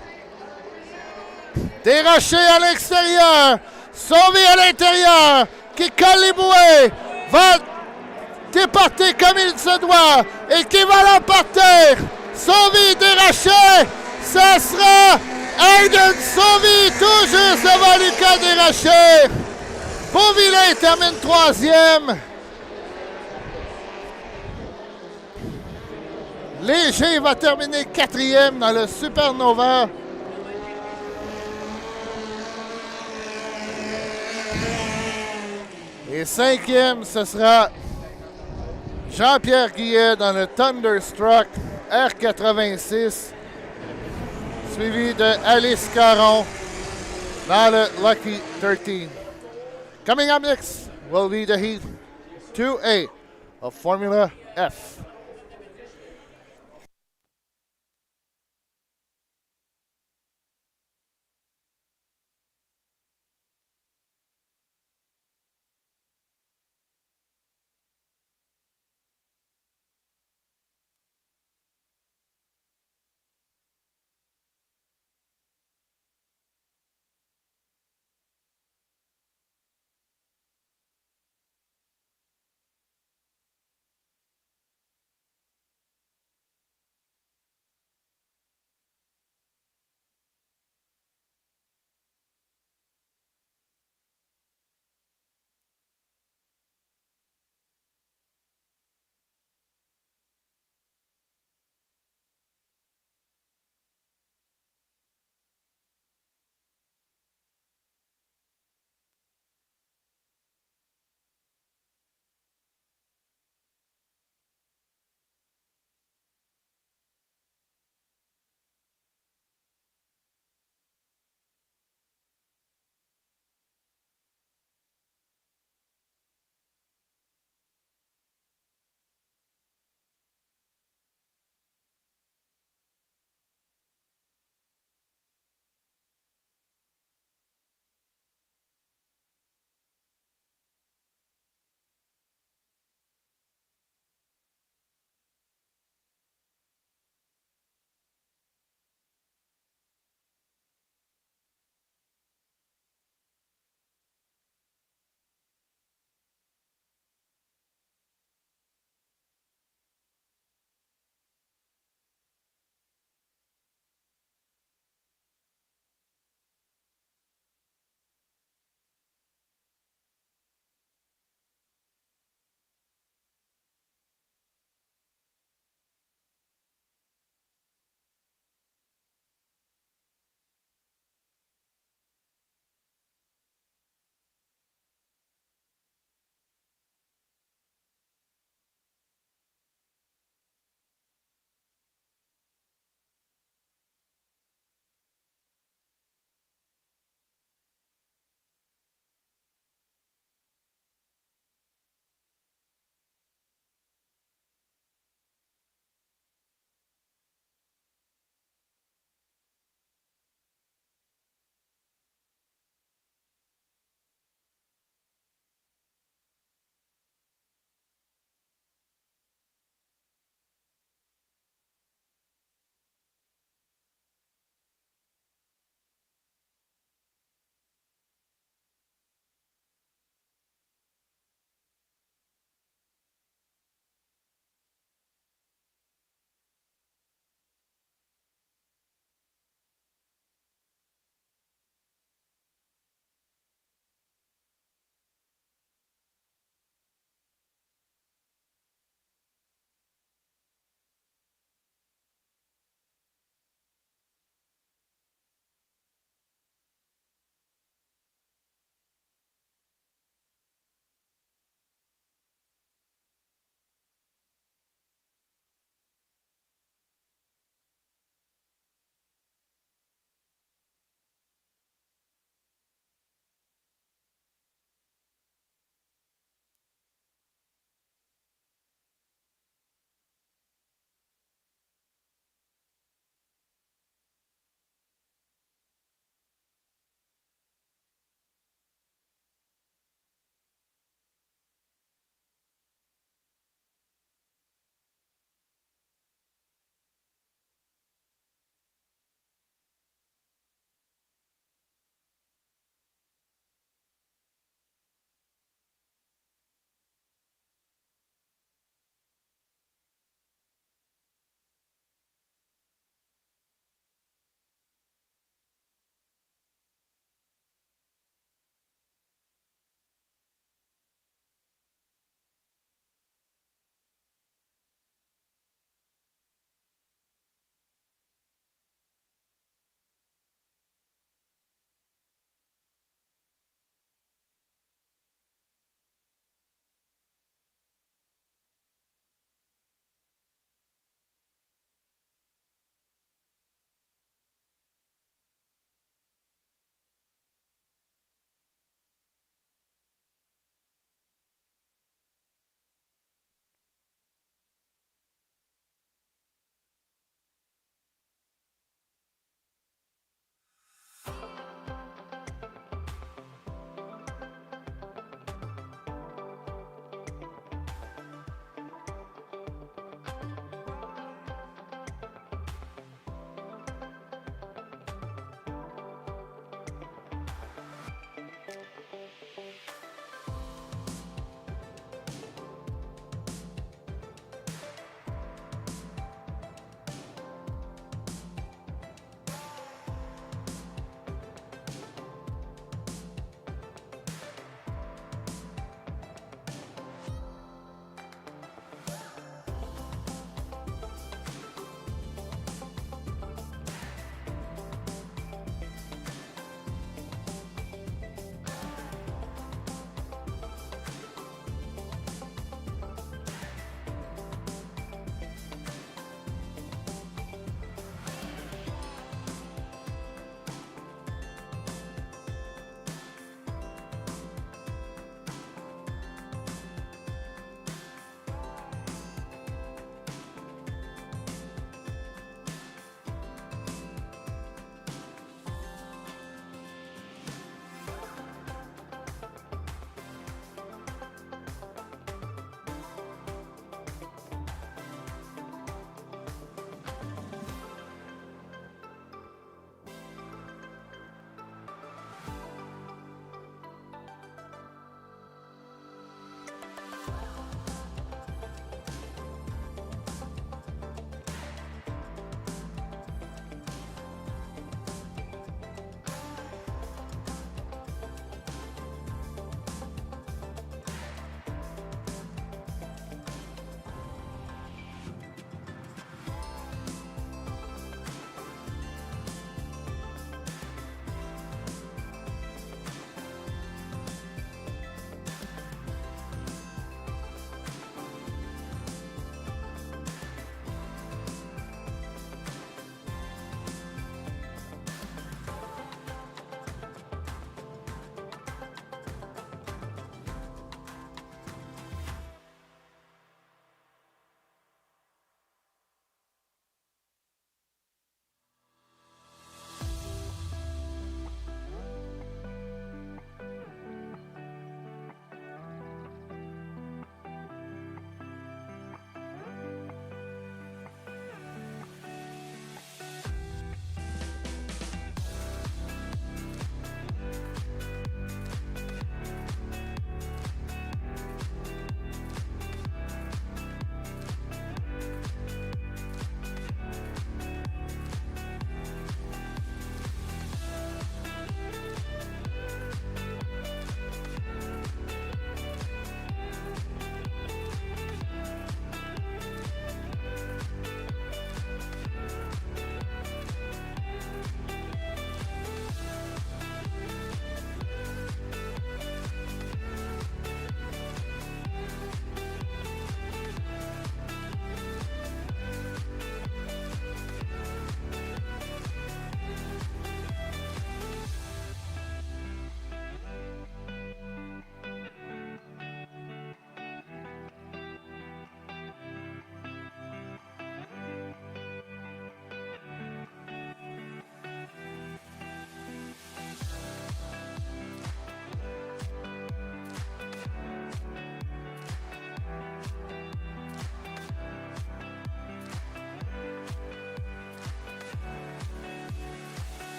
Desrochers à l'extérieur. Sauvy à l'intérieur. Qui colle les bouées. Va déporter comme il se doit. Et qui va l'emporter. Sauvy, Desrochers. Ça sera Aiden Sauvy, tout juste devant Lucas Desrochers. Beauvillain termine 3e. Léger va terminer 4e dans le Supernova. Et 5e, ce sera Jean-Pierre Guillet dans le Thunderstruck R86, suivi de Alice Caron dans le Lucky 13. Coming up next will be the Heat 2A of Formula F.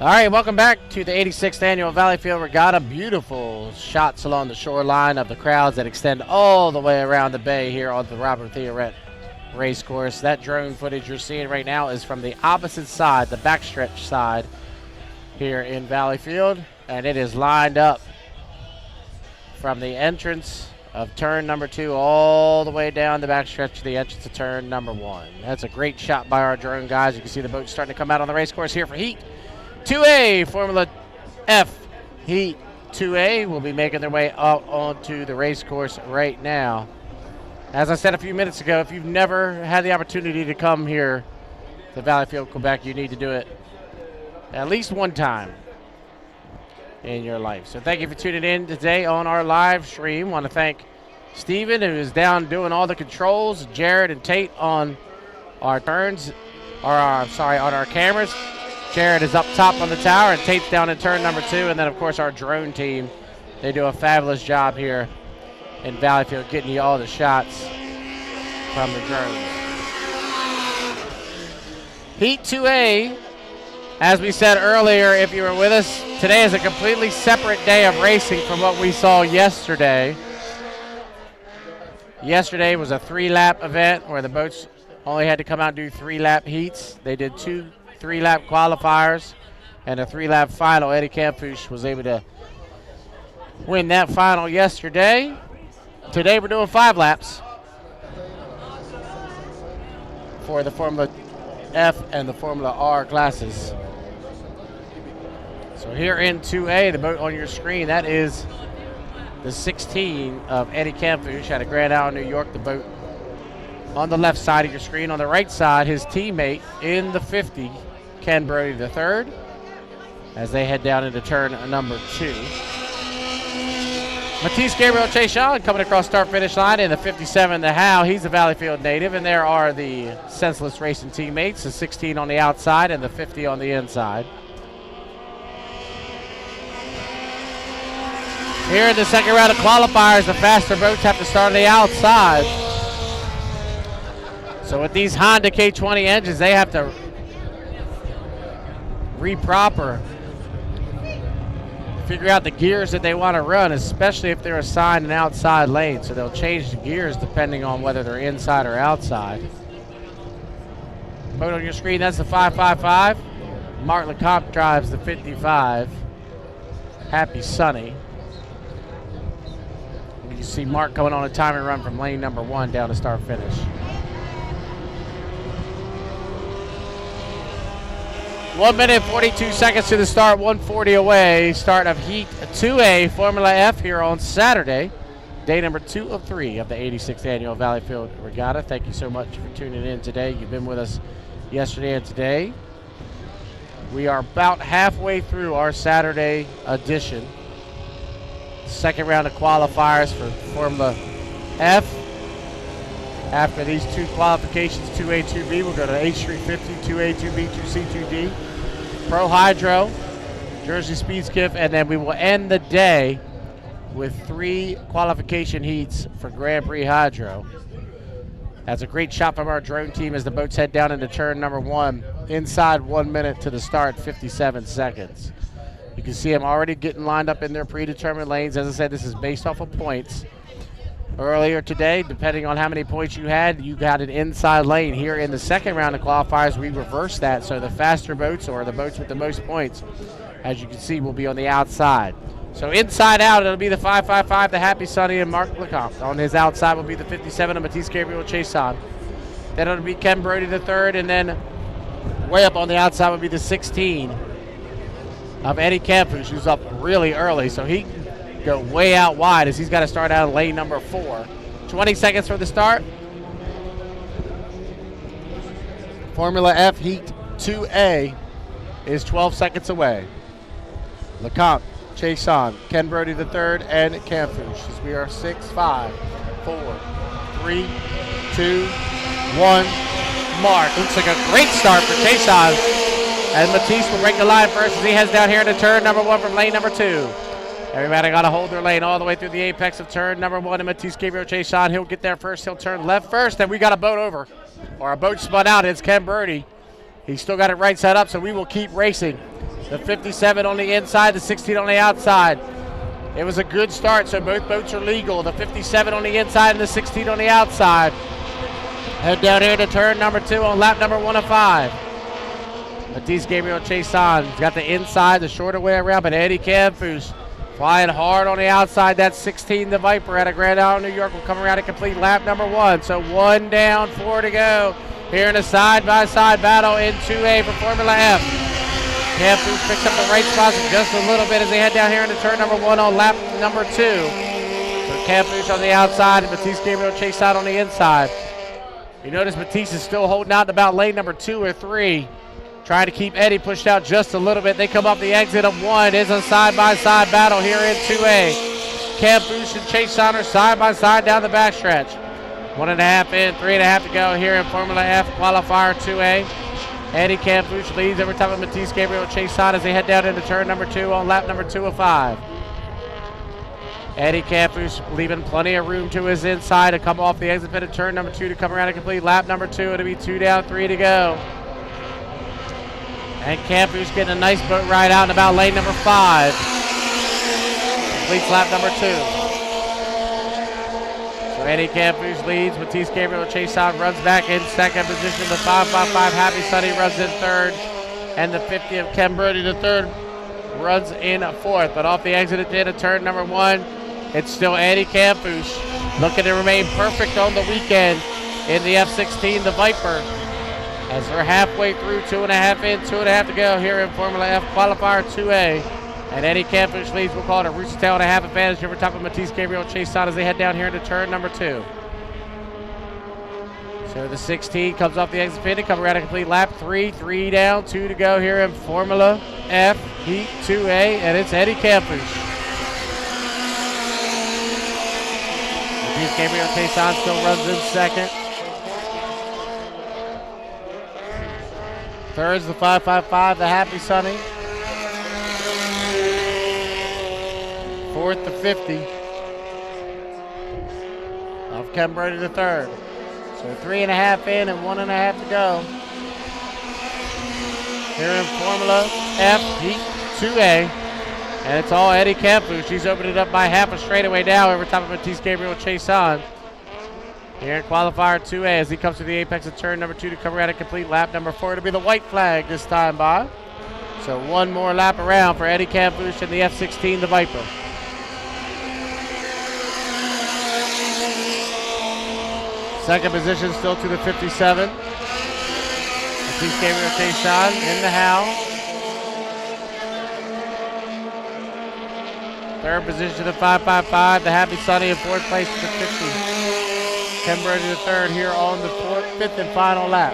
All right, welcome back to the 86th Annual Valleyfield Regatta. Beautiful shots along the shoreline of the crowds that extend all the way around the bay here on the Robert Theoret Racecourse. That drone footage you're seeing right now is from the opposite side, the backstretch side here in Valleyfield, and it is lined up from the entrance of turn number 2 all the way down the backstretch to the entrance of turn number 1. That's a great shot by our drone guys. You can see the boat starting to come out on the racecourse here for Heat 2A, Formula F. Heat 2A will be making their way out onto the racecourse right now. As I said a few minutes ago, if you've never had the opportunity to come here to Valleyfield, Quebec, you need to do it at least one time in your life. So thank you for tuning in today on our live stream. Want to thank Steven, who is down doing all the controls, Jared and Tate on our turns, on our cameras. Jared is up top on the tower, and Tate's down in turn number 2. And then, of course, our drone team. They do a fabulous job here in Valleyfield, getting you all the shots from the drones. Heat 2A, as we said earlier, if you were with us, today is a completely separate day of racing from what we saw yesterday. Yesterday was a 3-lap event where the boats only had to come out and do 3-lap heats. They did 2 3-lap qualifiers and a 3-lap final. Eddie Campouche was able to win that final yesterday. Today we're doing 5 laps for the Formula F and the Formula R classes. So here in 2A, the boat on your screen, that is the 16 of Eddie Campouche out of Grand Island, New York. The boat on the left side of your screen. On the right side, his teammate in the 50, Ken Brody III, as they head down into turn number 2. Matisse Gabriel Chashawn coming across start-finish line in the 57, the Howe. He's a Valleyfield native, and there are the Senseless Racing teammates, the 16 on the outside and the 50 on the inside. Here in the second round of qualifiers, the faster boats have to start on the outside. So with these Honda K20 engines, they have to reproper, figure out the gears that they want to run, especially if they're assigned an outside lane. So they'll change the gears depending on whether they're inside or outside. Boat on your screen, that's the 555. Mark Lecomte drives the 55. Happy Sunny. You can see Mark coming on a timing run from lane number 1 down to start finish. 1 minute 42 seconds to the start, 140 away. Start of Heat 2A Formula F here on Saturday, day number 2 of 3 of the 86th Annual Valleyfield Regatta. Thank you so much for tuning in today. You've been with us yesterday and today. We are about halfway through our Saturday edition. Second round of qualifiers for Formula F. After these 2 qualifications, 2A, 2B, we'll go to H350, 2A, 2B, 2C, 2D, Pro Hydro, Jersey Speed Skiff, and then we will end the day with 3 qualification heats for Grand Prix Hydro. That's a great shot from our drone team as the boats head down into turn number 1, inside 1 minute to the start, 57 seconds. You can see them already getting lined up in their predetermined lanes. As I said, this is based off of points. Earlier today, depending on how many points you had, you got an inside lane. Here in the second round of qualifiers, we reversed that. So the faster boats, or the boats with the most points, as you can see, will be on the outside. So inside out, it'll be the 555, the Happy Sunny, and Mark Lecomte. On his outside will be the 57 of Matisse Gabriel Chasson. Then it'll be Ken Brody III, and then way up on the outside will be the 16 of Eddie Campouche, who's up really early. So he go way out wide as he's got to start out in lane number 4. 20 seconds for the start. Formula F Heat 2A is 12 seconds away. Lecomte, Chasson, Ken Brody III, and Campouche as we are 6, 5, 4, 3, 2, 1. Mark. Looks like a great start for Chasson. And Matisse will break the line first as he heads down here into turn number 1 from lane number 2. Everybody got to hold their lane all the way through the apex of turn number 1. And Matisse Gabriel Chasson, he'll get there first. He'll turn left first. And we got a boat over, or a boat spun out. It's Ken Brody. He's still got it right side up, so we will keep racing The 57 on the inside, the 16 on the outside. It was a good start, so both boats are legal. The 57 on the inside and the 16 on the outside. Head down here to turn number 2 on lap number 1 of 5. Matisse Gabriel chase on. He's got the inside, the shorter way around, but Eddie Camfus flying hard on the outside. That 16, the Viper out of Grand Island, New York, will come around and complete lap number 1. So 1 down, 4 to go. Here in a side-by-side battle in 2A for Formula F. Camfus picks up the right spots just a little bit as they head down here into turn number 1 on lap number 2. So Camfus on the outside and Matisse Gabriel chase out on the inside. You notice Matisse is still holding out in about lane number 2 or 3. Trying to keep Eddie pushed out just a little bit. They come up the exit of 1. It's a side-by-side battle here in 2A. Camfus and Chase Saunders side-by-side down the backstretch. 1.5 in, 3.5 to go here in Formula F qualifier 2A. Eddie Camfus leads over top of Matisse Gabriel Chase Saunders as they head down into turn number 2 on lap number 2 of 5. Eddie Camfus leaving plenty of room to his inside to come off the exit pit of turn number 2 to come around and complete lap number 2. It'll be 2 down, 3 to go. And Camfus getting a nice boat ride out in about lane number 5. Completes lap number 2. So Eddie Camfus leads. Matisse Gabriel chase out, runs back in second position. The 555 Happy Sunny runs in third. And the 50 of Ken Brody the third runs in fourth. But off the exit at the end of turn number 1, it's still Eddie Camfus looking to remain perfect on the weekend in the F16, the Viper. As they're halfway through, 2.5 in, 2.5 to go here in Formula F qualifier 2A. And Eddie Camfus leads. We'll call it a rooster tail and a half advantage over top of Matisse Gabriel chase out as they head down here into turn number 2. So the 16 comes off the exit pit and come around and complete lap 3. 3 down, 2 to go here in Formula F Heat 2A. And it's Eddie Camfus. Matisse Gabriel chase out still runs in second. Third's the 555, the Happy Sunny. Fourth, the 50 of Ken Brody the third. So 3.5 in and 1.5 to go. Here in Formula F Heat 2A. And it's all Eddie Camfus. She's opened it up by half a straightaway now over top of Matisse Gabriel chase on. Here in qualifier 2A as he comes to the apex of turn number 2 to come around and complete lap number 4. It'll be the white flag this time by. So one more lap around for Eddie Camfus and the F16, the Viper. Second position still to the 57. Matisse Gabriel chase on in the Howe. Third position to the 555, the Happy Sunny in fourth place to the 50. Ken Brody the third here on the fifth and final lap.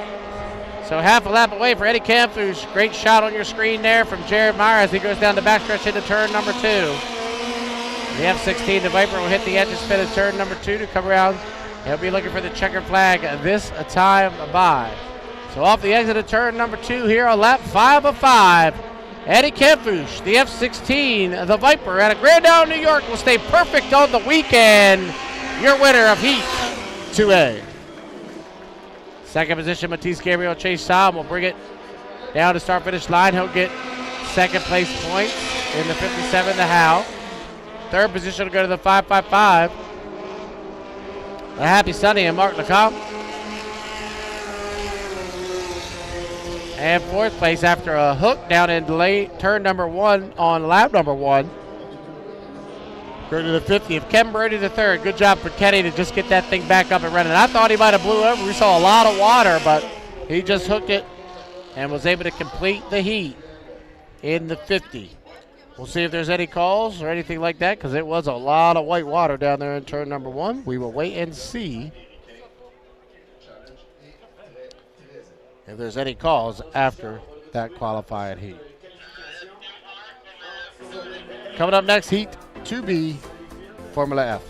So half a lap away for Eddie Camfus. Great shot on your screen there from Jared Meyer as he goes down the backstretch into turn number 2. The F16, the Viper, will hit the edge of spin of turn number 2 to come around. He'll be looking for the checkered flag this time by. So off the exit of turn number 2 here on lap 5 of 5. Eddie Camfus, the F16, the Viper out of Grand Island, New York, will stay perfect on the weekend. Your winner of Heat 2A. Second position, Matisse Gabriel chase Sam will bring it down to start-finish line. He'll get second place points in the 57, the Howe. Third position will go to the 555. The Happy Sunny and Mark Lecomte. And fourth place after a hook down in turn number 1 on lap number 1. Go to the 50 of Ken Brody the third. Good job for Kenny to just get that thing back up and running. I thought he might have blew over. We saw a lot of water, but he just hooked it and was able to complete the heat in the 50. We'll see if there's any calls or anything like that because it was a lot of white water down there in turn number 1. We will wait and see if there's any calls after that qualified heat. Coming up next, Heat 2B, Formula F.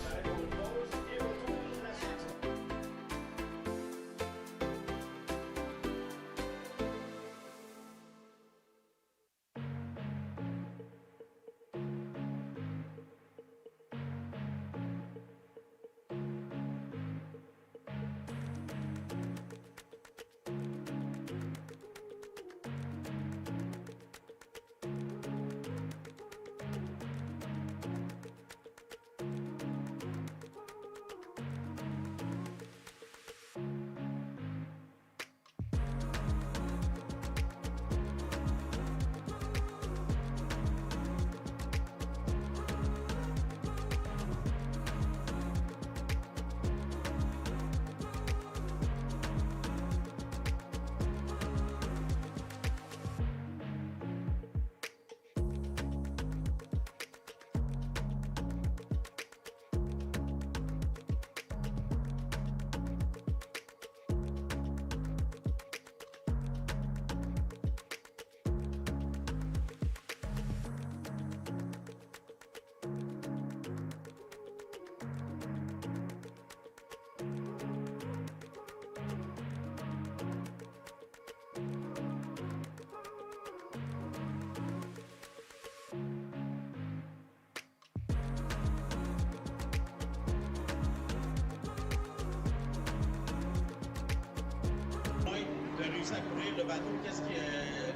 Tu as réussi à courir le bateau. Qu'est-ce qui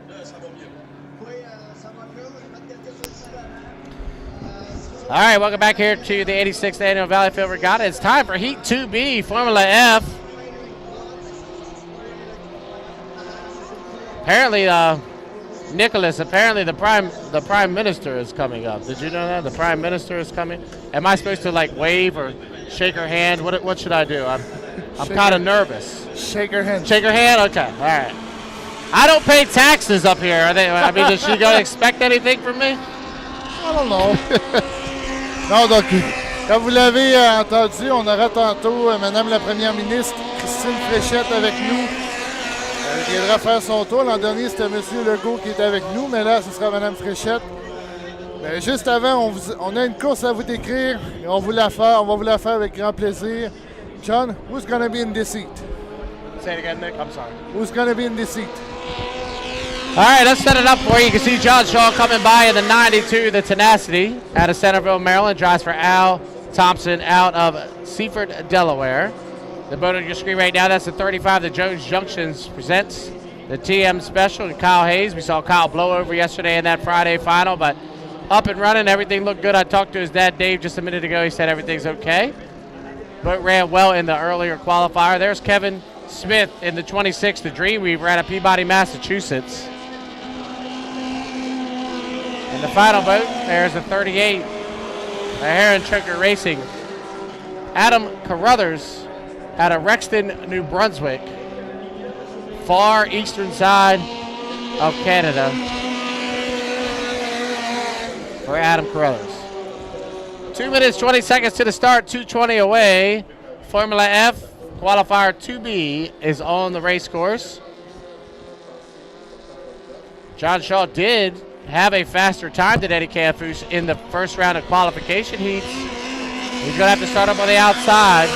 là, ça va mieux? Oui, ça va mieux. Je vais mettre quelques All right, welcome back here to the 86th Annual Valleyfield Regatta. It's time for Heat 2B, Formula F. Apparently, Nicholas, the Prime Minister is coming up. Did you know that? The Prime Minister is coming. Am I supposed to like wave or shake her hand? What should I do? I'm kind of nervous. Shake her hand. Shake her hand? Okay, all right. I don't pay taxes up here. I mean, is she going to expect anything from me? I don't know. Non, donc, comme vous l'avez entendu, on aura tantôt Madame la Première ministre, Christine Fréchette, avec nous. Elle viendra faire son tour. L'an dernier, c'était M. Legault qui était avec nous, mais là, ce sera Mme Fréchette. Mais juste avant, on a une course à vous décrire et on va vous la faire avec grand plaisir. John, who's going to be in this seat? Say it again, Nick. I'm sorry. Who's going to be in this seat? All right, let's set it up for you. You can see John Shaw coming by in the 92, the Tenacity, out of Centerville, Maryland. Drives for Al Thompson out of Seaford, Delaware. The boat on your screen right now, that's the 35. The Jones Junctions presents the TM Special and Kyle Hayes. We saw Kyle blow over yesterday in that Friday final, but up and running. Everything looked good. I talked to his dad, Dave, just a minute ago. He said everything's okay. Boat ran well in the earlier qualifier. There's Kevin Smith in the 26, the Dreamweaver out of Peabody, Massachusetts. In the final boat, there's the 38, the Heron Choker Racing. Adam Carruthers out of Rexton, New Brunswick, far eastern side of Canada for Adam Carruthers. 2 minutes, 20 seconds to the start, 2:20 away. Formula F, qualifier 2B is on the race course. John Shaw did have a faster time than Eddie Canfouche in the first round of qualification heats. He's going to have to start up on the outside.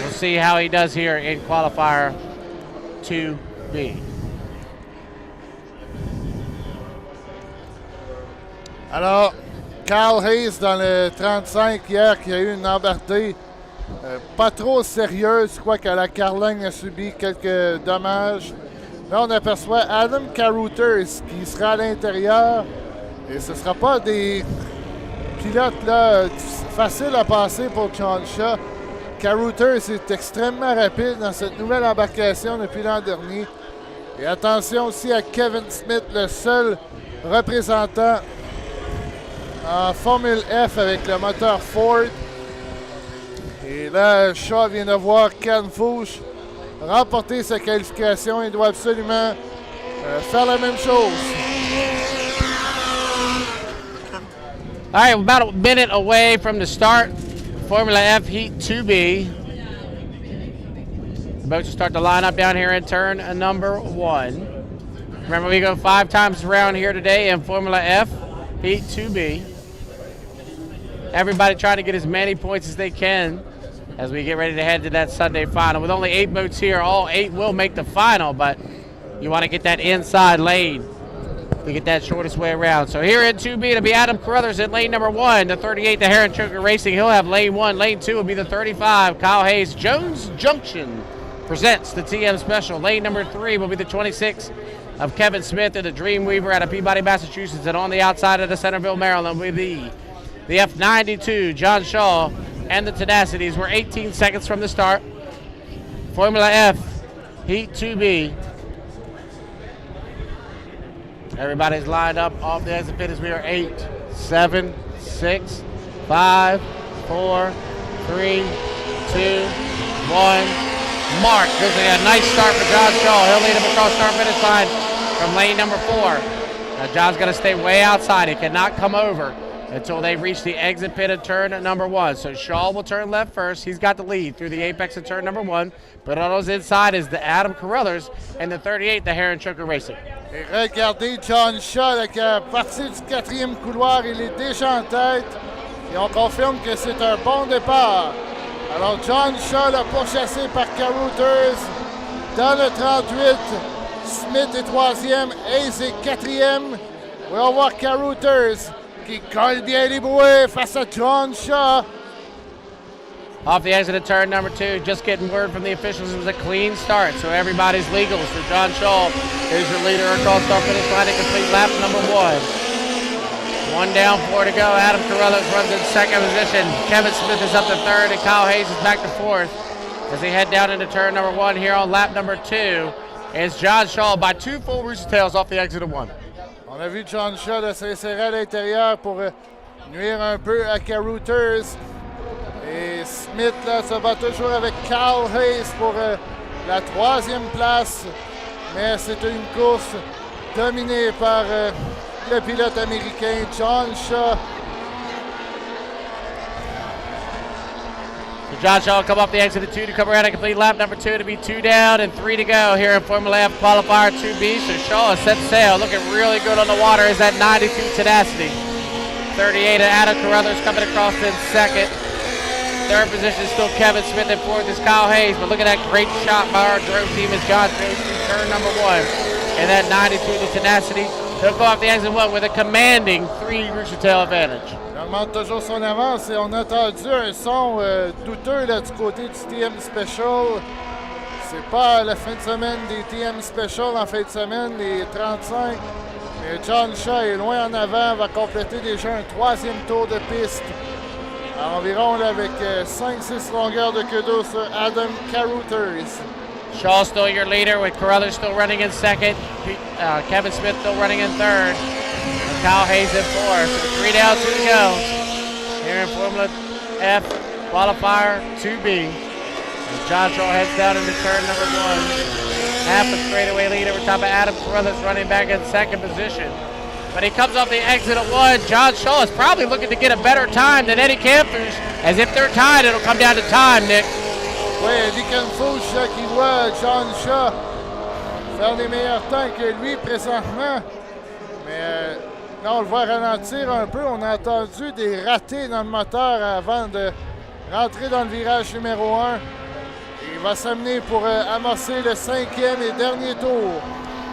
We'll see how he does here in qualifier 2B. Alors, Kyle Hayes dans le 35 hier qui a eu une embardée pas trop sérieuse, quoique la Carling a subi quelques dommages. Là, on aperçoit Adam Carruthers qui sera à l'intérieur. Et ce ne sera pas des pilotes là, faciles à passer pour John Shaw. Carruthers est extrêmement rapide dans cette nouvelle embarcation depuis l'an dernier. Et attention aussi à Kevin Smith, le seul représentant en Formule F avec le moteur Ford. Et là, Shaw vient de voir Canfouche remporter sa qualification. Il doit absolument faire la même chose. All right, about a minute away from the start. Formula F Heat 2B. The boats will start to line up down here in turn number 1. Remember, we go 5 times around here today in Formula F Heat 2B. Everybody trying to get as many points as they can as we get ready to head to that Sunday final. With only 8 boats here, all 8 will make the final, but you want to get that inside lane to get that shortest way around. So here in 2B, it'll be Adam Carruthers in lane number 1, the 38, the Heron Choker Racing. He'll have lane 1. Lane 2 will be the 35, Kyle Hayes. Jones Junction presents the TM Special. Lane number 3 will be the 26 of Kevin Smith and the Dreamweaver out of Peabody, Massachusetts. And on the outside of the Centerville, Maryland, will be the F92, John Shaw, and the Tenacities. We're 18 seconds from the start. Formula F, Heat 2B. Everybody's lined up off the exit pit as we are 8, 7, 6, 5, 4, 3, 2, 1. Mark gives a nice start for John Shaw. He'll lead him across start finish line from lane number 4. Now John's going to stay way outside. He cannot come over until they reach the exit pit of turn number 1. So Shaw will turn left first. He's got the lead through the apex of turn number 1. But on those inside is the Adam Carruthers and the 38, the Heron Choker Racing. Et regardez John Shaw là, qui a parti du 4e couloir. Il est déjà en tête. Et on confirme que c'est un bon départ. Alors John Shaw là, pourchassé par Carruthers dans le 38. Smith est 3e. Hayes est 4e. On va voir Carruthers qui colle bien les bouées face à John Shaw. Off the exit of turn number 2, just getting word from the officials it was a clean start, so everybody's legal. So John Shaw is your leader across the finish line to complete lap number 1. 1 down, 4 to go. Adam Carruthers runs in second position. Kevin Smith is up to third, and Kyle Hayes is back to fourth. As they head down into turn number 1 here on lap number 2, is John Shaw by 2 full rooster tails off the exit of 1. On a vu John Shaw de s'insérer à l'intérieur pour nuire un peu à Carruthers. Et Smith là, se bat toujours avec Kyle Hayes pour la 3e place. Mais c'est une course dominée par le pilote américain John Shaw. So John Shaw will come off the exit of 2 to come around and complete lap number 2 to be 2 down and 3 to go here in Formula F Qualifier 2B. So Shaw has set sail, looking really good on the water. Is that 92 Tenacity. 38 Adam Carruthers coming across in second. Third position is still Kevin Smith, and fourth is Kyle Hayes. But look at that great shot by our drone team as John goes through turn number 1. And that 92 to Tenacity. He'll go off the exit 1 with a commanding 3 rooster tail advantage. Il augmente toujours son avance et on a entendu un son douteux là, du côté du TM Special. C'est pas la fin de semaine des TM Special en fin de semaine, les 35. Mais John Shaw est loin en avant, va compléter déjà un 3e tour de piste. Environ là, avec 5-6 longueurs de queue d'eau sur Adam Carruthers. Shaw still your leader with Carruthers still running in second. Kevin Smith still running in third. And Kyle Hayes in fourth. So 3 down, 2 to go. Here in Formula F Qualifier 2B. And John Shaw heads down into turn number 1. Half a straightaway lead over top of Adam Carruthers running back in second position. But he comes off the exit of 1. John Shaw is probably looking to get a better time than Eddie Camphers. As if they're tied, it'll come down to time, Nick. Oui, Eddie Camphers qui voit John Shaw faire des meilleurs temps que lui présentement. Mais là, on le voit ralentir un peu. On a entendu des ratés dans le moteur avant de rentrer dans le virage numéro 1. Il va s'amener pour amorcer le 5e et dernier tour.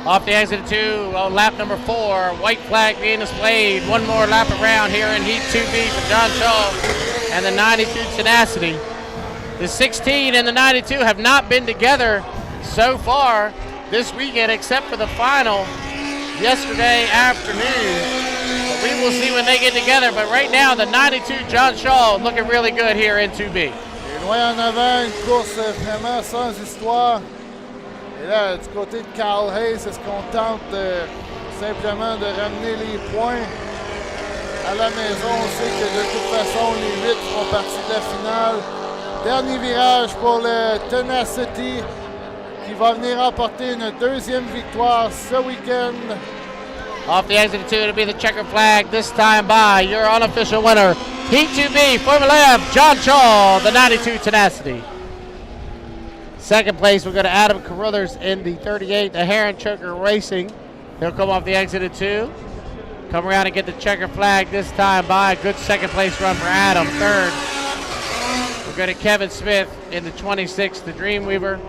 Off the exit of 2, on lap number 4, white flag being displayed. One more lap around here in Heat 2B for John Shaw and the 92 Tenacity. The 16 and the 92 have not been together so far this weekend except for the final yesterday afternoon. But we will see when they get together. But right now, the 92 John Shaw looking really good here in 2B. Et loin en avant, une course vraiment sans histoire. Et là, du côté de Kyle Hayes, est-ce qu'on tente simplement de ramener les points à la maison? On sait que de toute façon, les 8 font partie de la finale. Dernier virage pour le Tenacity qui va venir remporter une 2e victoire ce week-end. Off the exit of 2, it'll be the checker flag this time by your unofficial winner, Heat 2B, Formula F, John Shaw, the 92 Tenacity. Second place, we'll go to Adam Carruthers in the 38, the Heron Choker Racing. He'll come off the exit of 2. Come around and get the checker flag this time by. Good second place run for Adam. Third, we'll go to Kevin Smith in the 26, the Dreamweaver.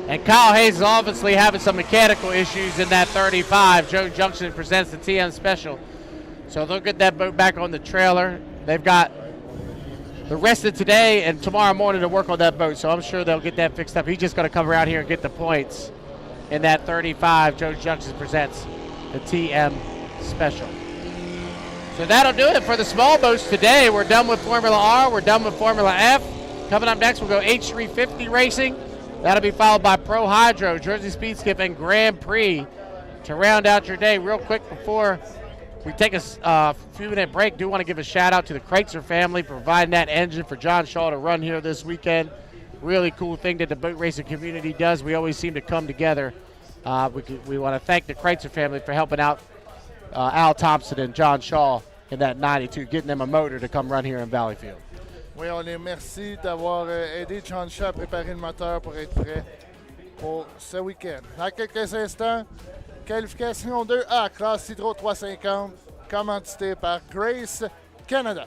And Kyle Hayes is obviously having some mechanical issues in that 35. Joe Junction presents the TM Special. So they'll get that boat back on the trailer. They've got the rest of today and tomorrow morning to work on that boat, so I'm sure they'll get that fixed up. He's just going to come around here and get the points in that 35. Joe Junction presents the TM Special. So that'll do it for the small boats today. We're done with Formula R. We're done with Formula F. Coming up next, we'll go H350 racing. That'll be followed by Pro Hydro, Jersey Speed Skip, and Grand Prix to round out your day. Real quick before we take a few-minute break, do want to give a shout-out to the Kreitzer family for providing that engine for John Shaw to run here this weekend. Really cool thing that the boat racing community does. We always seem to come together. We want to thank the Kreitzer family for helping out Al Thompson and John Shaw in that 92, getting them a motor to come run here in Valleyfield. Oui, on les remercie d'avoir aidé John Shaw à préparer le moteur pour être prêt pour ce week-end. Dans quelques instants, qualification 2A, classe Hydro 350, commandité par Grace Canada.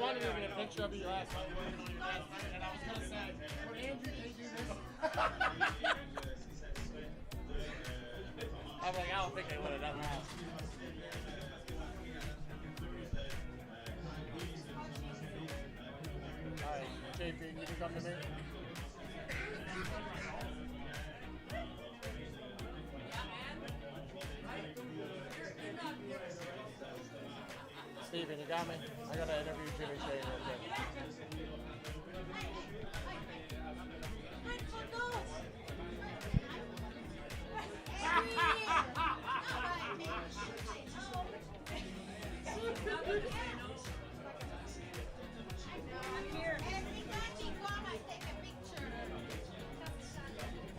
wanted to get a picture of you last night, and I was going to say, would Andrew, can you do this? I'm like, I don't think they would have done that. All right, JP, you can come to me. Steven, you got me? I got to interview Jimmy Shane real quick.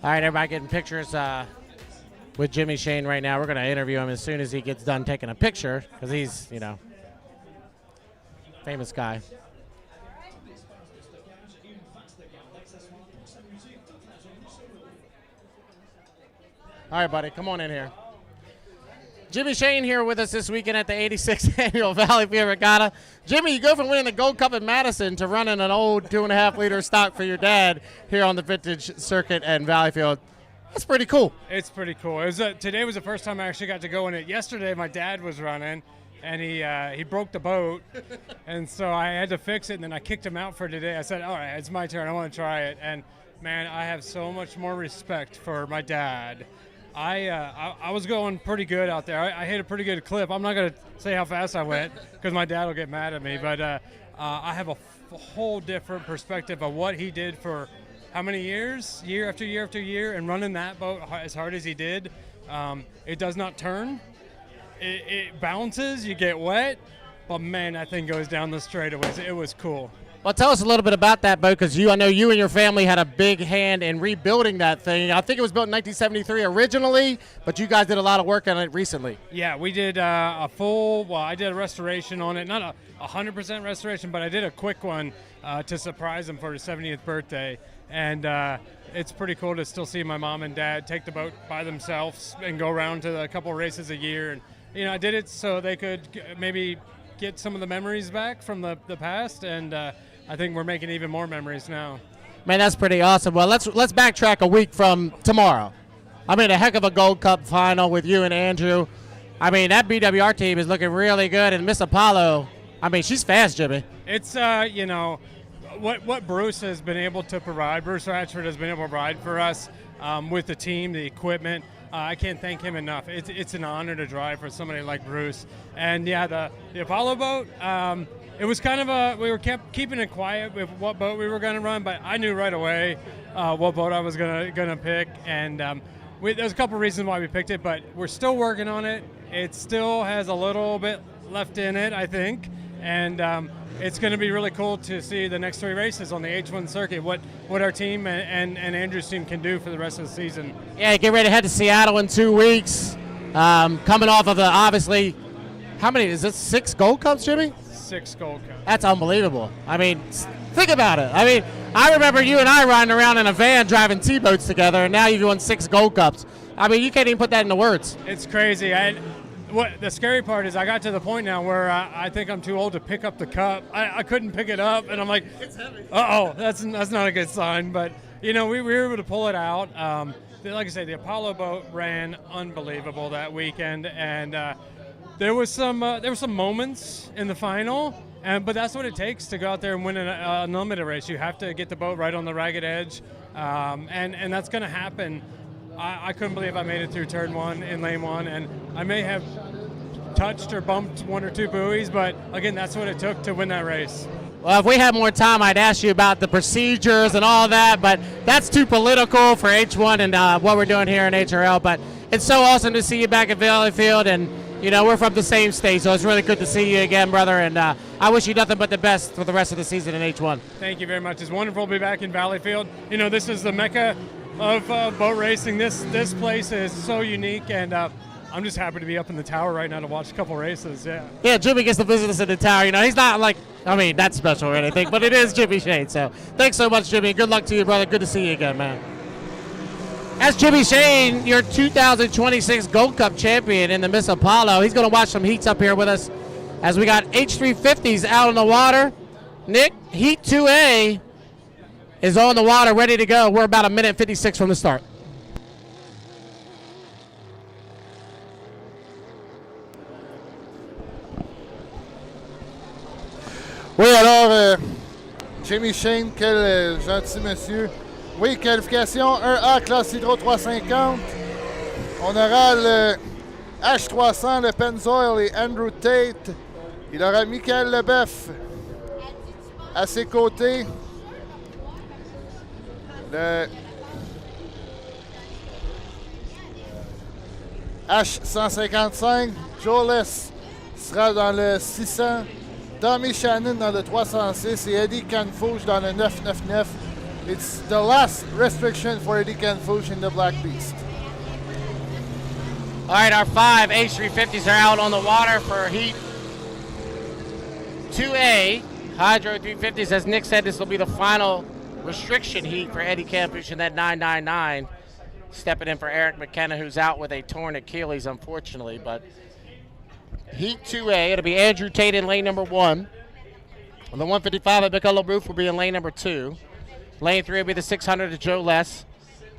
All right, everybody getting pictures with Jimmy Shane right now. We're going to interview him as soon as he gets done taking a picture because he's, you know, famous guy. All right, buddy, come on in here. Jimmy Shane here with us this weekend at the 86th Annual Valleyfield Regatta. Jimmy, you go from winning the Gold Cup in Madison to running an old 2.5-liter stock for your dad here on the vintage circuit in Valleyfield. That's pretty cool. It's pretty cool. It was today was the first time I actually got to go in it. Yesterday, my dad was running, and he broke the boat, and so I had to fix it, and then I kicked him out for today. I said, all right, it's my turn. I want to try it. And, man, I have so much more respect for my dad. I was going pretty good out there. I hit a pretty good clip. I'm not going to say how fast I went because my dad will get mad at me, but I have a whole different perspective of what he did for how many years, year after year after year, and running that boat as hard as he did. It does not turn. It bounces, you get wet, but man, that thing goes down the straightaways. It was cool. Well, tell us a little bit about that boat, because I know you and your family had a big hand in rebuilding that thing. I think it was built in 1973 originally, but you guys did a lot of work on it recently. Yeah, we did I did a restoration on it. Not a 100% restoration, but I did a quick one to surprise him for his 70th birthday. And it's pretty cool to still see my mom and dad take the boat by themselves and go around to a couple races a year. And, you know, I did it so they could maybe get some of the memories back from the past, and I think we're making even more memories now. Man, that's pretty awesome. Well, let's backtrack a week from tomorrow. I mean, a heck of a Gold Cup final with you and Andrew. I mean, that BWR team is looking really good, and Miss Apollo, I mean, she's fast, Jimmy. It's, you know, what Bruce has been able to provide, Bruce Ratchford has been able to provide for us with the team, the equipment. I can't thank him enough. It's an honor to drive for somebody like Bruce. And yeah, the Apollo boat, it was kind of we were kept keeping it quiet with what boat we were going to run, but I knew right away what boat I was gonna pick. And there's a couple reasons why we picked it, but we're still working on it. It still has a little bit left in it, I think. And it's going to be really cool to see the next 3 races on the H1 circuit, what our team and Andrew's team can do for the rest of the season. Yeah, get ready to head to Seattle in 2 weeks. Coming off of obviously, how many, is it 6 Gold Cups, Jimmy? 6 Gold Cups. That's unbelievable. I mean, think about it. I mean, I remember you and I riding around in a van driving T-boats together, and now you've won 6 Gold Cups. I mean, you can't even put that into words. It's crazy. What the scary part is, I got to the point now where I think I'm too old to pick up the cup. I couldn't pick it up, and I'm like, it's heavy. Uh-oh, that's not a good sign. But, you know, we were able to pull it out. Like I say, the Apollo boat ran unbelievable that weekend, and there was some moments in the final, but that's what it takes to go out there and win an unlimited race. You have to get the boat right on the ragged edge, and that's going to happen. I couldn't believe I made it through turn 1 in lane 1, and I may have touched or bumped 1 or 2 buoys, but again, that's what it took to win that race. Well, if we had more time, I'd ask you about the procedures and all that, but that's too political for H1 and what we're doing here in HRL. But it's so awesome to see you back at Valleyfield, and you know, we're from the same state, so it's really good to see you again, brother, and I wish you nothing but the best for the rest of the season in H1. Thank you very much. It's wonderful to be back in Valleyfield. You know, this is the mecca of boat racing. This place is so unique, and I'm just happy to be up in the tower right now to watch a couple races. Yeah, Jimmy gets to visit us in the tower. You know, he's not like, I mean, that special or anything, but it is Jimmy Shane. So thanks so much, Jimmy. Good luck to you, brother. Good to see you again, man. That's Jimmy Shane, your 2026 Gold Cup champion in the Miss Apollo. He's going to watch some heats up here with us as we got H350s out on the water. Nick, Heat 2A is on the water, ready to go. We're about a minute 56 from the start. Oui, alors, Jimmy Shane, quel gentil monsieur. Oui, qualification 1A, classe Hydro 350. On aura le H300, le Pennzoil et Andrew Tate. Il aura Michael Leboeuf à ses côtés. Le H155, Joe Less sera dans le 600. Tommy Shannon dans le 306 et Eddie Canfouche dans le 999. It's the last restriction for Eddie Canfouche in the Black Beast. All right, our 5 H350s are out on the water for Heat 2A. Hydro 350s, as Nick said, this will be the final restriction heat for Eddie Canfouche in that 999. Stepping in for Eric McKenna, who's out with a torn Achilles, unfortunately, but Heat 2A, it'll be Andrew Tate in lane number 1. On the 155 at McCullough Roof will be in lane number 2. Lane 3 will be the 600 of Joe Less.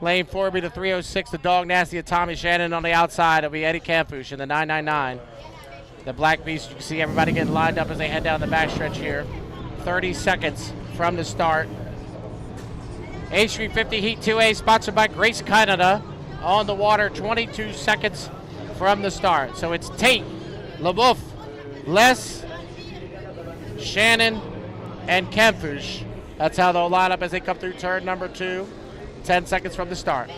Lane 4 will be the 306, the Dog Nasty of Tommy Shannon. On the outside, it'll be Eddie Canfouche in the 999. The Black Beast, you can see everybody getting lined up as they head down the backstretch here. 30 seconds from the start. H350 Heat 2A, sponsored by Grace Canada. On the water, 22 seconds from the start. So it's Tate, Leboeuf, Les, Shannon, and Canfouche. That's how they'll line up as they come through turn number 2. 10 seconds from the start.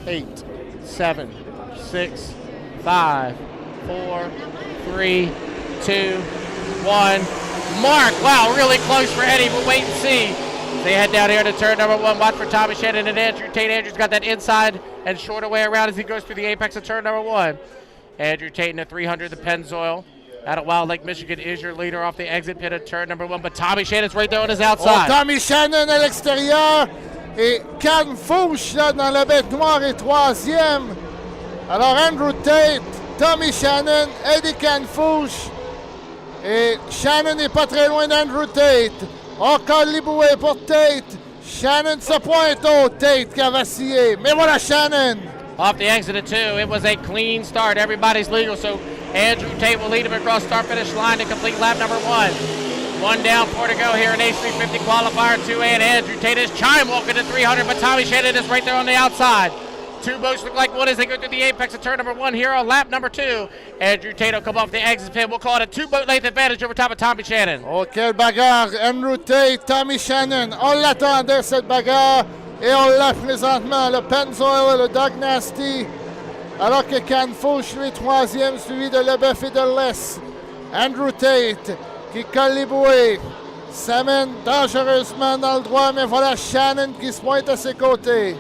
8, 7, 6, 5, 4, 3, 2, 1. Mark, wow, really close for Eddie, but wait and see. They head down here to turn number 1. Watch for Tommy Shannon and Andrew Tate. Andrew's got that inside and shorter way around as he goes through the apex of turn number 1. Andrew Tate in the 300, the Pennzoil. Out of Wild Lake, Michigan is your leader off the exit pit of turn number 1, but Tommy Shannon's right there on his outside. Oh, Tommy Shannon à l'extérieur et Canfouche là dans la bête noire est 3e. Alors Andrew Tate, Tommy Shannon, Eddie Canfouche et Shannon n'est pas très loin d'Andrew Tate. Encore Liboué pour Tate. Shannon se pointe au Tate qui a vacillé. Mais voilà Shannon. Off the exit of 2, it was a clean start. Everybody's legal, so Andrew Tate will lead him across start-finish line to complete lap number 1. 1 down, 4 to go here in H350 qualifier 2A, and Andrew Tate is chime walking to 300, but Tommy Shannon is right there on the outside. 2 boats look like one as they go through the apex of turn number 1 here on lap number 2. Andrew Tate will come off the exit pin. We'll call it a 2-boat length advantage over top of Tommy Shannon. Oh, quelle bagarre. Andrew Tate, Tommy Shannon. On l'attendait cette bagarre et on l'a présentement. Le Pennzoil et le Dog Nasty. Alors que Canfouche, lui, 3e, suivi de Leboeuf et de Less. Andrew Tate qui colle les bouées. S'amène dangereusement dans le droit, mais voilà Shannon qui se pointe à ses côtés.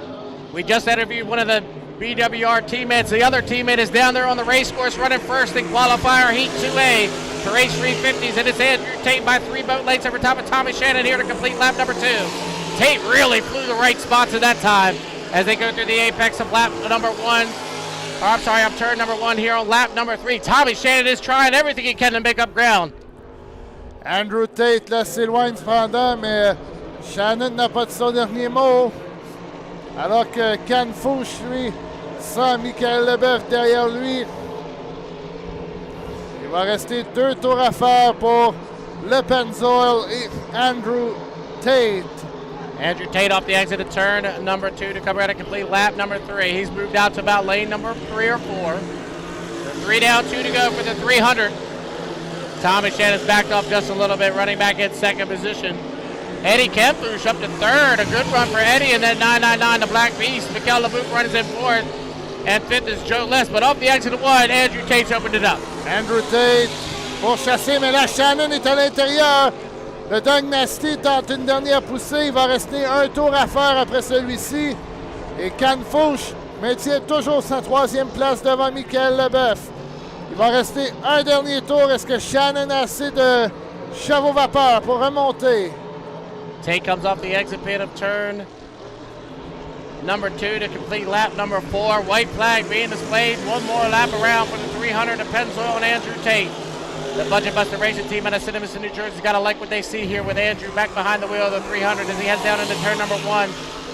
We just interviewed one of the BWR teammates. The other teammate is down there on the race course running first in qualifier Heat 2A for H350s, and it's Andrew Tate by 3 boat lengths over top of Tommy Shannon here to complete lap number 2. Tate really flew the right spots at that time as they go through the apex of lap number 1. Of turn number 1 here on lap number 3. Tommy Shannon is trying everything he can to make up ground. Andrew Tate là s'éloigne cependant, mais Shannon n'a pas de son dernier mot. Alors que Canfouche, lui, sans Michael Leboeuf derrière lui. Il va rester 2 tours à faire pour le Pennzoil et Andrew Tate. Andrew Tate off the exit of turn number 2 to come around and complete lap number 3. He's moved out to about lane number 3 or 4. 3 down, 2 to go for the 300. Tommy Shannon's backed off just a little bit, running back in 2nd position. Eddie Canfouche up to 3rd. A good run for Eddie in that 999, the Black Beast. Mikel Leboeuf runs in 4th. And 5th is Joe Less. But off the exit of 1, Andrew Tate's opened it up. Andrew Tate pour chasser, mais là, Shannon est à l'intérieur. Le Dog Nasty tente une dernière poussée. Il va rester 1 tour à faire après celui-ci. Et Canfouche maintient toujours sa 3e place devant Michael Leboeuf. Il va rester un dernier tour. Est-ce que Shannon a assez de chevaux vapeur pour remonter? Tate comes off the exit pit of turn number 2 to complete lap number 4. White flag being displayed. 1 more lap around for the 300 of Pennzoil and Andrew Tate. The Budget Buster Racing Team out of St-Felicien, New Jersey, got to like what they see here with Andrew back behind the wheel of the 300 as he heads down into turn number 1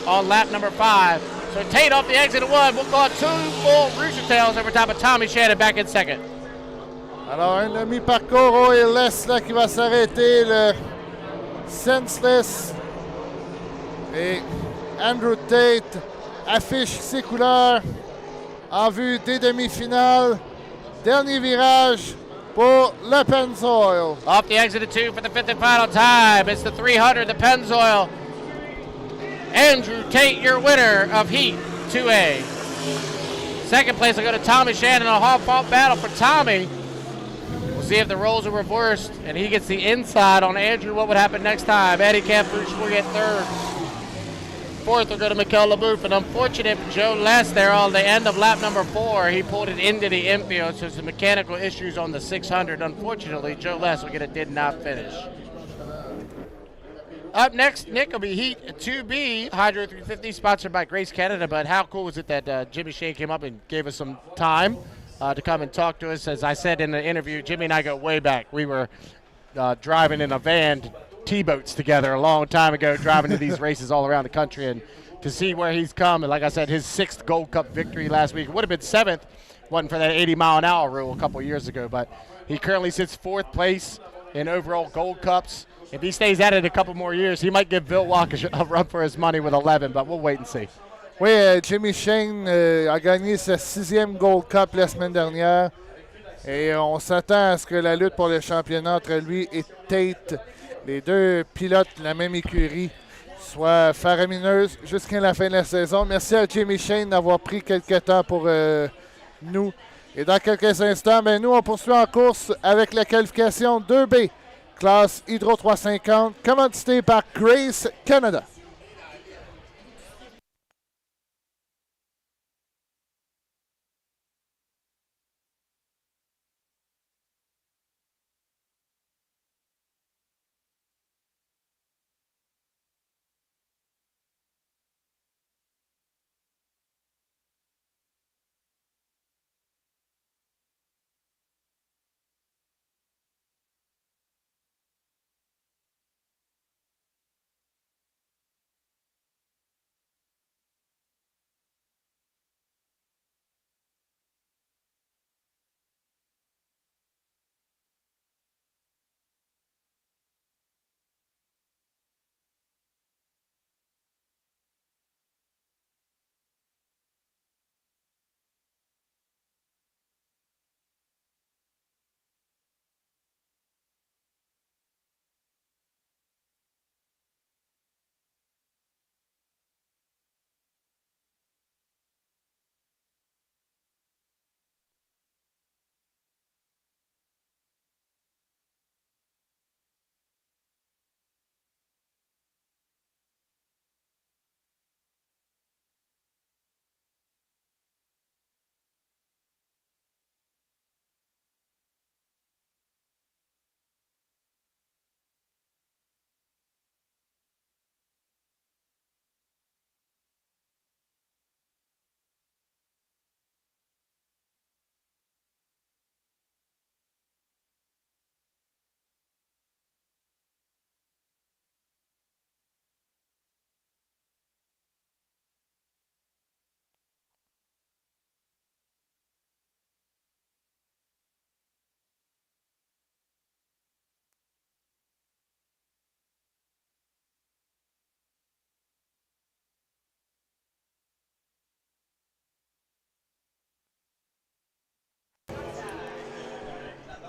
on lap number 5. So Tate off the exit of 1. We'll call it 2 full Rooster Tails over top of Tommy Shannon back in second. Alors, un demi-parcours OLS là qui va s'arrêter, le Senseless. Et Andrew Tate affiche ses couleurs en vue des demi-finales. Dernier virage pour le Pennzoil. Off the exit of 2 for the 5th and final time. It's the 300, the Pennzoil. Andrew Tate, your winner of Heat 2A. Second place will go to Tommy Shannon. A hard-fought battle for Tommy. We'll see if the roles are reversed and he gets the inside on Andrew. What would happen next time? Eddie Campuch will get third. Fourth will go to Mikel LaBouffe. And unfortunate for Joe Les there on the end of lap number 4. He pulled it into the infield, so some mechanical issues on the 600. Unfortunately, Joe Les will get a did not finish. Up next, Nick, will be Heat 2B, Hydro 350, sponsored by Grace Canada. But how cool was it that Jimmy Shane came up and gave us some time to come and talk to us? As I said in the interview, Jimmy and I go way back. We were driving in a van, T-boats together a long time ago, driving to these races all around the country. And to see where he's come, and like I said, his 6th Gold Cup victory last week. It would have been 7th, wasn't for that 80-mile-an-hour rule a couple years ago. But he currently sits 4th place in overall Gold Cups. If he stays at it a couple more years, he might give Bill Walk a run for his money with 11, but we'll wait and see. Oui, Jimmy Shane a gagné sa 6e Gold Cup la semaine dernière. Et on s'attend à ce que la lutte pour le championnat entre lui et Tate, les deux pilotes de la même écurie, soit faramineuse jusqu'à la fin de la saison. Merci à Jimmy Shane d'avoir pris quelques temps pour nous. Et dans quelques instants, nous, on poursuit en course avec la qualification 2B, classe Hydro 350, commanditée par Grace Canada.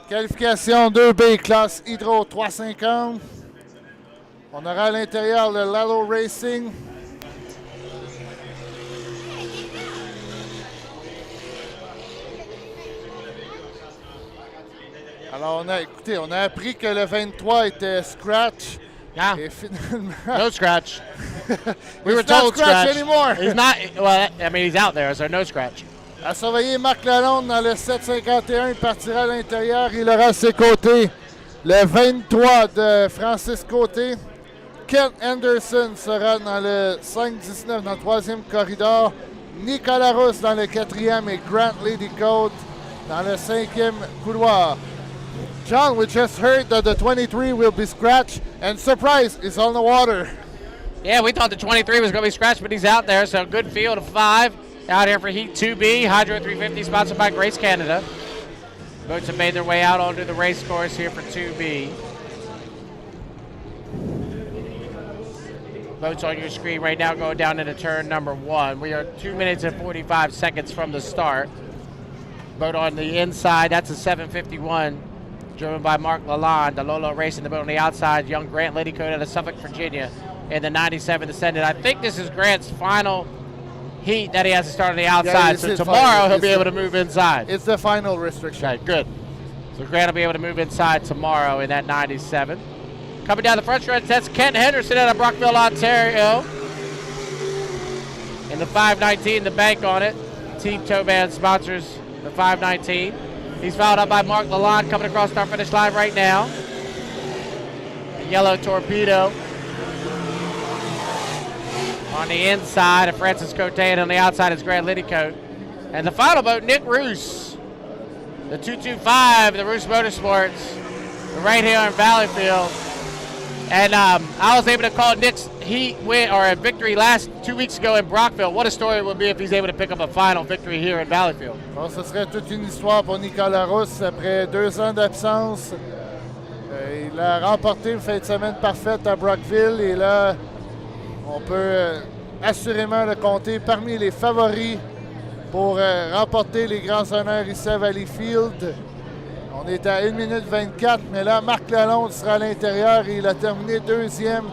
Qualification 2B, classe Hydro 350. On aura à l'intérieur le Lalo Racing. Alors, on a appris que le 23 était scratch. Yeah. Et finalement... No scratch. We were It's not told scratch scratch. anymore. He's not, well, I mean, he's out there, so no scratch. À surveiller Marc Lalonde dans le 751. Il partira à l'intérieur. Il aura à ses côtés le 23 de Francis Côté. Kent Anderson sera dans le 5-19 dans le 3e corridor. Nicolas Rousse dans le 4e et Grant Ladycote dans le 5e couloir. John, we just heard that the 23 will be scratched, and surprise, it's on the water. Yeah, we thought the 23 was going to be scratched, but he's out there, so good field of 5 out here for Heat 2B. Hydro 350 sponsored by Grace Canada. Boats have made their way out onto the race course here for 2B. Boats on your screen right now going down into turn number 1. We are 2 minutes and 45 seconds from the start. Boat on the inside, that's a 751, driven by Mark Lalonde. The Lolo racing the boat on the outside, young Grant Liddycoat out of Suffolk, Virginia, in the 97 Descendant. I think this is Grant's final heat that he has to start on the outside, so tomorrow he'll be able to move inside. It's the final restriction. Okay, good. So Grant will be able to move inside tomorrow in that 97. Coming down the front stretch, that's Kent Henderson out of Brockville, Ontario. In the 519, the bank on it. Team Toban sponsors the 519. He's followed up by Mark Lalonde coming across our finish line right now. The yellow torpedo on the inside of Francis Cote, and on the outside is Grant Liddycoat. And the final boat, Nick Roos, the 225, the Roos Motorsports, right here in Valleyfield. And I was able to call Nick's heat win or a victory 2 weeks ago in Brockville. What a story it would be if he's able to pick up a final victory here in Valleyfield. Bon, ce serait toute une histoire pour Nicolas Rousse après 2 ans d'absence. Il a remporté une fin de semaine parfaite à Brockville et là, on peut assurément le compter parmi les favoris pour remporter les grands honneurs ici à Valleyfield. On est à 1 minute 24, mais là, Marc Lalonde sera à l'intérieur et il a terminé 2e.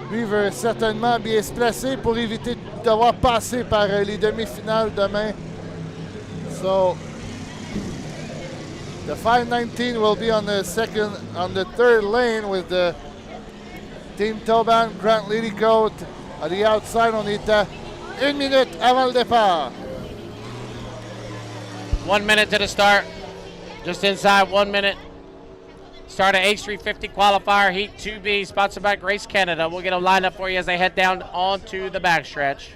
Lui veut certainement bien se placer pour éviter de devoir passer par les demi-finales demain. So, the 519 will be on the third lane with the Team Toban, Grant Liddycoat. À the outside, on est à 1 minute avant le départ. 1 minute to the start. Just inside 1 minute. Start of H350 qualifier, Heat 2B, sponsored by Grace Canada. We'll get them lined up for you as they head down onto the backstretch.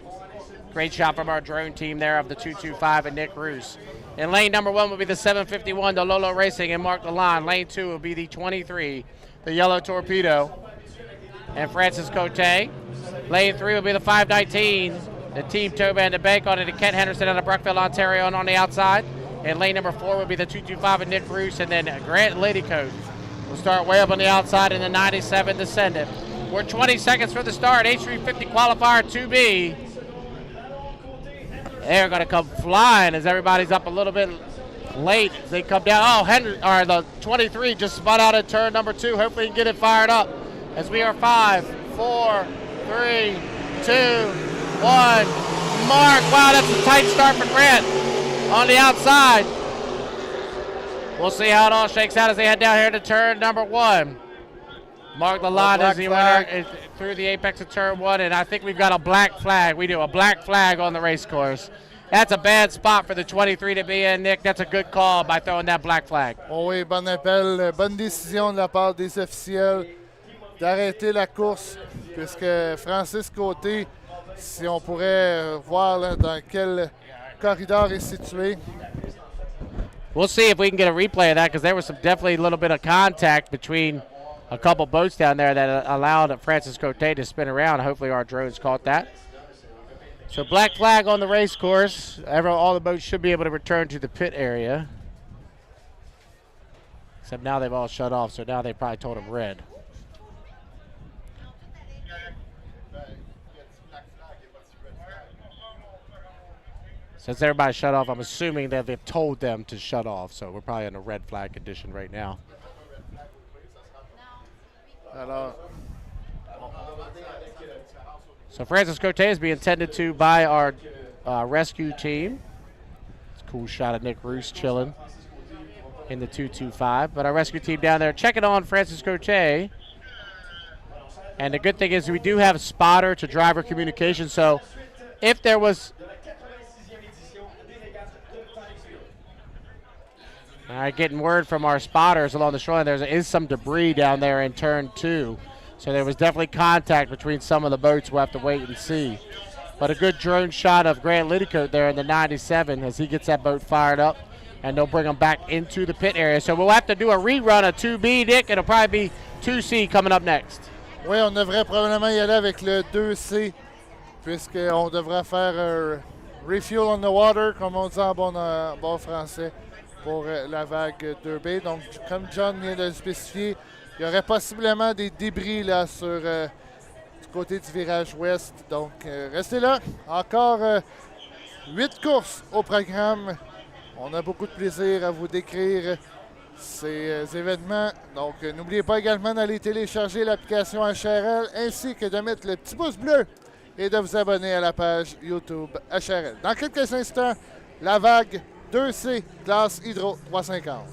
Great shot from our drone team there of the 225 and Nick Roos. In lane number 1 will be the 751, the Lolo Racing and Mark Lalonde. Lane 2 will be the 23, the Yellow Torpedo and Francis Cote. Lane 3 will be the 519, the Team Toban, the bank on it, and Kent Henderson out of Brockville, Ontario, and on the outside. And lane number 4 will be the 225 and Nick Roos, and then Grant Liddycoat will start way up on the outside in the 97 Descendant. We're 20 seconds for the start. H350 qualifier 2B. They're going to come flying as everybody's up a little bit late as they come down. Oh, the 23 just spun out at turn number 2. Hopefully he can get it fired up as we are 5, 4, 3, 2, 1. Mark, wow, that's a tight start for Grant on the outside. We'll see how it all shakes out as they head down here to turn number 1. Mark Lalonde is the winner through the apex of turn 1, and I think we've got a black flag. We do a black flag on the race course. That's a bad spot for the 23 to be in, Nick. That's a good call by throwing that black flag. Oh oui, bon appel, bonne décision de la part des officiels d'arrêter la course, puisque Francis Côté, si on pourrait voir là, dans quel corridor est situé. We'll see if we can get a replay of that, because there was definitely a little bit of contact between a couple boats down there that allowed Francis Cote to spin around. Hopefully our drones caught that. So black flag on the race course. All the boats should be able to return to the pit area. Except now they've all shut off, so now they probably told them red. Since everybody shut off, I'm assuming that they've told them to shut off, so we're probably in a red flag condition right now. So Francis Cote is being tended to by our rescue team. It's a cool shot of Nick Roos chilling in the 225. But our rescue team down there checking on Francis Cote. And the good thing is we do have a spotter to driver communication. So if there was... All right, getting word from our spotters along the shoreline, there is some debris down there in turn 2. So there was definitely contact between some of the boats. We'll have to wait and see. But a good drone shot of Grant Liddycoat there in the 97 as he gets that boat fired up. and they'll bring them back into the pit area. So we'll have to do a rerun of 2B, Nick. It'll probably be 2C coming up next. Oui, on devrait probablement y aller avec le 2C, puisqu'on devrait faire un refuel on the water, comme on dit en bon français, pour la vague 2B. Donc, comme John vient de le spécifier, il y aurait possiblement des débris là sur du côté du virage ouest. Donc, restez là. Encore 8 courses au programme. On a beaucoup de plaisir à vous décrire ces événements. Donc, n'oubliez pas également d'aller télécharger l'application HRL ainsi que de mettre le petit pouce bleu et de vous abonner à la page YouTube HRL. Dans quelques instants, la vague 2C, classe Hydro 350.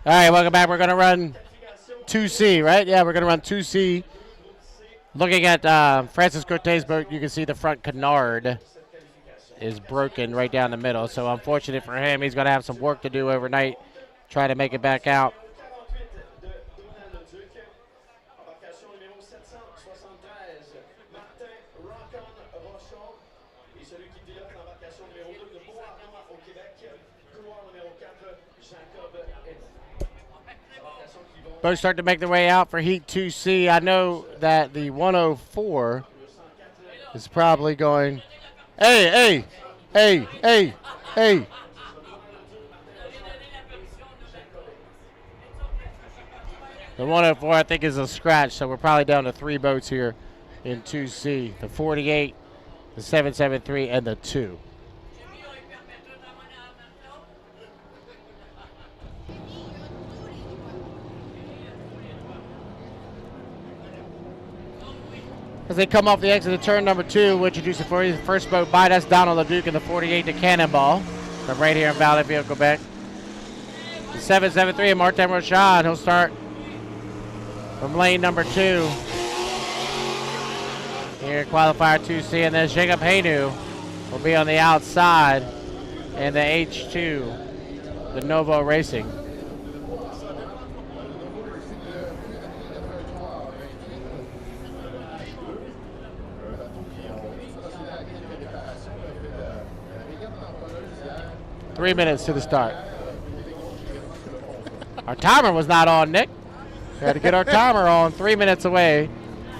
All right, welcome back. We're going to run 2C, right? Yeah, we're going to run 2C. Looking at Francis Cote's boat, you can see the front canard is broken right down the middle. So unfortunate for him, he's going to have some work to do overnight, try to make it back out. Boats start to make their way out for Heat 2C. I know that the 104 is probably going, hey. The 104, I think, is a scratch, so we're probably down to 3 boats here in 2C. The 48, the 773, and the 2. As they come off the exit of turn number 2, we'll introduce the first boat by. That's Donald LeDuc in the 48 to Cannonball from right here in Valleyfield, Quebec. The 773 and Martin Rochon. He'll start from lane number 2. Here, qualifier 2C, and then Jacob Hainu will be on the outside in the H2, the Novo Racing. Three minutes to the start. Our timer was not on, Nick. We had to get our timer on. 3 minutes away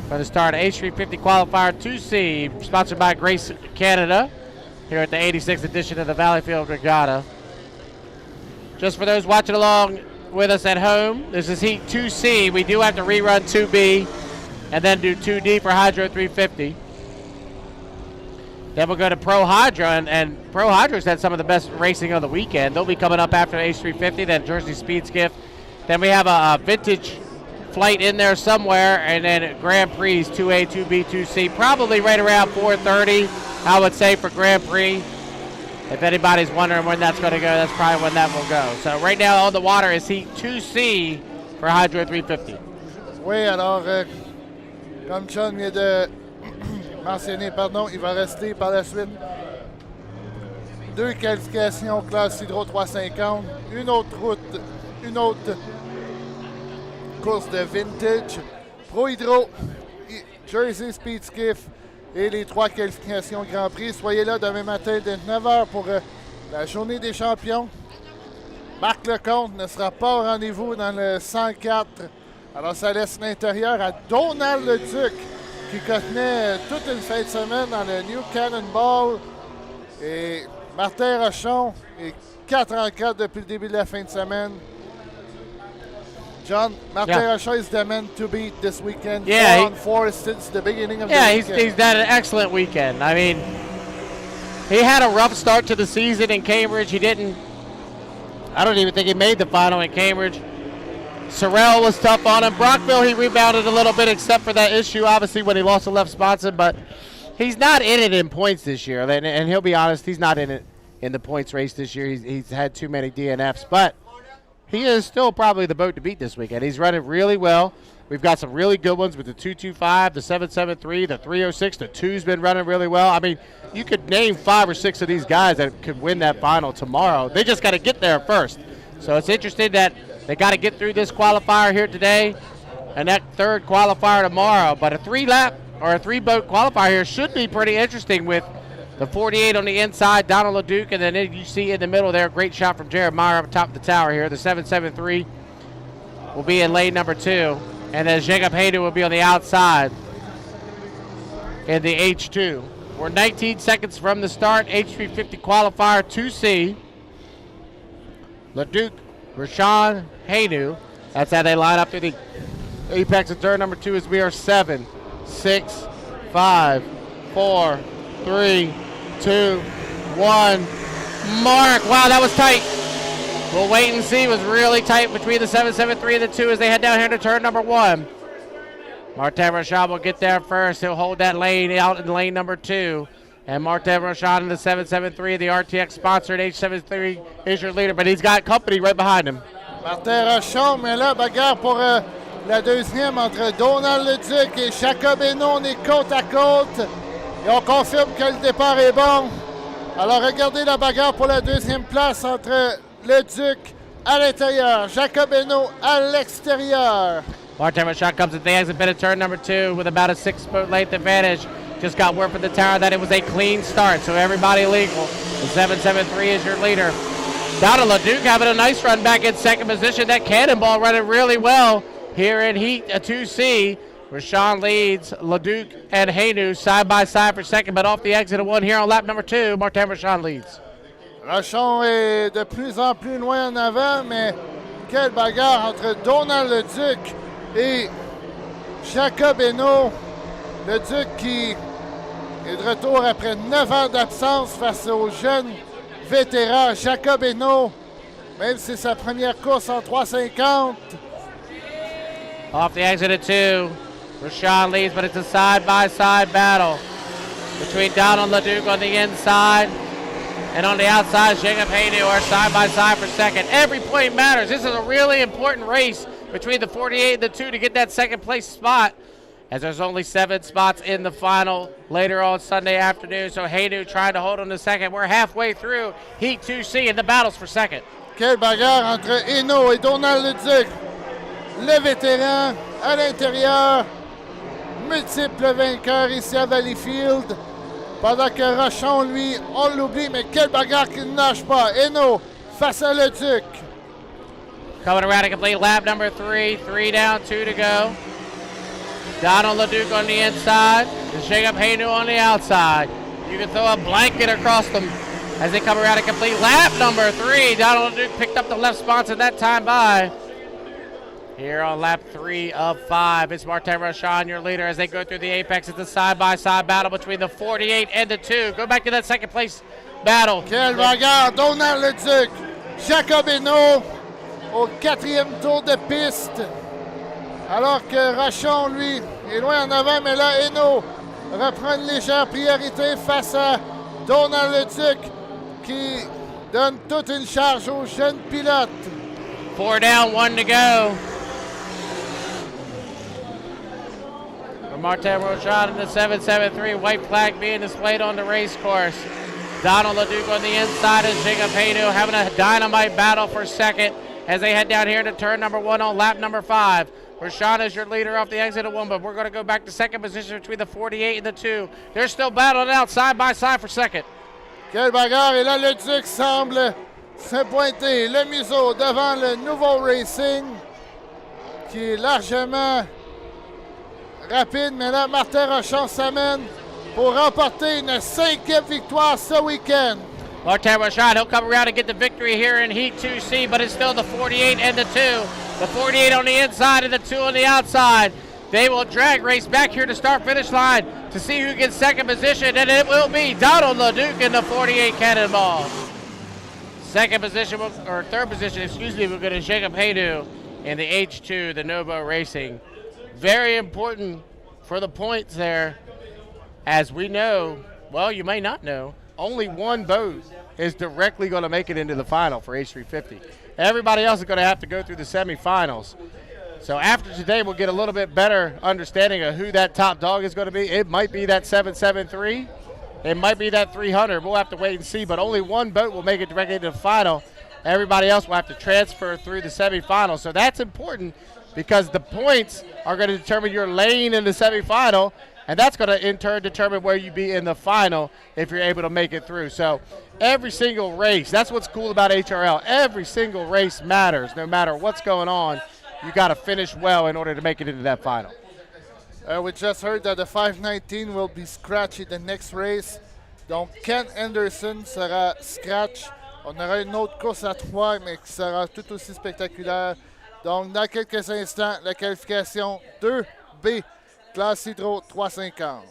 from the start of H350 qualifier 2C, sponsored by Grace Canada here at the 86th edition of the Valleyfield Regatta. Just for those watching along with us at home, this is Heat 2C. We do have to rerun 2B and then do 2D for Hydro 350. Then we'll go to Pro Hydro, and Pro Hydro's had some of the best racing of the weekend. They'll be coming up after H350, then Jersey Speed Skiff. Then we have a vintage flight in there somewhere, and then Grand Prix 2A, 2B, 2C, probably right around 4:30, I would say, for Grand Prix. If anybody's wondering when that's going to go, that's probably when that will go. So right now on the water is Heat 2C for Hydro 350. Oui, alors, comme John vient de mentionner, pardon, il va rester par la suite 2 qualifications classe Hydro 350, une autre course de vintage, Pro Hydro, Jersey Speed Skiff et les 3 qualifications Grand Prix. Soyez là demain matin dès 9h pour la journée des champions. Marc Lecomte ne sera pas au rendez-vous dans le 104. Alors ça laisse l'intérieur à Donald Leduc, qui connaît toute une fin de semaine dans le New Cannonball. Et Martin Rochon est 4 en 4 depuis le début de la fin de semaine. John, Martin Rochon is the man to beat this weekend. 4 on 4 since the beginning of the weekend. He's had an excellent weekend. I mean, he had a rough start to the season in Cambridge. I don't even think he made the final in Cambridge. Sorrell was tough on him. Brockville, he rebounded a little bit, except for that issue, obviously, when he lost the left sponsor. But he's not in it in points this year. And he'll be honest, he's not in it in the points race this year. He's had too many DNFs. But he is still probably the boat to beat this weekend. He's running really well. We've got some really good ones with the 225, the 773, the 306. The 2's been running really well. I mean, you could name 5 or 6 of these guys that could win that final tomorrow. They just got to get there first. So it's interesting that they got to get through this qualifier here today and that third qualifier tomorrow. But a 3-lap or a 3-boat qualifier here should be pretty interesting with the 48 on the inside, Donald LeDuc, and then you see in the middle there, great shot from Jared Meyer up top of the tower here. The 773 will be in lane number 2, and then Jacob Hayden will be on the outside in the H2. We're 19 seconds from the start, H350 qualifier 2C. LeDuc, Rashawn, Haynu. That's how they line up through the apex of turn number 2 as we are 7, 6, 5, 4, 3, 2, 1. Mark, wow, that was tight. We'll wait and see. It was really tight between the 773 and the 2 as they head down here to turn number 1. Martin Rashad will get there first. He'll hold that lane out in lane number 2. And Martin Rashad in the 773, the RTX sponsored H73 is your leader, but he's got company right behind him. Martin Rochon, mais là, bagarre pour la deuxième entre Donald Leduc et Jacob Hainaut. On est côte à côte. Et on confirme que le départ est bon. Alors, regardez la bagarre pour la deuxième place entre Leduc à l'intérieur, Jacob Hainaut à l'extérieur. Martin Rochon comes at the exit bit of turn number 2 with about a 6-foot length advantage. Just got word from the tower that it was a clean start, so everybody legal. The 773 is your leader. Donald Leduc having a nice run back in second position. That cannonball running really well here in Heat 2C. Rashawn leads Leduc and Hainaut side by side for second, but off the exit of 1 here on lap number 2, Martin Rochon leads. Rochon est de plus en plus loin en avant, mais quelle bagarre entre Donald Leduc et Jacob Hainaut. Leduc qui est de retour après 9 ans d'absence face au jeune vétéran Jacob Hainaut, même si c'est sa première course en 350. Off the exit of 2, Rashawn leads, but it's a side-by-side battle between Donald Leduc on the inside and on the outside, Jacob Hainaut are side-by-side for second. Every point matters. This is a really important race between the 48 and the 2 to get that second place spot, as there's only 7 spots in the final later on Sunday afternoon. So Hainaut trying to hold on to second. We're halfway through Heat 2C and the battles for second. Quelle bagarre entre Hainaut et Donald Leduc. Le vétéran à l'intérieur, multiple vainqueur ici à Valleyfield. Pendant que Rochon, lui, on l'oublie, mais quelle bagarre qui ne lâche pas. Hainaut face à Leduc. Coming around to complete lap number 3. 3 down, 2 to go. Donald Leduc on the inside, and Jacob Hainaut on the outside. You can throw a blanket across them as they come around to complete lap number 3. Donald Leduc picked up the left sponsor that time by. Here on lap 3 of 5, it's Martin Rochon, your leader, as they go through the apex. It's a side-by-side battle between the 48 and the 2. Go back to that second place battle. Quelle bagarre, Donald Leduc, Jacob Hainaut au 4e tour de piste. Alors que Rochon, lui, est loin en avant, mais là, Hainaut reprend une légère priorité face à Donald Leduc, qui donne toute une charge au jeune pilote. 4 down, 1 to go. Martin Rochon in the 773, white flag being displayed on the race course. Donald Leduc on the inside and Jacob Hainaut having a dynamite battle for second as they head down here to turn number 1 on lap number 5. Rochon is your leader off the exit of 1, but we're going to go back to second position between the 48 and the 2. They're still battling out side by side for second. Quelle bagarre! Et là, Leduc semble se pointer le museau devant le nouveau Racing, qui est largement rapide, mais là, Martin Rochon s'amène pour remporter une 5e victoire ce week-end. Martin Rochon, he'll come around and get the victory here in Heat 2C, but it's still the 48 and the 2. The 48 on the inside and the 2 on the outside. They will drag race back here to start-finish line to see who gets second position, and it will be Donald Leduc in the 48 Cannonball. Second position, or third position, excuse me, we're going to Jacob Hainaut in the H2, the Novo Racing. Very important for the points there. As we know, well, you may not know, only one boat is directly going to make it into the final for H350. Everybody else is going to have to go through the semifinals. So after today, we'll get a little bit better understanding of who that top dog is going to be. It might be that 773. It might be that 300. We'll have to wait and see, but only one boat will make it directly into the final. Everybody else will have to transfer through the semifinals. So that's important because the points are going to determine your lane in the semifinal, and that's going to in turn determine where you be in the final if you're able to make it through. So every single race, that's what's cool about HRL. Every single race matters no matter what's going on. You got to finish well in order to make it into that final. We just heard that the 519 will be scratched in the next race. Donc Ken Anderson sera scratch. On aura une autre course à 3, mais qui sera tout aussi spectaculaire. Donc dans quelques instants, la qualification 2B, classe Hydro 350.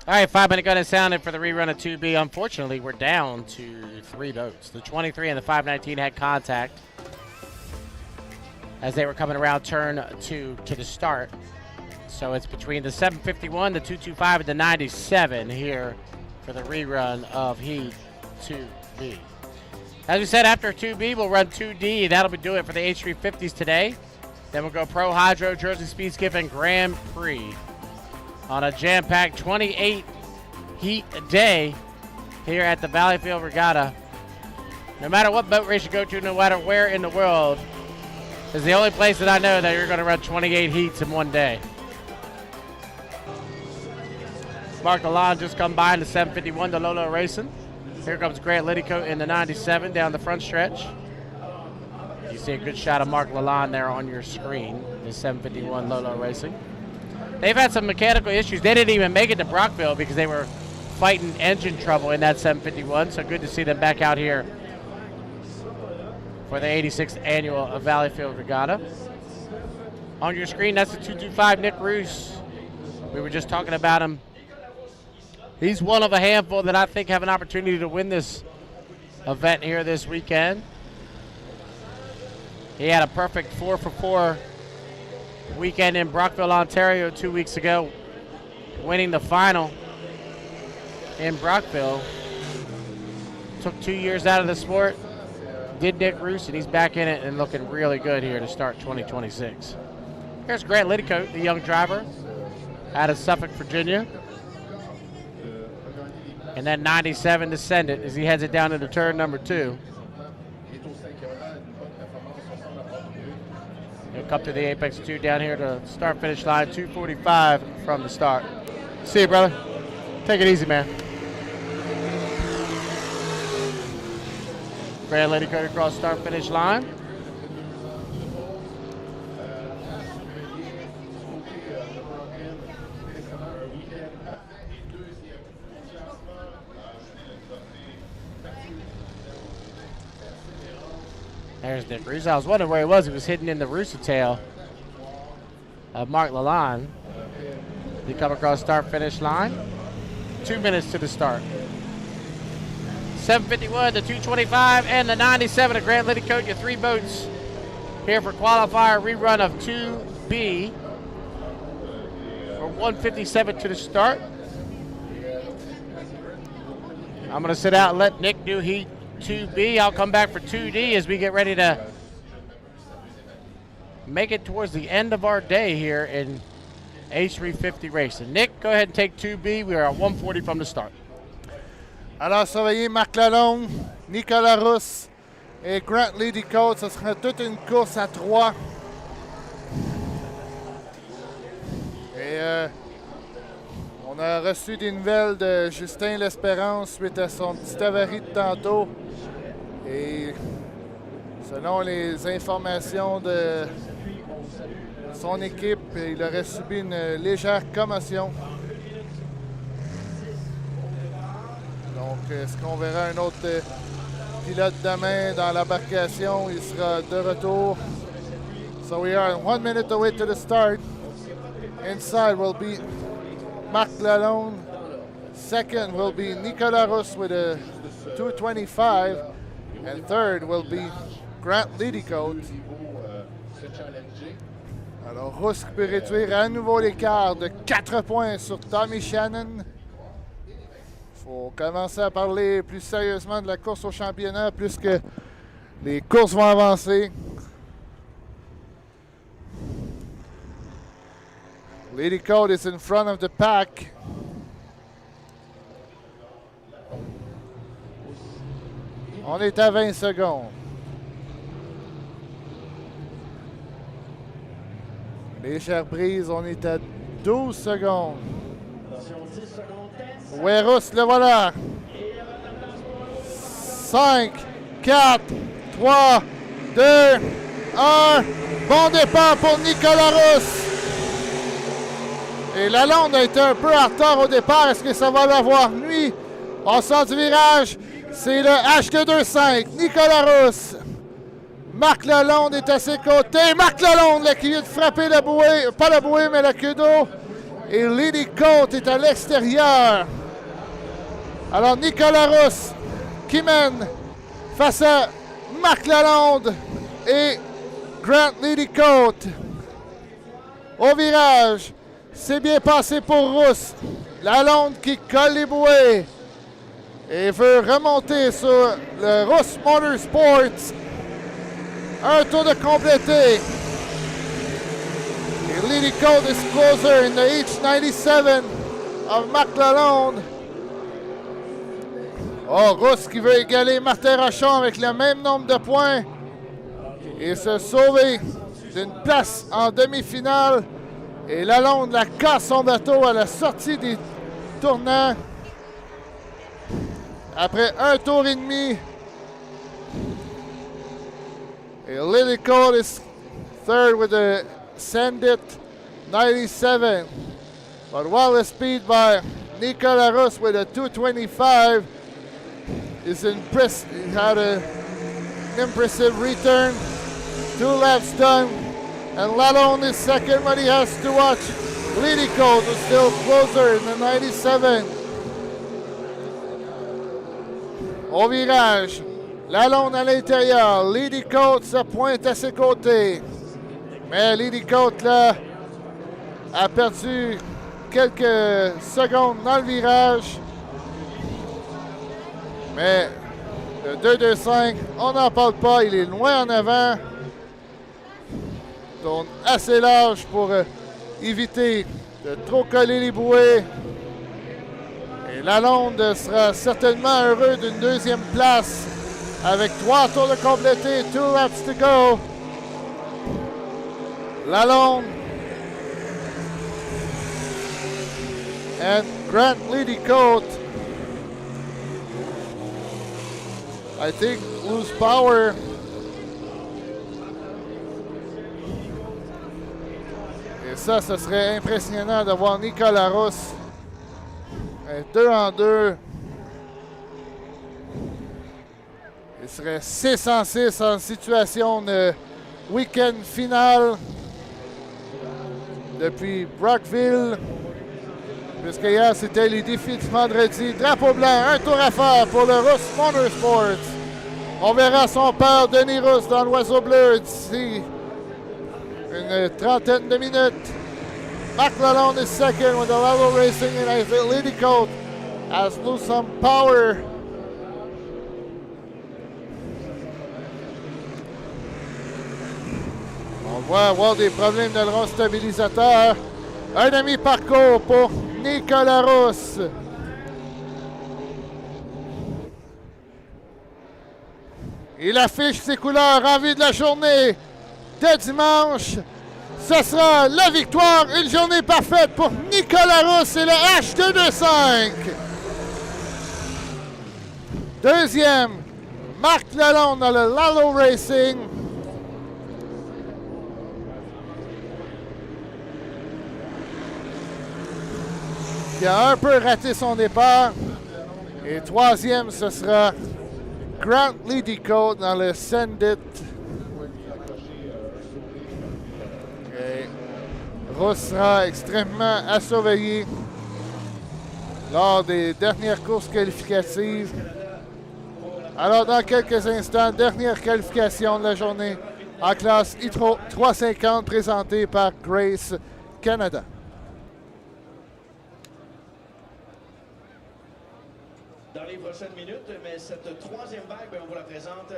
All right, 5-minute gun is sounded for the rerun of 2B. Unfortunately, we're down to 3 boats. The 23 and the 519 had contact as they were coming around turn 2 to the start. So it's between the 751, the 225, and the 97 here for the rerun of Heat 2B. As we said, after 2B, we'll run 2D. That'll be doing it for the H350s today. Then we'll go Pro Hydro, Jersey Speed Skip, and Grand Prix on a jam-packed 28 heat a day here at the Valleyfield Regatta. No matter what boat race you go to, no matter where in the world, is the only place that I know that you're going to run 28 heats in one day. Mark Lalonde just come by in the 751, the Lolo Racing. Here comes Grant Liddycoat in the 97 down the front stretch. You see a good shot of Mark Lalonde there on your screen, the 751 Lolo Racing. They've had some mechanical issues. They didn't even make it to Brockville because they were fighting engine trouble in that 751, so good to see them back out here for the 86th annual Valleyfield Regatta. On your screen, that's the 225 Nick Roos. We were just talking about him. He's one of a handful that I think have an opportunity to win this event here this weekend. He had a perfect 4-for-4 weekend in Brockville, Ontario 2 weeks ago, winning the final in Brockville. Took 2 years out of the sport, did Nick Roos, and he's back in it and looking really good here to start 2026. Here's Grant Liddycoat, the young driver out of Suffolk, Virginia. And that 97 Descendant as he heads it down into turn number 2. He'll come to the Apex 2 down here to start-finish line, 2:45 from the start. See you, brother. Take it easy, man. Grant Liddycoat across start-finish line. There's Nick Roos. I was wondering where he was. He was hidden in the rooster tail of Mark Lalonde. He come across start-finish line. 2 minutes to the start. 751, the 225, and the 97 of Grant Liddycoat. Your 3 boats here for qualifier rerun of 2B. For 157 to the start. I'm going to sit out and let Nick do heat 2B. I'll come back for 2D as we get ready to make it towards the end of our day here in H350 racing. Nick, go ahead and take 2B. We are at 140 from the start. Alors, surveillez Marc Lalonde, Nicolas Rousse et Grant Liddycoat. Ce sera toute une course à 3. Et on a reçu des nouvelles de Justin L'Espérance suite à son petit avarie de tantôt. Et selon les informations de son équipe, il aurait subi une légère commotion. Donc, est-ce qu'on verra un autre pilote demain dans l'embarcation? Il sera de retour. So we are 1 minute away to the start. Inside will be Marc Lalonde. Second will be Nicolas Rousse with a 225. And third will be Grant Liddycoat. Alors, Rousse peut réduire à nouveau l'écart de 4 points sur Tommy Shannon. Il faut commencer à parler plus sérieusement de la course au championnat puisque les courses vont avancer. Liddycoat is in front of the pack. On est à 20 secondes. Légère brise, on est à 12 secondes. Ouerousse, le voilà. 5, 4, 3, 2, 1. Bon départ pour Nicolas Rousse. Et Lalonde a été un peu en retard au départ. Est-ce que ça va l'avoir nuit? On sort du virage. C'est le H225. Nicolas Rousse. Marc Lalonde est à ses côtés. Marc Lalonde là, qui vient de frapper la bouée. Pas la bouée, mais la queue d'eau. Et Lady Cote est à l'extérieur. Alors Nicolas Rousse qui mène face à Marc Lalonde et Grant Lady Cote. Au virage, c'est bien passé pour Rousse. Lalonde qui colle les bouées et veut remonter sur le Rousse Motorsports. Un tour de complété. Et Lady Cote is closer in the H97 of Marc Lalonde. Oh, Rousse qui veut égaler Martin Rochon avec le même nombre de points et se sauver d'une place en demi-finale. Et Lalonde la casse son bateau à la sortie des tournants. Après un tour et demi. Et Lady Cote is third with a Sandit 97. But while the speed by Nicolas Rousse with a 225 is impressive. He had an impressive return. 2 laps done. And Lalonde is second, but he has to watch Lady Cote, who's still closer in the 97. Au virage, Lalonde à l'intérieur. Lady Cote se pointe à ses côtés. Mais Lady Cote, là, a perdu quelques secondes dans le virage. Mais le 2-2-5, on n'en parle pas, il est loin en avant. Tourne assez large pour éviter de trop coller les bouées. Et Lalonde sera certainement heureux d'une deuxième place avec 3 tours de complété, 2 laps to go. Lalonde and Grant Lady Cote, I think, lose power. Et ça, ce serait impressionnant de voir Nicolas Rousse 2 en 2. Il serait 6 en 6 en situation de week-end final depuis Brockville. Puisque hier, c'était les défis du vendredi. Drapeau blanc, un tour à faire pour le Rousse Motorsports. On verra son père, Denis Rousse, dans l'Oiseau Bleu d'ici une trentaine de minutes. Marc Lalonde is second with the level racing, and I think Lady Cote has lost some power. On va avoir des problèmes de rond stabilisateur. Un demi-parcours pour Nicolas Rousse. Il affiche ses couleurs en vue de la journée de dimanche. Ce sera la victoire, une journée parfaite pour Nicolas Rousse et le H225. Deuxième, Marc Lalonde dans le Lalo Racing. Qui a un peu raté son départ. Et troisième, ce sera Grant Lady Cote dans le Sandit. Rousse sera extrêmement à surveiller lors des dernières courses qualificatives. Alors, dans quelques instants, dernière qualification de la journée en classe Hydro 350 présentée par Grace Canada. Dans les prochaines minutes, mais cette troisième vague, on vous la présente.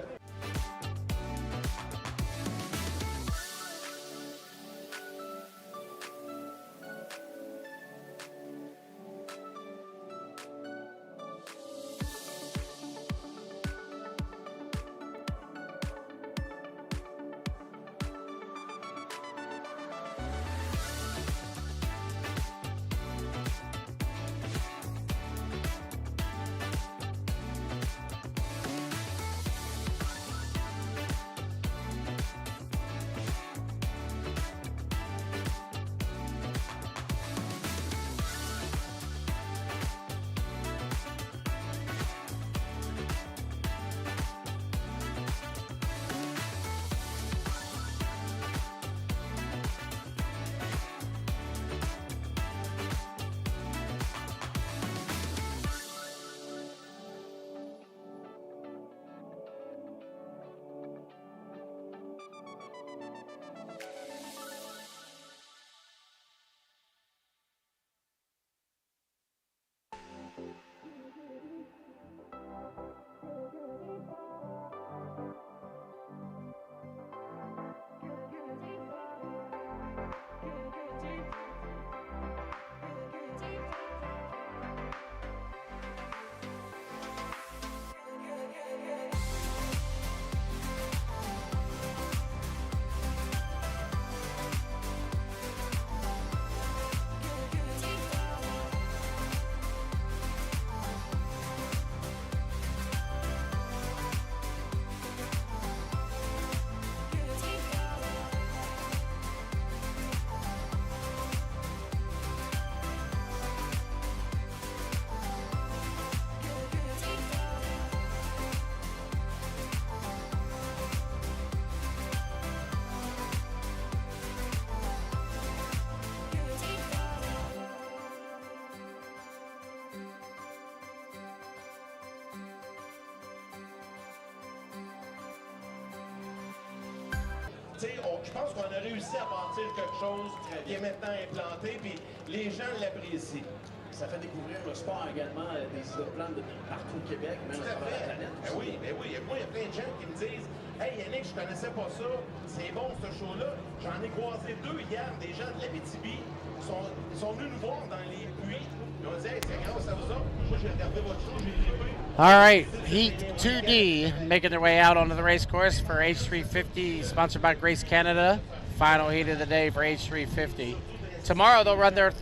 je pense qu'on a réussi à bâtir quelque chose qui est maintenant implanté, puis les gens l'apprécient. Ça fait découvrir le sport également des hydroplanes de partout au Québec, même à travers la planète. Ben oui. Moi, il y a plein de gens qui me disent « Hey Yannick, je connaissais pas ça, c'est bon ce show-là. » J'en ai croisé 2 hier, des gens de l'Abitibi. Ils sont venus nous voir dans les puits. Ils ont dit « Hey, c'est grâce à vous autres. Moi, j'ai regardé votre show, j'ai trippé. » All right, Heat 2D making their way out onto the race course for H350, sponsored by Grace Canada. Final heat of the day for H350. Tomorrow they'll run their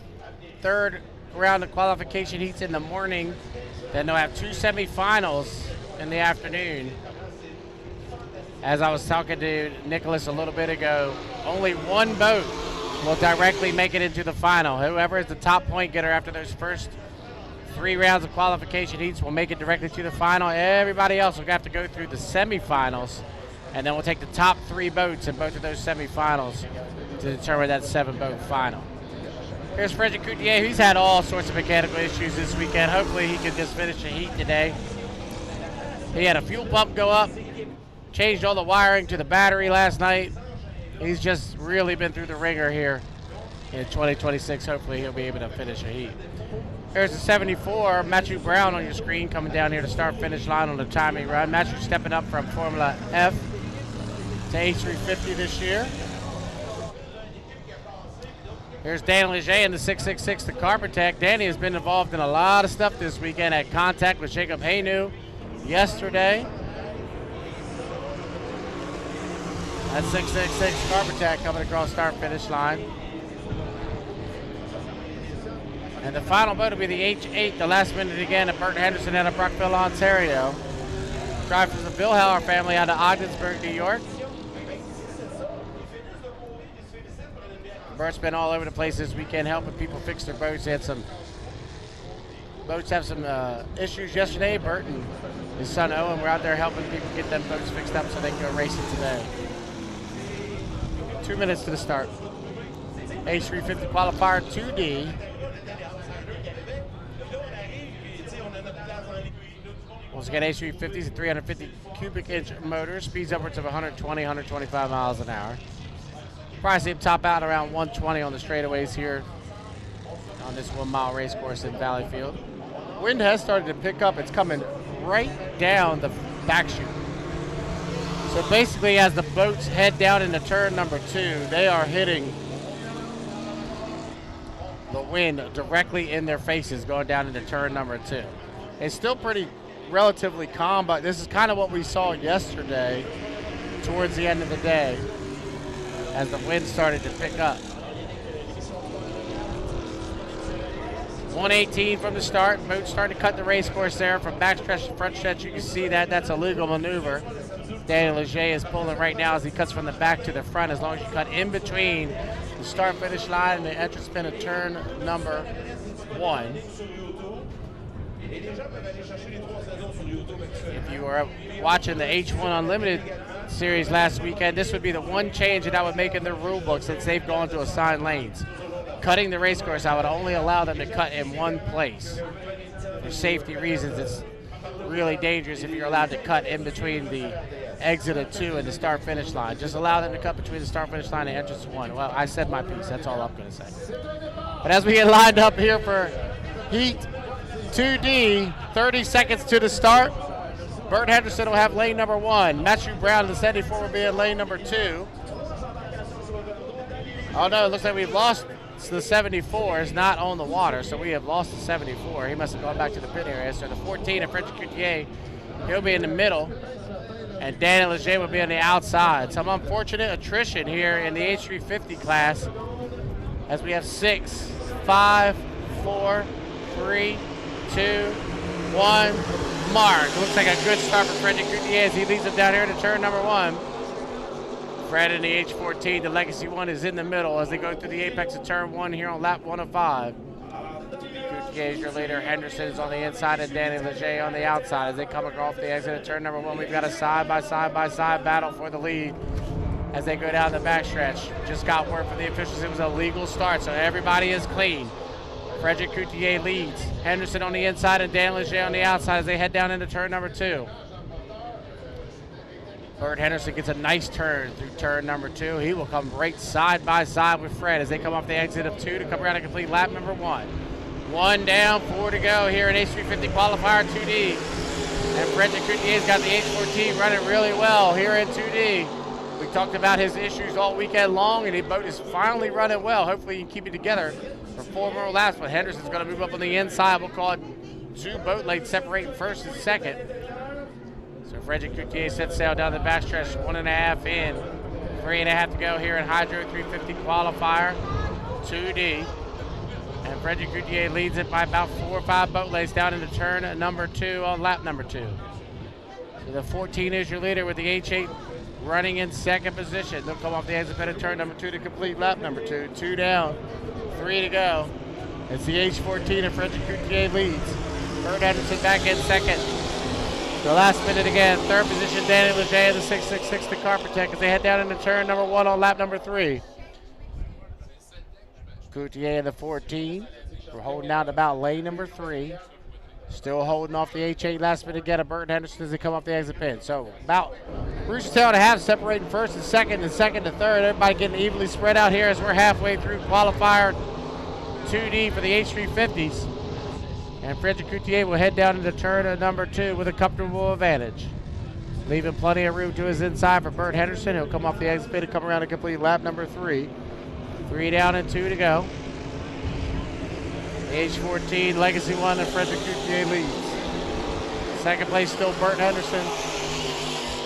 third round of qualification heats in the morning. Then they'll have 2 semifinals in the afternoon. As I was talking to Nicholas a little bit ago, only 1 boat will directly make it into the final. Whoever is the top point getter after those first 3 rounds of qualification heats will make it directly to the final. Everybody else will have to go through the semifinals, and then we'll take the top 3 boats in both of those semifinals to determine that 7-boat final. Here's Frederick Coutier. He's had all sorts of mechanical issues this weekend. Hopefully he can just finish the heat today. He had a fuel pump go up, changed all the wiring to the battery last night. He's just really been through the ringer here in 2026. Hopefully he'll be able to finish a heat. Here's the 74, Matthew Brown on your screen, coming down here to start-finish line on the timing run. Matthew stepping up from Formula F to H350 this year. Here's Danny Leger in the 666, the Carpetech. Danny has been involved in a lot of stuff this weekend. Had contact with Jacob Haynu yesterday. That 666 Carpetech coming across start-finish line. And the final boat will be the H8, the last minute again at Bert Henderson out of Brockville, Ontario. Drive for the Billhauer family out of Ogdensburg, New York. Bert's been all over the place this weekend helping people fix their boats. They had some boats have some issues yesterday. Bert and his son Owen were out there helping people get them boats fixed up so they can go racing today. 2 minutes to the start. H350 qualifier 2D. Once again, H350s and 350 cubic inch motors, speeds upwards of 120, 125 miles an hour. Probably see him top out around 120 on the straightaways here on this 1 mile race course in Valleyfield. Wind has started to pick up. It's coming right down the back chute. So basically, as the boats head down into turn number 2, they are hitting the wind directly in their faces going down into turn number 2. It's still pretty relatively calm, but this is kind of what we saw yesterday towards the end of the day as the wind started to pick up. 118 from the start. Boat starting to cut the race course there from back stretch to front stretch. You can see that that's a legal maneuver. Danny Leger is pulling right now as he cuts from the back to the front. As long as you cut in between the start-finish line and the entrance pin of turn number 1. If you were watching the H1 Unlimited series last weekend, this would be the one change that I would make in their rule book since they've gone to assigned lanes. Cutting the race course, I would only allow them to cut in one place. For safety reasons, it's really dangerous if you're allowed to cut in between the exit of 2 and the start-finish line. Just allow them to cut between the start-finish line and entrance 1. Well, I said my piece. That's all I'm going to say. But as we get lined up here for Heat 2D, 30 seconds to the start. Bert Henderson will have lane number 1. Matthew Brown in the 74 will be in lane number 2. Oh no, it looks like we've lost the 74. Is not on the water, so we have lost the 74. He must have gone back to the pit area. So the 14 of Frederick Coutier, he'll be in the middle, and Danny Leger will be on the outside. Some unfortunate attrition here in the H350 class as we have 6, 5, 4, 3, 2, 1, mark. Looks like a good start for Frederick Coutier as he leads them down here to turn number 1. Fred in the H14, the Legacy 1 is in the middle as they go through the apex of turn 1 here on lap 105. Coutier is your leader. Henderson is on the inside and Danny Leger on the outside as they come across the exit of turn number 1. We've got a side-by-side battle for the lead as they go down the backstretch. Just got word from the officials it was a legal start, so everybody is clean. Frederick Coutier leads. Henderson on the inside and Dan Leger on the outside as they head down into turn number 2. Bert Henderson gets a nice turn through turn number 2. He will come right side by side with Fred as they come off the exit of 2 to come around and complete lap number 1. 1 down, 4 to go here in H350 qualifier 2D. And Frederick Coutier's got the H14 running really well here in 2D. We talked about his issues all weekend long, and the boat is finally running well. Hopefully you can keep it together for 4 more laps, but Henderson's going to move up on the inside. We'll call it 2 boat lanes separating first and second. So Frederick Coutier sets sail down the backstretch, 1.5 in, 3.5 to go here in Hydro 350 qualifier 2D. And Frederick Coutier leads it by about 4 or 5 boat lanes down into turn number 2 on lap number 2. So the 14 is your leader with the H8 running in second position. They'll come off the exit pit of turn number 2 to complete lap number 2. 2 down, 3 to go. It's the H14 and Frederick Coutier leads. Bert Henderson back in second. The last minute again, third position, Danny Leger of the 666 to Carpetech as they head down into turn number 1 on lap number 3. Coutier in the 14. We're holding out about lane number 3. Still holding off the H8 last minute again of Bert Henderson as they come off the exit pin. So about Rooster Tail and a half separating first and second to third. Everybody getting evenly spread out here as we're halfway through qualifier 2D for the H350s. And Frederick Coutier will head down into turn number 2 with a comfortable advantage. Leaving plenty of room to his inside for Bert Henderson. He'll come off the exit pit and come around and complete lap number 3. 3 down and 2 to go. H14, Legacy 1, and Frederick Coutier leads. Second place still Bert Henderson.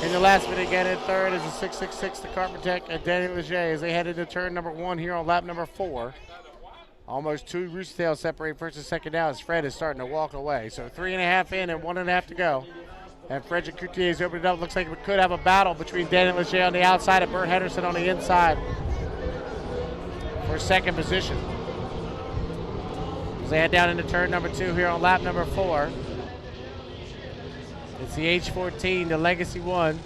In the last minute again in third is the 666 to Carpetech and Danny Leger as they head into turn number 1 here on lap number 4. Almost 2 Rooster Tails separating first and second now as Fred is starting to walk away. So 3.5 in and 1.5 to go. And Frederick Coutier's opened it up. Looks like we could have a battle between Danny Leger on the outside and Bert Henderson on the inside for second position. As they head down into turn number 2 here on lap number 4. It's the H14, the Legacy 1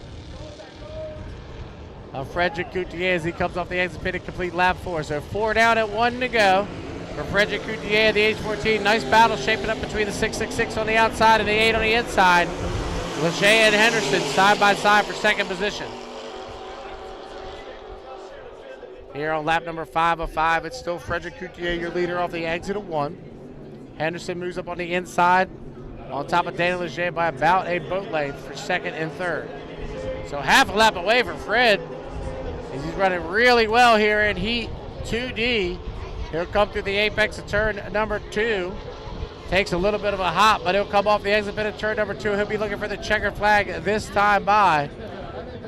of Frederick Coutier as he comes off the exit pit and complete lap 4. So 4 down and 1 to go for Frederick Coutier, the H14. Nice battle shaping up between the 666 on the outside and the 8 on the inside. Leger and Henderson side by side for second position. Here on lap number 5 of 5, it's still Frederick Coutier, your leader off the exit of 1. Henderson moves up on the inside on top of Danny Leger by about a boat length for second and third. So half a lap away from Fred. He's running really well here in Heat 2D. He'll come through the apex of turn number 2. Takes a little bit of a hop, but he'll come off the exit pit of turn number 2. He'll be looking for the checkered flag this time by.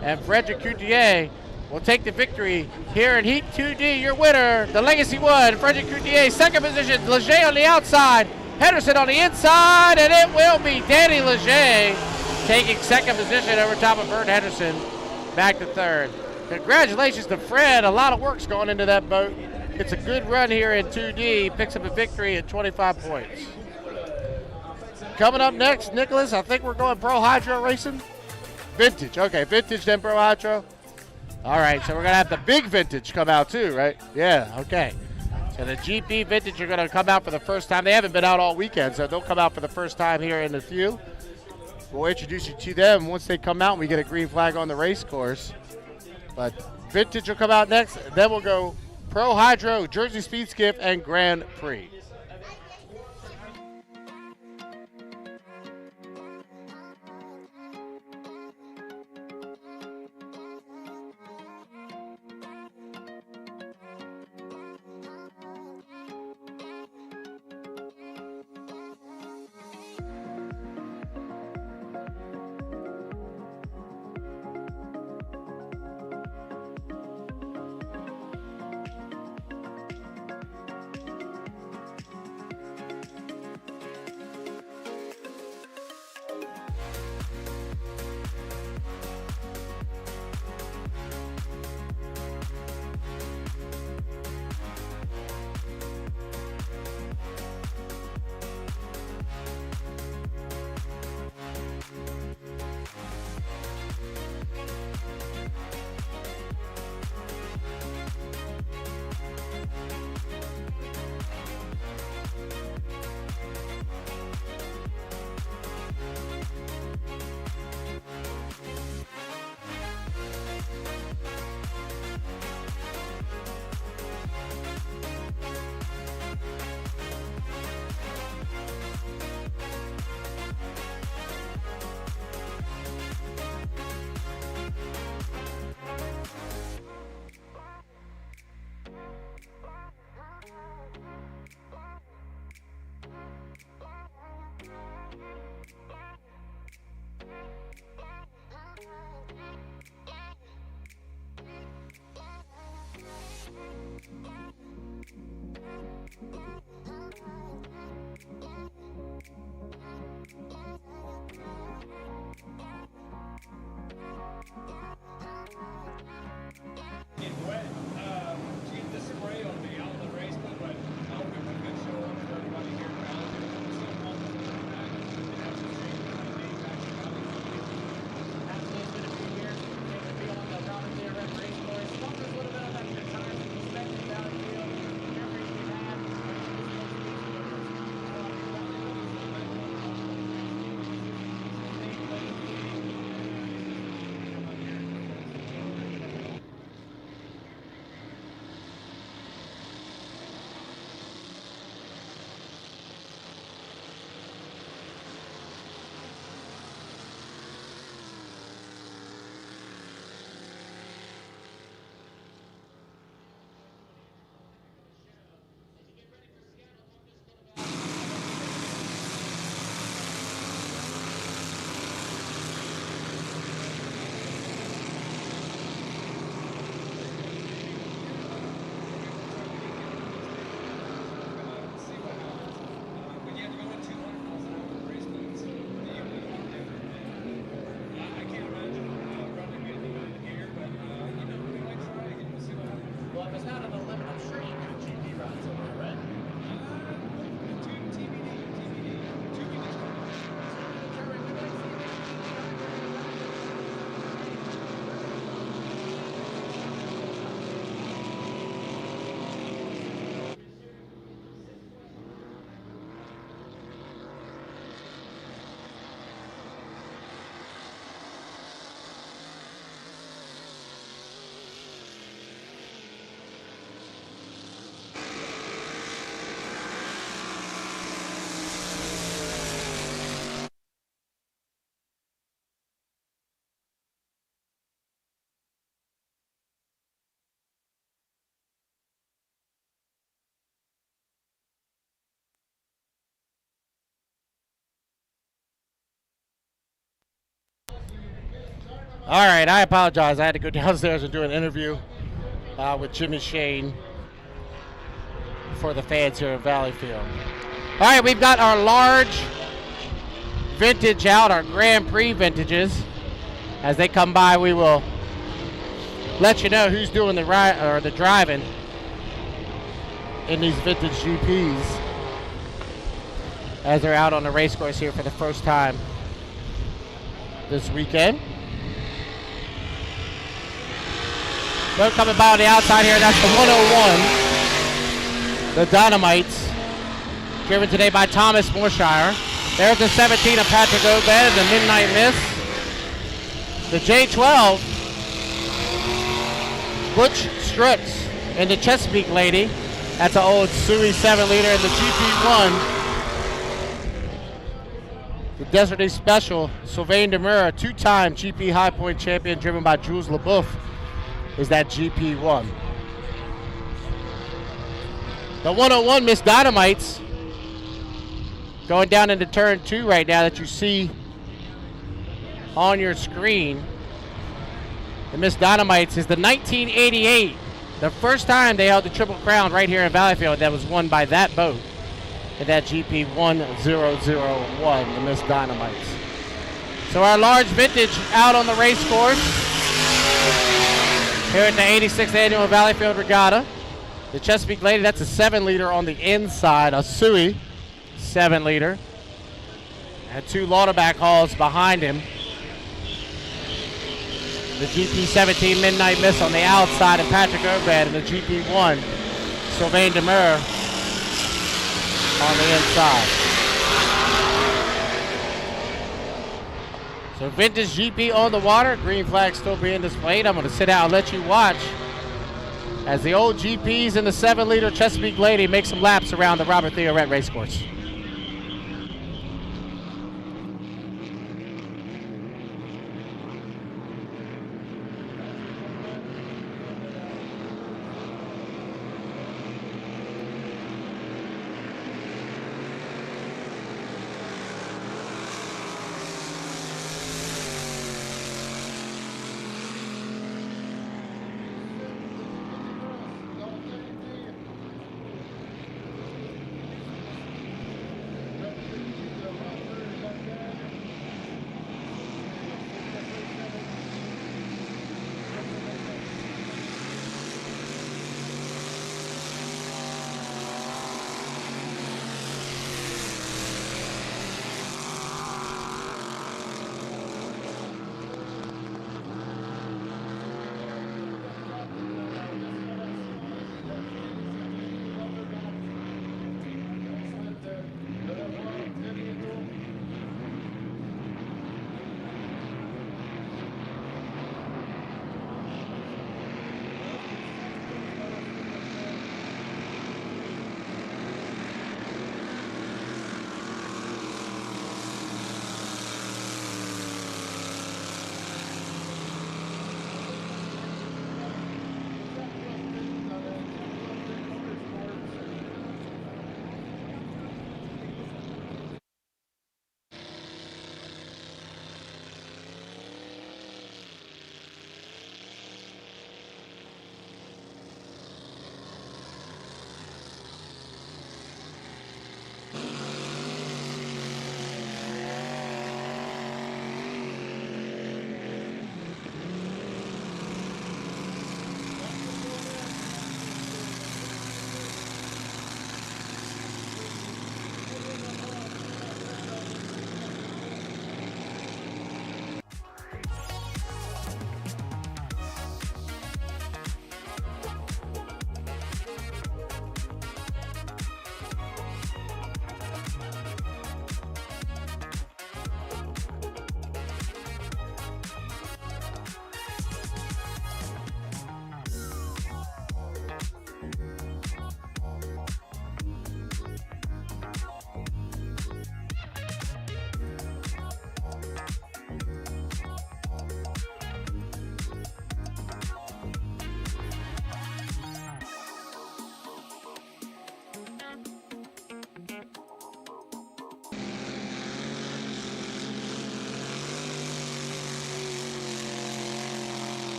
And Frederick Coutier will take the victory here in Heat 2D. Your winner, the Legacy 1, Frederick Coutier. Second position, Leger on the outside, Henderson on the inside, and it will be Danny Leger taking second position over top of Bert Henderson, back to third. Congratulations to Fred. A lot of work's going into that boat. It's a good run here in 2D. Picks up a victory at 25 points. Coming up next, Nicholas, I think we're going Pro Hydro racing. Vintage, okay, vintage then Pro Hydro. All right, so we're going to have the big vintage come out too, right? Yeah, okay. So the GP vintage are going to come out for the first time. They haven't been out all weekend, so they'll come out for the first time here in the few. We'll introduce you to them once they come out and we get a green flag on the race course. But vintage will come out next. Then we'll go Pro Hydro, Jersey Speed Skiff, and Grand Prix. All right, I apologize. I had to go downstairs and do an interview with Jimmy Shane for the fans here in Valleyfield. All right, we've got our large vintage out, our Grand Prix vintages. As they come by, we will let you know who's doing the driving in these vintage GPs as they're out on the race course here for the first time this weekend. They're coming by on the outside here. That's the 101. The Dynamites, driven today by Thomas Morshire. There's the 17 of Patrick Obed, the Midnight Miss. The J12, Butch Strutz, and the Chesapeake Lady. That's an old Suey 7-liter in the GP1. The Desert East Special, Sylvain Demura, two-time GP High Point champion, driven by Jules LeBoeuf, is that GP1. The 101 Miss Dynamites going down into turn 2 right now that you see on your screen. The Miss Dynamites is the 1988, the first time they held the Triple Crown right here in Valleyfield. That was won by that boat in that GP 1001, the Miss Dynamites. So our large vintage out on the race course here at the 86th Annual Valleyfield Regatta. The Chesapeake Lady, that's a 7-liter on the inside, a Suey 7-liter. And 2 Lauderback hulls behind him. The GP17 Midnight Miss on the outside, and Patrick Obed, and the GP1 Sylvain Demure on the inside. So vintage GP on the water, green flag still being displayed. I'm going to sit out and let you watch as the old GPs and the 7-liter Chesapeake Lady make some laps around the Robert Theoret Racecourse.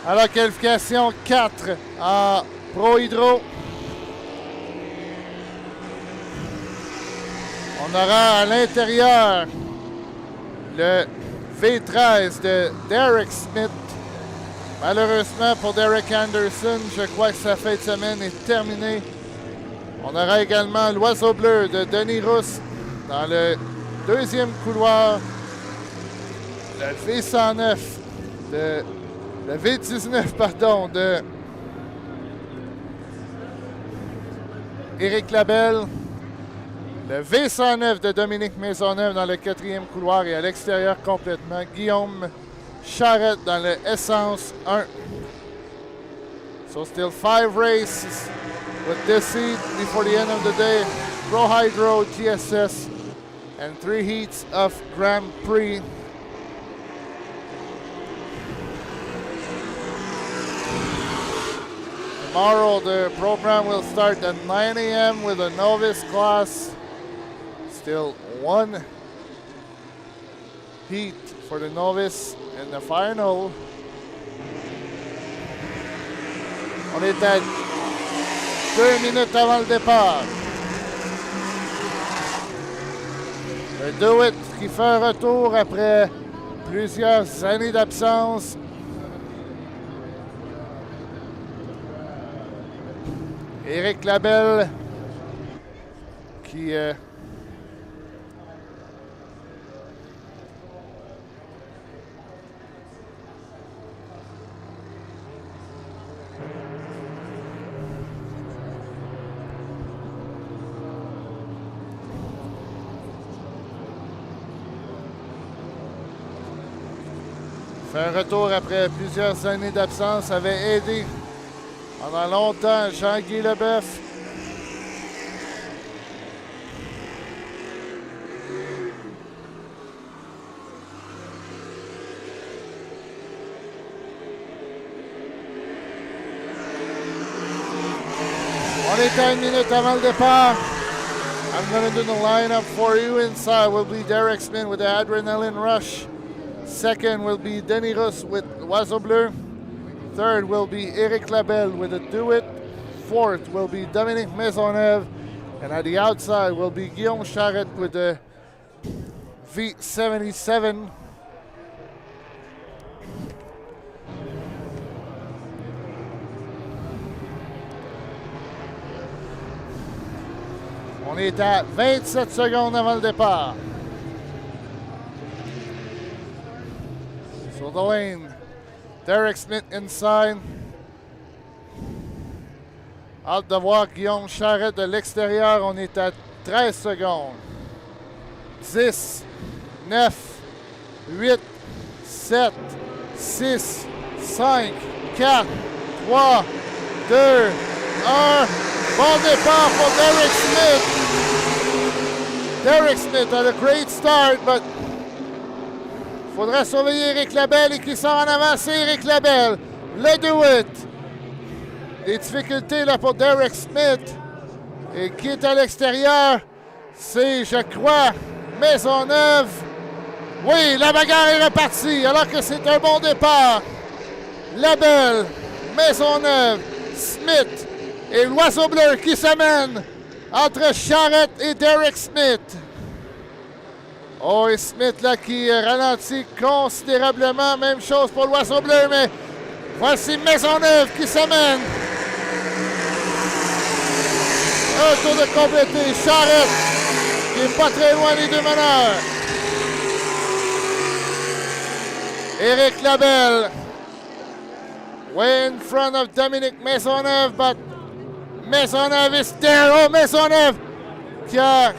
à la qualification 4 en Pro Hydro. On aura à l'intérieur le V13 de Derek Smith. Malheureusement pour Derek Anderson, je crois que sa fin de semaine est terminée. On aura également l'Oiseau Bleu de Denis Rousse dans le deuxième couloir. Le V109 de... Le V19, pardon, de Éric Labelle. Le V109 de Dominique Maisonneuve dans le quatrième couloir et à l'extérieur complètement. Guillaume Charrette dans le Essence 1. So still 5 races with this seat before the end of the day. Pro Hydro, GSS, and 3 heats of Grand Prix. Tomorrow the program will start at 9 a.m. with a novice class. Still 1 heat for the novice and the final. On est à 2 minutes avant le départ. Le Do It qui fait un retour après plusieurs années d'absence. Éric Labelle qui fait un retour après plusieurs années d'absence, avait aidé pendant longtemps Jean-Guy Leboeuf. On est à 1 minute avant le départ. I'm going to do the lineup for you. Inside will be Derek Smith with the Adrenaline Rush. Second will be Denis Rousse with Oiseau Bleu. Third will be Éric Labelle with a Do It. Fourth will be Dominique Maisonneuve. And at the outside will be Guillaume Charrette with the V77. On est à 27 secondes avant le départ. So the lane. Derek Smith inside. Hâte de voir Guillaume Charrette de l'extérieur. On est à 13 secondes. 10, 9, 8, 7, 6, 5, 4, 3, 2, 1. Bon départ pour Derek Smith. Derek Smith had a great start, but faudrait surveiller Éric Labelle et qui sort en avant, c'est Éric Labelle. Le Do It. Des difficultés là pour Derek Smith. Et qui est à l'extérieur, c'est, je crois, Maisonneuve. Oui, la bagarre est repartie alors que c'est un bon départ. Labelle, Maisonneuve, Smith et l'Oiseau Bleu qui s'amène entre Charrette et Derek Smith. Oh, et Smith là qui ralentit considérablement. Même chose pour l'Oiseau Bleu, mais voici Maisonneuve qui s'amène. Un tour de complété. Charrette qui n'est pas très loin des deux meneurs. Éric Labelle way in front of Dominique Maisonneuve, but Maisonneuve is there. Oh, Maisonneuve qui a,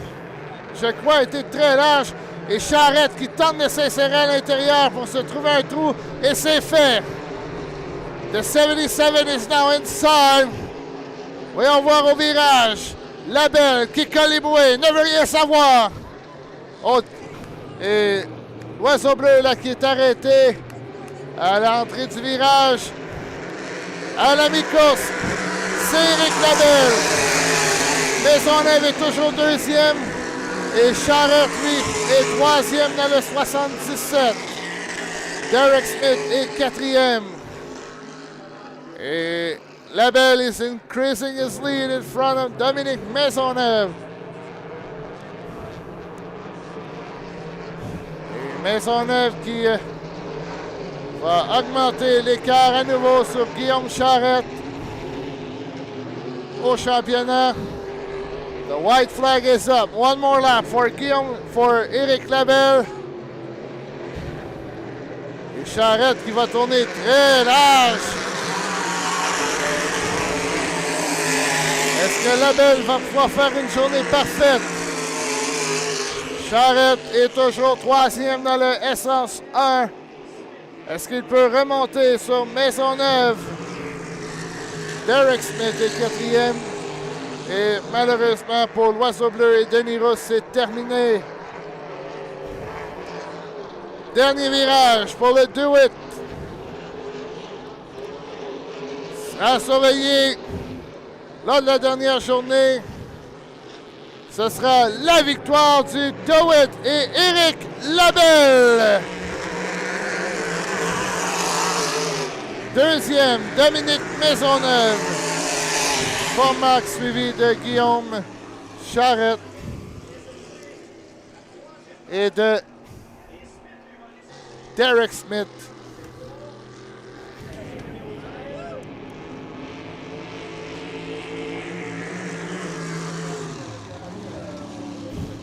je crois, été très large. Et Charrette qui tente de s'insérer à l'intérieur pour se trouver un trou. Et c'est fait. The 77 is now inside. Voyons voir au virage. Labelle qui colle les bouées. Ne veut rien savoir. Oh, et l'Oiseau Bleu là qui est arrêté à l'entrée du virage. À la mi-course, c'est Éric Labelle. Maisonneuve est toujours deuxième. Et Charrette, lui, est troisième dans le 77. Derek Smith est quatrième. Et Labelle is increasing his lead in front of Dominique Maisonneuve. Et Maisonneuve qui va augmenter l'écart à nouveau sur Guillaume Charrette au championnat. The white flag is up. One more lap for Éric Labelle. Et Charrette qui va tourner très large. Est-ce que Labelle va pouvoir faire une journée parfaite? Charrette est toujours 3e dans le Essence 1. Est-ce qu'il peut remonter sur Maisonneuve? Derek Smith est 4e. Et malheureusement pour l'Oiseau Bleu et Denis Rousse, c'est terminé. Dernier virage pour le Do It. Sera surveillé lors de la dernière journée. Ce sera la victoire du Do It et Éric Labelle. Deuxième, Dominique Maisonneuve. Formac suivi de Guillaume Charrette et de Derek Smith.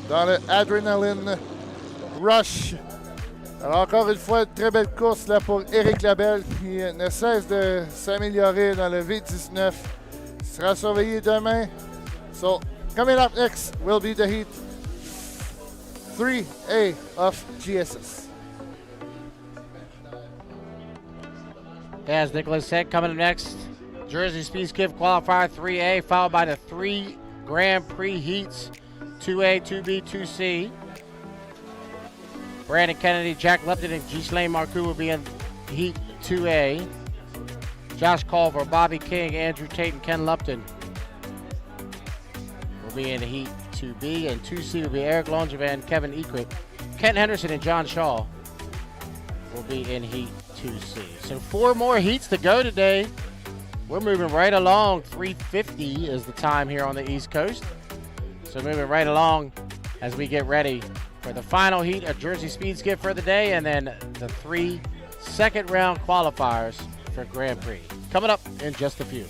Dans le Adrenaline Rush. Alors encore une fois, une très belle course là pour Éric Labelle qui ne cesse de s'améliorer dans le V19. Il sera surveillé demain. So, coming up next will be the heat 3A of GSS. As Nicholas said, coming up next, Jersey Speed Skiff Qualifier 3A, followed by the 3 Grand Prix heats, 2A, 2B, 2C. Brandon Kennedy, Jack Lupton, and Ghislaine Marcoux will be in heat 2A. Josh Culver, Bobby King, Andrew Tate, and Ken Lupton will be in heat 2B, and 2C will be Eric Langevin, Kevin Equick, Kent Henderson, and John Shaw will be in heat 2C. So 4 more heats to go today. We're moving right along. 3:50 is the time here on the East Coast. So moving right along as we get ready for the final heat of Jersey Speed Skiff for the day, and then the 3 second round qualifiers for Grand Prix. Coming up in just a few.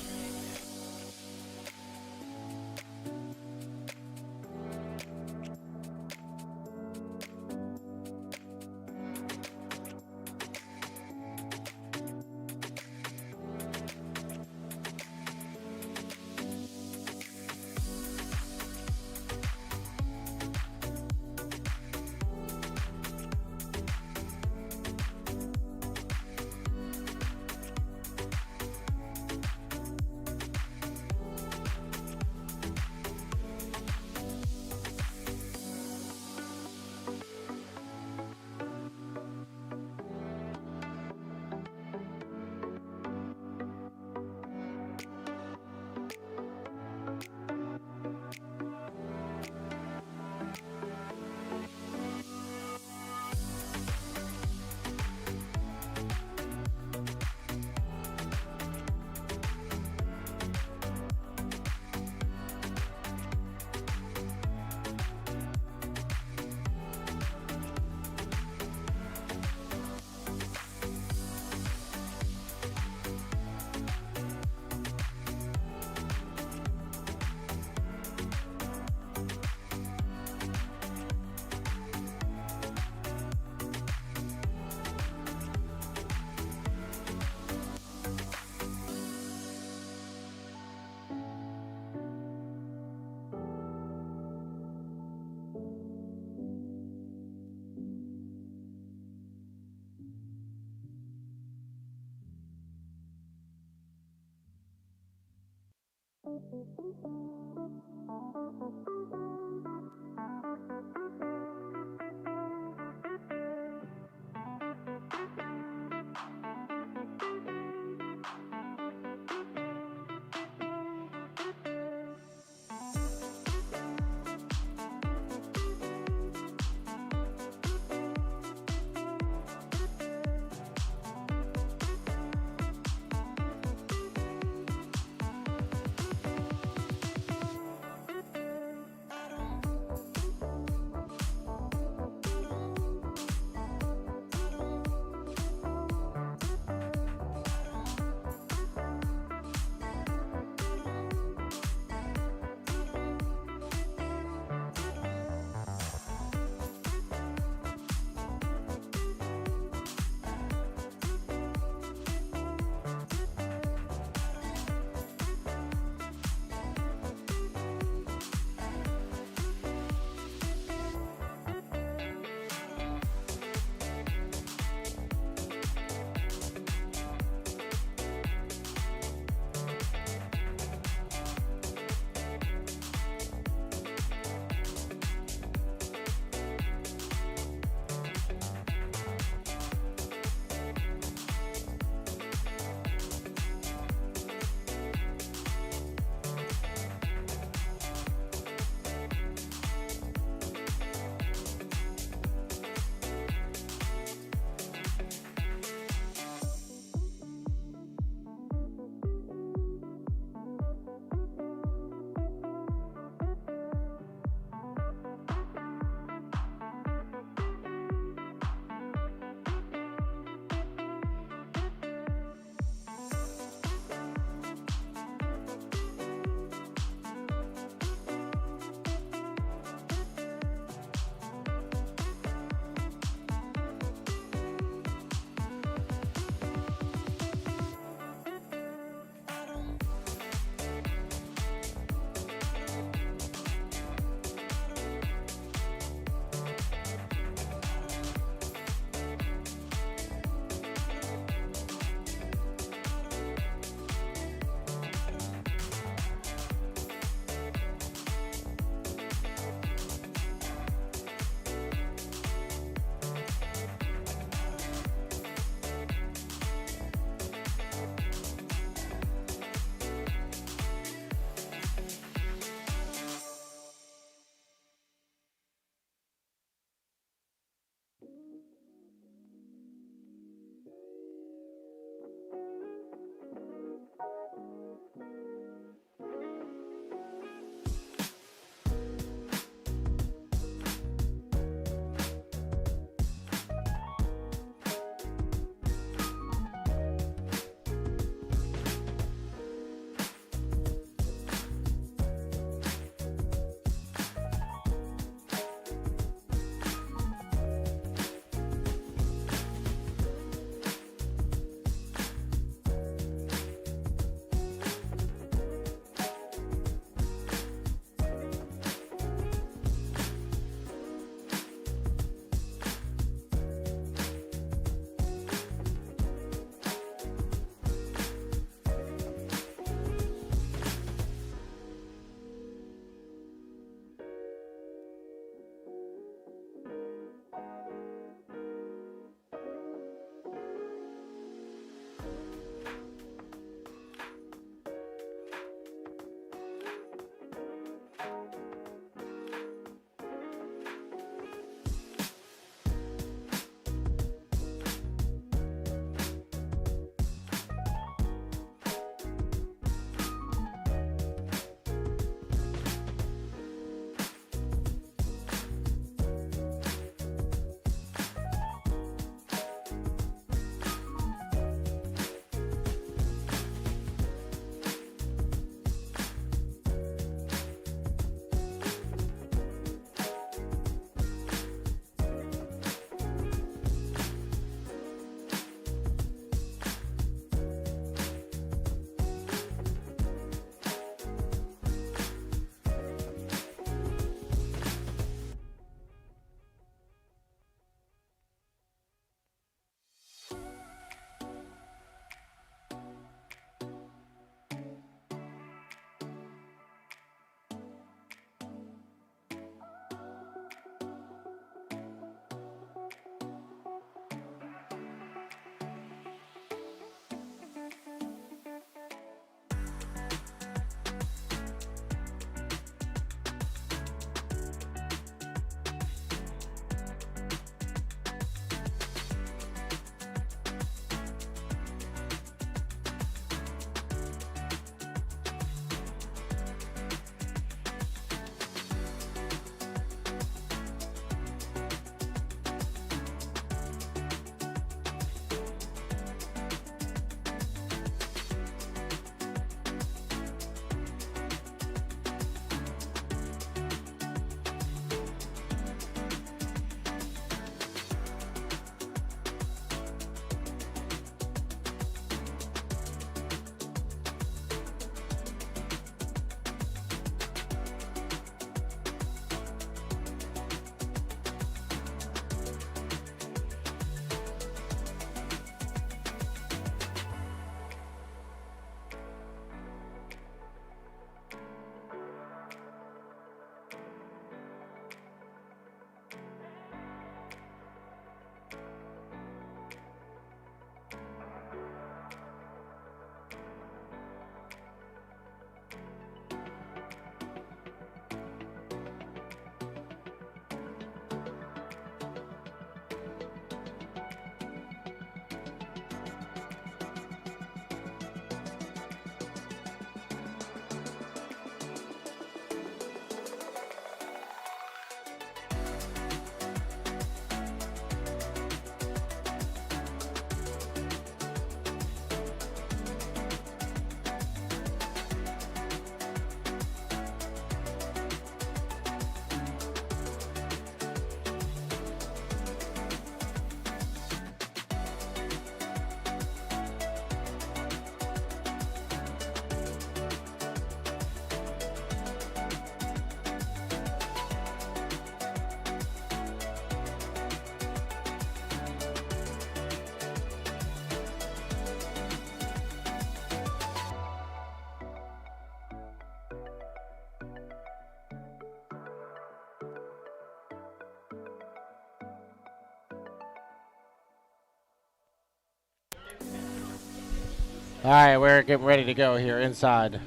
All right, we're getting ready to go here inside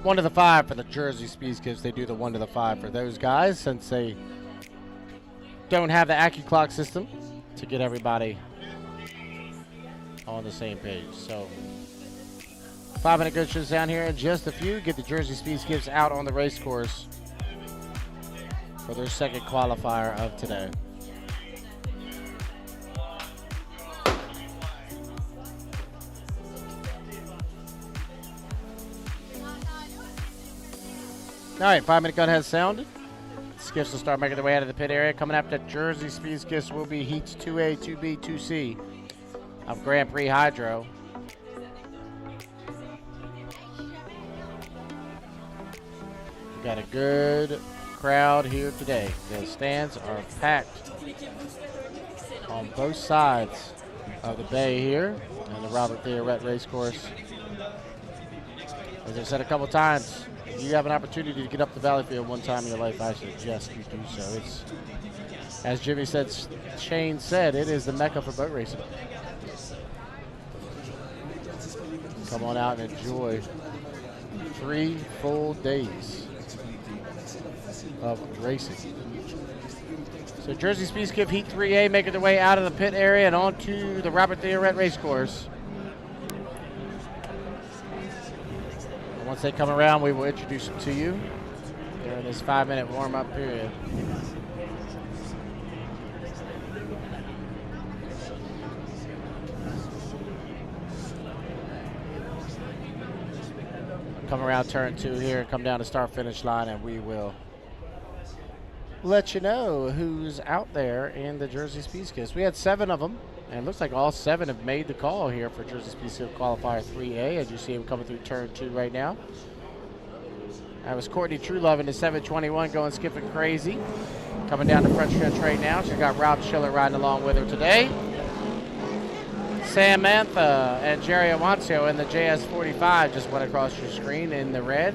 1 to the 5 for the Jersey Speed Skiffs. They do the 1 to the 5 for those guys since they don't have the accurue clock system to get everybody on the same page. So 5-minute go shows down here in just a few. Get the Jersey Speed Skiffs out on the race course for their second qualifier of today. All right, 5-minute gun has sounded. Skiffs will start making their way out of the pit area. Coming up, the Jersey Speed Skiffs will be heats 2A, 2B, 2C of Grand Prix Hydro. We got a good crowd here today. The stands are packed on both sides of the bay here on the Robert Theoret race course. As I said a couple times, if you have an opportunity to get up to Valleyfield one time in your life, I suggest you do so. It's, as Jimmy said, Shane said, it is the mecca for boat racing. Come on out and enjoy 3 full days of racing. So Jersey Speed Skiff Heat 3A making their way out of the pit area and onto the Robert Theoret race course. Once they come around, we will introduce them to you during this 5-minute warm-up period. Come around turn 2 here, come down the start-finish line, and we will let you know who's out there in the Jersey Speed Skiffs. We had 7 of them. And it looks like all 7 have made the call here for Jersey Speed Skiff Qualifier 3A, as you see him coming through turn 2 right now. That was Courtney Truelove in the 721 going skipping crazy. Coming down the front stretch right now. She's got Rob Schiller riding along with her today. Samantha and Jerry Awancio in the JS45 just went across your screen in the red.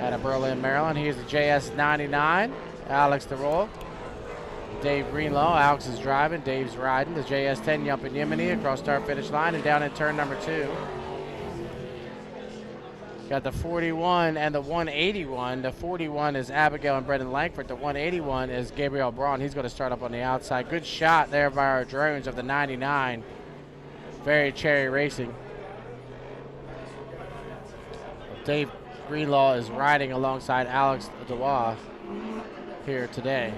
Out of Berlin, Maryland. Here's the JS99, Alex DeRoy. Dave Greenlaw, Alex is driving, Dave's riding. The JS10 Yumpin Yemeni across start-finish line and down in turn number 2. Got the 41 and the 181. The 41 is Abigail and Brendan Langford. The 181 is Gabriel Braun. He's going to start up on the outside. Good shot there by our drones of the 99. Very Cherry Racing. Dave Greenlaw is riding alongside Alex DeWa here today.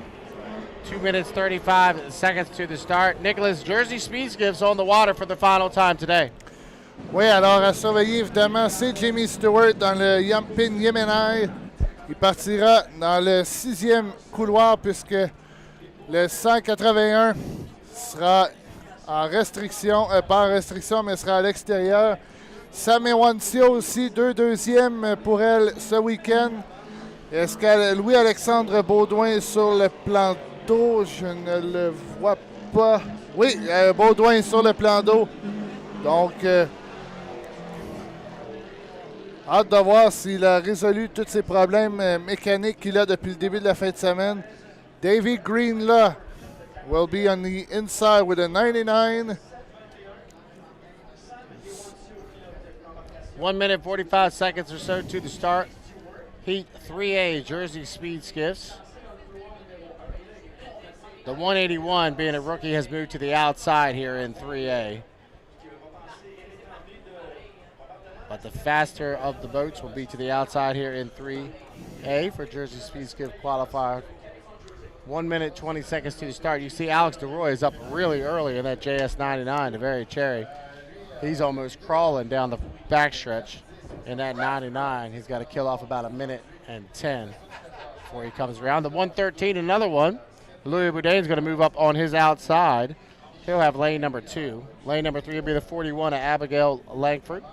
2 minutes, 35 seconds to the start. Nicholas, Jersey Speed Skiffs on the water for the final time today. Oui, alors à surveiller évidemment, c'est Jamie Stewart dans le Yumpin Yemeni. Il partira dans le 6e couloir puisque le 181 sera en restriction, pas en restriction, mais sera à l'extérieur. Sam Ewancio aussi, 2 deuxièmes pour elle ce week-end. Est-ce que Louis-Alexandre Baudouin sur le plan d'eau? Je ne le vois pas. Oui, Baudouin sur le plan d'eau. Donc, hâte de voir s'il a résolu tous ses problèmes mécaniques qu'il a depuis le début de la fin de semaine. David Greenlaw will be on the inside with a 99. 1 minute, 45 seconds or so to the start. Heat 3A, Jersey Speed Skiffs. The 181, being a rookie, has moved to the outside here in 3A. But the faster of the boats will be to the outside here in 3A for Jersey Speed Skiff qualifier. 1 minute, 20 seconds to the start. You see Alex DeRoy is up really early in that JS99, the very Cherry. He's almost crawling down the backstretch in that 99. He's got to kill off about 1 minute and 10 before he comes around. The 113, another one. Louis Boudin's going to move up on his outside. He'll have lane number 2. Lane number 3 will be the 41 of Abigail Langford.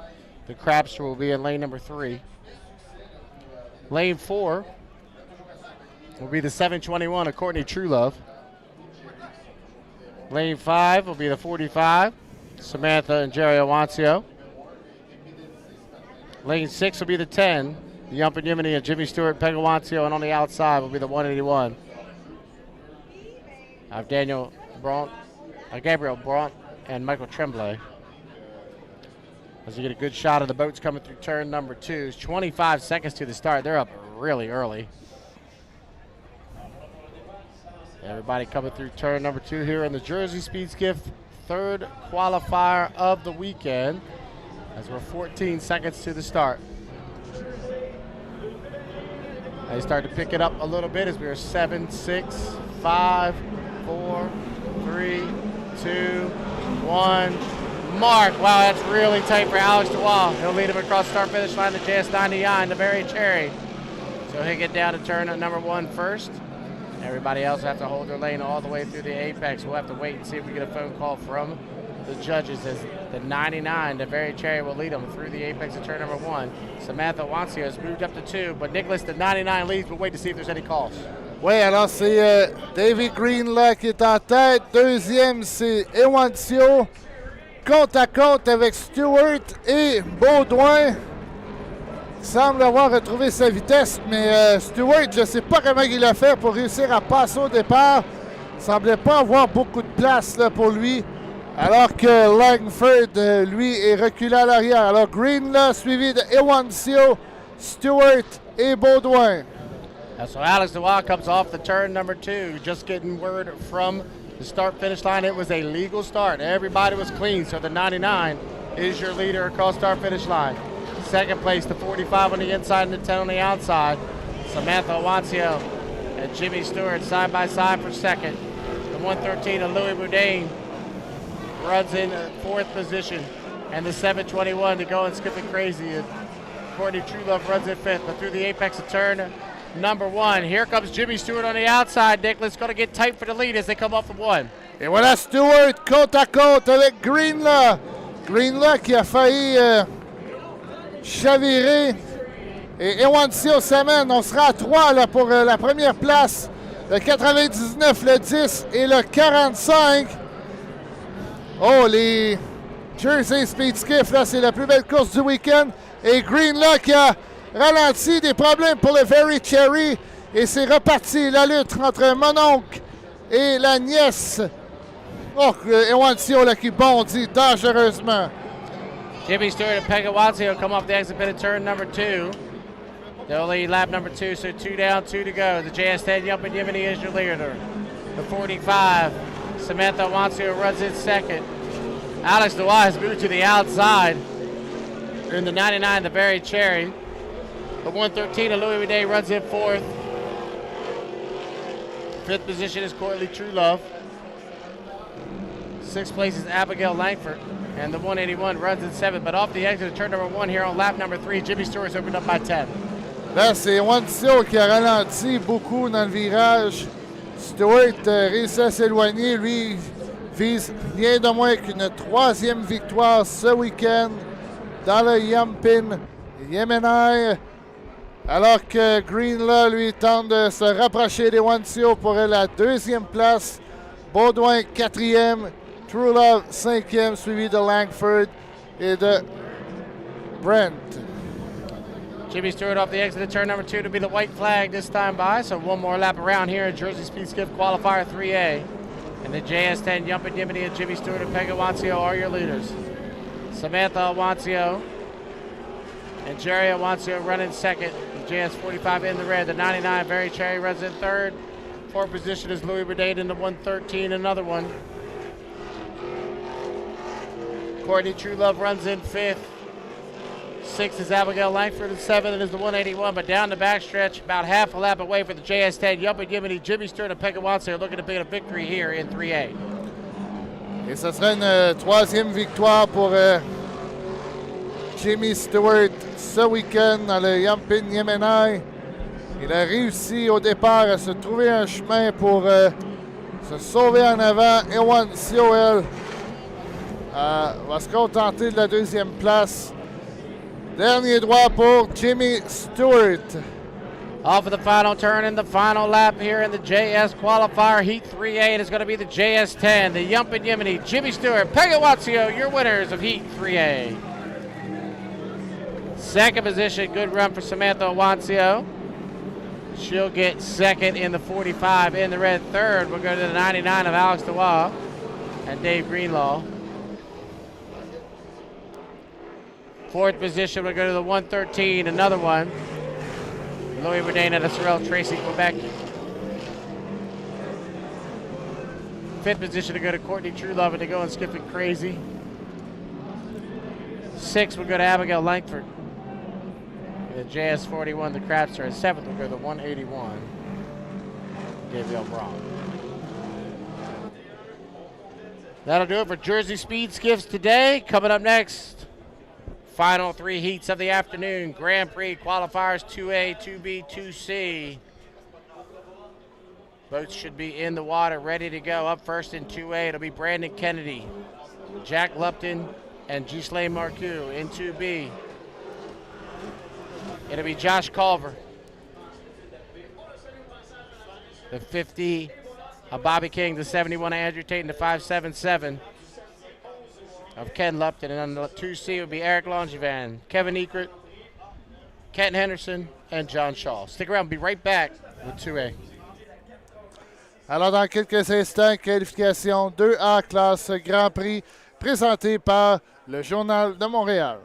The Crabster will be in lane number 3. Lane 4 will be the 721 of Courtney Truelove. Lane 5 will be the 45, Samantha and Jerry Awancio. Lane 6 will be the 10, the Yumpin Yemeni and Jimmy Stewart, Peg Awancio, and on the outside will be the 181 of Gabriel Bront and Michael Tremblay. As you get a good shot of the boats coming through turn number 2. It's 25 seconds to the start. They're up really early. Everybody coming through turn number 2 here in the Jersey Speed Skiff third qualifier of the weekend, as we're 14 seconds to the start. They start to pick it up a little bit as we are 7, 6, 5, 4, 3, 2, 1. Mark. Wow, that's really tight for Alex DeWall. He'll lead him across the start-finish line, the JS99, the Very Cherry. So he'll get down to turn number 1 first. Everybody else have to hold their lane all the way through the apex. We'll have to wait and see if we get a phone call from the judges as the 99, the Very Cherry, will lead them through the apex of turn number 1. Samantha Wancio has moved up to 2, but Nicholas, the 99, leads. We'll wait to see if there's any calls. Oui, alors c'est David Greenlaw qui est en tête. Deuxième, c'est Ewancio. Côte à côte avec Stewart et Baudouin. Il semble avoir retrouvé sa vitesse, mais Stewart, je ne sais pas comment il a fait pour réussir à passer au départ. Il ne semblait pas avoir beaucoup de place là, pour lui, alors que Langford, lui, est reculé à l'arrière. Alors Greenlaw, suivi de Ewancio, Stewart et Baudouin. So Alex DeWall comes off the turn number 2. Just getting word from the start-finish line, it was a legal start. Everybody was clean, so the 99 is your leader across start-finish line. Second place, the 45 on the inside and the 10 on the outside. Samantha Wancio and Jimmy Stewart side by side for second. The 113 of Louis Boudin runs in 4th position. And the 721 to go and skipping crazy. And Courtney Truelove runs in 5th. But through the apex of turn number 1. Here comes Jimmy Stewart on the outside. Nicholas going to get tight for the lead as they come off the 1. Et voilà Stewart côte à côte avec Greenlaw. Greenlaw qui a failli chavirer. Et Ewancio s'amène. On sera à 3 là, pour la première place. Le 99, le 10 et le 45. Oh, les Jersey Speed Skiff, là, c'est la plus belle course du week-end. Et Greenlaw qui a ralenti, des problèmes pour le Very Cherry. Et c'est reparti la lutte entre mon oncle et la nièce. Oh, Ewancio là, qui bondit dangereusement. Jimmy Stewart and Peggy Wancio come off the exit pit at turn number 2. They'll lead lap number 2, so 2 down, 2 to go. The JS10 Yup and Yimini is your leader. The 45, Samantha Wancio runs in second. Alex DeWall has moved to the outside. In the 99, the Very Cherry. The 113 of Louis Vuitton runs in 4th. 5th position is Courtney Truelove. 6th place is Abigail Langford. And the 181 runs in 7th. But off the exit of turn number 1 here on lap number 3, Jimmy Stewart's opened up by 10. Là, c'est Ewancio qui a ralenti beaucoup dans le virage. Stewart réussit à s'éloigner. Lui vise rien de moins qu'une 3e victoire ce week-end dans le Yampin Yemenai. Alors que Greenlaw, lui, tente de se rapprocher d'Ewancio pour la 2e place. Baudouin, 4e. Truelove, 5e, suivi de Langford et de Brent. Jimmy Stewart off the exit of turn number 2 to be the white flag this time by. So one more lap around here at Jersey Speed Skiff Qualifier 3A. And the JS10 Yup and Yimini and Jimmy Stewart and Peggy Wancio are your leaders. Samantha Wancio and Jerry Wancio running second. The JS45 in the red. The 99 Very Cherry runs in 3rd. 4th position is Louis Boudin in the 113, another one. Courtney Truelove runs in 5th. 6th is Abigail Langford, and 7th is the 181. But down the backstretch, about half a lap away for the JS10, Yup and Yimini, Jimmy Stewart and Peggy Wancio looking to pick a victory here in 3A. Et ce sera une 3e victoire pour Jimmy Stewart ce week-end dans le Yampin Yemenai. Il a réussi au départ à se trouver un chemin pour se sauver en avant. Ewancio, elle, va se contenter de la 2e place. Dernier droit pour Jimmy Stewart. Off of the final turn in the final lap here in the JS Qualifier Heat 3A. It is going to be the JS10, the Yup and Yimini, Jimmy Stewart, Peggy Wancio, your winners of Heat 3A. 2nd position, good run for Samantha Wancio. She'll get 2nd in the 45 in the red. 3rd, we'll go to the 99 of Alex DeWall and Dave Greenlaw. Fourth position will go to the 113, another one. Louis Bourdain at SRL, Tracy Quebec. Fifth position to go to Courtney Truelove, and they're going skipping crazy. Sixth will go to Abigail Langford. The JS41, the Crafter, and seventh will go to the 181, Gabrielle Braun. That'll do it for Jersey Speed Skiffs today. Coming up next, final 3 heats of the afternoon. Grand Prix qualifiers 2A, 2B, 2C. Boats should be in the water, ready to go. Up first in 2A, it'll be Brandon Kennedy, Jack Lupton, and Ghislaine Marcoux. In 2B, it'll be Josh Culver, the 50 of Bobby King, the 71 of Andrew Tate, and the 577 of Ken Lupton. And on the 2C will be Eric Langevin, Kevin Eckert, Kenton Henderson, and John Shaw. Stick around, we'll be right back with 2A. Alors, dans quelques instants, qualification 2A, classe Grand Prix, présentée par le Journal de Montréal.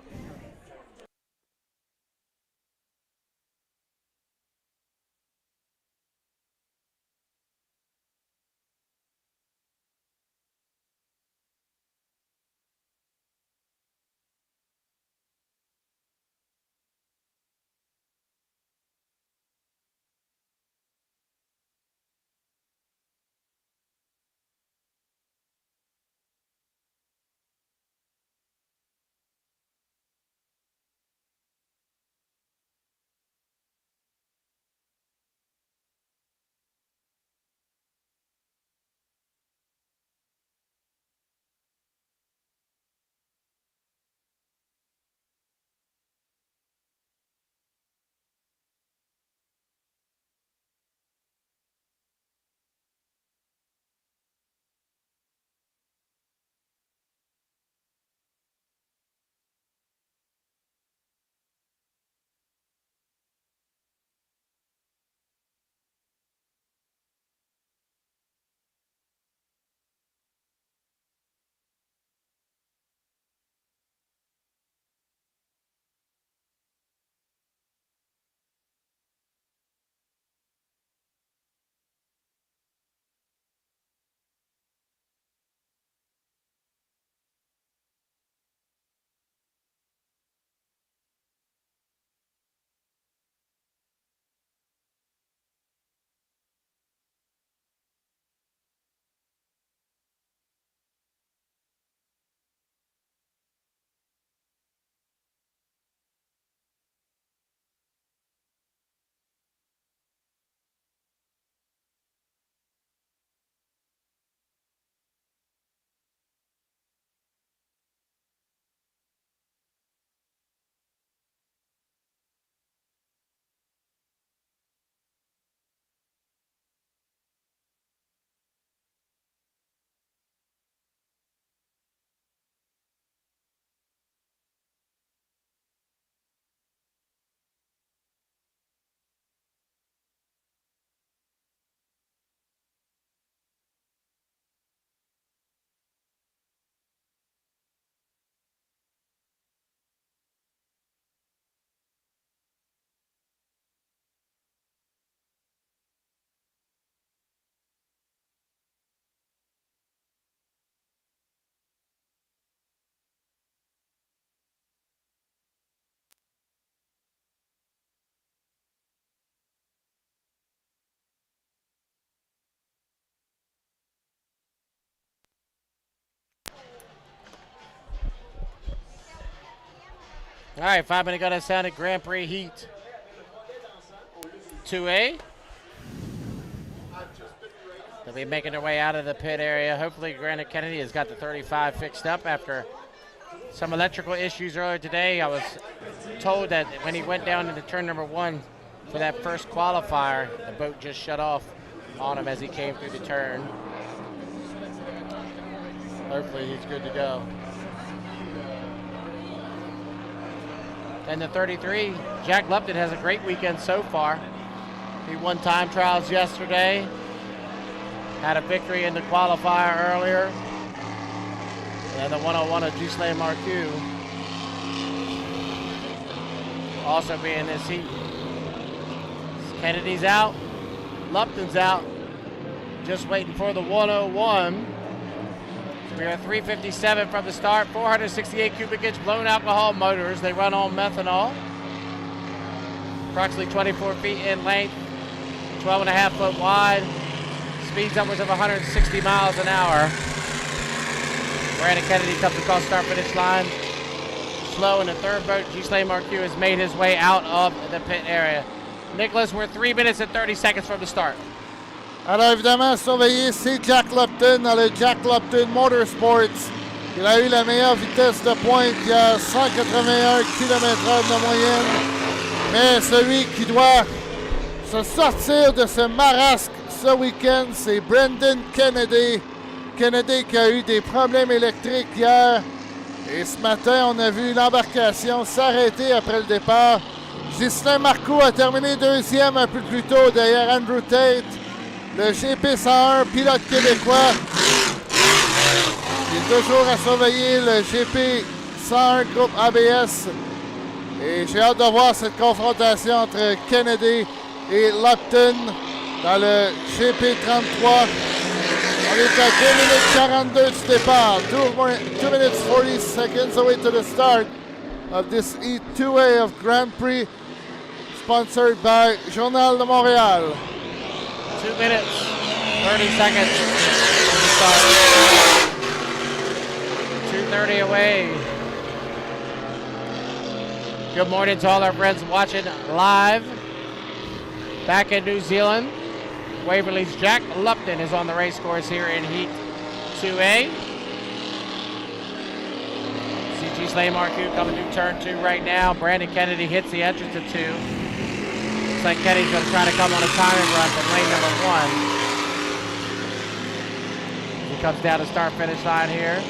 All right, 5 minute gun sound at Grand Prix Heat 2A. They'll be making their way out of the pit area. Hopefully, Brandon Kennedy has got the 35 fixed up after some electrical issues earlier today. I was told that when he went down into turn number 1 for that first qualifier, the boat just shut off on him as he came through the turn. Hopefully, he's good to go. And the 33, Jack Lupton has a great weekend so far. He won time trials yesterday, had a victory in the qualifier earlier, and the 101 of Ghislaine Marcoux. also be in this heat. Kennedy's out. Lupton's out. Just waiting for the 101. So we are 357 from the start. 468 cubic inch blown alcohol motors. They run on methanol. Approximately 24 feet in length, 12.5 foot wide. Speeds upwards of 160 miles an hour. Brandon Kennedy comes across start finish line. Slow in the third boat. Ghislain Marcoux has made his way out of the pit area. Nicholas, we're 3 minutes and 30 seconds from the start. Alors évidemment, surveiller, c'est Jack Lupton dans le Jack Lupton Motorsports. Il a eu la meilleure vitesse de pointe, il y a 181 km/h de moyenne. Mais celui qui doit se sortir de ce marasque ce week-end, c'est Brendan Kennedy. Kennedy qui a eu des problèmes électriques hier. Et ce matin, on a vu l'embarcation s'arrêter après le départ. Ghislain Marcoux a terminé deuxième un peu plus tôt derrière Andrew Tate. Le GP101, pilote québécois. Il est toujours à surveiller le GP101 groupe ABS. Et j'ai hâte de voir cette confrontation entre Kennedy et Lupton dans le GP33. On est à 2 minutes 42 du départ. 2 minutes 40 seconds away to the start of this E2A of Grand Prix, sponsored by Journal de Montréal. 2 minutes, 30 seconds from the start. 2:30 away. Good morning to all our friends watching live back in New Zealand. Waverly's Jack Lupton is on the race course here in Heat 2A. See Ghislain Marcoux coming through turn 2 right now. Brandon Kennedy hits the entrance of 2. Looks like Kennedy's going to try to come on a timing run from lane number 1. He comes down the start finish line here.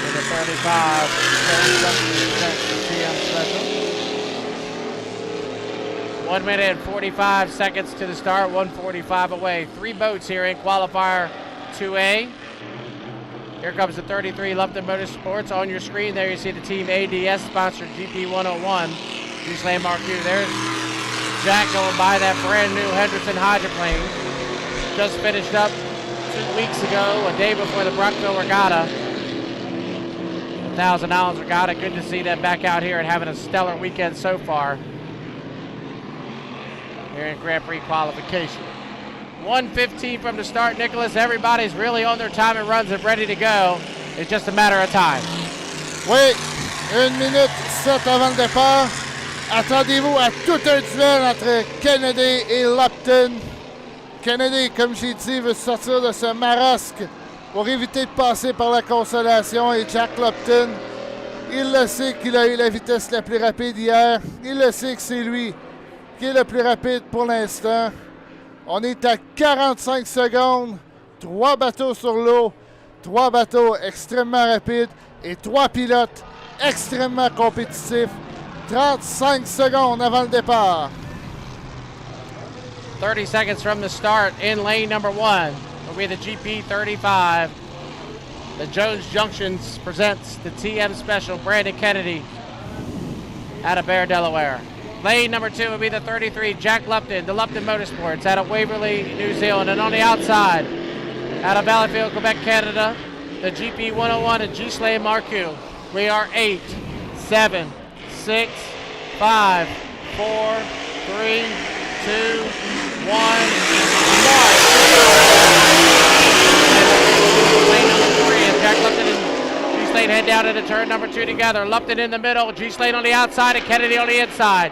With a 35, 37% for TM Special. 1 minute and 45 seconds to the start, 1:45 away. 3 boats here in qualifier 2A. Here comes the 33 Lupton Motorsports. On your screen there you see the team ADS sponsored GP101. Ghislain Marcoux. There's Jack going by that brand new Henderson Hydroplane. Just finished up 2 weeks ago, a day before the Brockville Regatta. $1,000 Regatta. Good to see them back out here and having a stellar weekend so far here in Grand Prix qualification. 1:15 from the start, Nicholas. Everybody's really on their time and runs and ready to go. It's just a matter of time. Oui, 1 minute 7 avant le départ. Attendez-vous à tout un duel entre Kennedy et Lupton. Kennedy, comme j'ai dit, veut sortir de ce marasque pour éviter de passer par la consolation. Et Jack Lupton, il le sait qu'il a eu la vitesse la plus rapide hier. Il le sait que c'est lui qui est le plus rapide pour l'instant. On est à 45 secondes, 3 bateaux sur l'eau, 3 bateaux extrêmement rapides et 3 pilotes extrêmement compétitifs. 35 secondes avant le départ. 30 seconds from the start in lane number 1 will be the GP35. The Jones Junctions presents the TM Special Brandon Kennedy out of Bear, Delaware. Lane number 2 will be the 33 Jack Lupton, the Lupton Motorsports out of Waverly, New Zealand. And on the outside, out of Valleyfield, Quebec, Canada, the GP101 and Ghislain Marcoux. We are 8, 7, 6, 5, 4, 3, 2, 1, start. Lane number 3 is Jack Lupton and Ghislain head down into turn number 2 together. Lupton in the middle, Ghislain on the outside and Kennedy on the inside.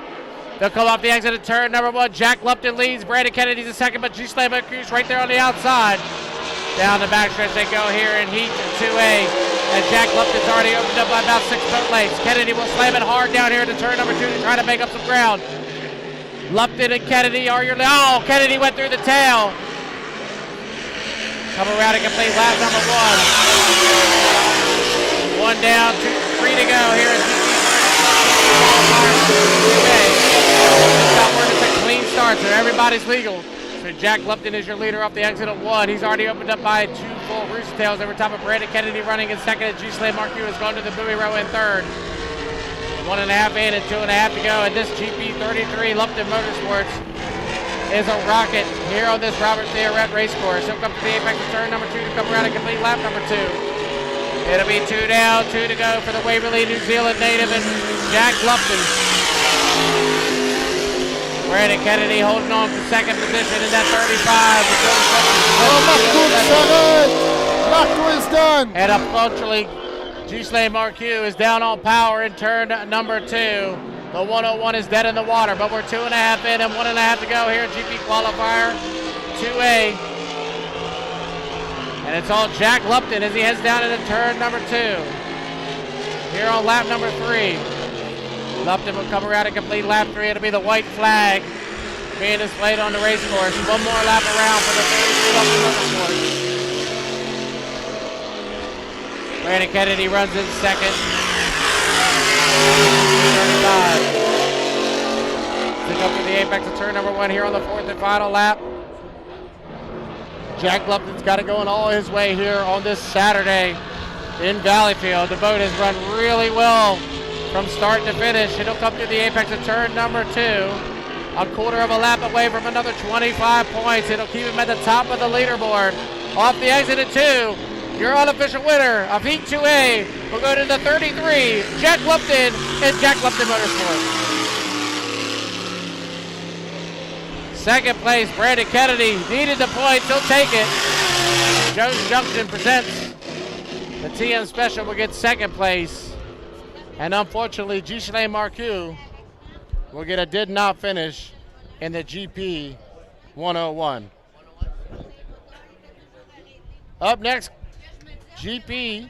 They'll come off the exit of turn number 1. Jack Lupton leads. Brandon Kennedy's the second, but Ghislain Marcoux right there on the outside. Down the backstretch they go here in Heat 2A. And Jack Lupton's already opened up by about 6 foot lengths. Kennedy will slam it hard down here to turn number 2 to try to make up some ground. Lupton and Kennedy are your... Oh, Kennedy went through the tail. Come around and complete lap number 1. 1 down, 3 to go here in It's a clean start, so everybody's legal. So Jack Lupton is your leader off the exit of 1. He's already opened up by 2 full rooster tails over top of Brandon Kennedy running in second, and Ghislain Marcoux has gone to the buoy row in third. 1.5 in and 2.5 to go. And this GP33 Lupton Motorsports is a rocket here on this Robert Theoret race course. He'll come to the apex of turn number 2 to come around and complete lap number 2. It'll be 2 down, 2 to go for the Waverly, New Zealand native and Jack Lupton. Brandon Kennedy holding on for second position in that 35. Marco is done. And unfortunately, Ghislain Marcoux is down on power in turn number 2. The 101 is dead in the water, but we're 2.5 in and 1.5 to go here at GP qualifier 2A. And it's all Jack Lupton as he heads down into turn number 2. Here on lap number 3. Lupton will come around and complete lap 3. It'll be the white flag being displayed on the race course. One more lap around for the 33 Lupton Motorsports. Brandon Kennedy runs in second. 35. To go for the apex of turn number 1 here on the 4th and final lap. Jack Lupton's got it going all his way here on this Saturday in Valleyfield. The boat has run really well from start to finish. It'll come to the apex of turn number 2. A quarter of a lap away from another 25 points. It'll keep him at the top of the leaderboard. Off the exit at 2. Your unofficial winner of Heat 2A will go to the 33, Jack Lupton and Jack Lupton Motorsports. Second place, Brandon Kennedy needed the points. He'll take it. Jones Junction presents the TM Special will get second place. And unfortunately, Ghislain Marcoux will get a did not finish in the GP 101. Up next, GP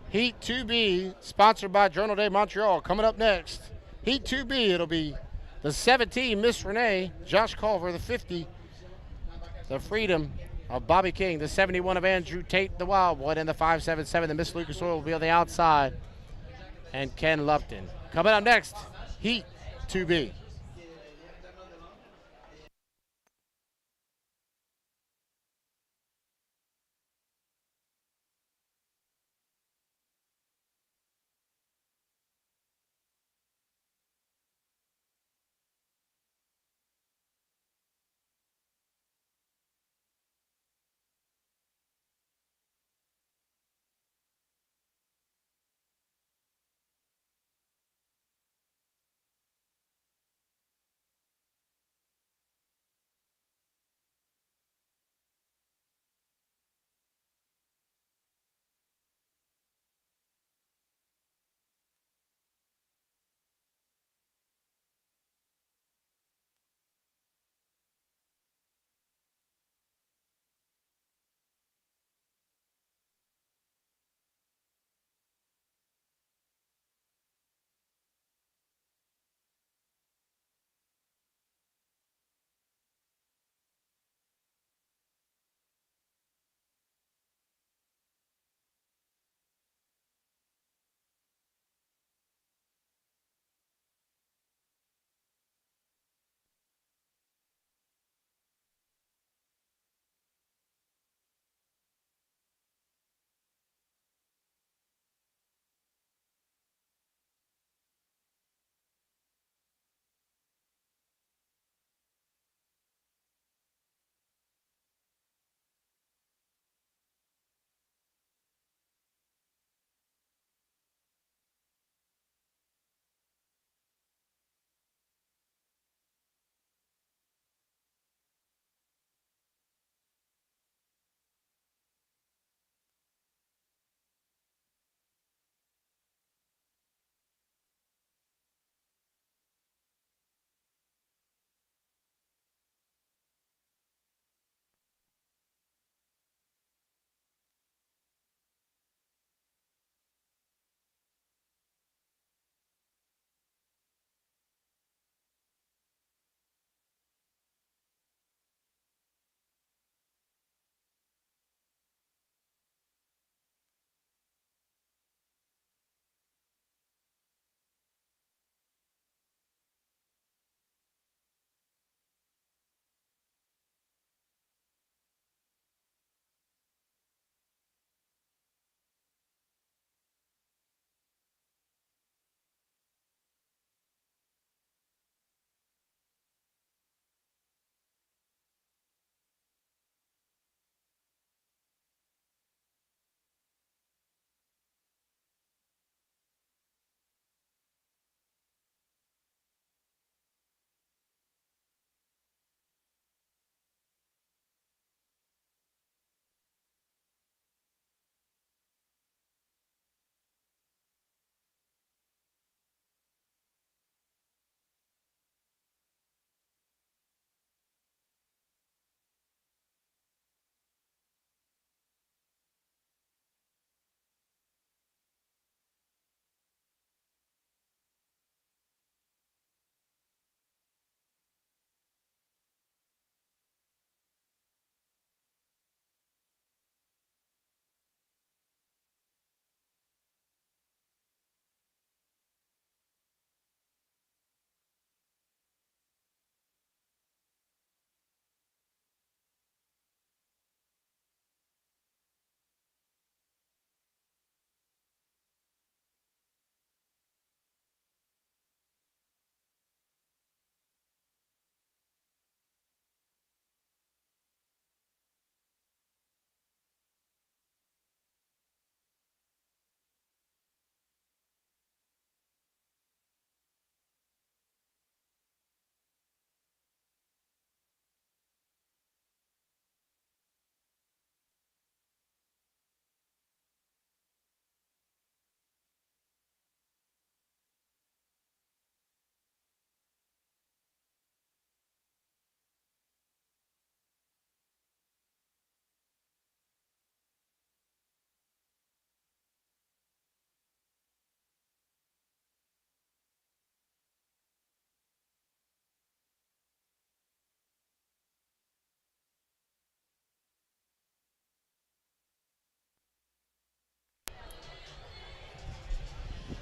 Heat 2B, sponsored by Journal de Montreal. Coming up next, Heat 2B, it'll be the 17, Miss Renee, Josh Culver, the 50, the Freedom of Bobby King, the 71 of Andrew Tate, the Wildwood, and the 577, the Miss Lucas Oil will be on the outside, and Ken Lupton. Coming up next, Heat 2B.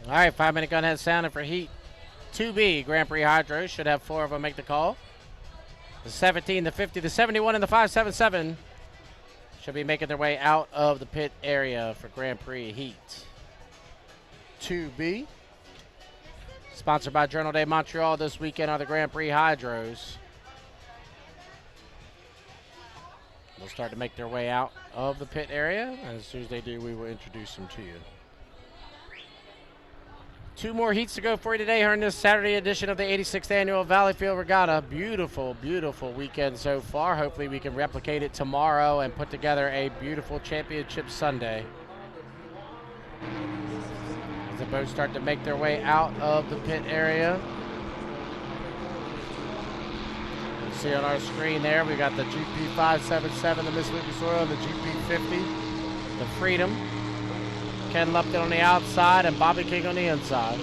All right, 5-minute gun has sounded for Heat 2B. Grand Prix Hydro should have 4 of them make the call. The 17, the 50, the 71, and the 577 should be making their way out of the pit area for Grand Prix Heat 2B. Sponsored by Journal de Montreal. This weekend are the Grand Prix Hydros. They'll start to make their way out of the pit area. And as soon as they do, we will introduce them to you. 2 more heats to go for you today here in this Saturday edition of the 86th Annual Valleyfield Regatta. Beautiful, beautiful weekend so far. Hopefully we can replicate it tomorrow and put together a beautiful championship Sunday. As the boats start to make their way out of the pit area. You see on our screen there, we got the GP 577, the Miss Lucas Oil, the GP 50, the Freedom. Ken Lupton on the outside and Bobby King on the inside.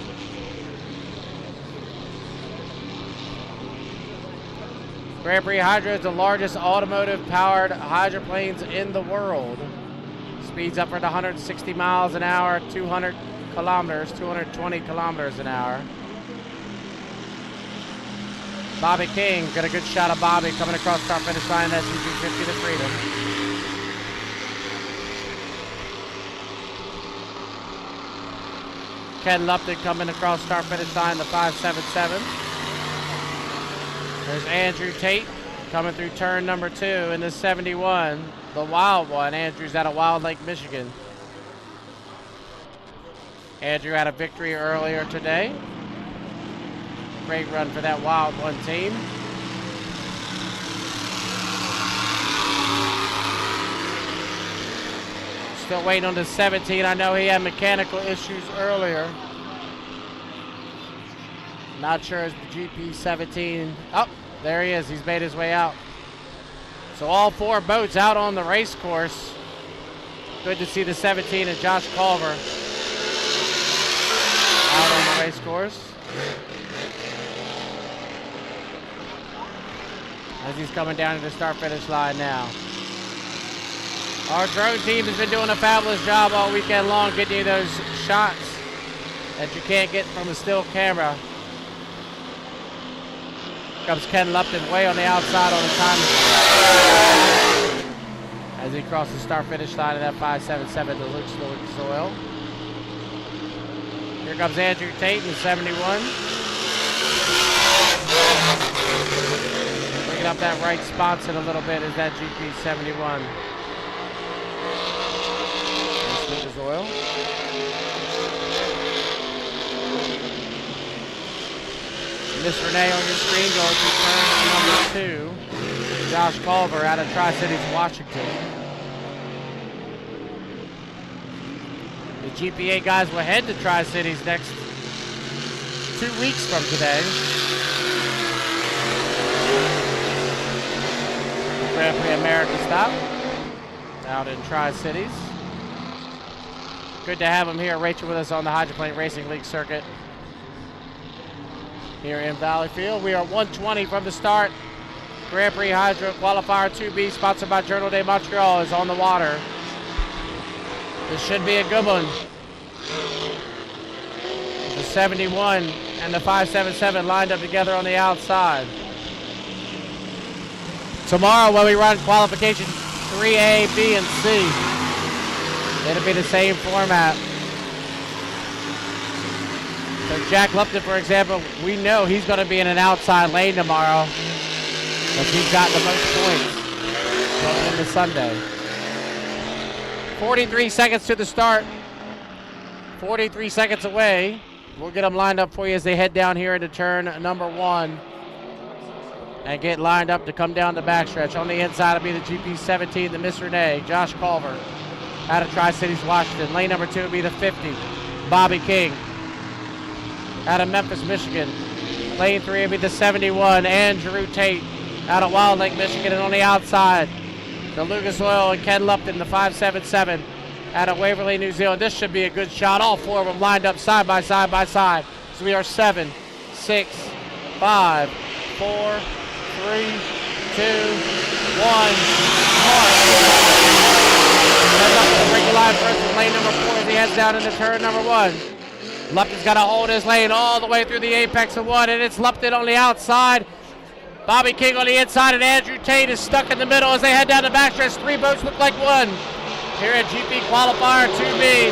Grand Prix Hydro is the largest automotive-powered hydroplanes in the world. Speeds up at 160 miles an hour, 200 kilometers, 220 kilometers an hour. Bobby King, got a good shot of Bobby coming across start finish line, that GP50 to Freedom. Ken Lupton coming across start finish line, the 577. There's Andrew Tate coming through turn number 2 in the 71, the wild one. Andrew's out of Wild Lake, Michigan. Andrew had a victory earlier today. Great run for that Wild One team. Still waiting on the 17. I know he had mechanical issues earlier. Not sure as the GP 17. Oh, there he is. He's made his way out. So all 4 boats out on the race course. Good to see the 17 and Josh Culver out on the race course. As he's coming down to the start-finish line now. Our drone team has been doing a fabulous job all weekend long getting you those shots that you can't get from a still camera. Comes Ken Lupton way on the outside on the time as he crosses the start-finish line of that 577 to Lucas Oil. Here comes Andrew Tate in 71. Bringing up that right sponson a little bit is that GP 71. Lucas Oil. Miss Renee on your screen going through turn number 2. Josh Culver out of Tri-Cities, Washington. The GPA guys will head to Tri-Cities next 2 weeks from today. Grand Prix America stop out in Tri-Cities. Good to have him here, Rachel, with us on the Hydroplane Racing League circuit here in Valleyfield. We are 120 from the start. Grand Prix Hydro Qualifier 2B, sponsored by Journal de Montreal, is on the water. This should be a good one. The 71 and the 577 lined up together on the outside. Tomorrow when we run qualification 3A, B, and C, it'll be the same format. So Jack Lupton, for example, we know he's going to be in an outside lane tomorrow because he's got the most points going into Sunday. 43 seconds to the start. 43 seconds away. We'll get them lined up for you as they head down here into turn number 1 and get lined up to come down the backstretch. On the inside will be the GP 17, the Miss Renee, Josh Culver out of Tri-Cities, Washington. Lane number 2 will be the 50, Bobby King out of Memphis, Michigan. Lane 3 will be the 71, Andrew Tate out of Wild Lake, Michigan. And on the outside, the Lucas Oil and Ken Lupton, the 577 out of Waverly, New Zealand. This should be a good shot. All 4 of them lined up side by side by side. So we are 7, 6, 5, 4, 3, 2, 1. Heads up to the break line first in lane number 4 as he heads down into turn number 1. Lupton's got to hold his lane all the way through the apex of one, and it's Lupton on the outside. Bobby King on the inside, and Andrew Tate is stuck in the middle as they head down the backstretch. 3 boats look like one. Here at GP Qualifier 2B.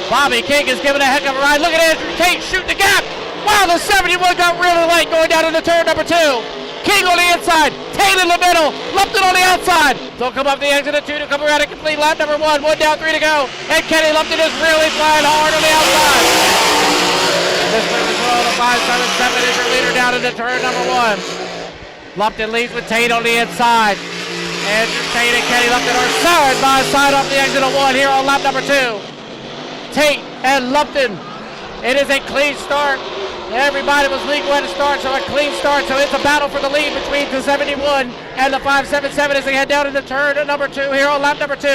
Bobby King is giving a heck of a ride. Look at Andrew Tate shooting the gap. Wow, the 71 got really late going down into turn number 2. King on the inside, Tate in the middle, Lupton on the outside. They'll come up the exit of 2 to come around and complete lap number 1. 1 down, 3 to go. And Kenny Lupton is really flying hard on the outside. This Lucas Oil, the 577 is your leader down into turn number 1. Lupton leads with Tate on the inside. Andrew Tate and Kenny Lupton are side by side off the exit of 1 here on lap number 2. Tate and Lupton. It is a clean start. Everybody was legal at the start, so a clean start. So it's a battle for the lead between the 71 and the 577 as they head down into turn number 2 here on lap number 2.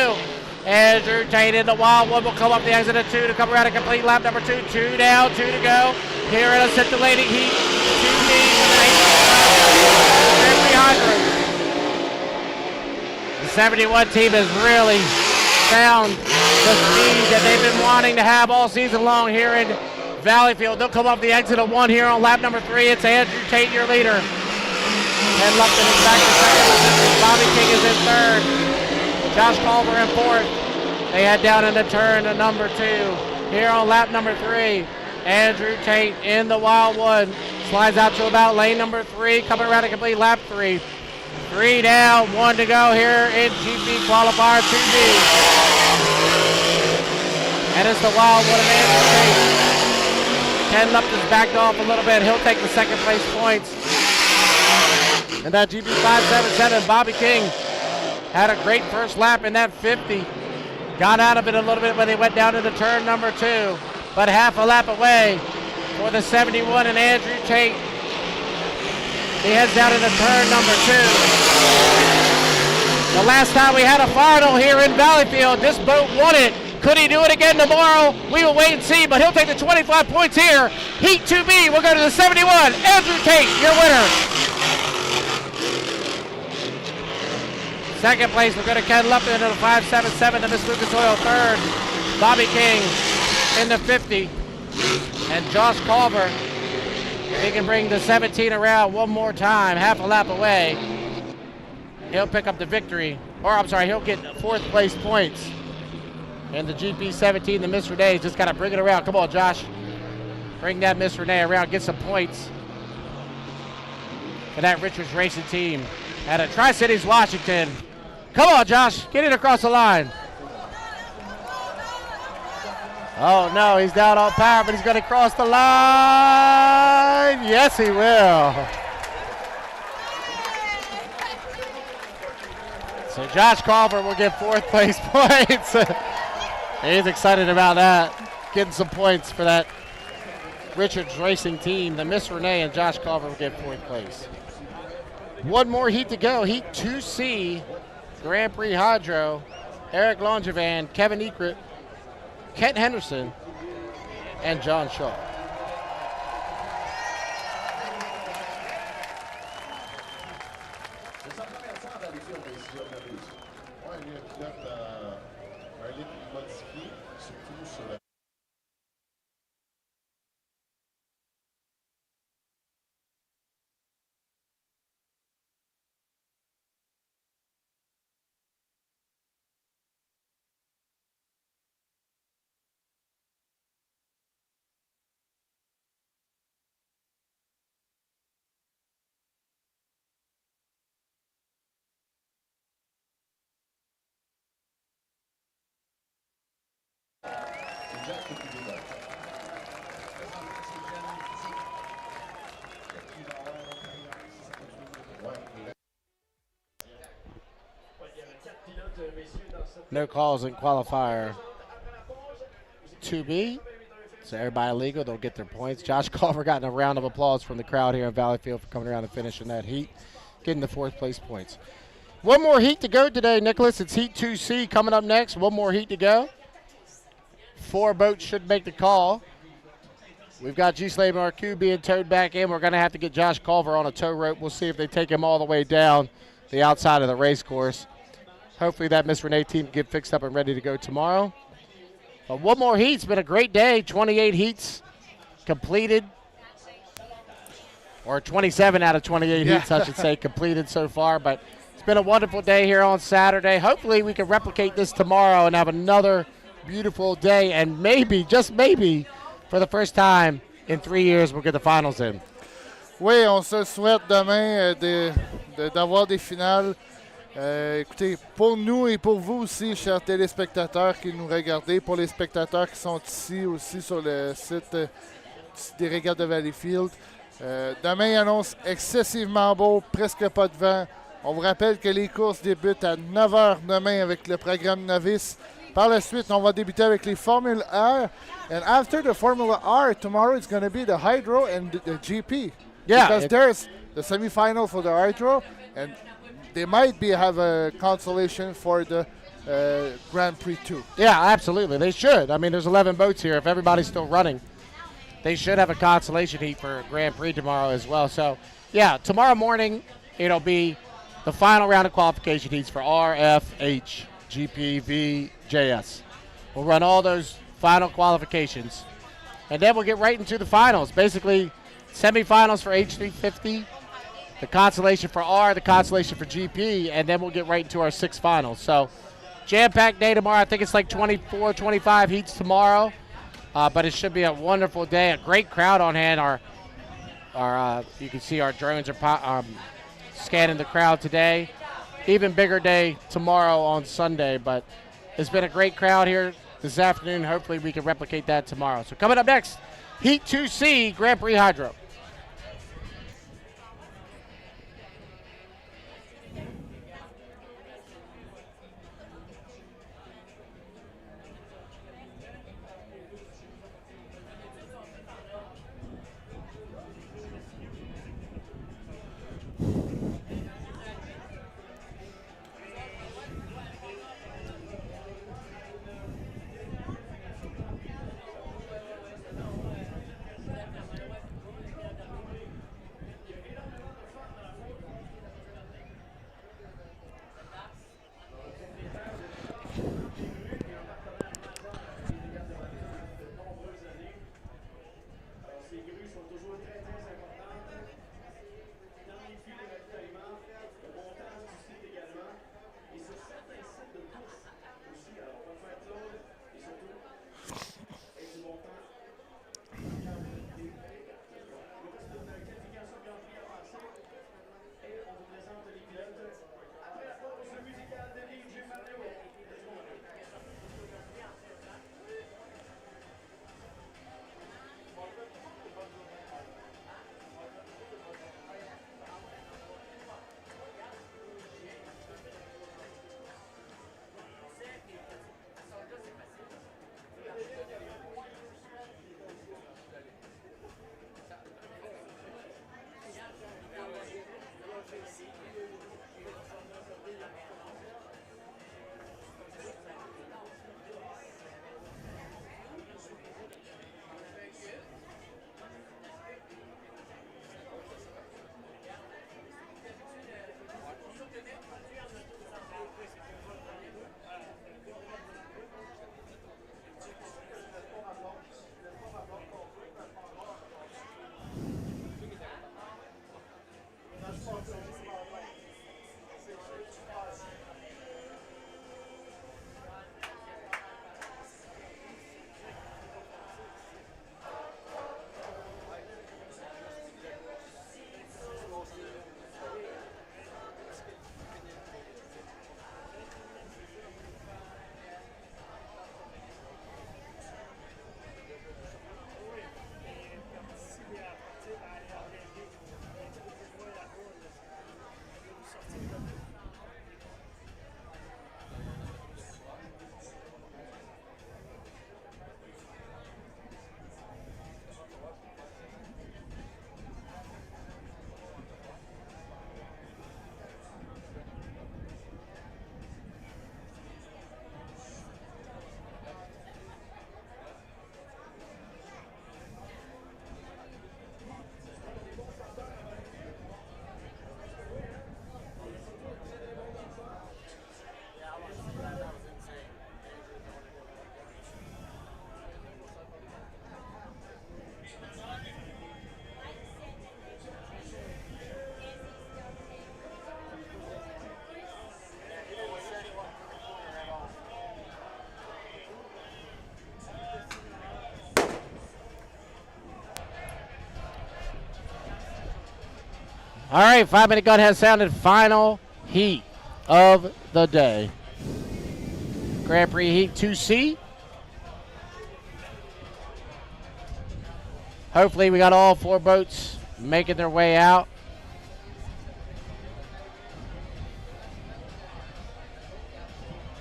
Andrew Tate in the wild one will come up the exit of 2 to come around and complete lap number 2. 2 down, 2 to go. Here in a scintillating heat. 2 The 71 team has really found the speed that they've been wanting to have all season long here in Valleyfield. They'll come up the exit of 1 here on lap number 3. It's Andrew Tate, your leader. And Lupton is back to second. Bobby King is in third. Josh Culver in fourth. They head down into turn number 2. Here on lap number 3. Andrew Tate in the wild one. Slides out to about lane number 3. Coming around to complete lap 3. 3 down, 1 to go here in GP Qualifier 2B. And it's the wild one of Andrew Tate. Ken Lupton's backed off a little bit. He'll take the second place points. And that GP 577, Bobby King had a great first lap in that 50. Got out of it a little bit when they went down into turn number 2. But half a lap away for the 71 and Andrew Tate. He heads down into turn number 2. The last time we had a final here in Valleyfield, this boat won it. Could he do it again tomorrow? We will wait and see, but he'll take the 25 points here. Heat 2B, we'll go to the 71. Andrew Tate, your winner. Second place, we're going to Ken Lupton into the 577 to Miss Lucas Oil third. Bobby King in the 50. And Josh Culver, he can bring the 17 around one more time, half a lap away. He'll pick up the victory. Or, I'm sorry, he'll get 4th place points. And the GP 17, the Miss Renee, just got to bring it around. Come on, Josh. Bring that Miss Renee around, get some points for that Richards Racing team out of Tri-Cities, Washington. Come on, Josh, get it across the line. Oh, no, he's down on power, but he's going to cross the line. Yes, he will. So Josh Culver will get 4th place points. He's excited about that. Getting some points for that Richards Racing team. The Miss Renee and Josh Culver will get 4th place. One more heat to go. Heat 2C, Grand Prix Hydro. Eric Longevan, Kevin Ekert, Kent Henderson, and John Shaw. No calls in qualifier 2B. So everybody legal, they'll get their points. Josh Culver got a round of applause from the crowd here in Valleyfield for coming around and finishing that heat, getting the 4th place points. One more heat to go today, Nicholas. It's Heat 2C coming up next. One more heat to go. 4 boats should make the call. We've got G-Slave and RQ being towed back in. We're going to have to get Josh Culver on a tow rope. We'll see if they take him all the way down the outside of the race course. Hopefully that Miss Renee team can get fixed up and ready to go tomorrow. But one more heat. It's been a great day. 28 heats completed, or 27 out of 28 heats, I should say, completed so far. But it's been a wonderful day here on Saturday. Hopefully we can replicate this tomorrow and have another beautiful day, and maybe, just maybe, for the first time in 3 years, we'll get the finals in. Oui, on se souhaite demain d'avoir des finales. Écoutez, pour nous et pour vous aussi, chers téléspectateurs qui nous regardez, pour les spectateurs qui sont ici aussi sur le site des Régates de Valleyfield, demain il annonce excessivement beau, presque pas de vent. On vous rappelle que les courses débutent à 9h demain avec le programme novice. Par la suite, on va débuter avec les Formule R. And after the Formula R, tomorrow it's going to be the Hydro and the GP. Yeah. Because there's the semifinal for the Hydro, and they might have a consolation for the Grand Prix too. Yeah, absolutely. They should. I mean, there's 11 boats here. If everybody's still running, they should have a consolation heat for Grand Prix tomorrow as well. So, yeah, tomorrow morning it'll be the final round of qualification heats for R, F, H, GP, V, JS. We'll run all those final qualifications, and then we'll get right into the finals. Basically, semifinals for H350, the consolation for R, the consolation for GP, and then we'll get right into our 6 finals. So, jam-packed day tomorrow. I think it's like 24, 25 heats tomorrow, but it should be a wonderful day. A great crowd on hand. You can see our drones are scanning the crowd today. Even bigger day tomorrow on Sunday, but it's been a great crowd here this afternoon. Hopefully we can replicate that tomorrow. So coming up next, Heat 2C Grand Prix Hydro. All right, 5-minute gun has sounded. Final heat of the day. Grand Prix Heat 2C. Hopefully we got all 4 boats making their way out.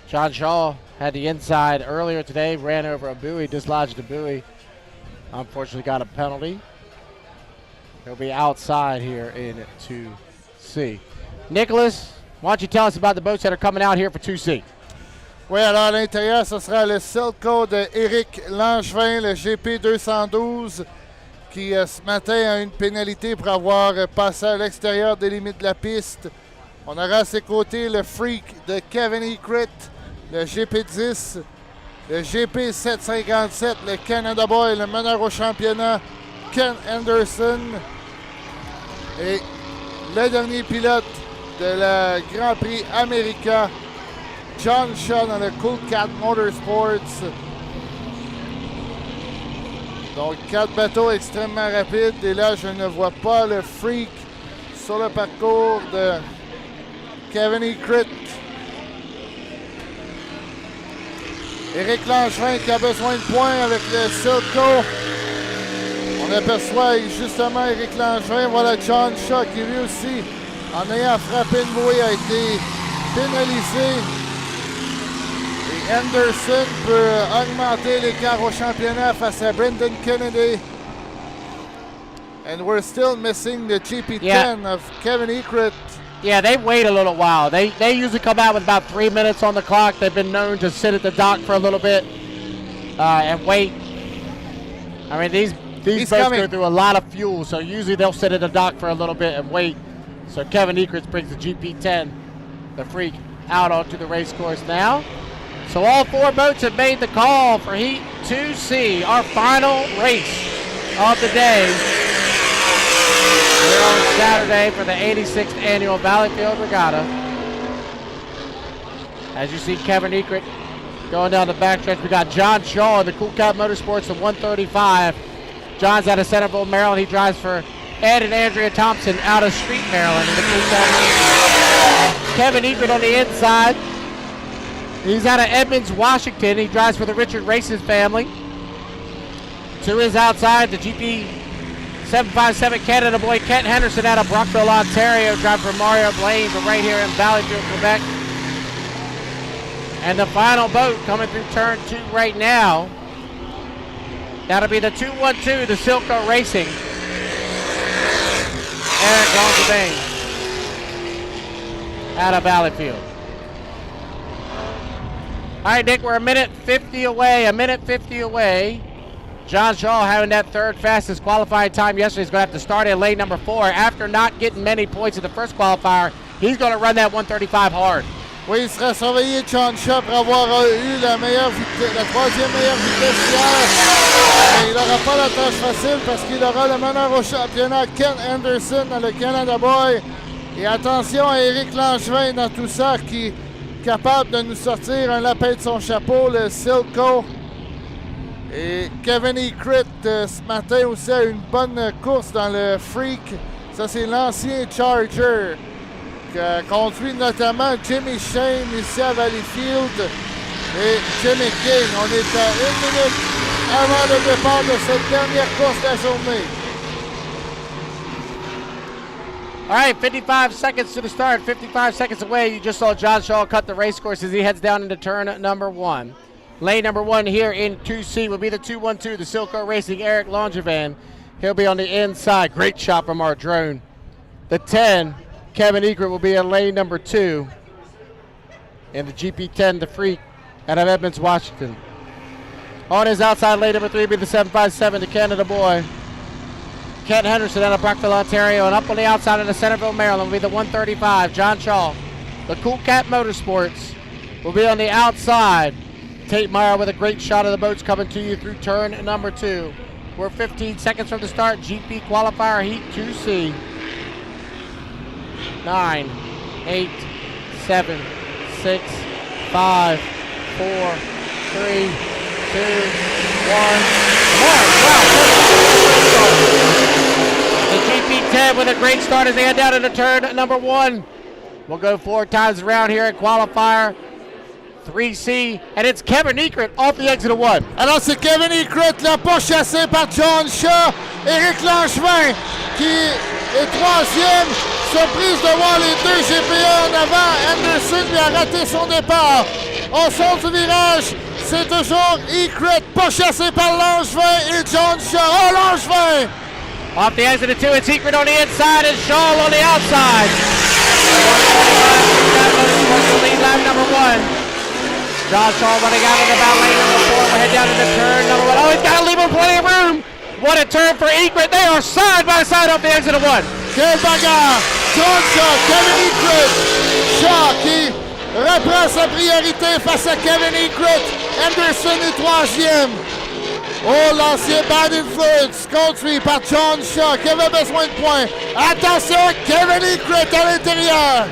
John Shaw had the inside earlier today, ran over a buoy, dislodged a buoy. Unfortunately got a penalty. He'll be outside here in 2C. Nicholas, why don't you tell us about the boats that are coming out here for 2C? Oui, alors à l'intérieur, ce sera le Silco de Éric Langevin, le GP 212, qui ce matin a une pénalité pour avoir passé à l'extérieur des limites de la piste. On aura à ses côtés le Freak de Kevin Ecrit, le GP10, le GP 757, le Canada Boy, le meneur au championnat, Ken Anderson. Et le dernier pilote de la Grand Prix américain, John Shaw dans le Cool Cat Motorsports. Donc 4 bateaux extrêmement rapides. Et là, je ne vois pas le Freak sur le parcours de Kevin Ecrit. Éric Langevin qui a besoin de points avec le Silco. On aperçoit justement Éric Langevin. Voilà John Shaw qui lui aussi, en ayant frappé une bouée, a été pénalisé. Et Anderson peut augmenter l'écart au championnat face à Brendan Kennedy. And we're still missing the GP10 of Kevin Ecrit. Yeah, they wait a little while. They usually come out with about 3 minutes on the clock. They've been known to sit at the dock for a little bit and wait. I mean, these boats go through a lot of fuel, so usually they'll sit at the dock for a little bit and wait. So Kevin Ecrit brings the GP10, the Freak, out onto the race course now. So all 4 boats have made the call for Heat 2C, our final race of the day. We're on Saturday for the 86th annual Valleyfield Regatta. As you see Kevin Ecrit going down the backstretch, we got John Shaw in the Cool Cat Motorsports, the 135. John's out of Centerville, Maryland. He drives for Ed and Andrea Thompson out of Street, Maryland in the Cool Cat. Kevin Ecrit on the inside. He's out of Edmonds, Washington. He drives for the Richard Races family. To his outside, the GP 757 Canada boy Kent Henderson out of Brockville, Ontario, driving for Mario Blaine from right here in Valleyfield, Quebec. And the final boat coming through turn 2 right now. That'll be the 212, the Silco Racing. Eric Langevin out of Valleyfield. All right, Nick, we're a minute 50 away. John Shaw, having that 3rd fastest qualifying time yesterday, is going to have to start in lane number 4. After not getting many points in the first qualifier, he's going to run that 135 hard. Oui, il sera surveillé John Shaw pour avoir eu la 3e meilleure vitesse hier. Mais il n'aura pas la tâche facile parce qu'il aura le meneur au championnat Ken Anderson dans le Canada Boy. Et attention à Éric Langevin dans tout ça qui est capable de nous sortir un lapin de son chapeau, le Silco. Et Kevin Ecrit ce matin aussi a une bonne course dans le Freak. Ça, c'est l'ancien Charger qui a conduit notamment Jimmy Shane ici à Valleyfield et Jimmy King. On est à 1 minute avant le départ de cette dernière course de la journée. All right, 55 seconds to the start, 55 seconds away. You just saw John Shaw cut the race course as he heads down into turn number 1. Lane number 1 here in 2C will be the 212, the Silco Racing, Eric Langevin. He'll be on the inside. Great shot from our drone. The 10, Kevin Ecrit, will be in lane number 2. And the GP10, the Freak, out of Edmonds, Washington. On his outside, lane number 3 will be the 757, the Canada Boy, Kent Henderson out of Brockville, Ontario. And up on the outside of the Centerville, Maryland, will be the 135, John Shaw. The Cool Cat Motorsports will be on the outside. Tate Meyer with a great shot of the boats coming to you through turn number 2. We're 15 seconds from the start. GP qualifier Heat 2C. 9, 8, 7, 6, 5, 4, 3, 2, 1. Mark, wow. The GP GP10 with a great start as they head down into turn number 1. We'll go 4 times around here at qualifier 3C, and it's Kevin Ekert off the exit of 1. Alors c'est Kevin Ekert, là, pas chassé par John Shaw. Éric Langevin qui est 3e. Surprise de voir les 2 GPA en avant. Anderson lui a raté son départ. On sort du virage. C'est toujours Ekert, pas chassé par Langevin et John Shaw. Oh, Langevin! Off the exit of 2, it's Ekert on the inside and Shaw on the outside. Lead lap number 1. John Shaw running out of the bow lane number 4. We'll head down to the turn number 1. Oh, he's got to leave him plenty of room. What a turn for Ekert. They are side by side off the exit of 1. Quelle bagarre! John Shaw, Kevin Ekert. Shaw qui reprend sa priorité face à Kevin Ekert. Anderson est 3e. Oh, l'ancien Bad Influence conduit par John Shaw qui avait besoin de points. Attention, Kevin Ekert à l'intérieur.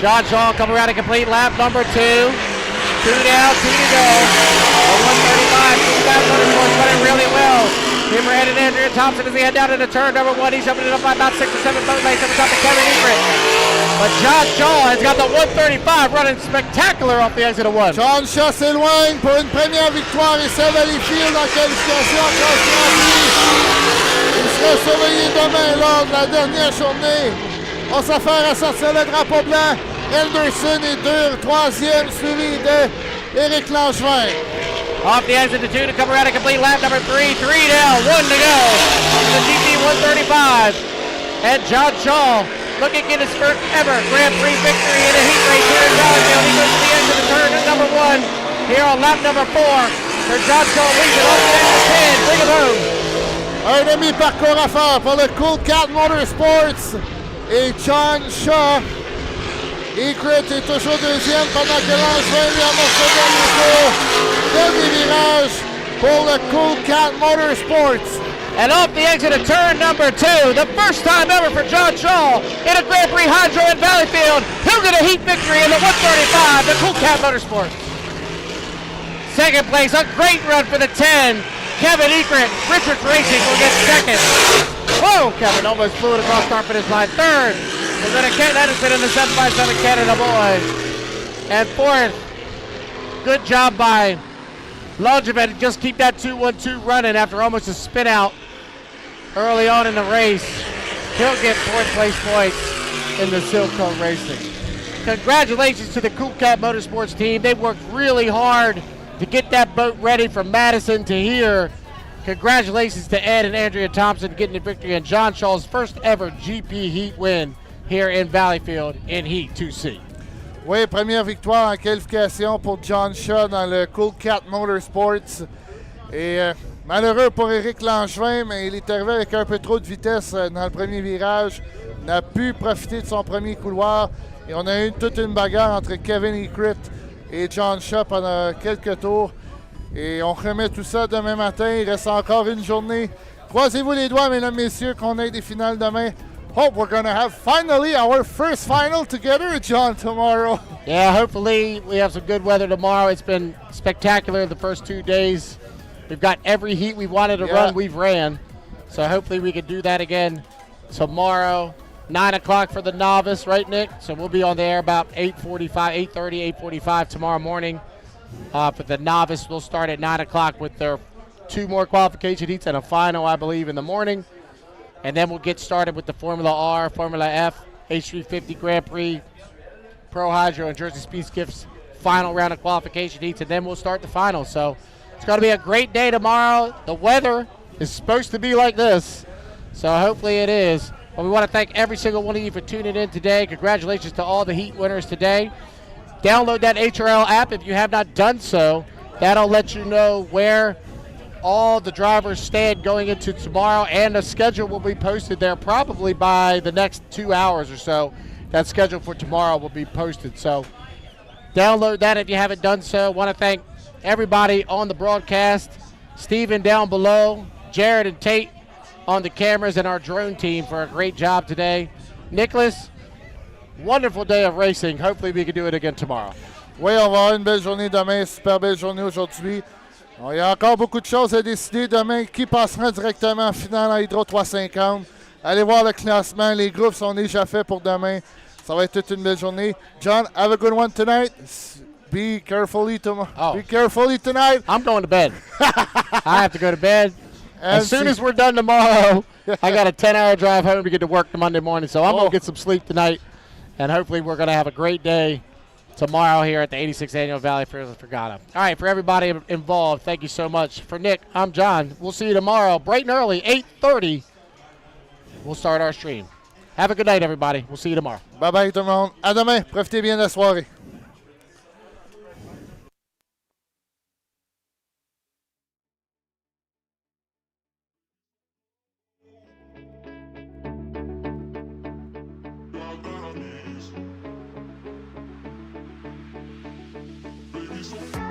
John Shaw coming around a complete lap number 2. 2 down, 2 to go. 135, Cool Motorsports running really well. Tim Red and Andrea Thompson as they head down into turn number 1. He's opening it up by about 6 or 7 boat lengths up top of Kevin Ekert. But John Shaw has got the 135 running spectacular off the exit of 1. John Shaw s'éloigne pour une première victoire et St-Felicien en qualification encore Grand-Prix. Il sera surveillé demain lors de la dernière journée. On s'affaire à sortir le drapeau blanc. Anderson est 3e, suivi de Éric Langevin. Off the exit to 2 to come around a complete lap number 3. 3 down, 1 to go. The GP 135. And John Shaw looking to get his first ever Grand Prix victory in a heat race here in Valleyfield. He goes to the end of the turn at number 1 here on lap number 4. For John Shaw leads it off the exit of 10. Bring him home. Un demi-parcours à faire pour le Cool Cat Motorsports et John Shaw. Ekert est toujours 2e pendant que Langevin lui amorce le dernier tour. Dernier virage pour le Cool Cat Motorsports. And off the exit of turn number 2, the first time ever for John Shaw in a Grand Prix Hydro in Valleyfield. He'll get a heat victory in the 135, the Cool Cat Motorsports. Second place, a great run for the 10. Kevin Ekert, Richards Racing will get second. Whoa, Kevin almost flew it across start finish line. Third, we're going to Ken Edison in the 7x7 Canada boys. And fourth, good job by Langevin to just keep that 2-1-2 running after almost a spin out early on in the race. He'll get 4th place points in the Silco Racing. Congratulations to the Cool Cat Motorsports team. They worked really hard to get that boat ready from Madison to here. Congratulations to Ed and Andrea Thompson getting the victory and John Shaw's first ever GP Heat win here in Valleyfield in Heat 2C. Oui, première victoire en qualification pour John Shaw dans le Cool Cat Motorsports. Et malheureux pour Éric Langevin, mais il est arrivé avec un peu trop de vitesse dans le premier virage. N'a pu profiter de son premier couloir. Et on a eu toute une bagarre entre Kevin Ekert et John Shaw pendant quelques tours. Et on remet tout ça demain matin. Il reste encore une journée. Croisez-vous les doigts, mesdames, messieurs, qu'on ait des finales demain. Hope we're going to have finally our first final together, John, tomorrow. Yeah, hopefully we have some good weather tomorrow. It's been spectacular the first 2 days. We've got every heat we wanted to run, we've ran. So hopefully we can do that again tomorrow. 9 o'clock for the novice, right, Nick? So we'll be on the air about 8:45 tomorrow morning. For the novice, we'll start at 9 o'clock with their 2 more qualification heats and a final, I believe, in the morning. And then we'll get started with the Formula R, Formula F, H350 Grand Prix, Pro Hydro, and Jersey Speed Skiff's final round of qualification heats, and then we'll start the final. So it's going to be a great day tomorrow. The weather is supposed to be like this, so hopefully it is. But we want to thank every single one of you for tuning in today. Congratulations to all the heat winners today. Download that HRL app if you have not done so. That'll let you know where all the drivers stand going into tomorrow, and the schedule will be posted there probably by the next 2 hours or so. That schedule for tomorrow will be posted. So download that if you haven't done so. Want to thank everybody on the broadcast, Steven down below, Jared and Tate on the cameras, and our drone team for a great job today. Nicholas, wonderful day of racing. Hopefully we can do it again tomorrow. Oui, on va avoir une belle journée demain, super belle journée aujourd'hui. Il y a encore beaucoup de choses à décider demain. Qui passera directement en finale en Hydro 350? Allez voir le classement. Les groupes sont déjà faits pour demain. Ça va être toute une belle journée. John, have a good one tonight. Be carefully tomorrow. Oh. Be carefully tonight. I'm going to bed. I have to go to bed. And As soon as we're done tomorrow, I got a 10-hour drive home to get to work the Monday morning. So I'm going to get some sleep tonight. And hopefully we're going to have a great day tomorrow here at the 86th Annual Valleyfield Regatta. All right, for everybody involved, thank you so much. For Nick, I'm John. We'll see you tomorrow, bright and early, 8:30. We'll start our stream. Have a good night, everybody. We'll see you tomorrow. Bye-bye tout le monde. À demain. Profitez bien de la soirée. Baby, so